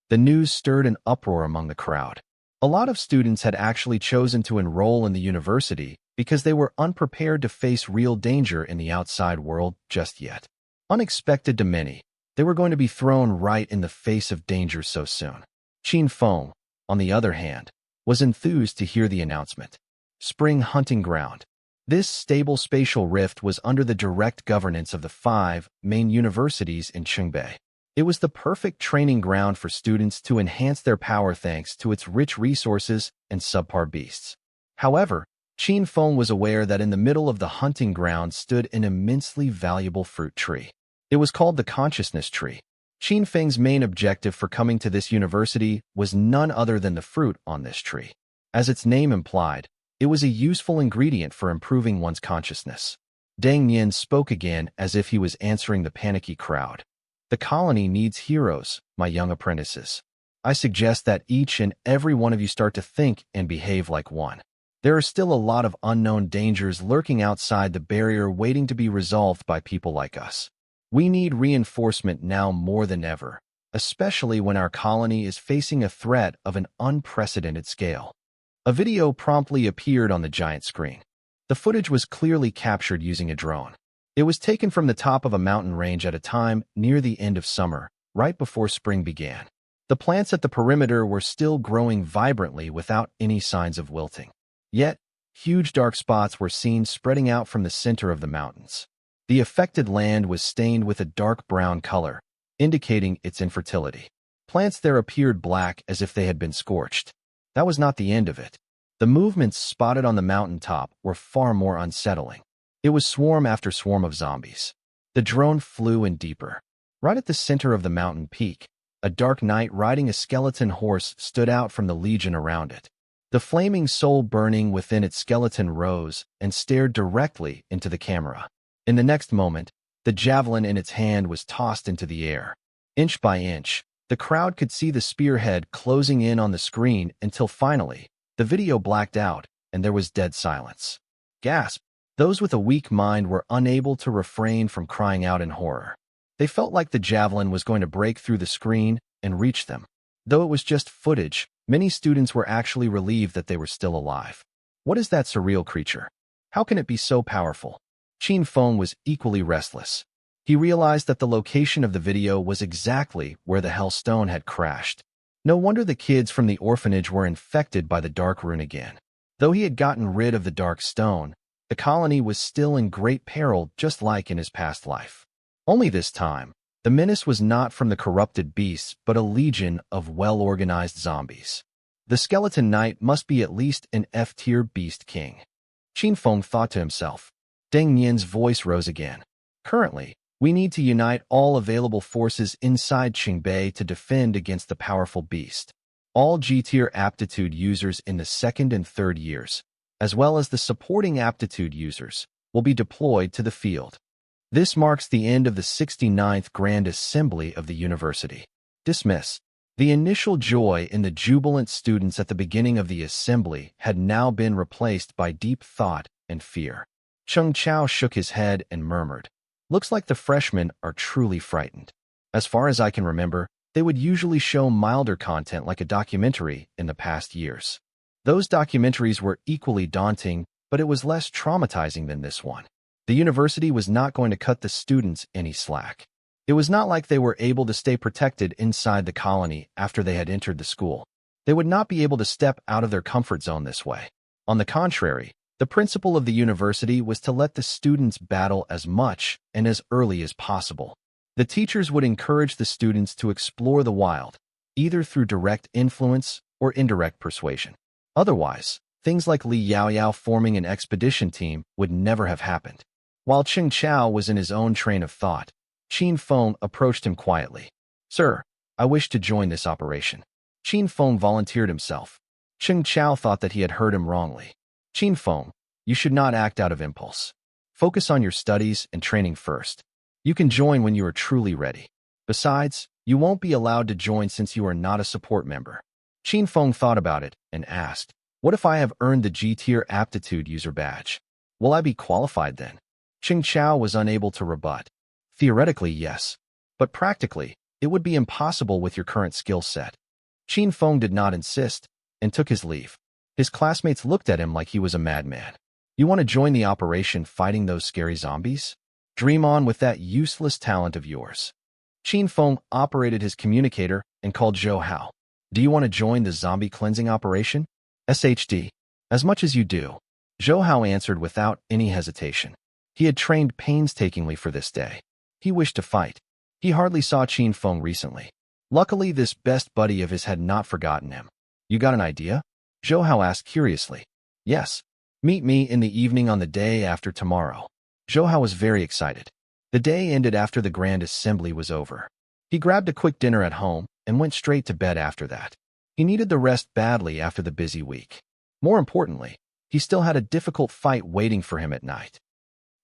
The news stirred an uproar among the crowd. A lot of students had actually chosen to enroll in the university because they were unprepared to face real danger in the outside world just yet. Unexpected to many, they were going to be thrown right in the face of danger so soon. Qin Feng, on the other hand, was enthused to hear the announcement. Spring Hunting Ground. This stable spatial rift was under the direct governance of the 5 main universities in Chongbei. It was the perfect training ground for students to enhance their power thanks to its rich resources and subpar beasts. However, Qin Feng was aware that in the middle of the hunting ground stood an immensely valuable fruit tree. It was called the Consciousness Tree. Qin Feng's main objective for coming to this university was none other than the fruit on this tree. As its name implied, it was a useful ingredient for improving one's consciousness. Deng Nian spoke again as if he was answering the panicky crowd. The colony needs heroes, my young apprentices. I suggest that each and every one of you start to think and behave like one. There are still a lot of unknown dangers lurking outside the barrier waiting to be resolved by people like us. We need reinforcement now more than ever, especially when our colony is facing a threat of an unprecedented scale. A video promptly appeared on the giant screen. The footage was clearly captured using a drone. It was taken from the top of a mountain range at a time near the end of summer, right before spring began. The plants at the perimeter were still growing vibrantly without any signs of wilting. Yet, huge dark spots were seen spreading out from the center of the mountains. The affected land was stained with a dark brown color, indicating its infertility. Plants there appeared black as if they had been scorched. That was not the end of it. The movements spotted on the mountaintop were far more unsettling. It was swarm after swarm of zombies. The drone flew in deeper. Right at the center of the mountain peak, a dark knight riding a skeleton horse stood out from the legion around it. The flaming soul burning within its skeleton rose and stared directly into the camera. In the next moment, the javelin in its hand was tossed into the air. Inch by inch, the crowd could see the spearhead closing in on the screen until finally, the video blacked out and there was dead silence. Gasp! Those with a weak mind were unable to refrain from crying out in horror. They felt like the javelin was going to break through the screen and reach them. Though it was just footage, many students were actually relieved that they were still alive. What is that surreal creature? How can it be so powerful? Qin Feng was equally restless. He realized that the location of the video was exactly where the Hellstone had crashed. No wonder the kids from the orphanage were infected by the dark rune again. Though he had gotten rid of the dark stone, the colony was still in great peril just like in his past life. Only this time, the menace was not from the corrupted beasts but a legion of well-organized zombies. The skeleton knight must be at least an F-tier beast king. Qin Feng thought to himself. Deng Nian's voice rose again. Currently, we need to unite all available forces inside Qingbei to defend against the powerful beast. All G-tier aptitude users in the 2nd and 3rd years, as well as the supporting aptitude users, will be deployed to the field. This marks the end of the 69th Grand Assembly of the University. Dismiss. The initial joy in the jubilant students at the beginning of the assembly had now been replaced by deep thought and fear. Cheng Chao shook his head and murmured, "Looks like the freshmen are truly frightened. As far as I can remember, they would usually show milder content like a documentary in the past years. Those documentaries were equally daunting, but it was less traumatizing than this one. The university was not going to cut the students any slack. It was not like they were able to stay protected inside the colony after they had entered the school. They would not be able to step out of their comfort zone this way. On the contrary, the principle of the university was to let the students battle as much and as early as possible. The teachers would encourage the students to explore the wild, either through direct influence or indirect persuasion. Otherwise, things like Li Yaoyao forming an expedition team would never have happened. While Cheng Chao was in his own train of thought, Qin Feng approached him quietly. "Sir, I wish to join this operation." Qin Feng volunteered himself. Cheng Chao thought that he had heard him wrongly. "Qin Feng, you should not act out of impulse. Focus on your studies and training first. You can join when you are truly ready. Besides, you won't be allowed to join since you are not a support member." Qin Feng thought about it and asked, "What if I have earned the G-tier aptitude user badge? Will I be qualified then?" Cheng Chao was unable to rebut. Theoretically, yes, but practically, it would be impossible with your current skill set. Qin Feng did not insist and took his leave. His classmates looked at him like he was a madman. "You want to join the operation fighting those scary zombies? Dream on with that useless talent of yours." Qin Feng operated his communicator and called Zhou Hao. "Do you want to join the zombie cleansing operation?" "SHD. As much as you do." Zhou Hao answered without any hesitation. He had trained painstakingly for this day. He wished to fight. He hardly saw Qin Feng recently. Luckily, this best buddy of his had not forgotten him. "You got an idea?" Zhou Hao asked curiously. "Yes. Meet me in the evening on the day after tomorrow." Zhou Hao was very excited. The day ended after the Grand Assembly was over. He grabbed a quick dinner at home and went straight to bed after that. He needed the rest badly after the busy week. More importantly, he still had a difficult fight waiting for him at night.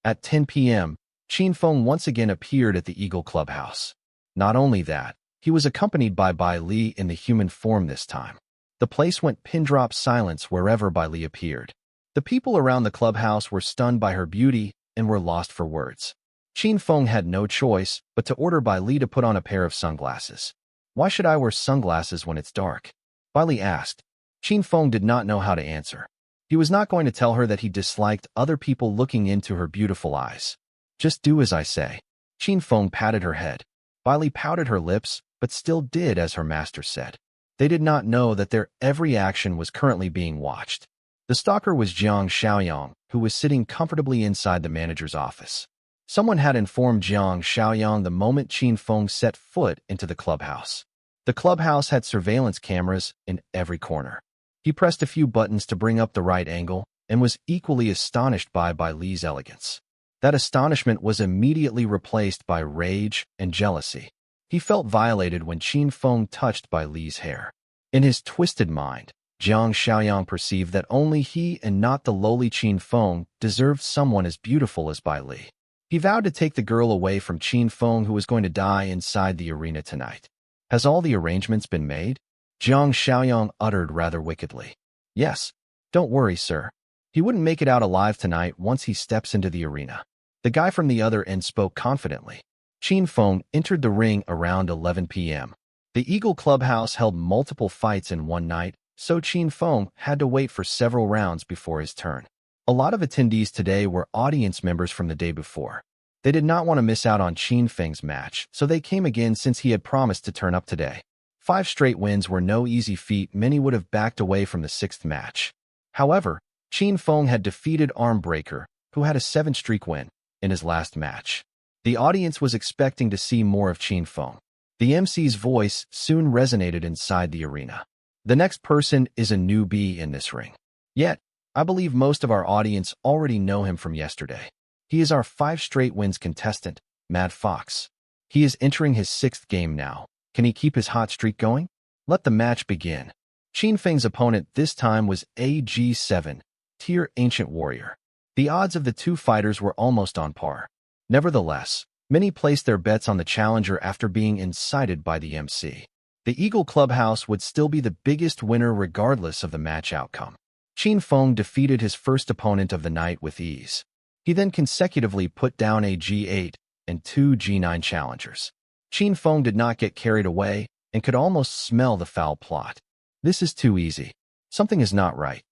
At 10 p.m., Qin Feng once again appeared at the Eagle Clubhouse. Not only that, He was accompanied by Bai Li in the human form this time. The place went pin-drop silence wherever Bai Li appeared. The people around the clubhouse were stunned by her beauty and were lost for words. Qin Feng had no choice but to order Bai Li to put on a pair of sunglasses. "Why should I wear sunglasses when it's dark?" Bai Li asked. Qin Feng did not know how to answer. He was not going to tell her that he disliked other people looking into her beautiful eyes. "Just do as I say." Qin Feng patted her head. Bai Li pouted her lips, but still did as her master said. They did not know that their every action was currently being watched. The stalker was Jiang Xiaoyang, who was sitting comfortably inside the manager's office. Someone had informed Jiang Xiaoyang the moment Qin Feng set foot into the clubhouse. The clubhouse had surveillance cameras in every corner. He pressed a few buttons to bring up the right angle and was equally astonished by Bai Li's elegance. That astonishment was immediately replaced by rage and jealousy. He felt violated when Qin Feng touched Bai Li's hair. In his twisted mind, Jiang Xiaoyang perceived that only he and not the lowly Qin Feng deserved someone as beautiful as Bai Li. He vowed to take the girl away from Qin Feng, who was going to die inside the arena tonight. "Has all the arrangements been made?" Jiang Xiaoyang uttered rather wickedly. "Yes. Don't worry, sir. He wouldn't make it out alive tonight once he steps into the arena." The guy from the other end spoke confidently. Qin Feng entered the ring around 11 p.m. The Eagle Clubhouse held multiple fights in one night, so Qin Feng had to wait for several rounds before his turn. A lot of attendees today were audience members from the day before. They did not want to miss out on Qin Feng's match, so they came again since he had promised to turn up today. 5 straight wins were no easy feat. Many would have backed away from the 6th match. However, Qin Feng had defeated Armbreaker, who had a 7-streak win, in his last match. The audience was expecting to see more of Qin Feng. The MC's voice soon resonated inside the arena. "The next person is a newbie in this ring. Yet, I believe most of our audience already know him from yesterday. He is our 5 straight wins contestant, Mad Fox. He is entering his 6th game now. Can he keep his hot streak going? Let the match begin." Qin Feng's opponent this time was AG7, Tier Ancient Warrior. The odds of the two fighters were almost on par. Nevertheless, many placed their bets on the challenger after being incited by the MC. The Eagle Clubhouse would still be the biggest winner regardless of the match outcome. Qin Feng defeated his first opponent of the night with ease. He then consecutively put down a G8 and 2 G9 challengers. Qin Feng did not get carried away and could almost smell the foul plot. This is too easy. Something is not right.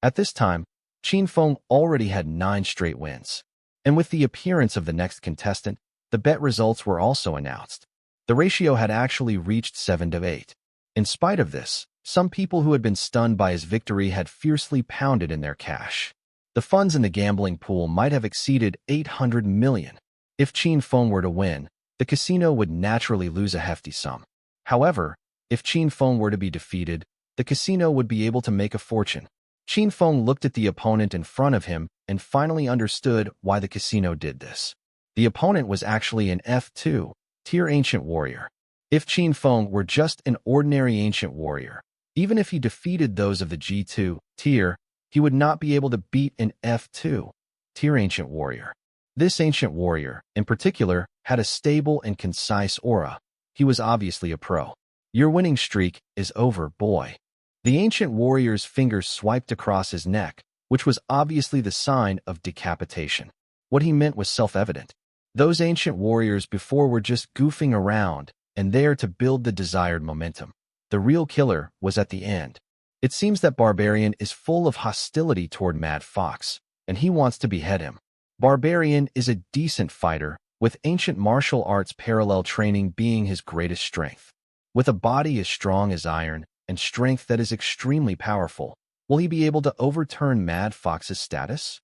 At this time, Qin Feng already had 9 straight wins. And with the appearance of the next contestant, the bet results were also announced. The ratio had actually reached 7-8. In spite of this, some people who had been stunned by his victory had fiercely pounded in their cash. The funds in the gambling pool might have exceeded 800 million. If Qin Feng were to win, the casino would naturally lose a hefty sum. However, if Qin Feng were to be defeated, the casino would be able to make a fortune. Qin Feng looked at the opponent in front of him and finally understood why the casino did this. The opponent was actually an F2, Tier Ancient Warrior. If Qin Feng were just an ordinary Ancient Warrior, even if he defeated those of the G2 tier, he would not be able to beat an F2, Tier Ancient Warrior. This Ancient Warrior, in particular, had a stable and concise aura. He was obviously a pro. "Your winning streak is over, boy." The Ancient Warrior's fingers swiped across his neck, which was obviously the sign of decapitation. What he meant was self-evident. Those Ancient Warriors before were just goofing around and there to build the desired momentum. The real killer was at the end. It seems that Barbarian is full of hostility toward Mad Fox, and he wants to behead him. Barbarian is a decent fighter, with ancient martial arts parallel training being his greatest strength. With a body as strong as iron and strength that is extremely powerful, will he be able to overturn Mad Fox's status?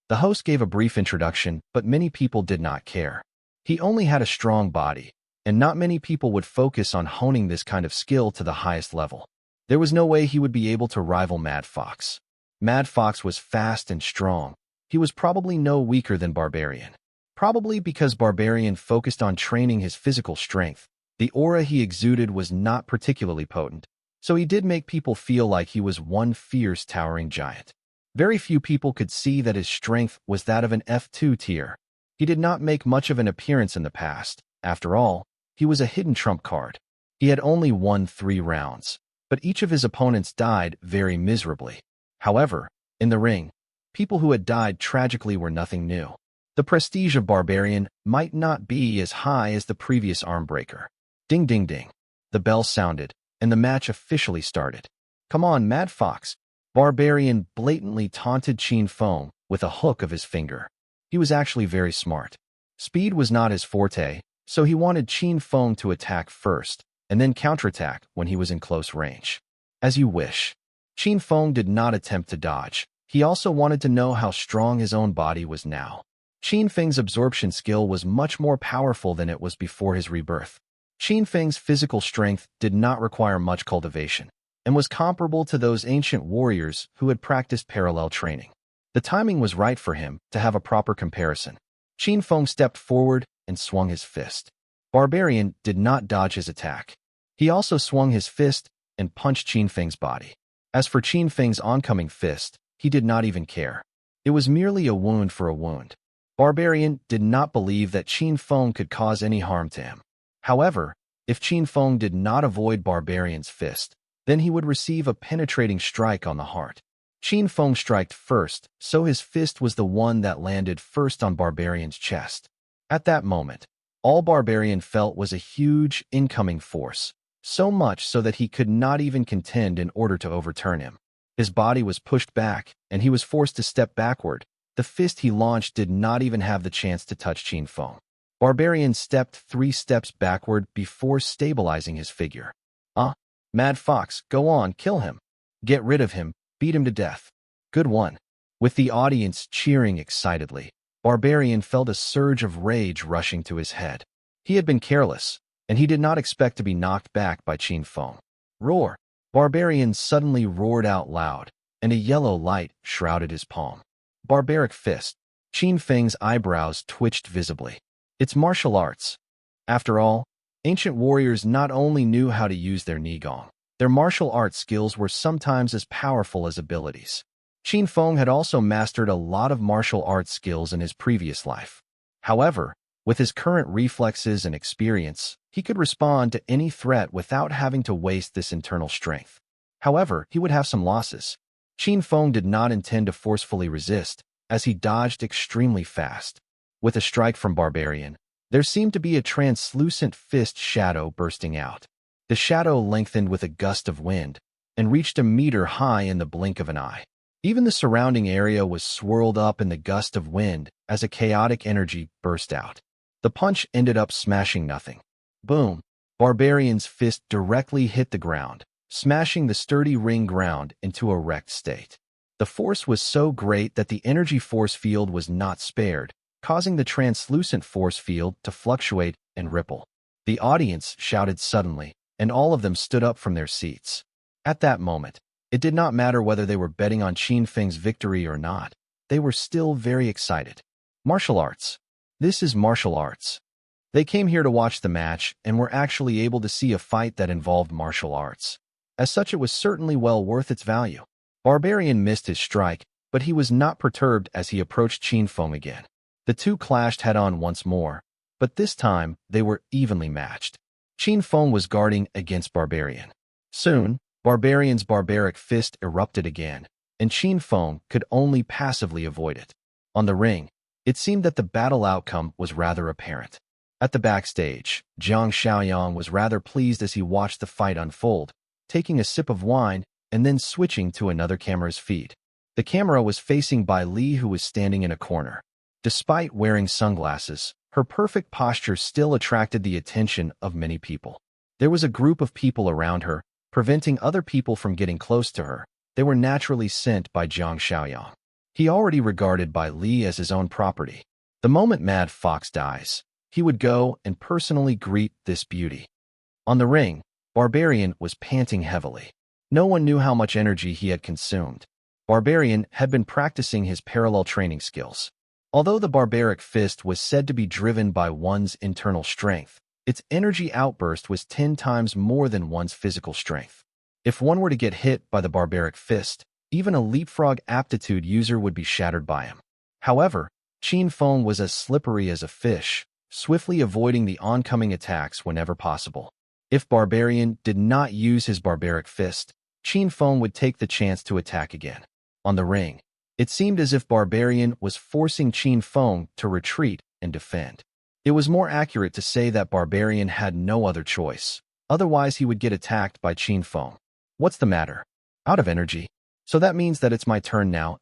The host gave a brief introduction, but many people did not care. He only had a strong body, and not many people would focus on honing this kind of skill to the highest level. There was no way he would be able to rival Mad Fox. Mad Fox was fast and strong. He was probably no weaker than Barbarian. Probably because Barbarian focused on training his physical strength, the aura he exuded was not particularly potent, so he did make people feel like he was one fierce towering giant. Very few people could see that his strength was that of an F2 tier. He did not make much of an appearance in the past. After all, he was a hidden trump card. He had only won 3 rounds, but each of his opponents died very miserably. However, in the ring, people who had died tragically were nothing new. The prestige of Barbarian might not be as high as the previous armbreaker. Ding ding ding. The bell sounded, and the match officially started. "Come on, Mad Fox." Barbarian blatantly taunted Qin Feng with a hook of his finger. He was actually very smart. Speed was not his forte, so he wanted Qin Feng to attack first, and then counterattack when he was in close range. As you wish. Qin Feng did not attempt to dodge. He also wanted to know how strong his own body was now. Qin Feng's absorption skill was much more powerful than it was before his rebirth. Qin Feng's physical strength did not require much cultivation, and was comparable to those ancient warriors who had practiced parallel training. The timing was right for him to have a proper comparison. Qin Feng stepped forward and swung his fist. Barbarian did not dodge his attack. He also swung his fist and punched Qin Feng's body. As for Qin Feng's oncoming fist, he did not even care. It was merely a wound for a wound. Barbarian did not believe that Qin Feng could cause any harm to him. However, if Qin Feng did not avoid Barbarian's fist, then he would receive a penetrating strike on the heart. Qin Feng struck first, so his fist was the one that landed first on Barbarian's chest. At that moment, all Barbarian felt was a huge incoming force, so much so that he could not even contend in order to overturn him. His body was pushed back, and he was forced to step backward. The fist he launched did not even have the chance to touch Qin Feng. Barbarian stepped 3 steps backward before stabilizing his figure. Mad Fox, go on, kill him. Get rid of him, beat him to death. Good one." With the audience cheering excitedly, Barbarian felt a surge of rage rushing to his head. He had been careless, and he did not expect to be knocked back by Qin Feng. Roar! Barbarian suddenly roared out loud, and a yellow light shrouded his palm. Barbaric fist. Qin Feng's eyebrows twitched visibly. It's martial arts. After all, ancient warriors not only knew how to use their Nigong, their martial arts skills were sometimes as powerful as abilities. Qin Feng had also mastered a lot of martial arts skills in his previous life. However, with his current reflexes and experience, he could respond to any threat without having to waste this internal strength. However, he would have some losses. Qin Feng did not intend to forcefully resist, as he dodged extremely fast. With a strike from Barbarian, there seemed to be a translucent fist shadow bursting out. The shadow lengthened with a gust of wind and reached a meter high in the blink of an eye. Even the surrounding area was swirled up in the gust of wind as a chaotic energy burst out. The punch ended up smashing nothing. Boom! Barbarian's fist directly hit the ground, smashing the sturdy ring ground into a wrecked state. The force was so great that the energy force field was not spared, causing the translucent force field to fluctuate and ripple. The audience shouted suddenly, and all of them stood up from their seats. At that moment, it did not matter whether they were betting on Qin Feng's victory or not. They were still very excited. Martial arts. This is martial arts. They came here to watch the match and were actually able to see a fight that involved martial arts. As such, it was certainly well worth its value. Barbarian missed his strike, but he was not perturbed as he approached Qin Feng again. The two clashed head-on once more, but this time they were evenly matched. Qin Feng was guarding against Barbarian. Soon, Barbarian's barbaric fist erupted again, and Qin Feng could only passively avoid it. On the ring, it seemed that the battle outcome was rather apparent. At the backstage, Jiang Xiaoyang was rather pleased as he watched the fight unfold, taking a sip of wine and then switching to another camera's feed. The camera was facing Bai Li, who was standing in a corner. Despite wearing sunglasses, her perfect posture still attracted the attention of many people. There was a group of people around her, preventing other people from getting close to her. They were naturally sent by Jiang Xiaoyang. He already regarded Bai Li as his own property. The moment Mad Fox dies, he would go and personally greet this beauty. On the ring, Barbarian was panting heavily. No one knew how much energy he had consumed. Barbarian had been practicing his parallel training skills. Although the barbaric fist was said to be driven by one's internal strength, its energy outburst was 10 times more than one's physical strength. If one were to get hit by the barbaric fist, even a leapfrog aptitude user would be shattered by him. However, Qin Feng was as slippery as a fish, swiftly avoiding the oncoming attacks whenever possible. If Barbarian did not use his barbaric fist, Qin Feng would take the chance to attack again. On the ring, it seemed as if Barbarian was forcing Qin Feng to retreat and defend. It was more accurate to say that Barbarian had no other choice. Otherwise, he would get attacked by Qin Feng. What's the matter? Out of energy. So that means that it's my turn now,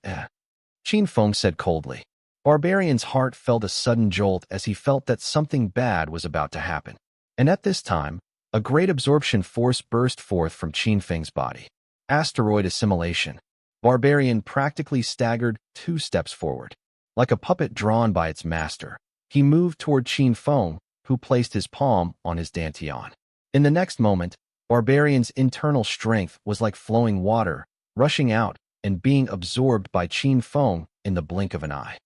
Qin Feng said coldly. Barbarian's heart felt a sudden jolt as he felt that something bad was about to happen. And at this time, a great absorption force burst forth from Qin Feng's body. Asteroid assimilation. Barbarian practically staggered 2 steps forward. Like a puppet drawn by its master, he moved toward Qin Feng, who placed his palm on his dantian. In the next moment, Barbarian's internal strength was like flowing water, rushing out and being absorbed by Qin Feng in the blink of an eye.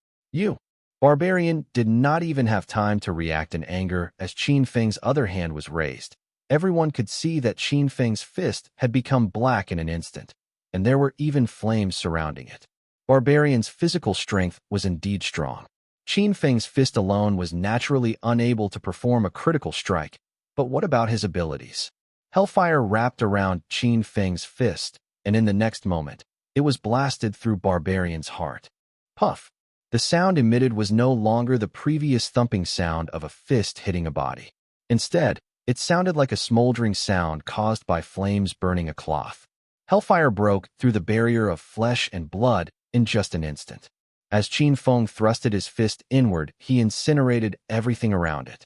Barbarian did not even have time to react in anger as Qin Feng's other hand was raised. Everyone could see that Qin Feng's fist had become black in an instant, and there were even flames surrounding it. Barbarian's physical strength was indeed strong. Qin Feng's fist alone was naturally unable to perform a critical strike, but what about his abilities? Hellfire wrapped around Qin Feng's fist, and in the next moment, it was blasted through Barbarian's heart. Puff! The sound emitted was no longer the previous thumping sound of a fist hitting a body. Instead, it sounded like a smoldering sound caused by flames burning a cloth. Hellfire broke through the barrier of flesh and blood in just an instant. As Qin Feng thrusted his fist inward, he incinerated everything around it.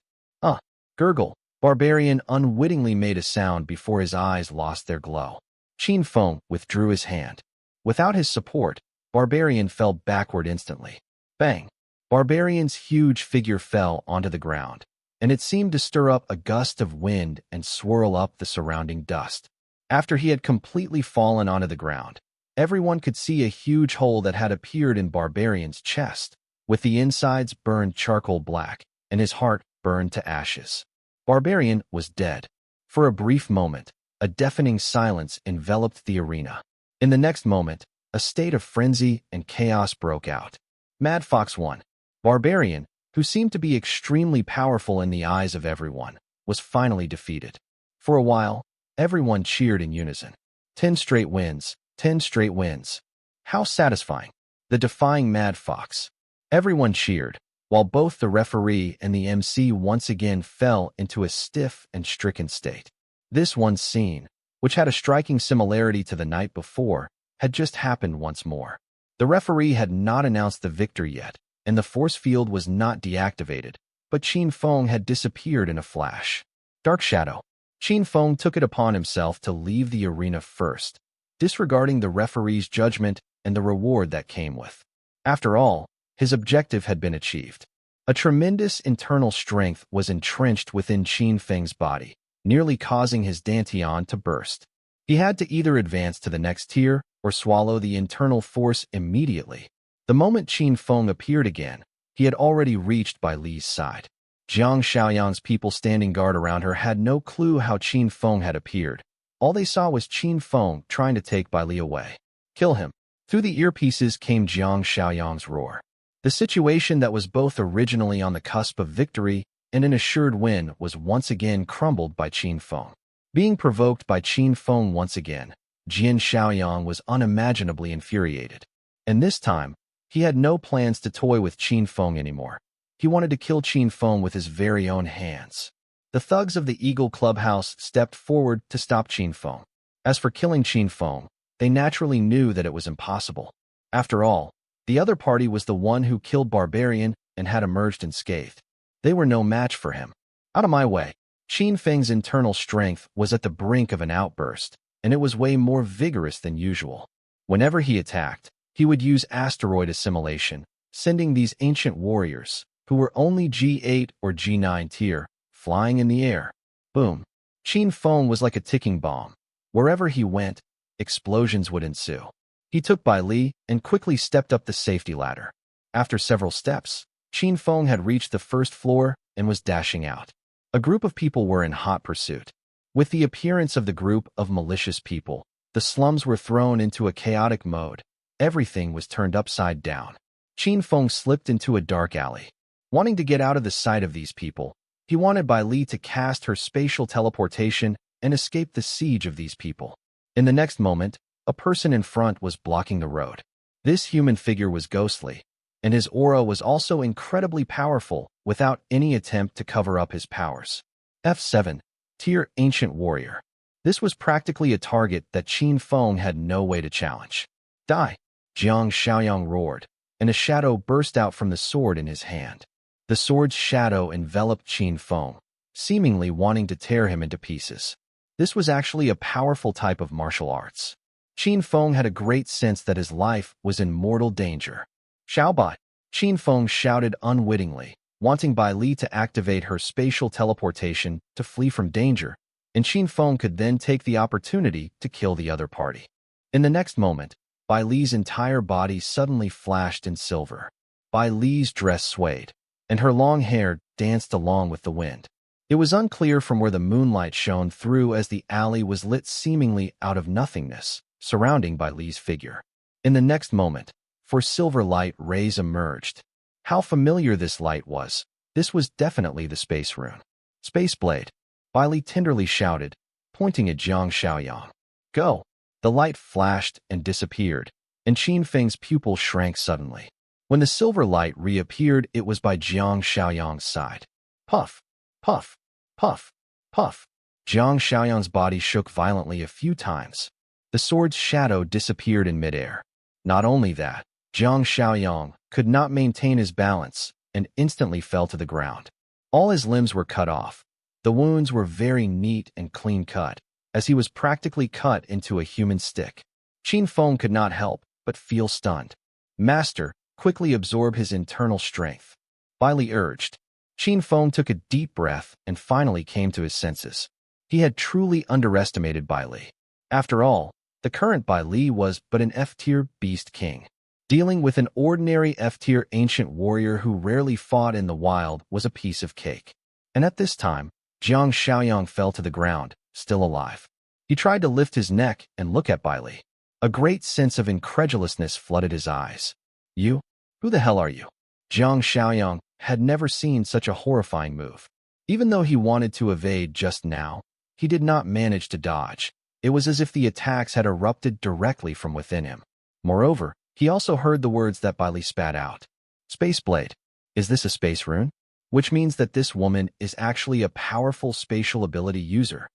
Gurgle. Barbarian unwittingly made a sound before his eyes lost their glow. Qin Feng withdrew his hand. Without his support, Barbarian fell backward instantly. Bang! Barbarian's huge figure fell onto the ground, and it seemed to stir up a gust of wind and swirl up the surrounding dust. After he had completely fallen onto the ground, everyone could see a huge hole that had appeared in Barbarian's chest, with the insides burned charcoal black and his heart burned to ashes. Barbarian was dead. For a brief moment, a deafening silence enveloped the arena. In the next moment, a state of frenzy and chaos broke out. Mad Fox won. Barbarian, who seemed to be extremely powerful in the eyes of everyone, was finally defeated. For a while, everyone cheered in unison. 10 straight wins, 10 straight wins. How satisfying. The defying Mad Fox. Everyone cheered, while both the referee and the MC once again fell into a stiff and stricken state. This one scene, which had a striking similarity to the night before, had just happened once more. The referee had not announced the victor yet, and the force field was not deactivated, but Qin Feng had disappeared in a flash. Dark Shadow. Qin Feng took it upon himself to leave the arena first, disregarding the referee's judgment and the reward that came with. After all, his objective had been achieved. A tremendous internal strength was entrenched within Qin Feng's body, nearly causing his dantian to burst. He had to either advance to the next tier or swallow the internal force immediately. The moment Qin Feng appeared again, he had already reached Bai Li's side. Jiang Xiaoyang's people standing guard around her had no clue how Qin Feng had appeared. All they saw was Qin Feng trying to take Bai Li away. Kill him. Through the earpieces came Jiang Xiaoyang's roar. The situation that was both originally on the cusp of victory and an assured win was once again crumbled by Qin Feng. Being provoked by Qin Feng once again, Jian Xiaoyang was unimaginably infuriated. And this time, he had no plans to toy with Qin Feng anymore. He wanted to kill Qin Feng with his very own hands. The thugs of the Eagle Clubhouse stepped forward to stop Qin Feng. As for killing Qin Feng, they naturally knew that it was impossible. After all, the other party was the one who killed Barbarian and had emerged unscathed. They were no match for him. Out of my way. Qin Feng's internal strength was at the brink of an outburst, and it was way more vigorous than usual. Whenever he attacked, he would use asteroid assimilation, sending these ancient warriors, who were only G8 or G9 tier, flying in the air. Boom. Qin Feng was like a ticking bomb. Wherever he went, explosions would ensue. He took Bai Li and quickly stepped up the safety ladder. After several steps, Qin Feng had reached the first floor and was dashing out. A group of people were in hot pursuit. With the appearance of the group of malicious people, the slums were thrown into a chaotic mode. Everything was turned upside down. Qin Feng slipped into a dark alley. Wanting to get out of the sight of these people, He wanted Bai Li to cast her spatial teleportation and escape the siege of these people. In the next moment, a person in front was blocking the road. This human figure was ghostly, and his aura was also incredibly powerful without any attempt to cover up his powers. F7. Tier Ancient Warrior. This was practically a target that Qin Feng had no way to challenge. Die! Jiang Xiaoyang roared, and a shadow burst out from the sword in his hand. The sword's shadow enveloped Qin Feng, seemingly wanting to tear him into pieces. This was actually a powerful type of martial arts. Qin Feng had a great sense that his life was in mortal danger. Xiaobai! Qin Feng shouted unwittingly, wanting Bai Li to activate her spatial teleportation to flee from danger, and Qin Feng could then take the opportunity to kill the other party. In the next moment, Bai Li's entire body suddenly flashed in silver. Bai Li's dress swayed, and her long hair danced along with the wind. It was unclear from where the moonlight shone through as the alley was lit seemingly out of nothingness, surrounding Bai Li's figure. In the next moment, four silver light rays emerged. How familiar this light was. This was definitely the space rune. Space Blade. Bai Li tenderly shouted, pointing at Jiang Xiaoyang. Go! The light flashed and disappeared, and Qin Feng's pupil shrank suddenly. When the silver light reappeared, it was by Jiang Xiaoyang's side. Puff! Puff! Puff! Puff! Jiang Xiaoyang's body shook violently a few times. The sword's shadow disappeared in midair. Not only that, Jiang Xiaoyang could not maintain his balance and instantly fell to the ground. All his limbs were cut off. The wounds were very neat and clean-cut, as he was practically cut into a human stick. Qin Feng could not help but feel stunned. Master, quickly absorb his internal strength. Bai Li urged. Qin Feng took a deep breath and finally came to his senses. He had truly underestimated Bai Li. After all, the current Bai Li was but an F-tier beast king. Dealing with an ordinary F-tier ancient warrior who rarely fought in the wild was a piece of cake. And at this time, Jiang Xiaoyang fell to the ground, still alive. He tried to lift his neck and look at Bai Li. A great sense of incredulousness flooded his eyes. You? Who the hell are you? Jiang Xiaoyang had never seen such a horrifying move. Even though he wanted to evade just now, he did not manage to dodge. It was as if the attacks had erupted directly from within him. Moreover, he also heard the words that Bai Li spat out. Space Blade. Is this a space rune? Which means that this woman is actually a powerful spatial ability user.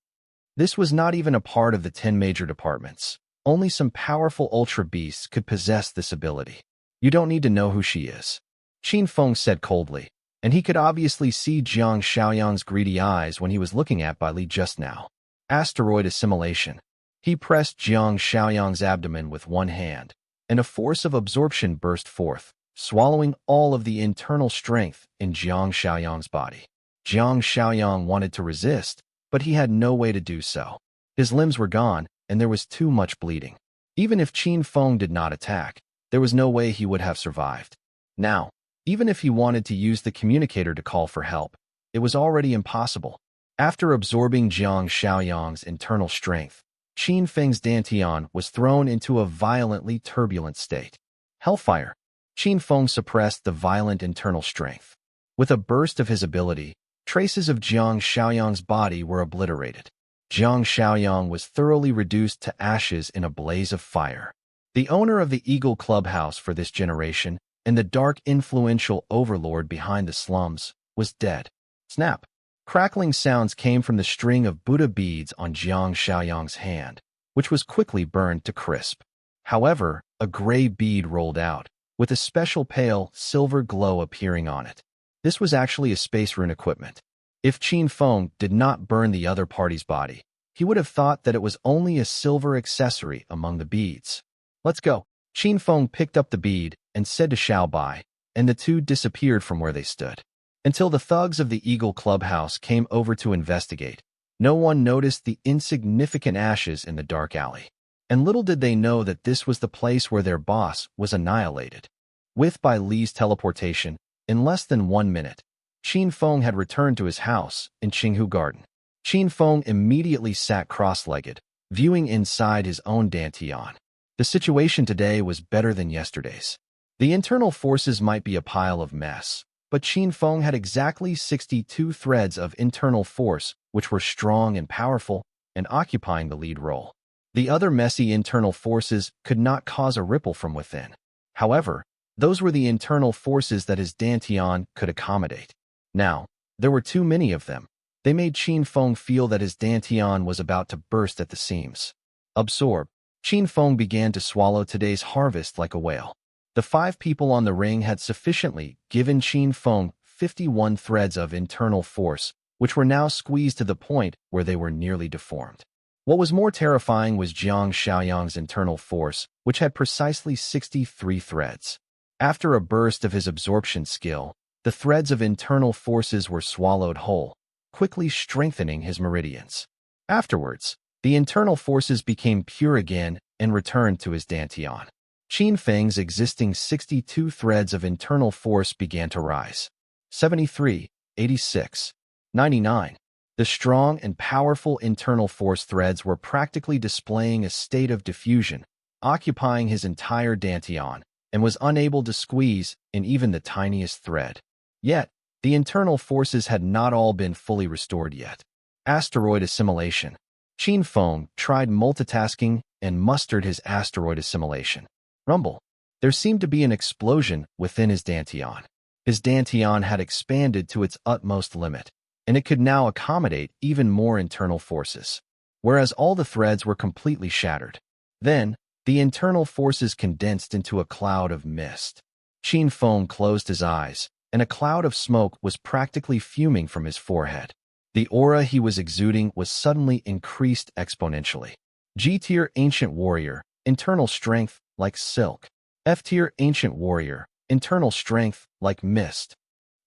This was not even a part of the 10 major departments. Only some powerful ultra beasts could possess this ability. You don't need to know who she is. Qin Feng said coldly, and he could obviously see Jiang Xiaoyang's greedy eyes when he was looking at Bai Li just now. Asteroid assimilation. He pressed Jiang Xiaoyang's abdomen with one hand, and a force of absorption burst forth, swallowing all of the internal strength in Jiang Xiaoyang's body. Jiang Xiaoyang wanted to resist, but he had no way to do so. His limbs were gone, and there was too much bleeding. Even if Qin Feng did not attack, there was no way he would have survived. Now, even if he wanted to use the communicator to call for help, it was already impossible. After absorbing Jiang Xiaoyang's internal strength, Qin Feng's dantian was thrown into a violently turbulent state. Hellfire. Qin Feng suppressed the violent internal strength. With a burst of his ability, traces of Jiang Xiaoyang's body were obliterated. Jiang Xiaoyang was thoroughly reduced to ashes in a blaze of fire. The owner of the Eagle Clubhouse for this generation and the dark influential overlord behind the slums was dead. Snap! Crackling sounds came from the string of Buddha beads on Jiang Xiaoyang's hand, which was quickly burned to crisp. However, a gray bead rolled out, with a special pale silver glow appearing on it. This was actually a space rune equipment. If Qin Feng did not burn the other party's body, he would have thought that it was only a silver accessory among the beads. Let's go. Qin Feng picked up the bead and said to Xiao Bai, and the two disappeared from where they stood. Until the thugs of the Eagle Clubhouse came over to investigate, no one noticed the insignificant ashes in the dark alley. And little did they know that this was the place where their boss was annihilated. With Bai Li's teleportation, in less than 1 minute, Qin Feng had returned to his house in Qinghu Garden. Qin Feng immediately sat cross-legged, viewing inside his own dantian. The situation today was better than yesterday's. The internal forces might be a pile of mess, but Qin Feng had exactly 62 threads of internal force, which were strong and powerful, and occupying the lead role. The other messy internal forces could not cause a ripple from within. However, those were the internal forces that his dantian could accommodate. Now, there were too many of them. They made Qin Feng feel that his dantian was about to burst at the seams. Absorbed, Qin Feng began to swallow today's harvest like a whale. The 5 people on the ring had sufficiently given Qin Feng 51 threads of internal force, which were now squeezed to the point where they were nearly deformed. What was more terrifying was Jiang Xiaoyang's internal force, which had precisely 63 threads. After a burst of his absorption skill, the threads of internal forces were swallowed whole, quickly strengthening his meridians. Afterwards, the internal forces became pure again and returned to his dantian. Qin Feng's existing 62 threads of internal force began to rise. 73, 86, 99. The strong and powerful internal force threads were practically displaying a state of diffusion, occupying his entire dantian, and was unable to squeeze in even the tiniest thread. Yet, the internal forces had not all been fully restored yet. Asteroid assimilation. Qin Feng tried multitasking and mustered his asteroid assimilation. Rumble. There seemed to be an explosion within his dantian. His dantian had expanded to its utmost limit, and it could now accommodate even more internal forces, whereas all the threads were completely shattered. Then, the internal forces condensed into a cloud of mist. Qin Feng closed his eyes, and a cloud of smoke was practically fuming from his forehead. The aura he was exuding was suddenly increased exponentially. G-tier Ancient Warrior, internal strength like silk. F-tier Ancient Warrior, internal strength like mist.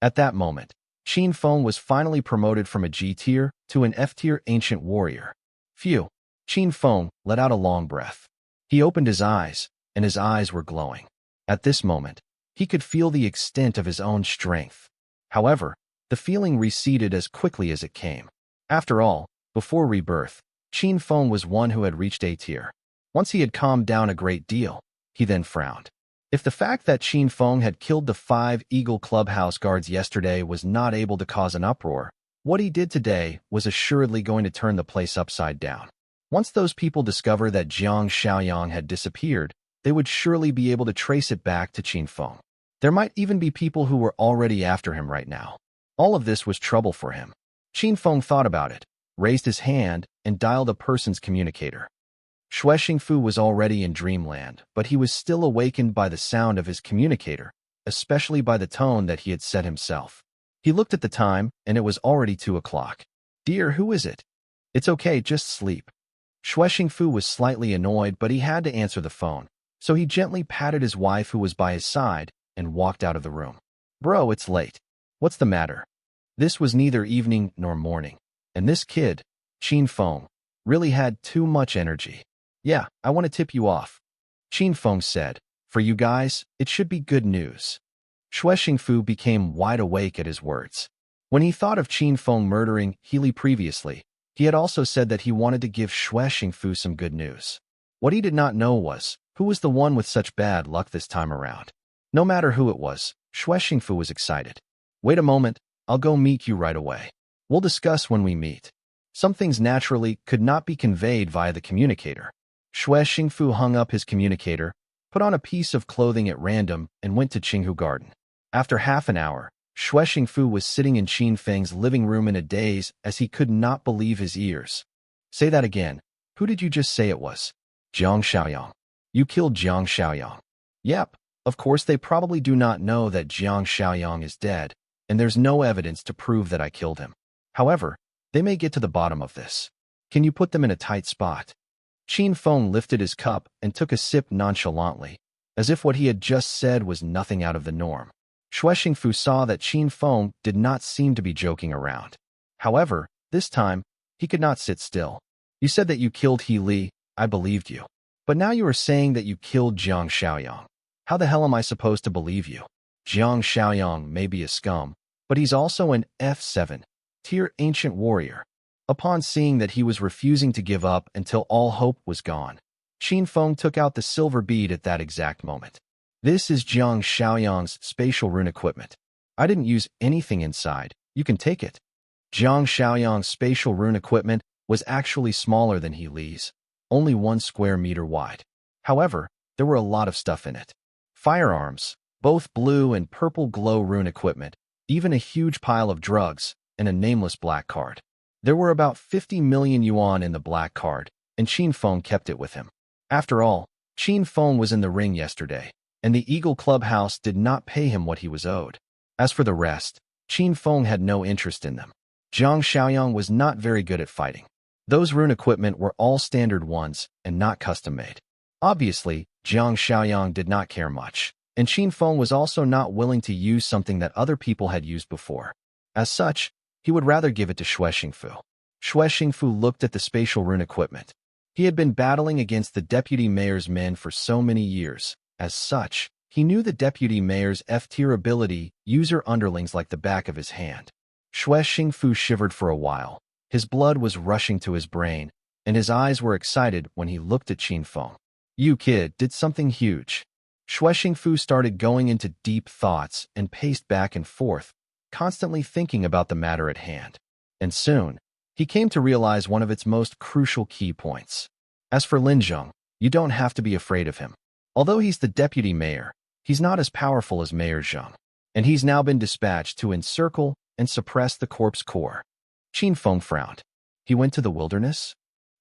At that moment, Qin Feng was finally promoted from a G-tier to an F-tier Ancient Warrior. Phew! Qin Feng let out a long breath. He opened his eyes, and his eyes were glowing. At this moment, he could feel the extent of his own strength. However, the feeling receded as quickly as it came. After all, before rebirth, Qin Feng was one who had reached A-tier. Once he had calmed down a great deal, he then frowned. If the fact that Qin Feng had killed the 5 Eagle Clubhouse guards yesterday was not able to cause an uproar, what he did today was assuredly going to turn the place upside down. Once those people discover that Jiang Xiaoyang had disappeared, they would surely be able to trace it back to Qin Feng. There might even be people who were already after him right now. All of this was trouble for him. Qin Feng thought about it, raised his hand, and dialed a person's communicator. Xue Xingfu was already in dreamland, but he was still awakened by the sound of his communicator, especially by the tone that he had set himself. He looked at the time, and it was already 2 o'clock. "Dear, who is it?" "It's okay, just sleep." Xue Xingfu was slightly annoyed, but he had to answer the phone, so he gently patted his wife who was by his side and walked out of the room. "Bro, it's late. What's the matter?" This was neither evening nor morning, and this kid, Qin Feng, really had too much energy. "Yeah, I want to tip you off," Qin Feng said. "For you guys, it should be good news." Xue Xingfu became wide awake at his words. When he thought of Qin Feng murdering Healy previously, he had also said that he wanted to give Xue Xingfu some good news. What he did not know was, who was the one with such bad luck this time around. No matter who it was, Xue Xingfu was excited. "Wait a moment, I'll go meet you right away. We'll discuss when we meet." Some things naturally could not be conveyed via the communicator. Xue Xingfu hung up his communicator, put on a piece of clothing at random, and went to Qinghu Garden. After half an hour, Xue Xingfu was sitting in Qin Feng's living room in a daze as he could not believe his ears. "Say that again. Who did you just say it was?" "Jiang Xiaoyang." "You killed Jiang Xiaoyang?" "Yep. Of course they probably do not know that Jiang Xiaoyang is dead, and there's no evidence to prove that I killed him. However, they may get to the bottom of this. Can you put them in a tight spot?" Qin Feng lifted his cup and took a sip nonchalantly, as if what he had just said was nothing out of the norm. Xue Xingfu saw that Qin Feng did not seem to be joking around. However, this time, he could not sit still. "You said that you killed He Li, I believed you. But now you are saying that you killed Jiang Xiaoyang. How the hell am I supposed to believe you? Jiang Xiaoyang may be a scum, but he's also an F7 tier ancient warrior." Upon seeing that he was refusing to give up until all hope was gone, Qin Feng took out the silver bead at that exact moment. "This is Jiang Xiaoyang's spatial rune equipment. I didn't use anything inside. You can take it. Jiang Xiaoyang's spatial rune equipment was actually smaller than He Li's, only 1 square meter wide. However, there were a lot of stuff in it. Firearms, both blue and purple glow rune equipment, even a huge pile of drugs, and a nameless black card. There were about 50 million yuan in the black card, and Qin Feng kept it with him. After all, Qin Feng was in the ring yesterday, and the Eagle Clubhouse did not pay him what he was owed. As for the rest, Qin Feng had no interest in them. Jiang Xiaoyang was not very good at fighting. Those rune equipment were all standard ones and not custom-made. Obviously, Jiang Xiaoyang did not care much, and Qin Feng was also not willing to use something that other people had used before. As such, he would rather give it to Xue Xingfu. Xue Xingfu looked at the spatial rune equipment. He had been battling against the deputy mayor's men for so many years. As such, he knew the deputy mayor's F-tier ability user underlings like the back of his hand. Xue Xingfu shivered for a while. His blood was rushing to his brain, and his eyes were excited when he looked at Qin Feng. You kid did something huge. Xue Xingfu started going into deep thoughts and paced back and forth, constantly thinking about the matter at hand. And soon, he came to realize one of its most crucial key points. As for Lin Zheng, you don't have to be afraid of him. Although he's the deputy mayor, he's not as powerful as Mayor Zheng, and he's now been dispatched to encircle and suppress the corpse core. Qin Feng frowned. He went to the wilderness?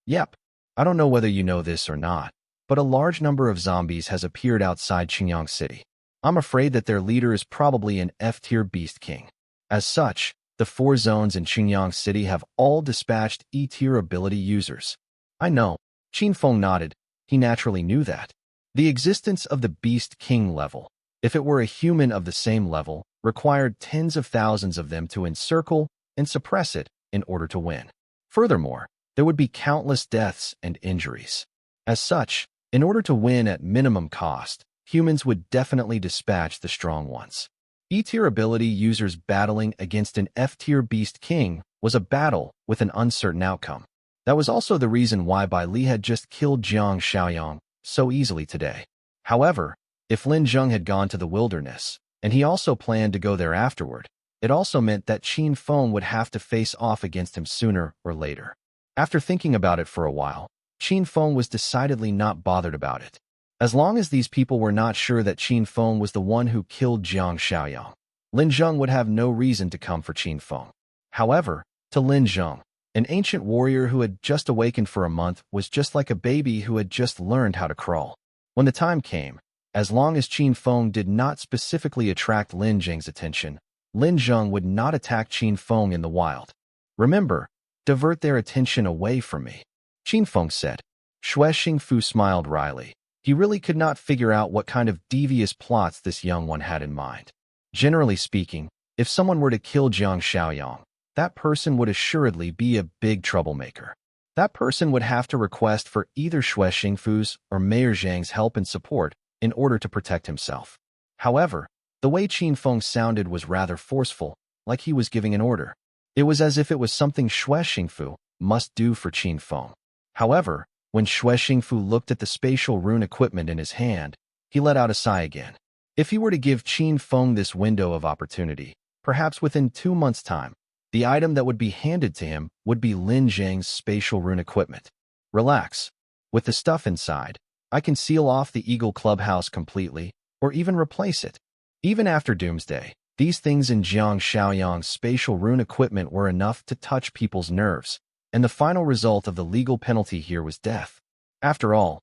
Yep. I don't know whether you know this or not, but a large number of zombies has appeared outside Qingyang City. I'm afraid that their leader is probably an F-tier beast king. As such, the 4 zones in Qingyang City have all dispatched E-tier ability users. I know. Qin Feng nodded. He naturally knew that. The existence of the beast king level, if it were a human of the same level, required tens of thousands of them to encircle and suppress it in order to win. Furthermore, there would be countless deaths and injuries. As such, in order to win at minimum cost, humans would definitely dispatch the strong ones. E-tier ability users battling against an F-tier beast king was a battle with an uncertain outcome. That was also the reason why Bai Li had just killed Jiang Xiaoyang so easily today. However, if Lin Zheng had gone to the wilderness, and he also planned to go there afterward, it also meant that Qin Feng would have to face off against him sooner or later. After thinking about it for a while, Qin Feng was decidedly not bothered about it. As long as these people were not sure that Qin Feng was the one who killed Jiang Xiaoyang, Lin Zheng would have no reason to come for Qin Feng. However, to Lin Zheng, an ancient warrior who had just awakened for a month was just like a baby who had just learned how to crawl. When the time came, as long as Qin Feng did not specifically attract Lin Zheng's attention, Lin Zheng would not attack Qin Feng in the wild. Remember, divert their attention away from me, Qin Feng said. Xue Xingfu smiled wryly. He really could not figure out what kind of devious plots this young one had in mind. Generally speaking, if someone were to kill Jiang Xiaoyang, that person would assuredly be a big troublemaker. That person would have to request for either Xue Xingfu's or Mayor Zhang's help and support in order to protect himself. However, the way Qin Feng sounded was rather forceful, like he was giving an order. It was as if it was something Xue Xingfu must do for Qin Feng. However, when Xue Xingfu looked at the spatial rune equipment in his hand, he let out a sigh again. If he were to give Qin Feng this window of opportunity, perhaps within 2 months' time, the item that would be handed to him would be Lin Zheng's spatial rune equipment. Relax. With the stuff inside, I can seal off the Eagle Clubhouse completely, or even replace it. Even after Doomsday, these things in Jiang Xiaoyang's spatial rune equipment were enough to touch people's nerves, and the final result of the legal penalty here was death. After all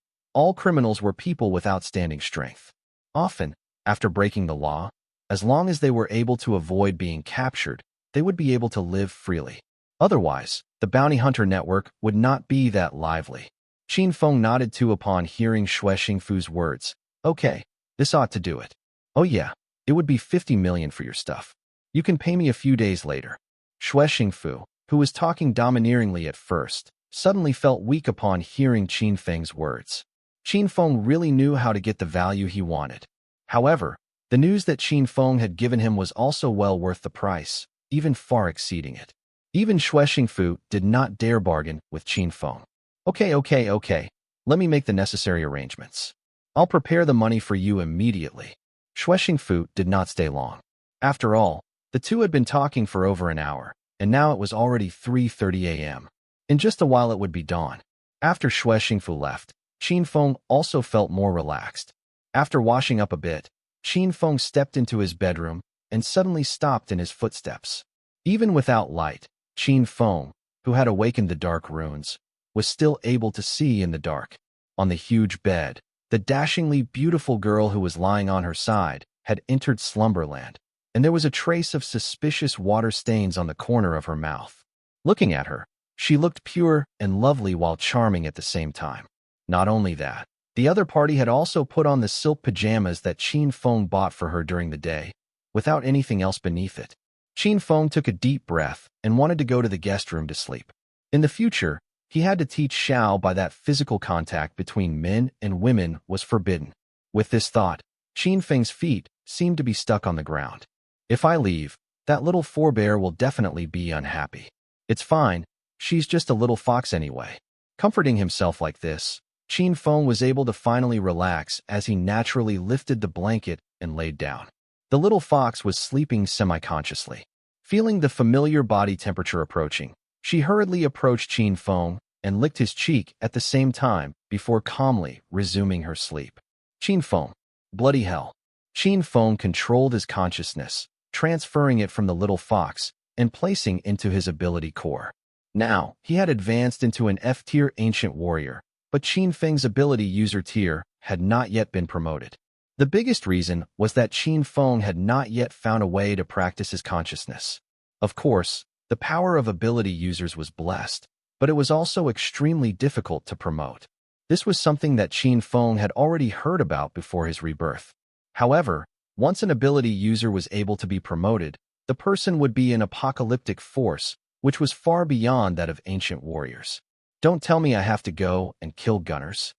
criminals were people with outstanding strength. Often, after breaking the law, as long as they were able to avoid being captured, they would be able to live freely. Otherwise, the bounty hunter network would not be that lively. Qin Feng nodded too upon hearing Xue Xingfu's words. Okay, this ought to do it. Oh yeah, it would be 50 million for your stuff. You can pay me a few days later. Xue Xingfu, who was talking domineeringly at first, suddenly felt weak upon hearing Qin Feng's words. Qin Feng really knew how to get the value he wanted. However, the news that Qin Feng had given him was also well worth the price, even far exceeding it. Even Xue Xingfu did not dare bargain with Qin Feng. Okay. Let me make the necessary arrangements. I'll prepare the money for you immediately. Xue Xingfu did not stay long. After all, The two had been talking for over an hour, and now it was already 3:30 a.m. In just a while it would be dawn. After Xue Xingfu left, Qin Feng also felt more relaxed. After washing up a bit, Qin Feng stepped into his bedroom and suddenly stopped in his footsteps. Even without light, Qin Feng, who had awakened the dark runes, was still able to see in the dark. On the huge bed, the dashingly beautiful girl who was lying on her side had entered slumberland, and there was a trace of suspicious water stains on the corner of her mouth. Looking at her, she looked pure and lovely while charming at the same time. Not only that, the other party had also put on the silk pajamas that Qin Feng bought for her during the day, without anything else beneath it. Qin Feng took a deep breath and wanted to go to the guest room to sleep. In the future, he had to teach Xiao by that physical contact between men and women was forbidden. With this thought, Qin Feng's feet seemed to be stuck on the ground. If I leave, that little forebear will definitely be unhappy. It's fine, she's just a little fox anyway. Comforting himself like this, Qin Feng was able to finally relax as he naturally lifted the blanket and laid down. The little fox was sleeping semi-consciously. Feeling the familiar body temperature approaching, she hurriedly approached Qin Feng and licked his cheek at the same time before calmly resuming her sleep. Qin Feng. Bloody hell. Qin Feng controlled his consciousness, transferring it from the little fox and placing into his ability core. Now, he had advanced into an F-tier ancient warrior, but Qin Feng's ability user tier had not yet been promoted. The biggest reason was that Qin Feng had not yet found a way to practice his consciousness. Of course, the power of ability users was blessed, but it was also extremely difficult to promote. This was something that Qin Feng had already heard about before his rebirth. However, once an ability user was able to be promoted, the person would be an apocalyptic force, which was far beyond that of ancient warriors. Don't tell me I have to go and kill gunners.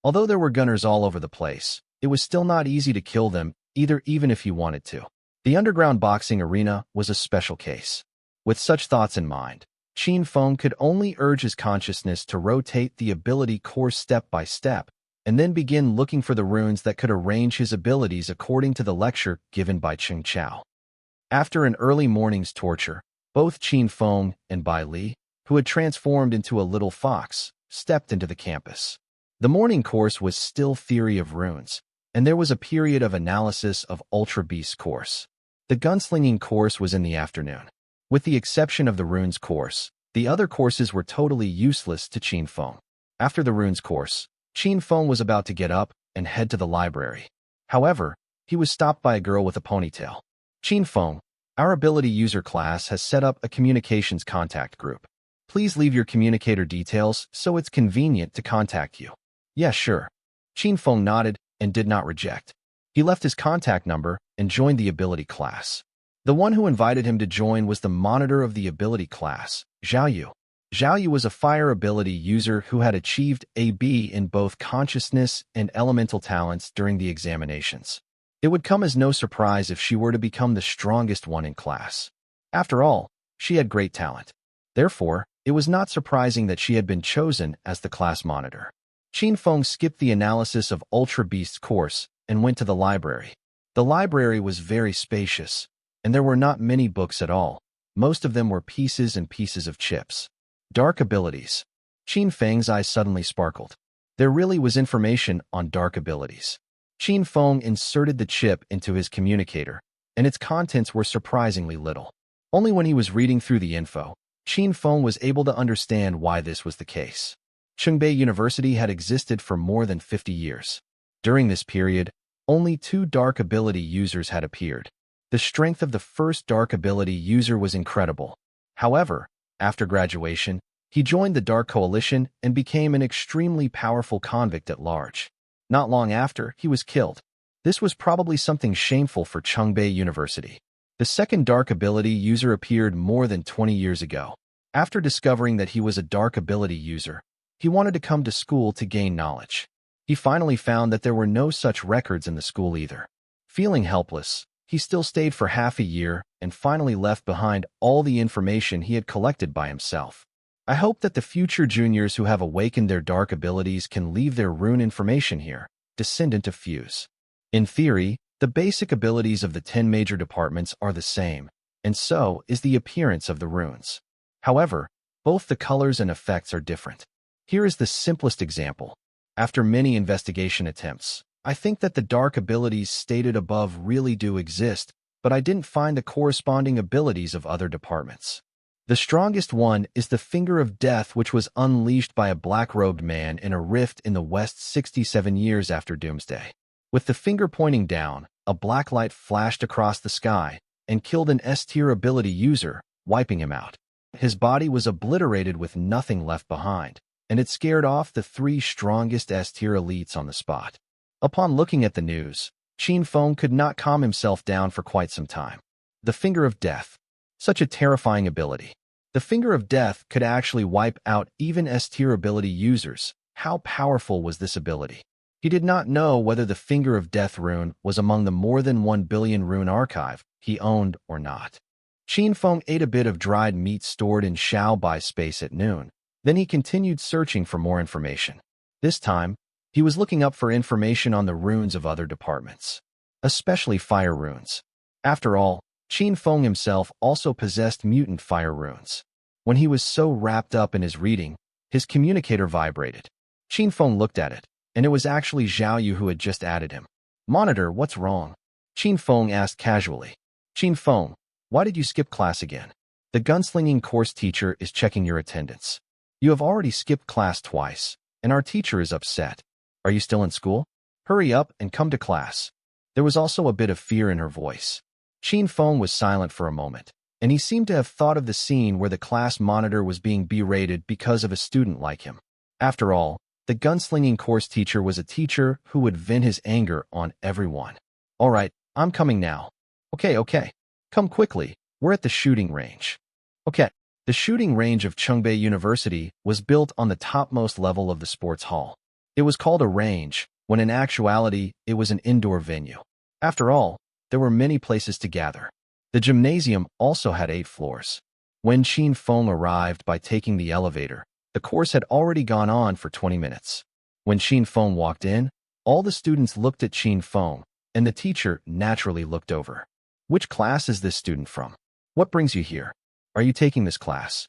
Although there were gunners all over the place, it was still not easy to kill them, even if you wanted to. The underground boxing arena was a special case. With such thoughts in mind, Qin Feng could only urge his consciousness to rotate the ability core step by step, and then begin looking for the runes that could arrange his abilities according to the lecture given by Cheng Chao. After an early morning's torture, both Qin Feng and Bai Li, who had transformed into a little fox, stepped into the campus. The morning course was still theory of runes, and there was a period of analysis of Ultra Beast course. The gunslinging course was in the afternoon. With the exception of the runes course, the other courses were totally useless to Qin Feng. After the runes course, Qin Feng was about to get up and head to the library. However, he was stopped by a girl with a ponytail. Qin Feng, our ability user class has set up a communications contact group. Please leave your communicator details so it's convenient to contact you. Yeah, sure. Qin Feng nodded and did not reject. He left his contact number and joined the ability class. The one who invited him to join was the monitor of the ability class, Zhao Yu. Zhao Yu was a fire ability user who had achieved AB in both consciousness and elemental talents during the examinations. It would come as no surprise if she were to become the strongest one in class. After all, she had great talent. Therefore, it was not surprising that she had been chosen as the class monitor. Qin Feng skipped the analysis of Ultra Beast's course and went to the library. The library was very spacious, and there were not many books at all. Most of them were pieces and pieces of chips. Dark abilities. Qin Feng's eyes suddenly sparkled. There really was information on dark abilities. Qin Feng inserted the chip into his communicator, and its contents were surprisingly little. Only when he was reading through the info, Qin Feng was able to understand why this was the case. Qingbei University had existed for more than 50 years. During this period, only 2 dark ability users had appeared. The strength of the first dark ability user was incredible. However, after graduation, he joined the Dark Coalition and became an extremely powerful convict at large. Not long after, he was killed. This was probably something shameful for Qingbei University. The second dark ability user appeared more than 20 years ago. After discovering that he was a dark ability user, he wanted to come to school to gain knowledge. He finally found that there were no such records in the school either. Feeling helpless, he still stayed for half a year and finally left behind all the information he had collected by himself. I hope that the future juniors who have awakened their dark abilities can leave their rune information here, descendant of Fuse. In theory, the basic abilities of the 10 major departments are the same, and so is the appearance of the runes. However, both the colors and effects are different. Here is the simplest example. After many investigation attempts, I think that the dark abilities stated above really do exist, but I didn't find the corresponding abilities of other departments. The strongest one is the Finger of Death, which was unleashed by a black-robed man in a rift in the West 67 years after Doomsday. With the finger pointing down, a black light flashed across the sky and killed an S-tier ability user, wiping him out. His body was obliterated with nothing left behind, and it scared off the 3 strongest S-tier elites on the spot. Upon looking at the news, Qin Feng could not calm himself down for quite some time. The Finger of Death. Such a terrifying ability. The Finger of Death could actually wipe out even S-tier ability users. How powerful was this ability? He did not know whether the Finger of Death rune was among the more than 1 billion rune archive he owned or not. Qin Feng ate a bit of dried meat stored in Shao Bai space at noon. Then he continued searching for more information. This time, he was looking up for information on the runes of other departments, especially fire runes. After all, Qin Feng himself also possessed mutant fire runes. When he was so wrapped up in his reading, his communicator vibrated. Qin Feng looked at it, and it was actually Zhao Yu who had just added him. "Monitor, what's wrong?" Qin Feng asked casually. "Qin Feng, why did you skip class again? The gunslinging course teacher is checking your attendance. You have already skipped class twice, and our teacher is upset. Are you still in school? Hurry up and come to class." There was also a bit of fear in her voice. Qin Feng was silent for a moment, and he seemed to have thought of the scene where the class monitor was being berated because of a student like him. After all, the gunslinging course teacher was a teacher who would vent his anger on everyone. "All right, I'm coming now." Okay. Come quickly, we're at the shooting range." Okay. The shooting range of Chungbei University was built on the topmost level of the sports hall. It was called a range, when in actuality, it was an indoor venue. After all, there were many places to gather. The gymnasium also had 8 floors. When Qin Feng arrived by taking the elevator, the course had already gone on for 20 minutes. When Qin Feng walked in, all the students looked at Qin Feng, and the teacher naturally looked over. "Which class is this student from? What brings you here? Are you taking this class?"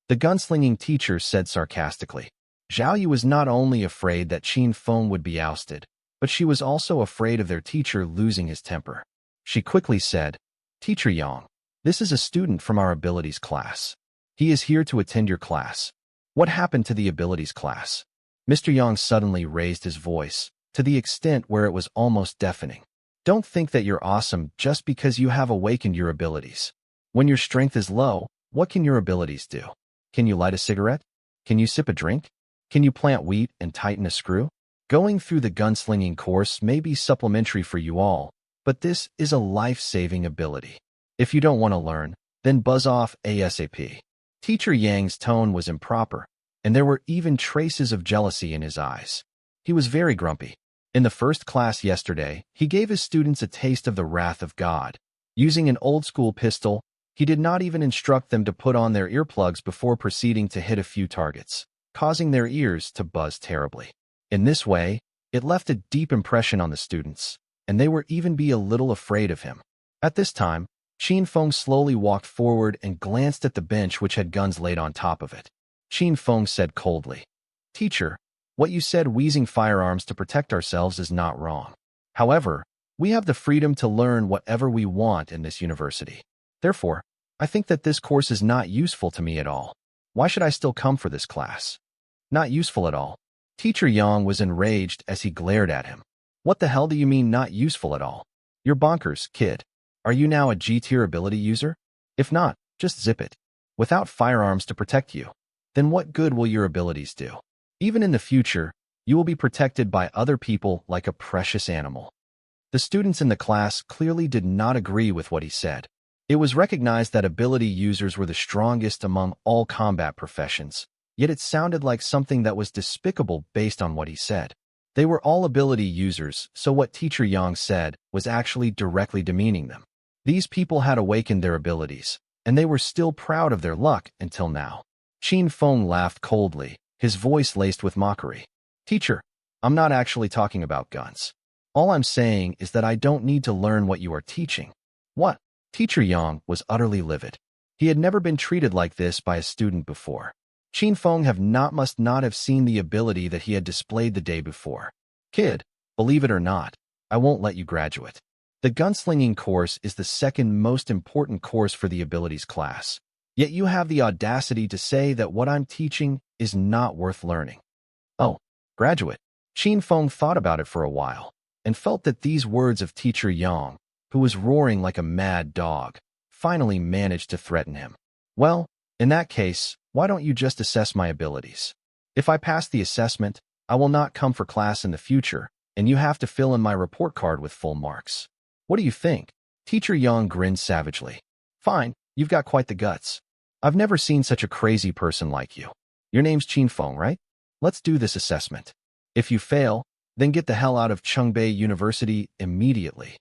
The gunslinging teacher said sarcastically. Zhao Yu was not only afraid that Qin Feng would be ousted, but she was also afraid of their teacher losing his temper. She quickly said, "Teacher Yang, this is a student from our abilities class. He is here to attend your class. What happened to the abilities class?" Mr. Yang suddenly raised his voice, to the extent where it was almost deafening. "Don't think that you're awesome just because you have awakened your abilities. When your strength is low, what can your abilities do? Can you light a cigarette? Can you sip a drink? Can you plant wheat and tighten a screw? Going through the gunslinging course may be supplementary for you all, but this is a life-saving ability. If you don't want to learn, then buzz off ASAP." Teacher Yang's tone was improper, and there were even traces of jealousy in his eyes. He was very grumpy. In the first class yesterday, he gave his students a taste of the wrath of God. Using an old-school pistol, he did not even instruct them to put on their earplugs before proceeding to hit a few targets, causing their ears to buzz terribly. In this way, it left a deep impression on the students, and they were even a little afraid of him. At this time, Qin Feng slowly walked forward and glanced at the bench which had guns laid on top of it. Qin Feng said coldly, "Teacher, what you said using firearms to protect ourselves is not wrong. However, we have the freedom to learn whatever we want in this university. Therefore, I think that this course is not useful to me at all. Why should I still come for this class?" "Not useful at all?" Teacher Yang was enraged as he glared at him. "What the hell do you mean not useful at all? You're bonkers, kid. Are you now a G-tier ability user? If not, just zip it. Without firearms to protect you, then what good will your abilities do? Even in the future, you will be protected by other people like a precious animal." The students in the class clearly did not agree with what he said. It was recognized that ability users were the strongest among all combat professions, yet it sounded like something that was despicable based on what he said. They were all ability users, so what Teacher Yang said was actually directly demeaning them. These people had awakened their abilities, and they were still proud of their luck until now. Qin Feng laughed coldly, his voice laced with mockery. "Teacher, I'm not actually talking about guns. All I'm saying is that I don't need to learn what you are teaching." "What? Teacher Yang was utterly livid. He had never been treated like this by a student before. Qin Feng must not have seen the ability that he had displayed the day before. Kid, believe it or not, I won't let you graduate. The gunslinging course is the second most important course for the abilities class. Yet you have the audacity to say that what I'm teaching is not worth learning. Oh, graduate. Qin Feng thought about it for a while and felt that these words of Teacher Yang, who was roaring like a mad dog, finally managed to threaten him. Well, in that case, why don't you just assess my abilities? If I pass the assessment, I will not come for class in the future, and you have to fill in my report card with full marks. What do you think? Teacher Yang grinned savagely. Fine, you've got quite the guts. I've never seen such a crazy person like you. Your name's Qin Feng, right? Let's do this assessment. If you fail, then get the hell out of Chungbei University immediately.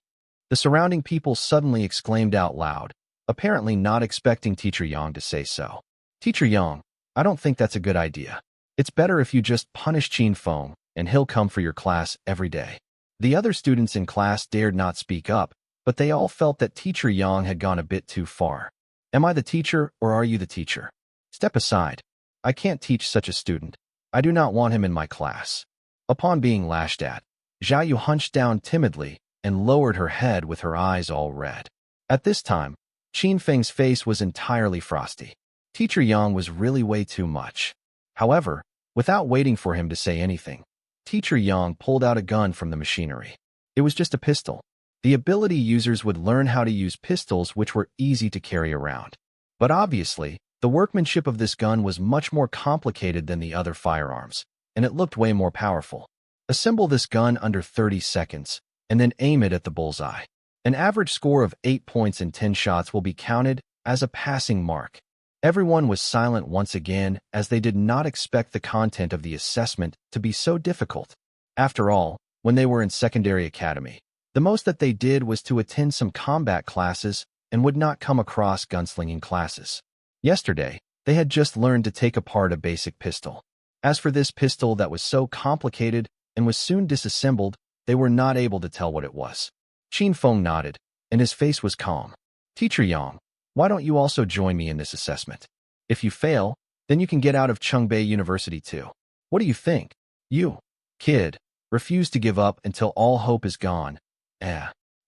The surrounding people suddenly exclaimed out loud, apparently not expecting Teacher Yang to say so. Teacher Yang, I don't think that's a good idea. It's better if you just punish Qin Feng, and he'll come for your class every day. The other students in class dared not speak up, but they all felt that Teacher Yang had gone a bit too far. Am I the teacher, or are you the teacher? Step aside. I can't teach such a student. I do not want him in my class. Upon being lashed at, Zhao Yu hunched down timidly and lowered her head with her eyes all red. At this time, Qin Feng's face was entirely frosty. Teacher Yang was really way too much. However, without waiting for him to say anything, Teacher Yang pulled out a gun from the machinery. It was just a pistol. The ability users would learn how to use pistols which were easy to carry around. But obviously, the workmanship of this gun was much more complicated than the other firearms, and it looked way more powerful. Assemble this gun under 30 seconds, and then aim it at the bullseye. An average score of 8 points in 10 shots will be counted as a passing mark. Everyone was silent once again, as they did not expect the content of the assessment to be so difficult. After all, when they were in secondary academy, the most that they did was to attend some combat classes and would not come across gunslinging classes. Yesterday, they had just learned to take apart a basic pistol. As for this pistol that was so complicated and was soon disassembled, they were not able to tell what it was. Qin Feng nodded, and his face was calm. Teacher Yang, why don't you also join me in this assessment? If you fail, then you can get out of Chungbei University too. What do you think? You, kid, refuse to give up until all hope is gone.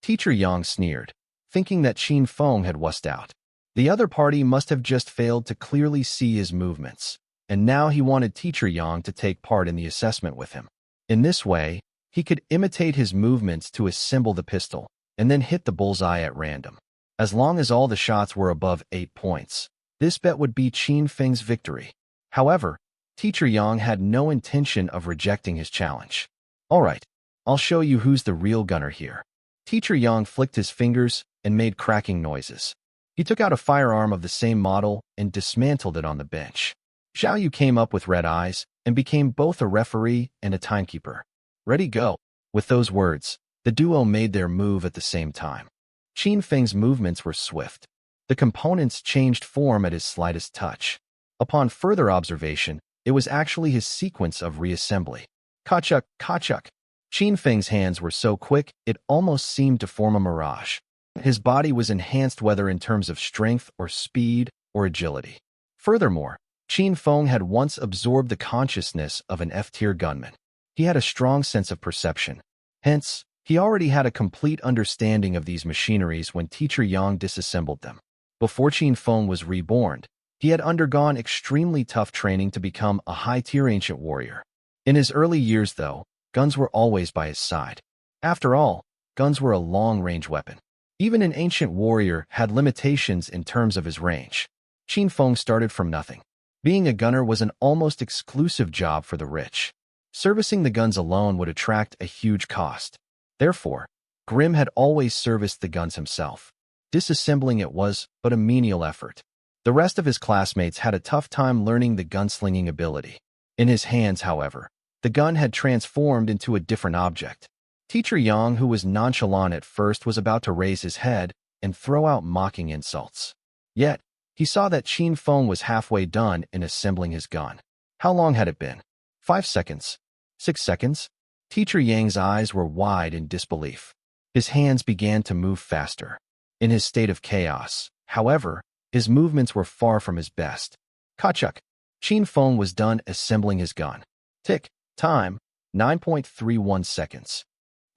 Teacher Yang sneered, thinking that Qin Feng had wussed out. The other party must have just failed to clearly see his movements, and now he wanted Teacher Yang to take part in the assessment with him. In this way, he could imitate his movements to assemble the pistol, and then hit the bullseye at random. As long as all the shots were above 8 points, this bet would be Qin Feng's victory. However, Teacher Yang had no intention of rejecting his challenge. All right, I'll show you who's the real gunner here. Teacher Yang flicked his fingers and made cracking noises. He took out a firearm of the same model and dismantled it on the bench. Zhao Yu came up with red eyes and became both a referee and a timekeeper. Ready, go. With those words, the duo made their move at the same time. Qin Feng's movements were swift. The components changed form at his slightest touch. Upon further observation, it was actually his sequence of reassembly. Kachuk, kachuk. Qin Feng's hands were so quick, it almost seemed to form a mirage. His body was enhanced whether in terms of strength or speed or agility. Furthermore, Qin Feng had once absorbed the consciousness of an F-tier gunman. He had a strong sense of perception. Hence, he already had a complete understanding of these machineries when Teacher Yang disassembled them. Before Qin Feng was reborn, he had undergone extremely tough training to become a high-tier ancient warrior. In his early years, though, guns were always by his side. After all, guns were a long-range weapon. Even an ancient warrior had limitations in terms of his range. Qin Feng started from nothing. Being a gunner was an almost exclusive job for the rich. Servicing the guns alone would attract a huge cost. Therefore, Grimm had always serviced the guns himself. Disassembling it was but a menial effort. The rest of his classmates had a tough time learning the gunslinging ability. In his hands, however, the gun had transformed into a different object. Teacher Yang, who was nonchalant at first, was about to raise his head and throw out mocking insults. Yet, he saw that Qin Feng was halfway done in assembling his gun. How long had it been? 5 seconds? 6 seconds? Teacher Yang's eyes were wide in disbelief. His hands began to move faster. in his state of chaos. However, his movements were far from his best. Kachuk. Qin Feng was done assembling his gun. Tick. Time. 9.31 seconds.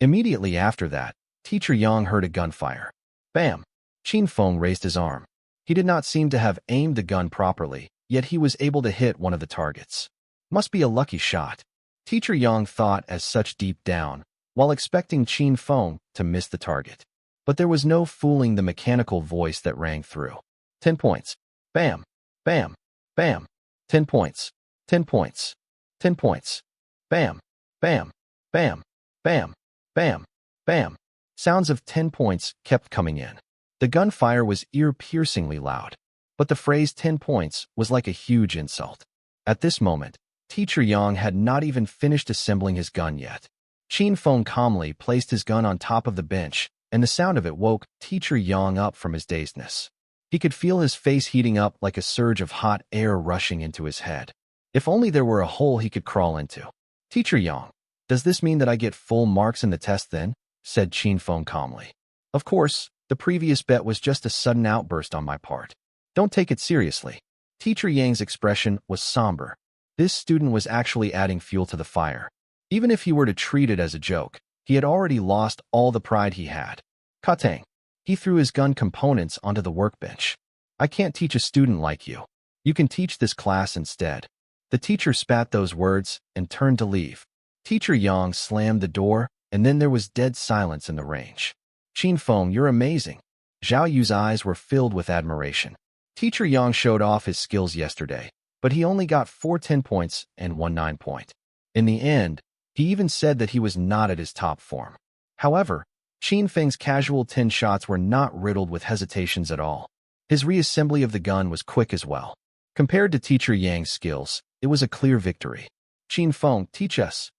Immediately after that, Teacher Yang heard a gunfire. Bam! Qin Feng raised his arm. He did not seem to have aimed the gun properly, yet he was able to hit one of the targets. Must be a lucky shot. Teacher Yang thought as such deep down, while expecting Qin Feng to miss the target. But there was no fooling the mechanical voice that rang through. 10 points. Bam! Bam! Bam! 10 points. 10 points. 10 points. Bam! Bam! Bam! Bam! Bam! Bam! Sounds of 10 points kept coming in. The gunfire was ear-piercingly loud, but the phrase 10 points was like a huge insult. At this moment, Teacher Yang had not even finished assembling his gun yet. Qin Feng calmly placed his gun on top of the bench, and the sound of it woke Teacher Yang up from his dazedness. He could feel his face heating up like a surge of hot air rushing into his head. If only there were a hole he could crawl into. Teacher Yang, does this mean that I get full marks in the test then? Said Qin Feng calmly. Of course, the previous bet was just a sudden outburst on my part. Don't take it seriously. Teacher Yang's expression was somber. This student was actually adding fuel to the fire. Even if he were to treat it as a joke, he had already lost all the pride he had. Katang. He threw his gun components onto the workbench. I can't teach a student like you. You can teach this class instead. The teacher spat those words and turned to leave. Teacher Yang slammed the door, and then there was dead silence in the range. Qin Feng, you're amazing. Zhao Yu's eyes were filled with admiration. Teacher Yang showed off his skills yesterday, but he only got 4 10 points and 1 9 point. In the end, he even said that he was not at his top form. However, Qin Feng's casual 10 shots were not riddled with hesitations at all. His reassembly of the gun was quick as well. Compared to Teacher Yang's skills, it was a clear victory. Qin Feng, teach us.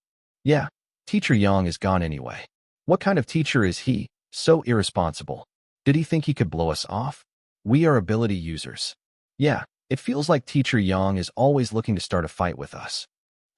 Yeah, Teacher Yang is gone anyway. What kind of teacher is he? So irresponsible. Did he think he could blow us off? We are ability users. Yeah, it feels like Teacher Yang is always looking to start a fight with us.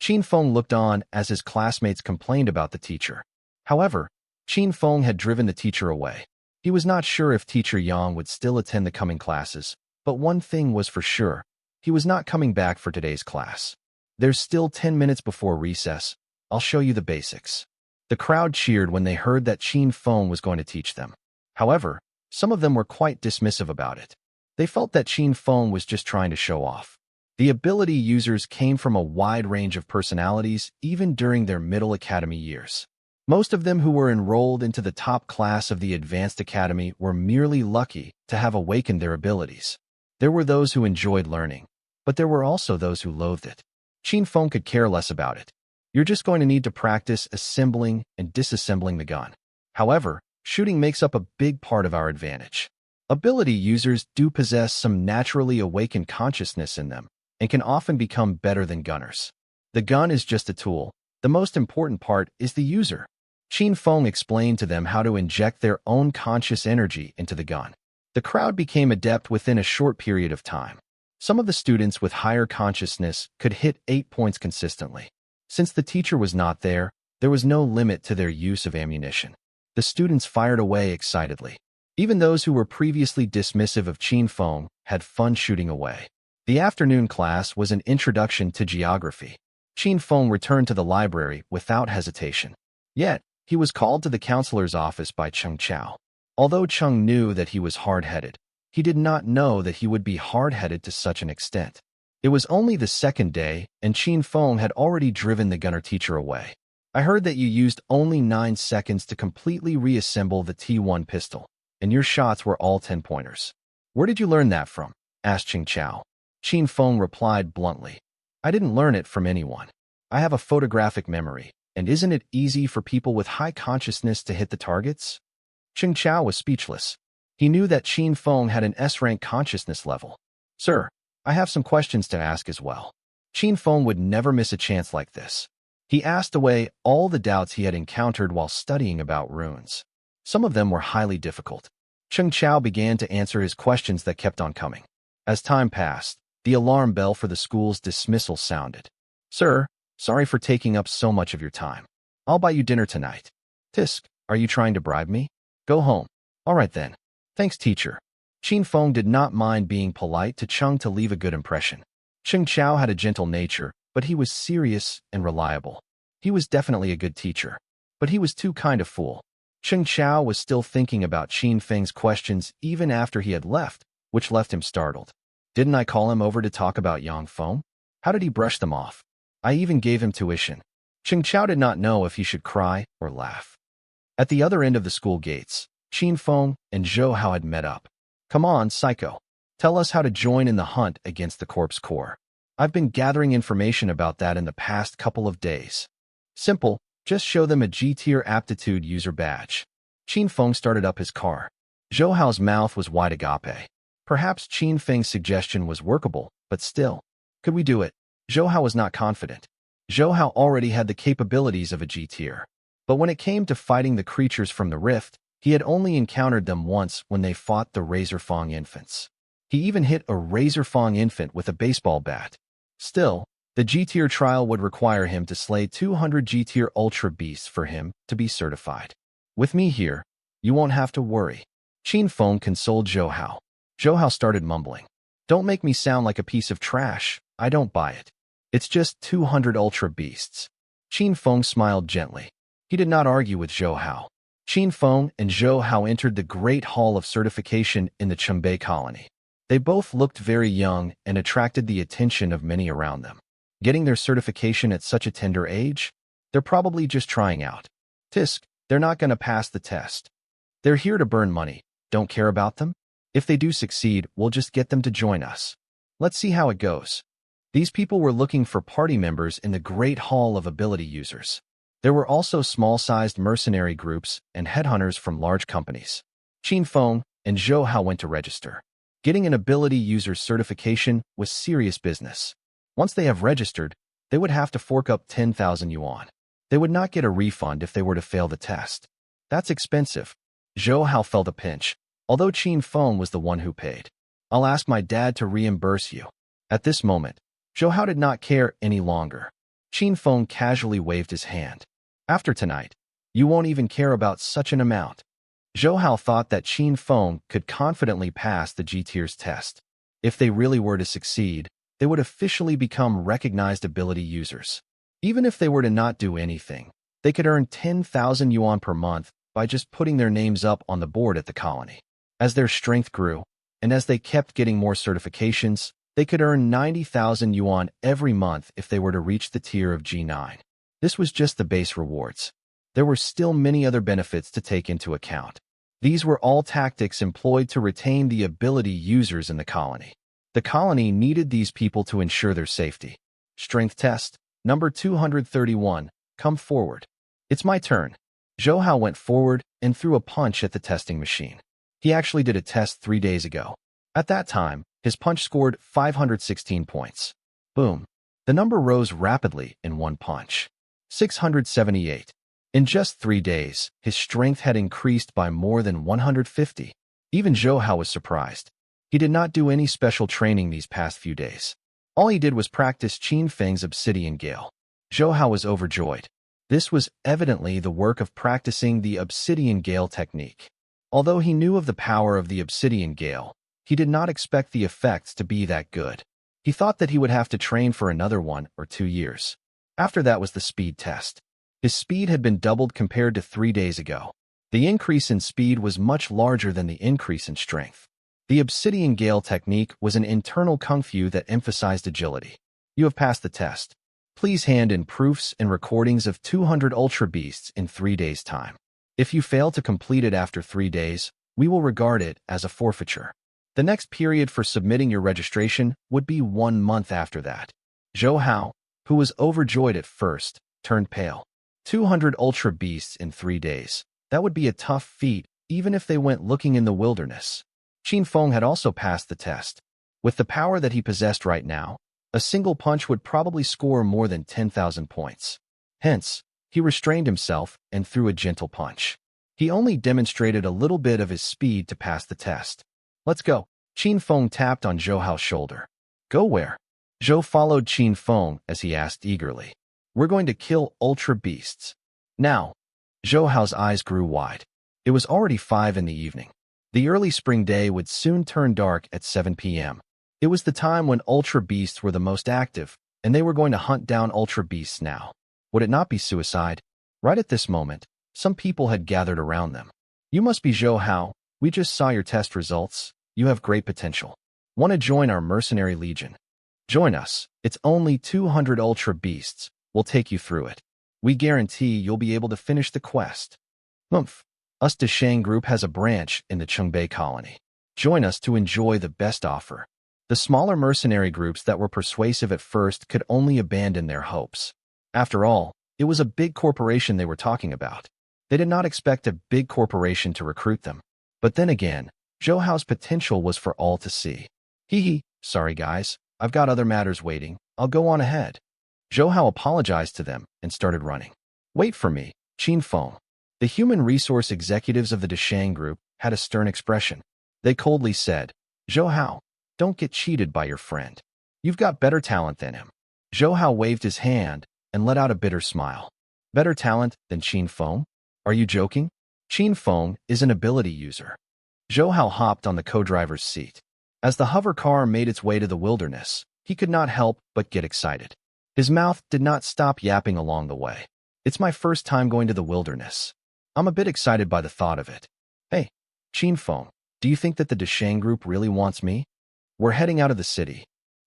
Qin Feng looked on as his classmates complained about the teacher. However, Qin Feng had driven the teacher away. He was not sure if Teacher Yang would still attend the coming classes, but one thing was for sure. He was not coming back for today's class. There's still 10 minutes before recess. I'll show you the basics. The crowd cheered when they heard that Qin Feng was going to teach them. However, some of them were quite dismissive about it. They felt that Qin Feng was just trying to show off. The ability users came from a wide range of personalities even during their middle academy years. Most of them who were enrolled into the top class of the advanced academy were merely lucky to have awakened their abilities. There were those who enjoyed learning, but there were also those who loathed it. Qin Feng could care less about it. You're just going to need to practice assembling and disassembling the gun. However, shooting makes up a big part of our advantage. Ability users do possess some naturally awakened consciousness in them and can often become better than gunners. The gun is just a tool. The most important part is the user. Qin Feng explained to them how to inject their own conscious energy into the gun. The crowd became adept within a short period of time. Some of the students with higher consciousness could hit 8 points consistently. Since the teacher was not there was no limit to their use of ammunition. The students fired away excitedly. Even those who were previously dismissive of Qin Feng had fun shooting away. The afternoon class was an introduction to geography. Qin Feng returned to the library without hesitation. Yet, he was called to the counselor's office by Cheng Chao. Although Cheng knew that he was hard-headed, he did not know that he would be hard-headed to such an extent. It was only the second day, and Qin Feng had already driven the gunner teacher away. I heard that you used only 9 seconds to completely reassemble the T1 pistol, and your shots were all 10-pointers. Where did you learn that from? Asked Cheng Chao. Qin Feng replied bluntly. I didn't learn it from anyone. I have a photographic memory, and isn't it easy for people with high consciousness to hit the targets? Cheng Chao was speechless. He knew that Qin Feng had an S-rank consciousness level. Sir, I have some questions to ask as well. Qin Feng would never miss a chance like this. He asked away all the doubts he had encountered while studying about runes. Some of them were highly difficult. Cheng Chao began to answer his questions that kept on coming. As time passed, the alarm bell for the school's dismissal sounded. Sir, sorry for taking up so much of your time. I'll buy you dinner tonight. Tisk, are you trying to bribe me? Go home. All right then. Thanks, teacher. Qin Feng did not mind being polite to Cheng to leave a good impression. Cheng Chao had a gentle nature, but he was serious and reliable. He was definitely a good teacher, but he was too kind of fool. Cheng Chao was still thinking about Qin Feng's questions even after he had left, which left him startled. Didn't I call him over to talk about Yang Feng? How did he brush them off? I even gave him tuition. Cheng Chao did not know if he should cry or laugh. At the other end of the school gates, Qin Feng and Zhou Hao had met up. Come on, psycho. Tell us how to join in the hunt against the Corpse Corps. I've been gathering information about that in the past couple of days. Simple, just show them a G-tier aptitude user badge. Qin Feng started up his car. Zhou Hao's mouth was wide agape. Perhaps Qin Feng's suggestion was workable, but still. Could we do it? Zhou Hao was not confident. Zhou Hao already had the capabilities of a G-tier. But when it came to fighting the creatures from the rift, he had only encountered them once when they fought the Razor Fang infants. He even hit a Razor Fang infant with a baseball bat. Still, the G-tier trial would require him to slay 200 G-tier Ultra Beasts for him to be certified. With me here, you won't have to worry. Qin Feng consoled Zhou Hao. Zhou Hao started mumbling. Don't make me sound like a piece of trash. I don't buy it. It's just 200 Ultra Beasts. Qin Feng smiled gently. He did not argue with Zhou Hao. Qin Feng and Zhou Hao entered the Great Hall of Certification in the Chunbei colony. They both looked very young and attracted the attention of many around them. Getting their certification at such a tender age? They're probably just trying out. Tisk, they're not going to pass the test. They're here to burn money. Don't care about them? If they do succeed, we'll just get them to join us. Let's see how it goes. These people were looking for party members in the Great Hall of Ability Users. There were also small-sized mercenary groups and headhunters from large companies. Qin Feng and Zhou Hao went to register. Getting an ability user certification was serious business. Once they have registered, they would have to fork up 10,000 yuan. They would not get a refund if they were to fail the test. That's expensive. Zhou Hao felt a pinch, although Qin Feng was the one who paid. I'll ask my dad to reimburse you. At this moment, Zhou Hao did not care any longer. Qin Feng casually waved his hand. After tonight, you won't even care about such an amount. Zhou Hao thought that Qin Feng could confidently pass the G-tier's test. If they really were to succeed, they would officially become recognized ability users. Even if they were to not do anything, they could earn 10,000 yuan per month by just putting their names up on the board at the colony. As their strength grew, and as they kept getting more certifications, they could earn 90,000 yuan every month if they were to reach the tier of G9. This was just the base rewards. There were still many other benefits to take into account. These were all tactics employed to retain the ability users in the colony. The colony needed these people to ensure their safety. Strength test, number 231, come forward. It's my turn. Zhou Hao went forward and threw a punch at the testing machine. He actually did a test 3 days ago. At that time, his punch scored 516 points. Boom. The number rose rapidly in one punch. 678. In just 3 days, his strength had increased by more than 150. Even Zhou Hao was surprised. He did not do any special training these past few days. All he did was practice Qin Feng's Obsidian Gale. Zhou Hao was overjoyed. This was evidently the work of practicing the Obsidian Gale technique. Although he knew of the power of the Obsidian Gale, he did not expect the effects to be that good. He thought that he would have to train for another 1 or 2 years. After that was the speed test. His speed had been doubled compared to 3 days ago. The increase in speed was much larger than the increase in strength. The Obsidian Gale technique was an internal kung fu that emphasized agility. You have passed the test. Please hand in proofs and recordings of 200 Ultra Beasts in 3 days' time. If you fail to complete it after 3 days, we will regard it as a forfeiture. The next period for submitting your registration would be 1 month after that. Zhou Hao, who was overjoyed at first, turned pale. 200 Ultra Beasts in 3 days. That would be a tough feat, even if they went looking in the wilderness. Qin Feng had also passed the test. With the power that he possessed right now, a single punch would probably score more than 10,000 points. Hence, he restrained himself and threw a gentle punch. He only demonstrated a little bit of his speed to pass the test. Let's go. Qin Feng tapped on Zhou Hao's shoulder. Go where? Zhou followed Qin Feng as he asked eagerly. We're going to kill Ultra Beasts. Now. Zhou Hao's eyes grew wide. It was already 5 in the evening. The early spring day would soon turn dark at 7 p.m. It was the time when Ultra Beasts were the most active, and they were going to hunt down Ultra Beasts now. Would it not be suicide? Right at this moment, some people had gathered around them. You must be Zhou Hao. We just saw your test results. You have great potential. Want to join our mercenary legion? Join us. It's only 200 Ultra Beasts. We'll take you through it. We guarantee you'll be able to finish the quest. Humph. Us Deshang Group has a branch in the Qingbei colony. Join us to enjoy the best offer. The smaller mercenary groups that were persuasive at first could only abandon their hopes. After all, it was a big corporation they were talking about. They did not expect a big corporation to recruit them. But then again, Zhou Hao's potential was for all to see. Hee, sorry guys, I've got other matters waiting. I'll go on ahead. Zhou Hao apologized to them and started running. Wait for me, Qin Feng. The human resource executives of the Deshang Group had a stern expression. They coldly said, Zhou Hao, don't get cheated by your friend. You've got better talent than him. Zhou Hao waved his hand and let out a bitter smile. Better talent than Qin Feng? Are you joking? Qin Feng is an ability user. Zhou Hao hopped on the co-driver's seat. As the hover car made its way to the wilderness, he could not help but get excited. His mouth did not stop yapping along the way. It's my first time going to the wilderness. I'm a bit excited by the thought of it. Hey, Qin Feng, do you think that the Deshang Group really wants me? We're heading out of the city.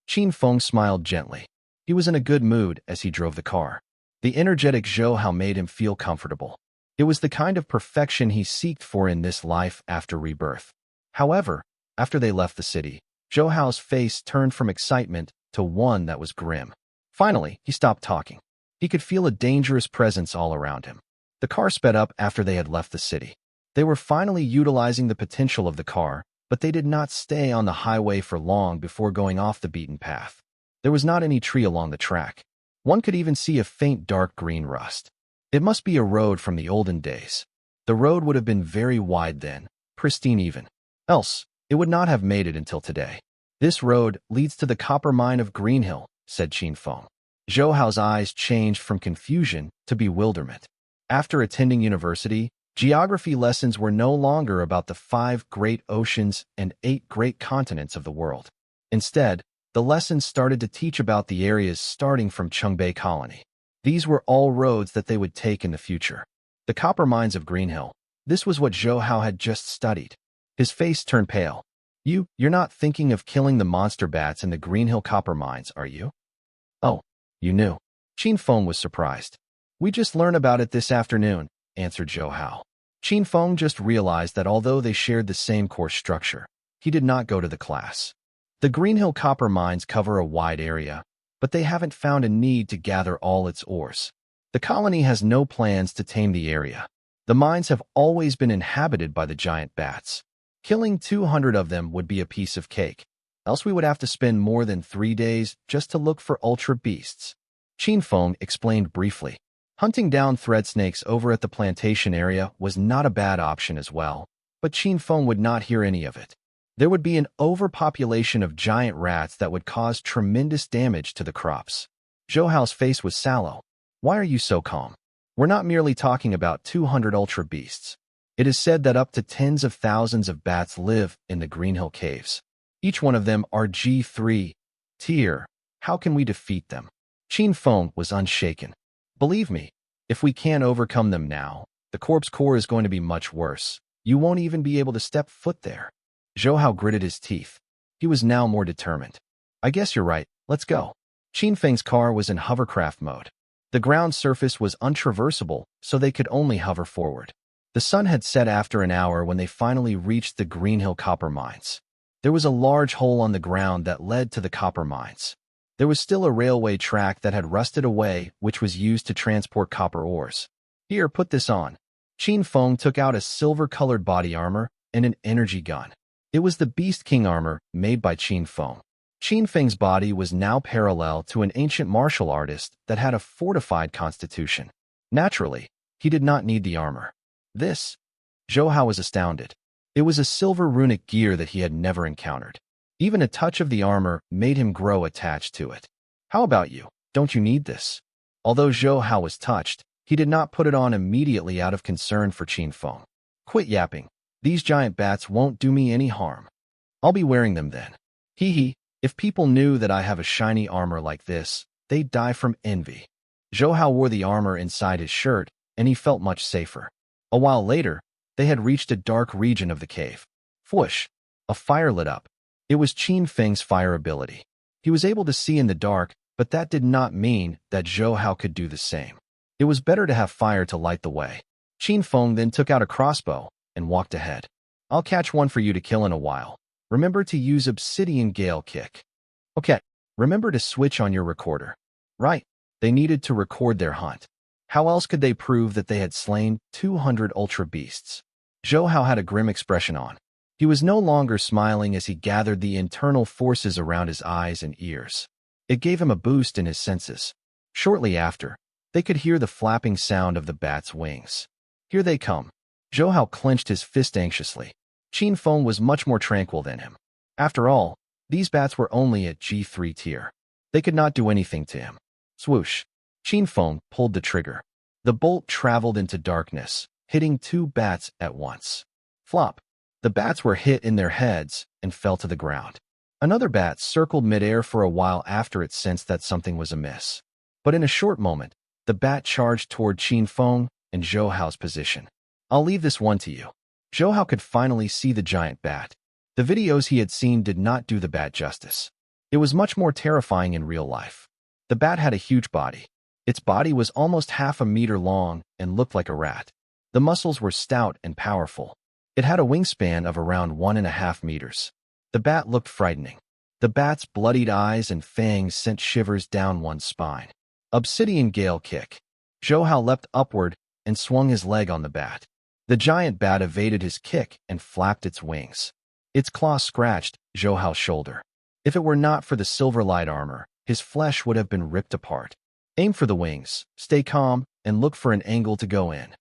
Qin Feng smiled gently. He was in a good mood as he drove the car. The energetic Zhou Hao made him feel comfortable. It was the kind of perfection he seeked for in this life after rebirth. However, after they left the city, Zhou Hao's face turned from excitement to one that was grim. Finally, he stopped talking. He could feel a dangerous presence all around him. The car sped up after they had left the city. They were finally utilizing the potential of the car, but they did not stay on the highway for long before going off the beaten path. There was not any tree along the track. One could even see a faint dark green rust. It must be a road from the olden days. The road would have been very wide then, pristine even. Else, it would not have made it until today. This road leads to the copper mine of Greenhill, said Qin Feng. Zhou Hao's eyes changed from confusion to bewilderment. After attending university, geography lessons were no longer about the 5 great oceans and 8 great continents of the world. Instead, the lessons started to teach about the areas starting from Qingbei Colony. These were all roads that they would take in the future. The copper mines of Greenhill. This was what Zhou Hao had just studied. His face turned pale. You're not thinking of killing the monster bats in the Greenhill copper mines, are you? Oh, you knew. Qin Feng was surprised. We just learned about it this afternoon, answered Zhou Hao. Qin Feng just realized that although they shared the same course structure, he did not go to the class. The Greenhill copper mines cover a wide area, but they haven't found a need to gather all its ores. The colony has no plans to tame the area. The mines have always been inhabited by the giant bats. Killing 200 of them would be a piece of cake, else we would have to spend more than 3 days just to look for ultra beasts. Qin Feng explained briefly. Hunting down thread snakes over at the plantation area was not a bad option as well, but Qin Feng would not hear any of it. There would be an overpopulation of giant rats that would cause tremendous damage to the crops. Zhou Hao's face was sallow. Why are you so calm? We're not merely talking about 200 ultra beasts. It is said that up to tens of thousands of bats live in the Greenhill caves. Each one of them are G3 tier. How can we defeat them? Qin Feng was unshaken. Believe me, if we can't overcome them now, the corpse core is going to be much worse. You won't even be able to step foot there. Zhou Hao gritted his teeth. He was now more determined. I guess you're right. Let's go. Qin Feng's car was in hovercraft mode. The ground surface was untraversable, so they could only hover forward. The sun had set after an hour when they finally reached the Greenhill copper mines. There was a large hole on the ground that led to the copper mines. There was still a railway track that had rusted away, which was used to transport copper ores. Here, put this on. Qin Feng took out a silver-colored body armor and an energy gun. It was the Beast King armor made by Qin Feng. Qin Feng's body was now parallel to an ancient martial artist that had a fortified constitution. Naturally, he did not need the armor. This? Zhou Hao was astounded. It was a silver runic gear that he had never encountered. Even a touch of the armor made him grow attached to it. How about you? Don't you need this? Although Zhou Hao was touched, he did not put it on immediately out of concern for Qin Feng. Quit yapping. These giant bats won't do me any harm. I'll be wearing them then. Hee hee, if people knew that I have a shiny armor like this, they'd die from envy. Zhou Hao wore the armor inside his shirt, and he felt much safer. A while later, they had reached a dark region of the cave. Whoosh! A fire lit up. It was Qin Feng's fire ability. He was able to see in the dark, but that did not mean that Zhou Hao could do the same. It was better to have fire to light the way. Qin Feng then took out a crossbow and walked ahead. I'll catch one for you to kill in a while. Remember to use Obsidian Gale Kick. Okay, remember to switch on your recorder. Right, they needed to record their hunt. How else could they prove that they had slain 200 ultra beasts? Zhou Hao had a grim expression on. He was no longer smiling as he gathered the internal forces around his eyes and ears. It gave him a boost in his senses. Shortly after, they could hear the flapping sound of the bat's wings. Here they come. Zhou Hao clenched his fist anxiously. Qin Feng was much more tranquil than him. After all, these bats were only at G3 tier. They could not do anything to him. Swoosh! Qin Feng pulled the trigger. The bolt traveled into darkness, hitting 2 bats at once. Flop! The bats were hit in their heads and fell to the ground. Another bat circled midair for a while after it sensed that something was amiss. But in a short moment, the bat charged toward Qin Feng and Zhou Hao's position. I'll leave this one to you. Zhou Hao could finally see the giant bat. The videos he had seen did not do the bat justice. It was much more terrifying in real life. The bat had a huge body. Its body was almost half a meter long and looked like a rat. The muscles were stout and powerful. It had a wingspan of around 1.5 meters. The bat looked frightening. The bat's bloodied eyes and fangs sent shivers down one's spine. Obsidian Gale Kick. Zhou Hao leapt upward and swung his leg on the bat. The giant bat evaded his kick and flapped its wings. Its claw scratched Zhou Hao's shoulder. If it were not for the silver light armor, his flesh would have been ripped apart. Aim for the wings, stay calm, and look for an angle to go in,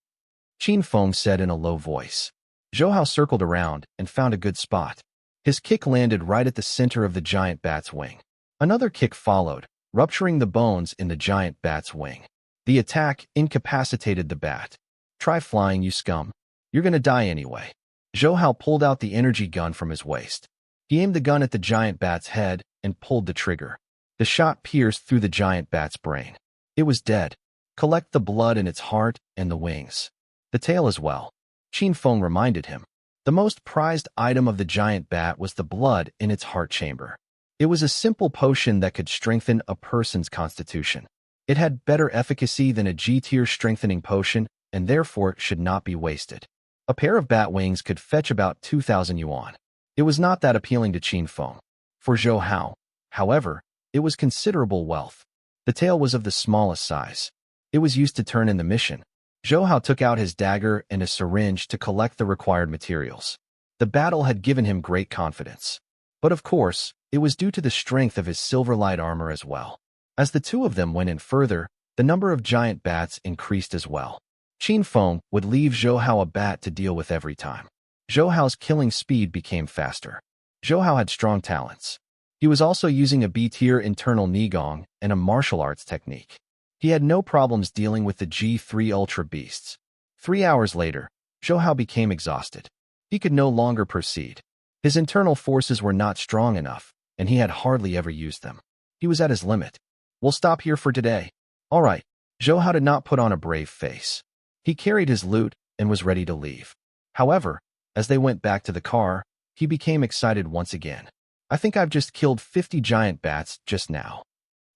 Qin Feng said in a low voice. Zhou Hao circled around and found a good spot. His kick landed right at the center of the giant bat's wing. Another kick followed, rupturing the bones in the giant bat's wing. The attack incapacitated the bat. Try flying, you scum. You're gonna die anyway. Zhou Hao pulled out the energy gun from his waist. He aimed the gun at the giant bat's head and pulled the trigger. The shot pierced through the giant bat's brain. It was dead. Collect the blood in its heart and the wings. The tail as well, Qin Feng reminded him. The most prized item of the giant bat was the blood in its heart chamber. It was a simple potion that could strengthen a person's constitution. It had better efficacy than a G-tier strengthening potion and therefore should not be wasted. A pair of bat wings could fetch about 2,000 yuan. It was not that appealing to Qin Feng. For Zhou Hao, however, it was considerable wealth. The tail was of the smallest size. It was used to turn in the mission. Zhou Hao took out his dagger and a syringe to collect the required materials. The battle had given him great confidence. But of course, it was due to the strength of his silver light armor as well. As the two of them went in further, the number of giant bats increased as well. Qin Feng would leave Zhou Hao a bat to deal with every time. Zhou Hao's killing speed became faster. Zhou Hao had strong talents. He was also using a B-tier internal Nigong and a martial arts technique. He had no problems dealing with the G3 Ultra Beasts. 3 hours later, Zhou Hao became exhausted. He could no longer proceed. His internal forces were not strong enough, and he had hardly ever used them. He was at his limit. We'll stop here for today. All right. Zhou Hao did not put on a brave face. He carried his loot and was ready to leave. However, as they went back to the car, he became excited once again. I think I've just killed 50 giant bats just now.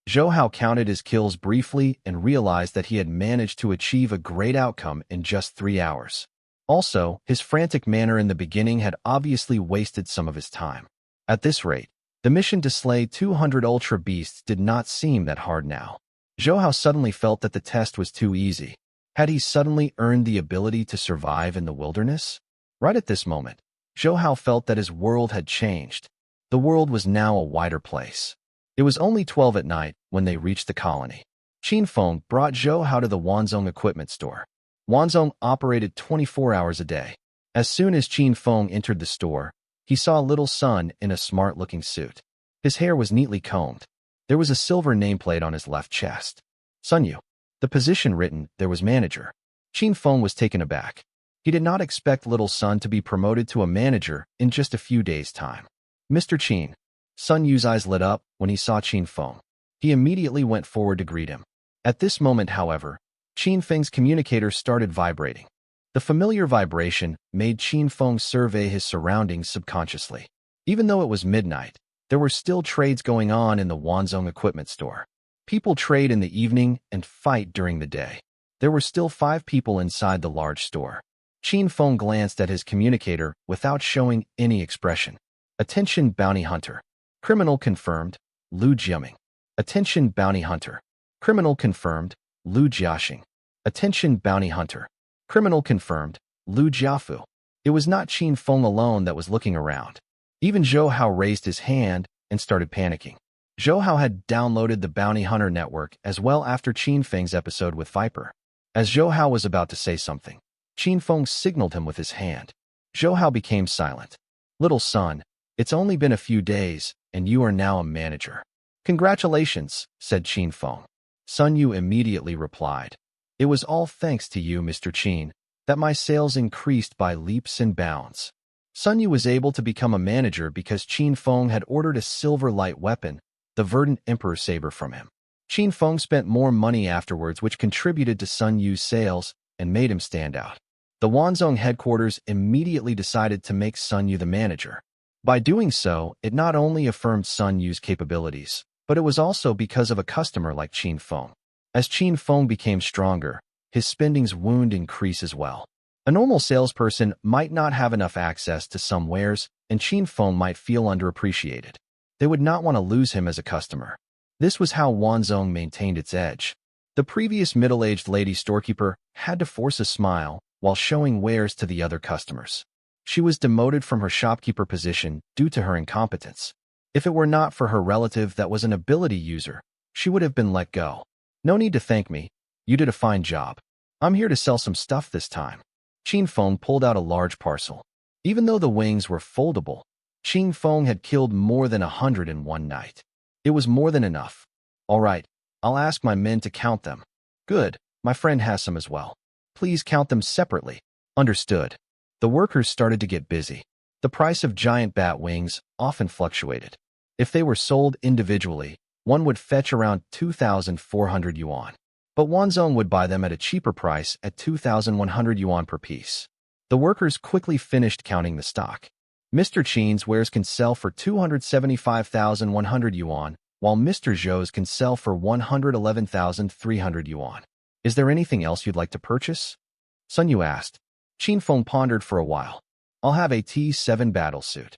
Zhou Hao counted his kills briefly and realized that he had managed to achieve a great outcome in just 3 hours. Also, his frantic manner in the beginning had obviously wasted some of his time. At this rate, the mission to slay 200 ultra beasts did not seem that hard now. Zhou Hao suddenly felt that the test was too easy. Had he suddenly earned the ability to survive in the wilderness? Right at this moment, Zhou Hao felt that his world had changed. The world was now a wider place. It was only 12 at night when they reached the colony. Qin Feng brought Zhou Hao to the Wanzhong equipment store. Wanzhong operated 24 hours a day. As soon as Qin Feng entered the store, he saw a little son in a smart-looking suit. His hair was neatly combed. There was a silver nameplate on his left chest. Sun Yu. The position written there was manager. Qin Feng was taken aback. He did not expect little Sun to be promoted to a manager in just a few days' time. Mr. Qin. Sun Yu's eyes lit up when he saw Qin Feng. He immediately went forward to greet him. At this moment, however, Qin Feng's communicator started vibrating. The familiar vibration made Qin Feng survey his surroundings subconsciously. Even though it was midnight, there were still trades going on in the Wanzhong equipment store. People trade in the evening and fight during the day. There were still 5 people inside the large store. Qin Feng glanced at his communicator without showing any expression. Attention bounty hunter. Criminal confirmed, Lu Jiaming. Attention bounty hunter. Criminal confirmed, Lu Jiaxing. Attention bounty hunter. Criminal confirmed, Lu Jiafu. It was not Qin Feng alone that was looking around. Even Zhou Hao raised his hand and started panicking. Zhou Hao had downloaded the bounty hunter network as well after Qin Feng's episode with Viper. As Zhou Hao was about to say something, Qin Feng signaled him with his hand. Zhou Hao became silent. Little son, it's only been a few days, and you are now a manager. Congratulations, said Qin Feng. Sun Yu immediately replied. It was all thanks to you, Mr. Qin, that my sales increased by leaps and bounds. Sun Yu was able to become a manager because Qin Feng had ordered a silver light weapon, the verdant Emperor Saber, from him. Qin Feng spent more money afterwards, which contributed to Sun Yu's sales and made him stand out. The Wanzhong headquarters immediately decided to make Sun Yu the manager. By doing so, it not only affirmed Sun Yu's capabilities, but it was also because of a customer like Qin Feng. As Qin Feng became stronger, his spending's wound increased as well. A normal salesperson might not have enough access to some wares, and Qin Feng might feel underappreciated. They would not want to lose him as a customer. This was how Wanzhong maintained its edge. The previous middle-aged lady storekeeper had to force a smile while showing wares to the other customers. She was demoted from her shopkeeper position due to her incompetence. If it were not for her relative that was an ability user, she would have been let go. No need to thank me. You did a fine job. I'm here to sell some stuff this time. Qin Feng pulled out a large parcel. Even though the wings were foldable, Qin Feng had killed more than 100 in one night. It was more than enough. All right, I'll ask my men to count them. Good, my friend has some as well. Please count them separately. Understood. The workers started to get busy. The price of giant bat wings often fluctuated. If they were sold individually, one would fetch around 2,400 yuan. But Wanzhong would buy them at a cheaper price at 2,100 yuan per piece. The workers quickly finished counting the stock. Mr. Qin's wares can sell for 275,100 yuan, while Mr. Zhou's can sell for 111,300 yuan. Is there anything else you'd like to purchase? Sun Yu asked. Qin Feng pondered for a while. I'll have a T7 battlesuit.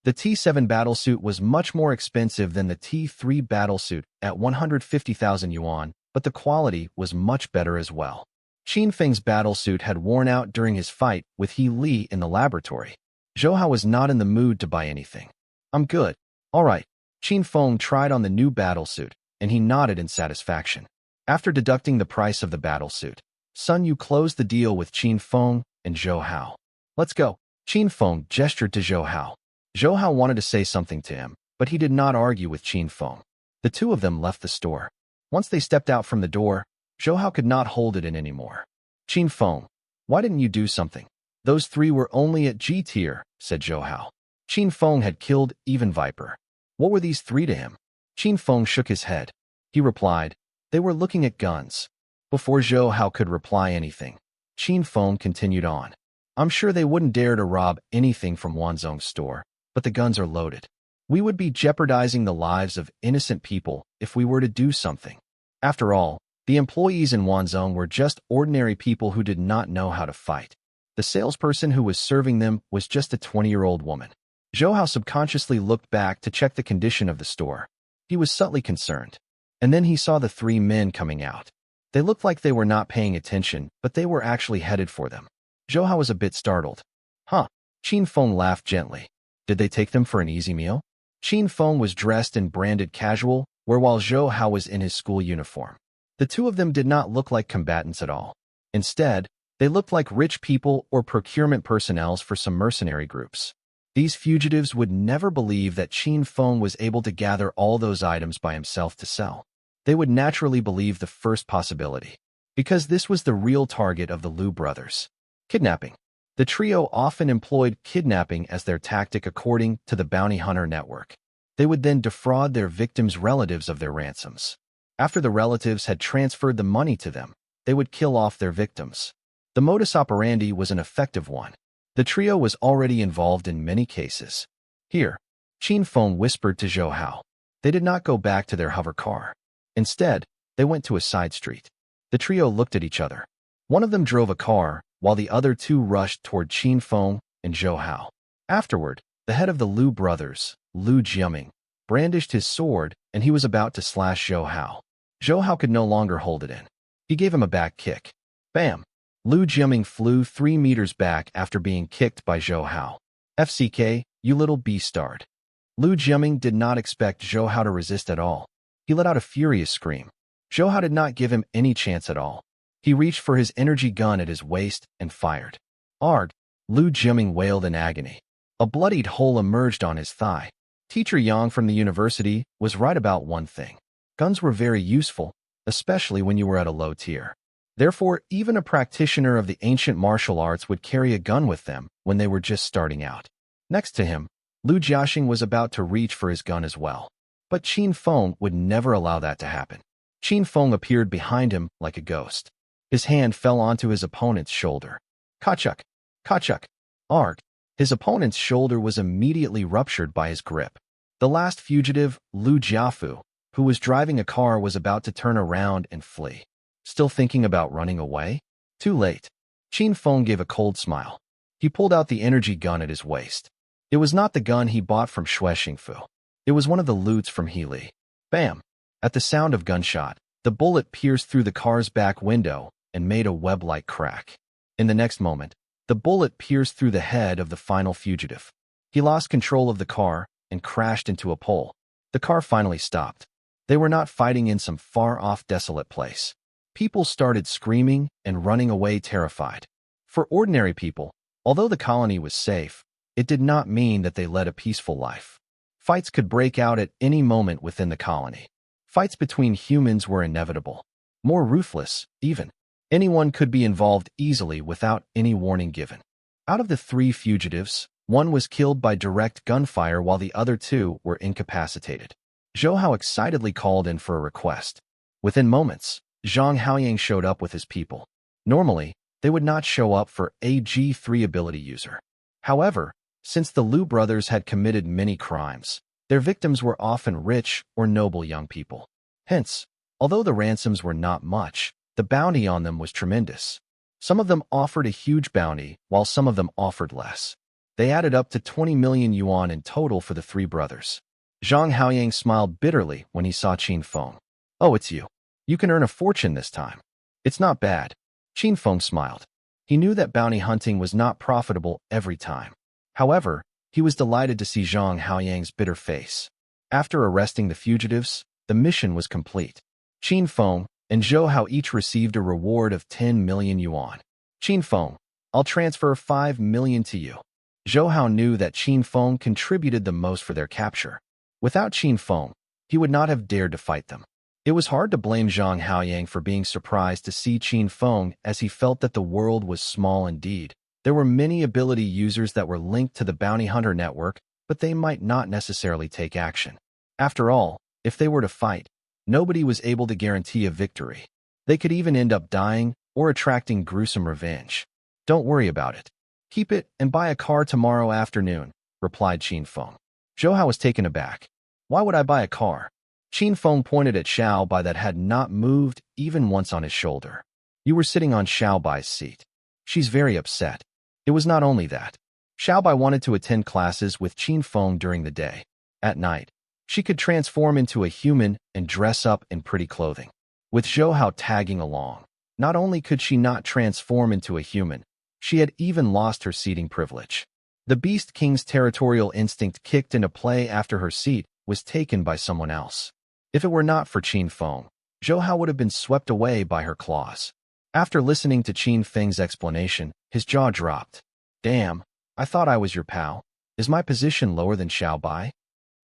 The T7 battlesuit was much more expensive than the T3 battlesuit at 150,000 yuan, but the quality was much better as well. Qin Feng's battlesuit had worn out during his fight with He Li in the laboratory. Zhou Hao was not in the mood to buy anything. I'm good. All right. Qin Feng tried on the new battlesuit, and he nodded in satisfaction. After deducting the price of the battlesuit, Sun Yu closed the deal with Qin Feng and Zhou Hao. Let's go. Qin Feng gestured to Zhou Hao. Zhou Hao wanted to say something to him, but he did not argue with Qin Feng. The two of them left the store. Once they stepped out from the door, Zhou Hao could not hold it in anymore. Qin Feng, why didn't you do something? Those 3 were only at G tier, said Zhou Hao. Qin Feng had killed even Viper. What were these 3 to him? Qin Feng shook his head. He replied, they were looking at guns. Before Zhou Hao could reply anything, Qin Feng continued on. I'm sure they wouldn't dare to rob anything from Wanzhong's store, but the guns are loaded. We would be jeopardizing the lives of innocent people if we were to do something. After all, the employees in Wanzhong were just ordinary people who did not know how to fight. The salesperson who was serving them was just a 20-year-old woman. Zhou Hao subconsciously looked back to check the condition of the store. He was subtly concerned. And then he saw the 3 men coming out. They looked like they were not paying attention, but they were actually headed for them. Zhou Hao was a bit startled. Huh? Qin Feng laughed gently. Did they take them for an easy meal? Qin Feng was dressed in branded casual, while Zhou Hao was in his school uniform. The two of them did not look like combatants at all. Instead, they looked like rich people or procurement personnel for some mercenary groups. These fugitives would never believe that Qin Feng was able to gather all those items by himself to sell. They would naturally believe the first possibility, because this was the real target of the Liu brothers. Kidnapping. The trio often employed kidnapping as their tactic according to the bounty hunter network. They would then defraud their victims' relatives of their ransoms. After the relatives had transferred the money to them, they would kill off their victims. The modus operandi was an effective one. The trio was already involved in many cases. Here, Qin Feng whispered to Zhou Hao. They did not go back to their hover car. Instead, they went to a side street. The trio looked at each other. One of them drove a car, while the other two rushed toward Qin Feng and Zhou Hao. Afterward, the head of the Liu brothers, Liu Jiaming, brandished his sword, and he was about to slash Zhou Hao. Zhou Hao could no longer hold it in. He gave him a back kick. Bam! Liu Jiaming flew 3 meters back after being kicked by Zhou Hao. FCK, you little beastard. Liu Jiaming did not expect Zhou Hao to resist at all. He let out a furious scream. Zhou Hao did not give him any chance at all. He reached for his energy gun at his waist and fired. Arg! Liu Jiaming wailed in agony. A bloodied hole emerged on his thigh. Teacher Yang from the university was right about one thing. Guns were very useful, especially when you were at a low tier. Therefore, even a practitioner of the ancient martial arts would carry a gun with them when they were just starting out. Next to him, Liu Jiaxing was about to reach for his gun as well. But Qin Feng would never allow that to happen. Qin Feng appeared behind him like a ghost. His hand fell onto his opponent's shoulder. Kachuk! Kachuk! Arg! His opponent's shoulder was immediately ruptured by his grip. The last fugitive, Liu Jiafu, who was driving a car, was about to turn around and flee. Still thinking about running away? Too late. Qin Feng gave a cold smile. He pulled out the energy gun at his waist. It was not the gun he bought from Xue Xingfu. It was one of the loots from Healy. Bam! At the sound of gunshot, the bullet pierced through the car's back window and made a web-like crack. In the next moment, the bullet pierced through the head of the final fugitive. He lost control of the car and crashed into a pole. The car finally stopped. They were not fighting in some far-off desolate place. People started screaming and running away terrified. For ordinary people, although the colony was safe, it did not mean that they led a peaceful life. Fights could break out at any moment within the colony. Fights between humans were inevitable. More ruthless, even. Anyone could be involved easily without any warning given. Out of the 3 fugitives, one was killed by direct gunfire while the other 2 were incapacitated. Zhou Hao excitedly called in for a request. Within moments, Zhang Haoyang showed up with his people. Normally, they would not show up for a G3 ability user. However, since the Liu brothers had committed many crimes, their victims were often rich or noble young people. Hence, although the ransoms were not much, the bounty on them was tremendous. Some of them offered a huge bounty, while some of them offered less. They added up to 20 million yuan in total for the 3 brothers. Zhang Haoyang smiled bitterly when he saw Qin Feng. Oh, it's you. You can earn a fortune this time. It's not bad. Qin Feng smiled. He knew that bounty hunting was not profitable every time. However, he was delighted to see Zhang Haoyang's bitter face. After arresting the fugitives, the mission was complete. Qin Feng and Zhou Hao each received a reward of 10 million yuan. Qin Feng, I'll transfer 5 million to you. Zhou Hao knew that Qin Feng contributed the most for their capture. Without Qin Feng, he would not have dared to fight them. It was hard to blame Zhang Haoyang for being surprised to see Qin Feng, as he felt that the world was small indeed. There were many ability users that were linked to the bounty hunter network, but they might not necessarily take action. After all, if they were to fight, nobody was able to guarantee a victory. They could even end up dying or attracting gruesome revenge. Don't worry about it. Keep it and buy a car tomorrow afternoon, replied Qin Feng. Zhou Hao was taken aback. Why would I buy a car? Qin Feng pointed at Xiao Bai that had not moved even once on his shoulder. You were sitting on Xiao Bai's seat. She's very upset. It was not only that. Xiao Bai wanted to attend classes with Qin Feng during the day. At night, she could transform into a human and dress up in pretty clothing. With Zhou Hao tagging along, not only could she not transform into a human, she had even lost her seating privilege. The Beast King's territorial instinct kicked into play after her seat was taken by someone else. If it were not for Qin Feng, Zhou Hao would have been swept away by her claws. After listening to Qin Feng's explanation, his jaw dropped. Damn, I thought I was your pal. Is my position lower than Xiao Bai?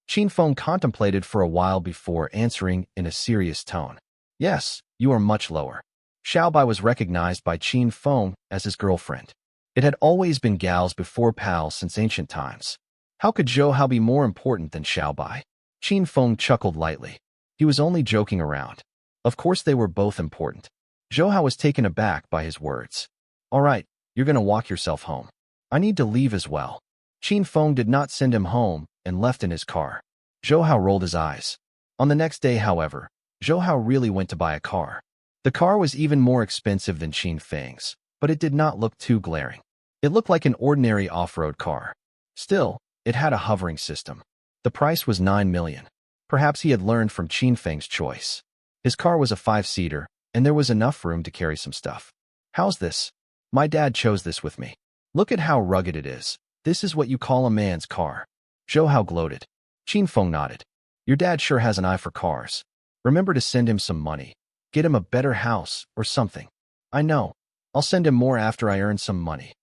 Qin Feng contemplated for a while before answering in a serious tone. Yes, you are much lower. Xiao Bai was recognized by Qin Feng as his girlfriend. It had always been gals before pals since ancient times. How could Zhou Hao be more important than Xiao Bai? Qin Feng chuckled lightly. He was only joking around. Of course they were both important. Zhou Hao was taken aback by his words. All right, you're going to walk yourself home. I need to leave as well. Qin Feng did not send him home and left in his car. Zhou Hao rolled his eyes. On the next day, however, Zhou Hao really went to buy a car. The car was even more expensive than Qin Feng's, but it did not look too glaring. It looked like an ordinary off-road car. Still, it had a hovering system. The price was 9 million. Perhaps he had learned from Qin Feng's choice. His car was a 5-seater, and there was enough room to carry some stuff. How's this? My dad chose this with me. Look at how rugged it is. This is what you call a man's car. Zhou Hao gloated. Qin Feng nodded. Your dad sure has an eye for cars. Remember to send him some money. Get him a better house or something. I know. I'll send him more after I earn some money.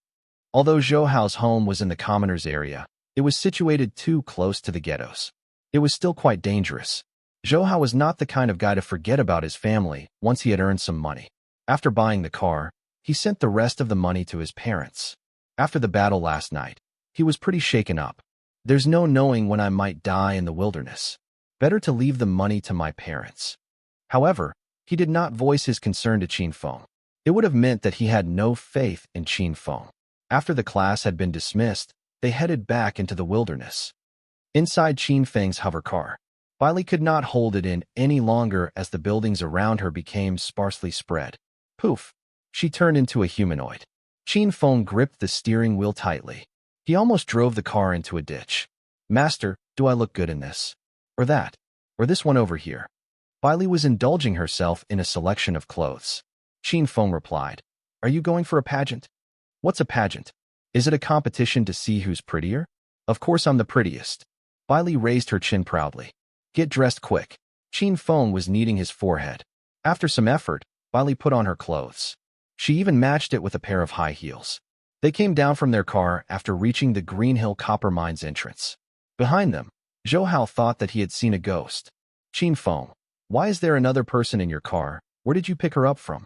Although Zhou Hao's home was in the commoners' area, it was situated too close to the ghettos. It was still quite dangerous. Zhou Hao was not the kind of guy to forget about his family once he had earned some money. After buying the car, he sent the rest of the money to his parents. After the battle last night, he was pretty shaken up. There's no knowing when I might die in the wilderness. Better to leave the money to my parents. However, he did not voice his concern to Qin Feng. It would have meant that he had no faith in Qin Feng. After the class had been dismissed, they headed back into the wilderness. Inside Qin Feng's hover car, Bailey could not hold it in any longer as the buildings around her became sparsely spread. Poof! She turned into a humanoid. Qin Feng gripped the steering wheel tightly. He almost drove the car into a ditch. Master, do I look good in this? Or that? Or this one over here? Bailey was indulging herself in a selection of clothes. Qin Feng replied, Are you going for a pageant? What's a pageant? Is it a competition to see who's prettier? Of course I'm the prettiest. Bailey raised her chin proudly. Get dressed quick. Qin Feng was kneading his forehead. After some effort, Bailey put on her clothes. She even matched it with a pair of high heels. They came down from their car after reaching the Green Hill Copper Mines entrance. Behind them, Zhou Hao thought that he had seen a ghost. Qin Feng, why is there another person in your car? Where did you pick her up from?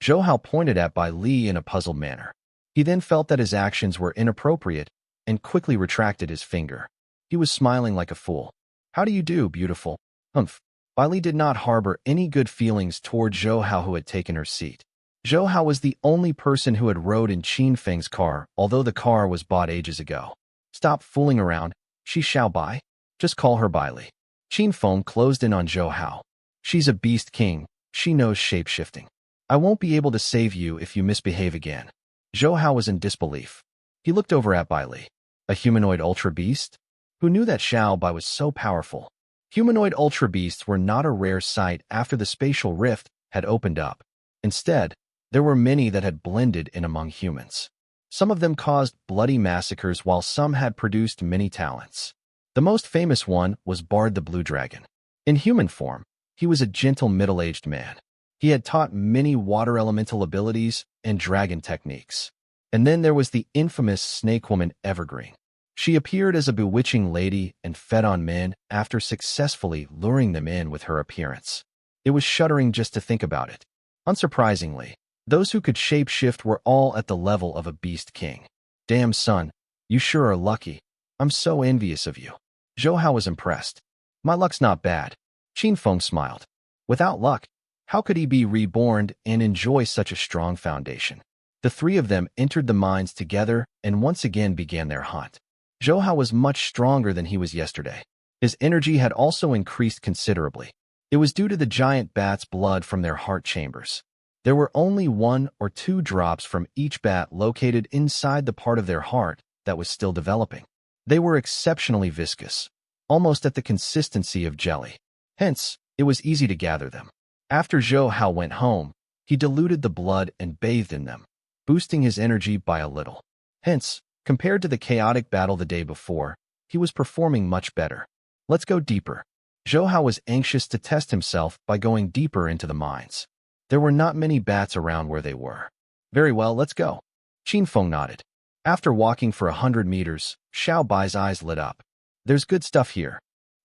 Zhou Hao pointed at Bai Li in a puzzled manner. He then felt that his actions were inappropriate and quickly retracted his finger. He was smiling like a fool. How do you do, beautiful? Humph. Bai Li did not harbor any good feelings toward Zhou Hao, who had taken her seat. Zhou Hao was the only person who had rode in Qin Feng's car, although the car was bought ages ago. Stop fooling around. She Xiao Bai. Just call her Bai Li. Qin Feng closed in on Zhou Hao. She's a beast king. She knows shape-shifting. I won't be able to save you if you misbehave again. Zhou Hao was in disbelief. He looked over at Bai Li. A humanoid ultra-beast? Who knew that Xiao Bai was so powerful? Humanoid ultra-beasts were not a rare sight after the spatial rift had opened up. Instead, there were many that had blended in among humans. Some of them caused bloody massacres while some had produced many talents. The most famous one was Bard the Blue Dragon. In human form, he was a gentle middle-aged man. He had taught many water elemental abilities and dragon techniques. And then there was the infamous snake woman Evergreen. She appeared as a bewitching lady and fed on men after successfully luring them in with her appearance. It was shuddering just to think about it. Unsurprisingly, those who could shape-shift were all at the level of a beast king. Damn son, you sure are lucky. I'm so envious of you. Zhou Hao was impressed. My luck's not bad. Qin Feng smiled. Without luck, how could he be reborn and enjoy such a strong foundation? The three of them entered the mines together and once again began their hunt. Zhou Hao was much stronger than he was yesterday. His energy had also increased considerably. It was due to the giant bat's blood from their heart chambers. There were only 1 or 2 drops from each bat located inside the part of their heart that was still developing. They were exceptionally viscous, almost at the consistency of jelly. Hence, it was easy to gather them. After Zhou Hao went home, he diluted the blood and bathed in them, boosting his energy by a little. Hence, compared to the chaotic battle the day before, he was performing much better. Let's go deeper. Zhou Hao was anxious to test himself by going deeper into the mines. There were not many bats around where they were. Very well, let's go. Qin Feng nodded. After walking for 100 meters, Xiao Bai's eyes lit up. There's good stuff here.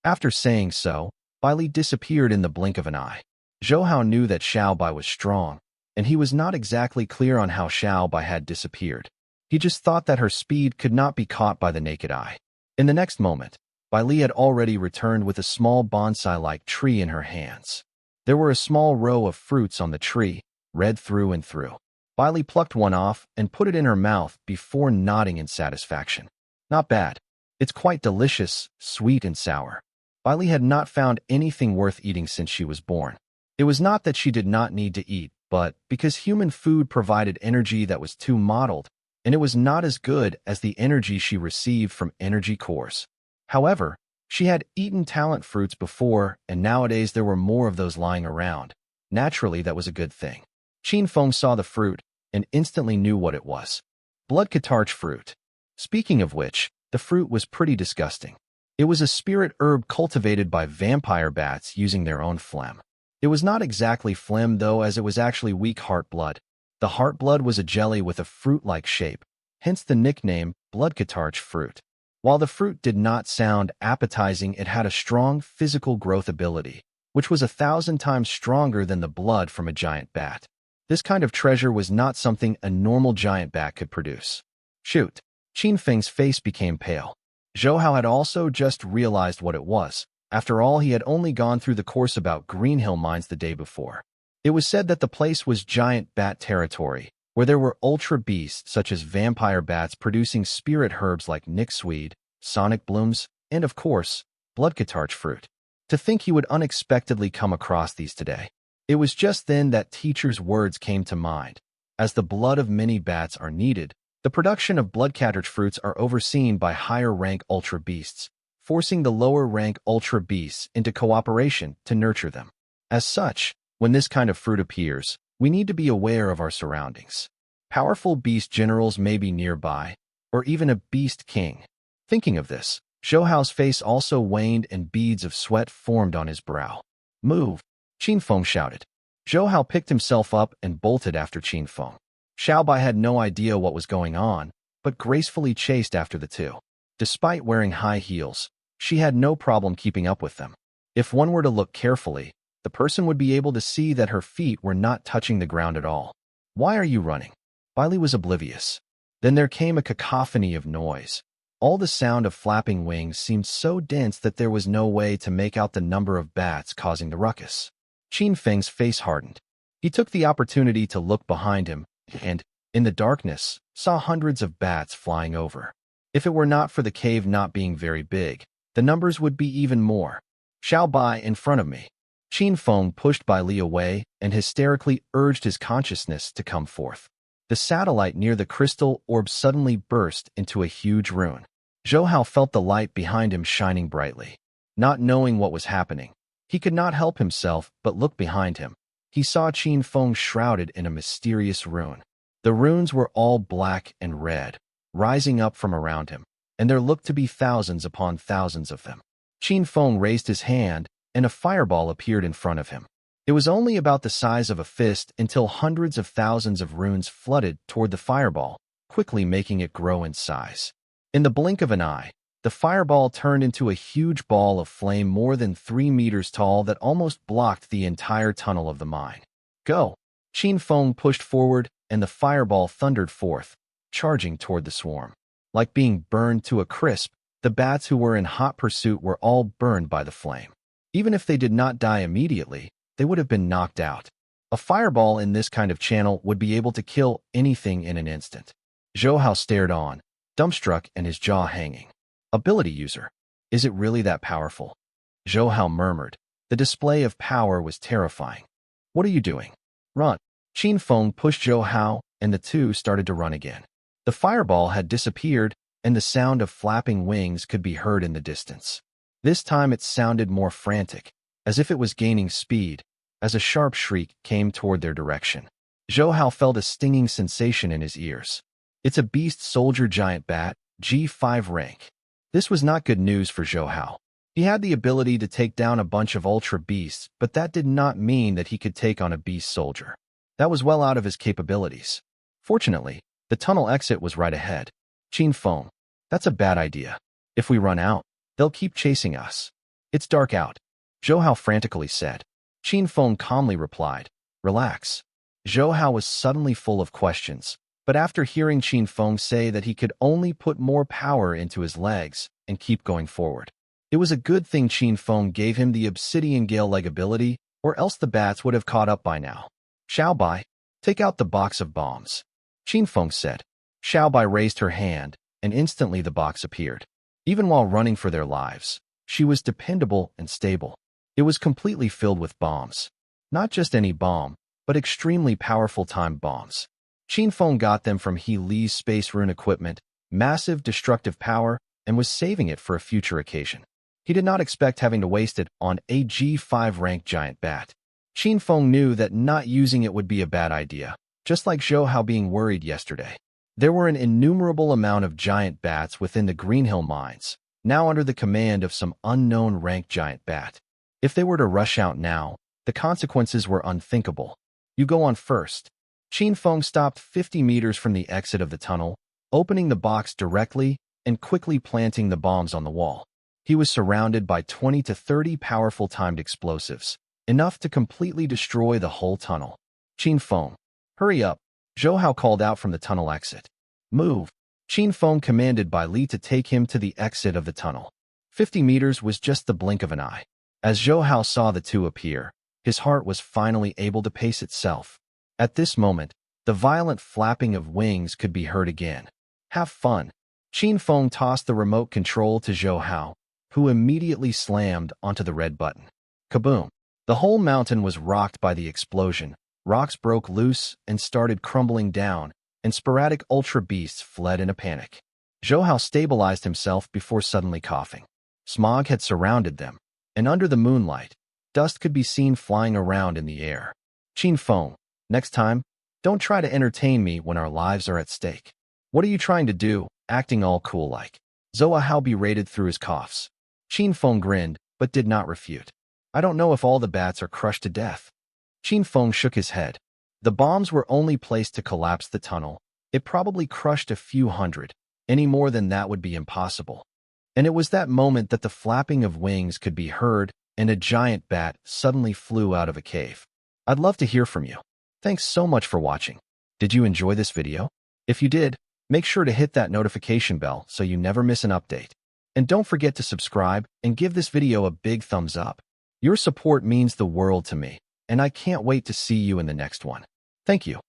After saying so, Bai Li disappeared in the blink of an eye. Zhou Hao knew that Xiao Bai was strong, and he was not exactly clear on how Xiao Bai had disappeared. He just thought that her speed could not be caught by the naked eye. In the next moment, Bai Li had already returned with a small bonsai-like tree in her hands. There were a small row of fruits on the tree, red through and through. Bai Li plucked one off and put it in her mouth before nodding in satisfaction. Not bad. It's quite delicious, sweet and sour. Bai Li had not found anything worth eating since she was born. It was not that she did not need to eat, but because human food provided energy that was too mottled, and it was not as good as the energy she received from energy cores. However, she had eaten talent fruits before, and nowadays there were more of those lying around. Naturally, that was a good thing. Qin Feng saw the fruit and instantly knew what it was. Blood catarch fruit. Speaking of which, the fruit was pretty disgusting. It was a spirit herb cultivated by vampire bats using their own phlegm. It was not exactly phlegm though, as it was actually weak heart blood. The heart blood was a jelly with a fruit-like shape, hence the nickname blood catarch fruit. While the fruit did not sound appetizing, it had a strong physical growth ability, which was 1,000 times stronger than the blood from a giant bat. This kind of treasure was not something a normal giant bat could produce. Shoot! Qin Feng's face became pale. Zhou Hao had also just realized what it was. After all, he had only gone through the course about Green Hill Mines the day before. It was said that the place was giant bat territory, where there were ultra beasts such as vampire bats producing spirit herbs like nicksweed, sonic blooms, and of course, blood catarch fruit. To think he would unexpectedly come across these today. It was just then that teacher's words came to mind. As the blood of many bats are needed, the production of blood catarch fruits are overseen by higher rank ultra beasts, forcing the lower rank ultra beasts into cooperation to nurture them. As such, when this kind of fruit appears, we need to be aware of our surroundings. Powerful beast generals may be nearby, or even a beast king. Thinking of this, Zhou Hao's face also waned and beads of sweat formed on his brow. Move! Qin Feng shouted. Zhou Hao picked himself up and bolted after Qin Feng. Xiaobai had no idea what was going on, but gracefully chased after the two. Despite wearing high heels, she had no problem keeping up with them. If one were to look carefully, the person would be able to see that her feet were not touching the ground at all. Why are you running? Bai Li was oblivious. Then there came a cacophony of noise. All the sound of flapping wings seemed so dense that there was no way to make out the number of bats causing the ruckus. Qin Feng's face hardened. He took the opportunity to look behind him and, in the darkness, saw hundreds of bats flying over. If it were not for the cave not being very big, the numbers would be even more. Xiao Bai in front of me. Qin Feng pushed Bai Li away and hysterically urged his consciousness to come forth. The satellite near the crystal orb suddenly burst into a huge rune. Zhou Hao felt the light behind him shining brightly. Not knowing what was happening, he could not help himself but look behind him. He saw Qin Feng shrouded in a mysterious rune. The runes were all black and red, rising up from around him, and there looked to be thousands upon thousands of them. Qin Feng raised his hand, and a fireball appeared in front of him. It was only about the size of a fist until hundreds of thousands of runes flooded toward the fireball, quickly making it grow in size. In the blink of an eye, the fireball turned into a huge ball of flame more than 3 meters tall that almost blocked the entire tunnel of the mine. Go! Qin Feng pushed forward, and the fireball thundered forth, charging toward the swarm. Like being burned to a crisp, the bats who were in hot pursuit were all burned by the flame. Even if they did not die immediately, they would have been knocked out. A fireball in this kind of channel would be able to kill anything in an instant. Zhou Hao stared on, dumbstruck and his jaw hanging. Ability user. Is it really that powerful? Zhou Hao murmured. The display of power was terrifying. What are you doing? Run. Qin Feng pushed Zhou Hao, and the two started to run again. The fireball had disappeared, and the sound of flapping wings could be heard in the distance. This time it sounded more frantic, as if it was gaining speed, as a sharp shriek came toward their direction. Zhou Hao felt a stinging sensation in his ears. It's a beast soldier giant bat, G5 rank. This was not good news for Zhou Hao. He had the ability to take down a bunch of ultra beasts, but that did not mean that he could take on a beast soldier. That was well out of his capabilities. Fortunately, the tunnel exit was right ahead. Qin Feng, that's a bad idea. If we run out, they'll keep chasing us. It's dark out, Zhou Hao frantically said. Qin Feng calmly replied, relax. Zhou Hao was suddenly full of questions. But after hearing Qin Feng say that he could only put more power into his legs and keep going forward, it was a good thing Qin Feng gave him the obsidian gale leg ability, or else the bats would have caught up by now. Xiaobai, take out the box of bombs, Qin Feng said. Xiaobai raised her hand, and instantly the box appeared. Even while running for their lives, she was dependable and stable. It was completely filled with bombs. Not just any bomb, but extremely powerful time bombs. Qin Feng got them from He Li's space rune equipment, massive destructive power, and was saving it for a future occasion. He did not expect having to waste it on a G5 rank giant bat. Qin Feng knew that not using it would be a bad idea, just like Zhou Hao being worried yesterday. There were an innumerable amount of giant bats within the Greenhill mines, now under the command of some unknown rank giant bat. If they were to rush out now, the consequences were unthinkable. You go on first. Qin Feng stopped 50 meters from the exit of the tunnel, opening the box directly and quickly planting the bombs on the wall. He was surrounded by 20 to 30 powerful timed explosives, enough to completely destroy the whole tunnel. Qin Feng, hurry up, Zhou Hao called out from the tunnel exit. Move. Qin Feng commanded Bai Li to take him to the exit of the tunnel. 50 meters was just the blink of an eye. As Zhou Hao saw the two appear, his heart was finally able to pace itself. At this moment, the violent flapping of wings could be heard again. Have fun. Qin Feng tossed the remote control to Zhou Hao, who immediately slammed onto the red button. Kaboom! The whole mountain was rocked by the explosion. Rocks broke loose and started crumbling down, and sporadic ultra beasts fled in a panic. Zhou Hao stabilized himself before suddenly coughing. Smog had surrounded them, and under the moonlight, dust could be seen flying around in the air. Qin Feng, next time, don't try to entertain me when our lives are at stake. What are you trying to do, acting all cool like? Zhou Hao berated through his coughs. Qin Feng grinned, but did not refute. I don't know if all the bats are crushed to death. Qin Feng shook his head. The bombs were only placed to collapse the tunnel. It probably crushed a few hundred. Any more than that would be impossible. And it was that moment that the flapping of wings could be heard, and a giant bat suddenly flew out of a cave. I'd love to hear from you. Thanks so much for watching. Did you enjoy this video? If you did, make sure to hit that notification bell so you never miss an update. And don't forget to subscribe and give this video a big thumbs up. Your support means the world to me, and I can't wait to see you in the next one. Thank you.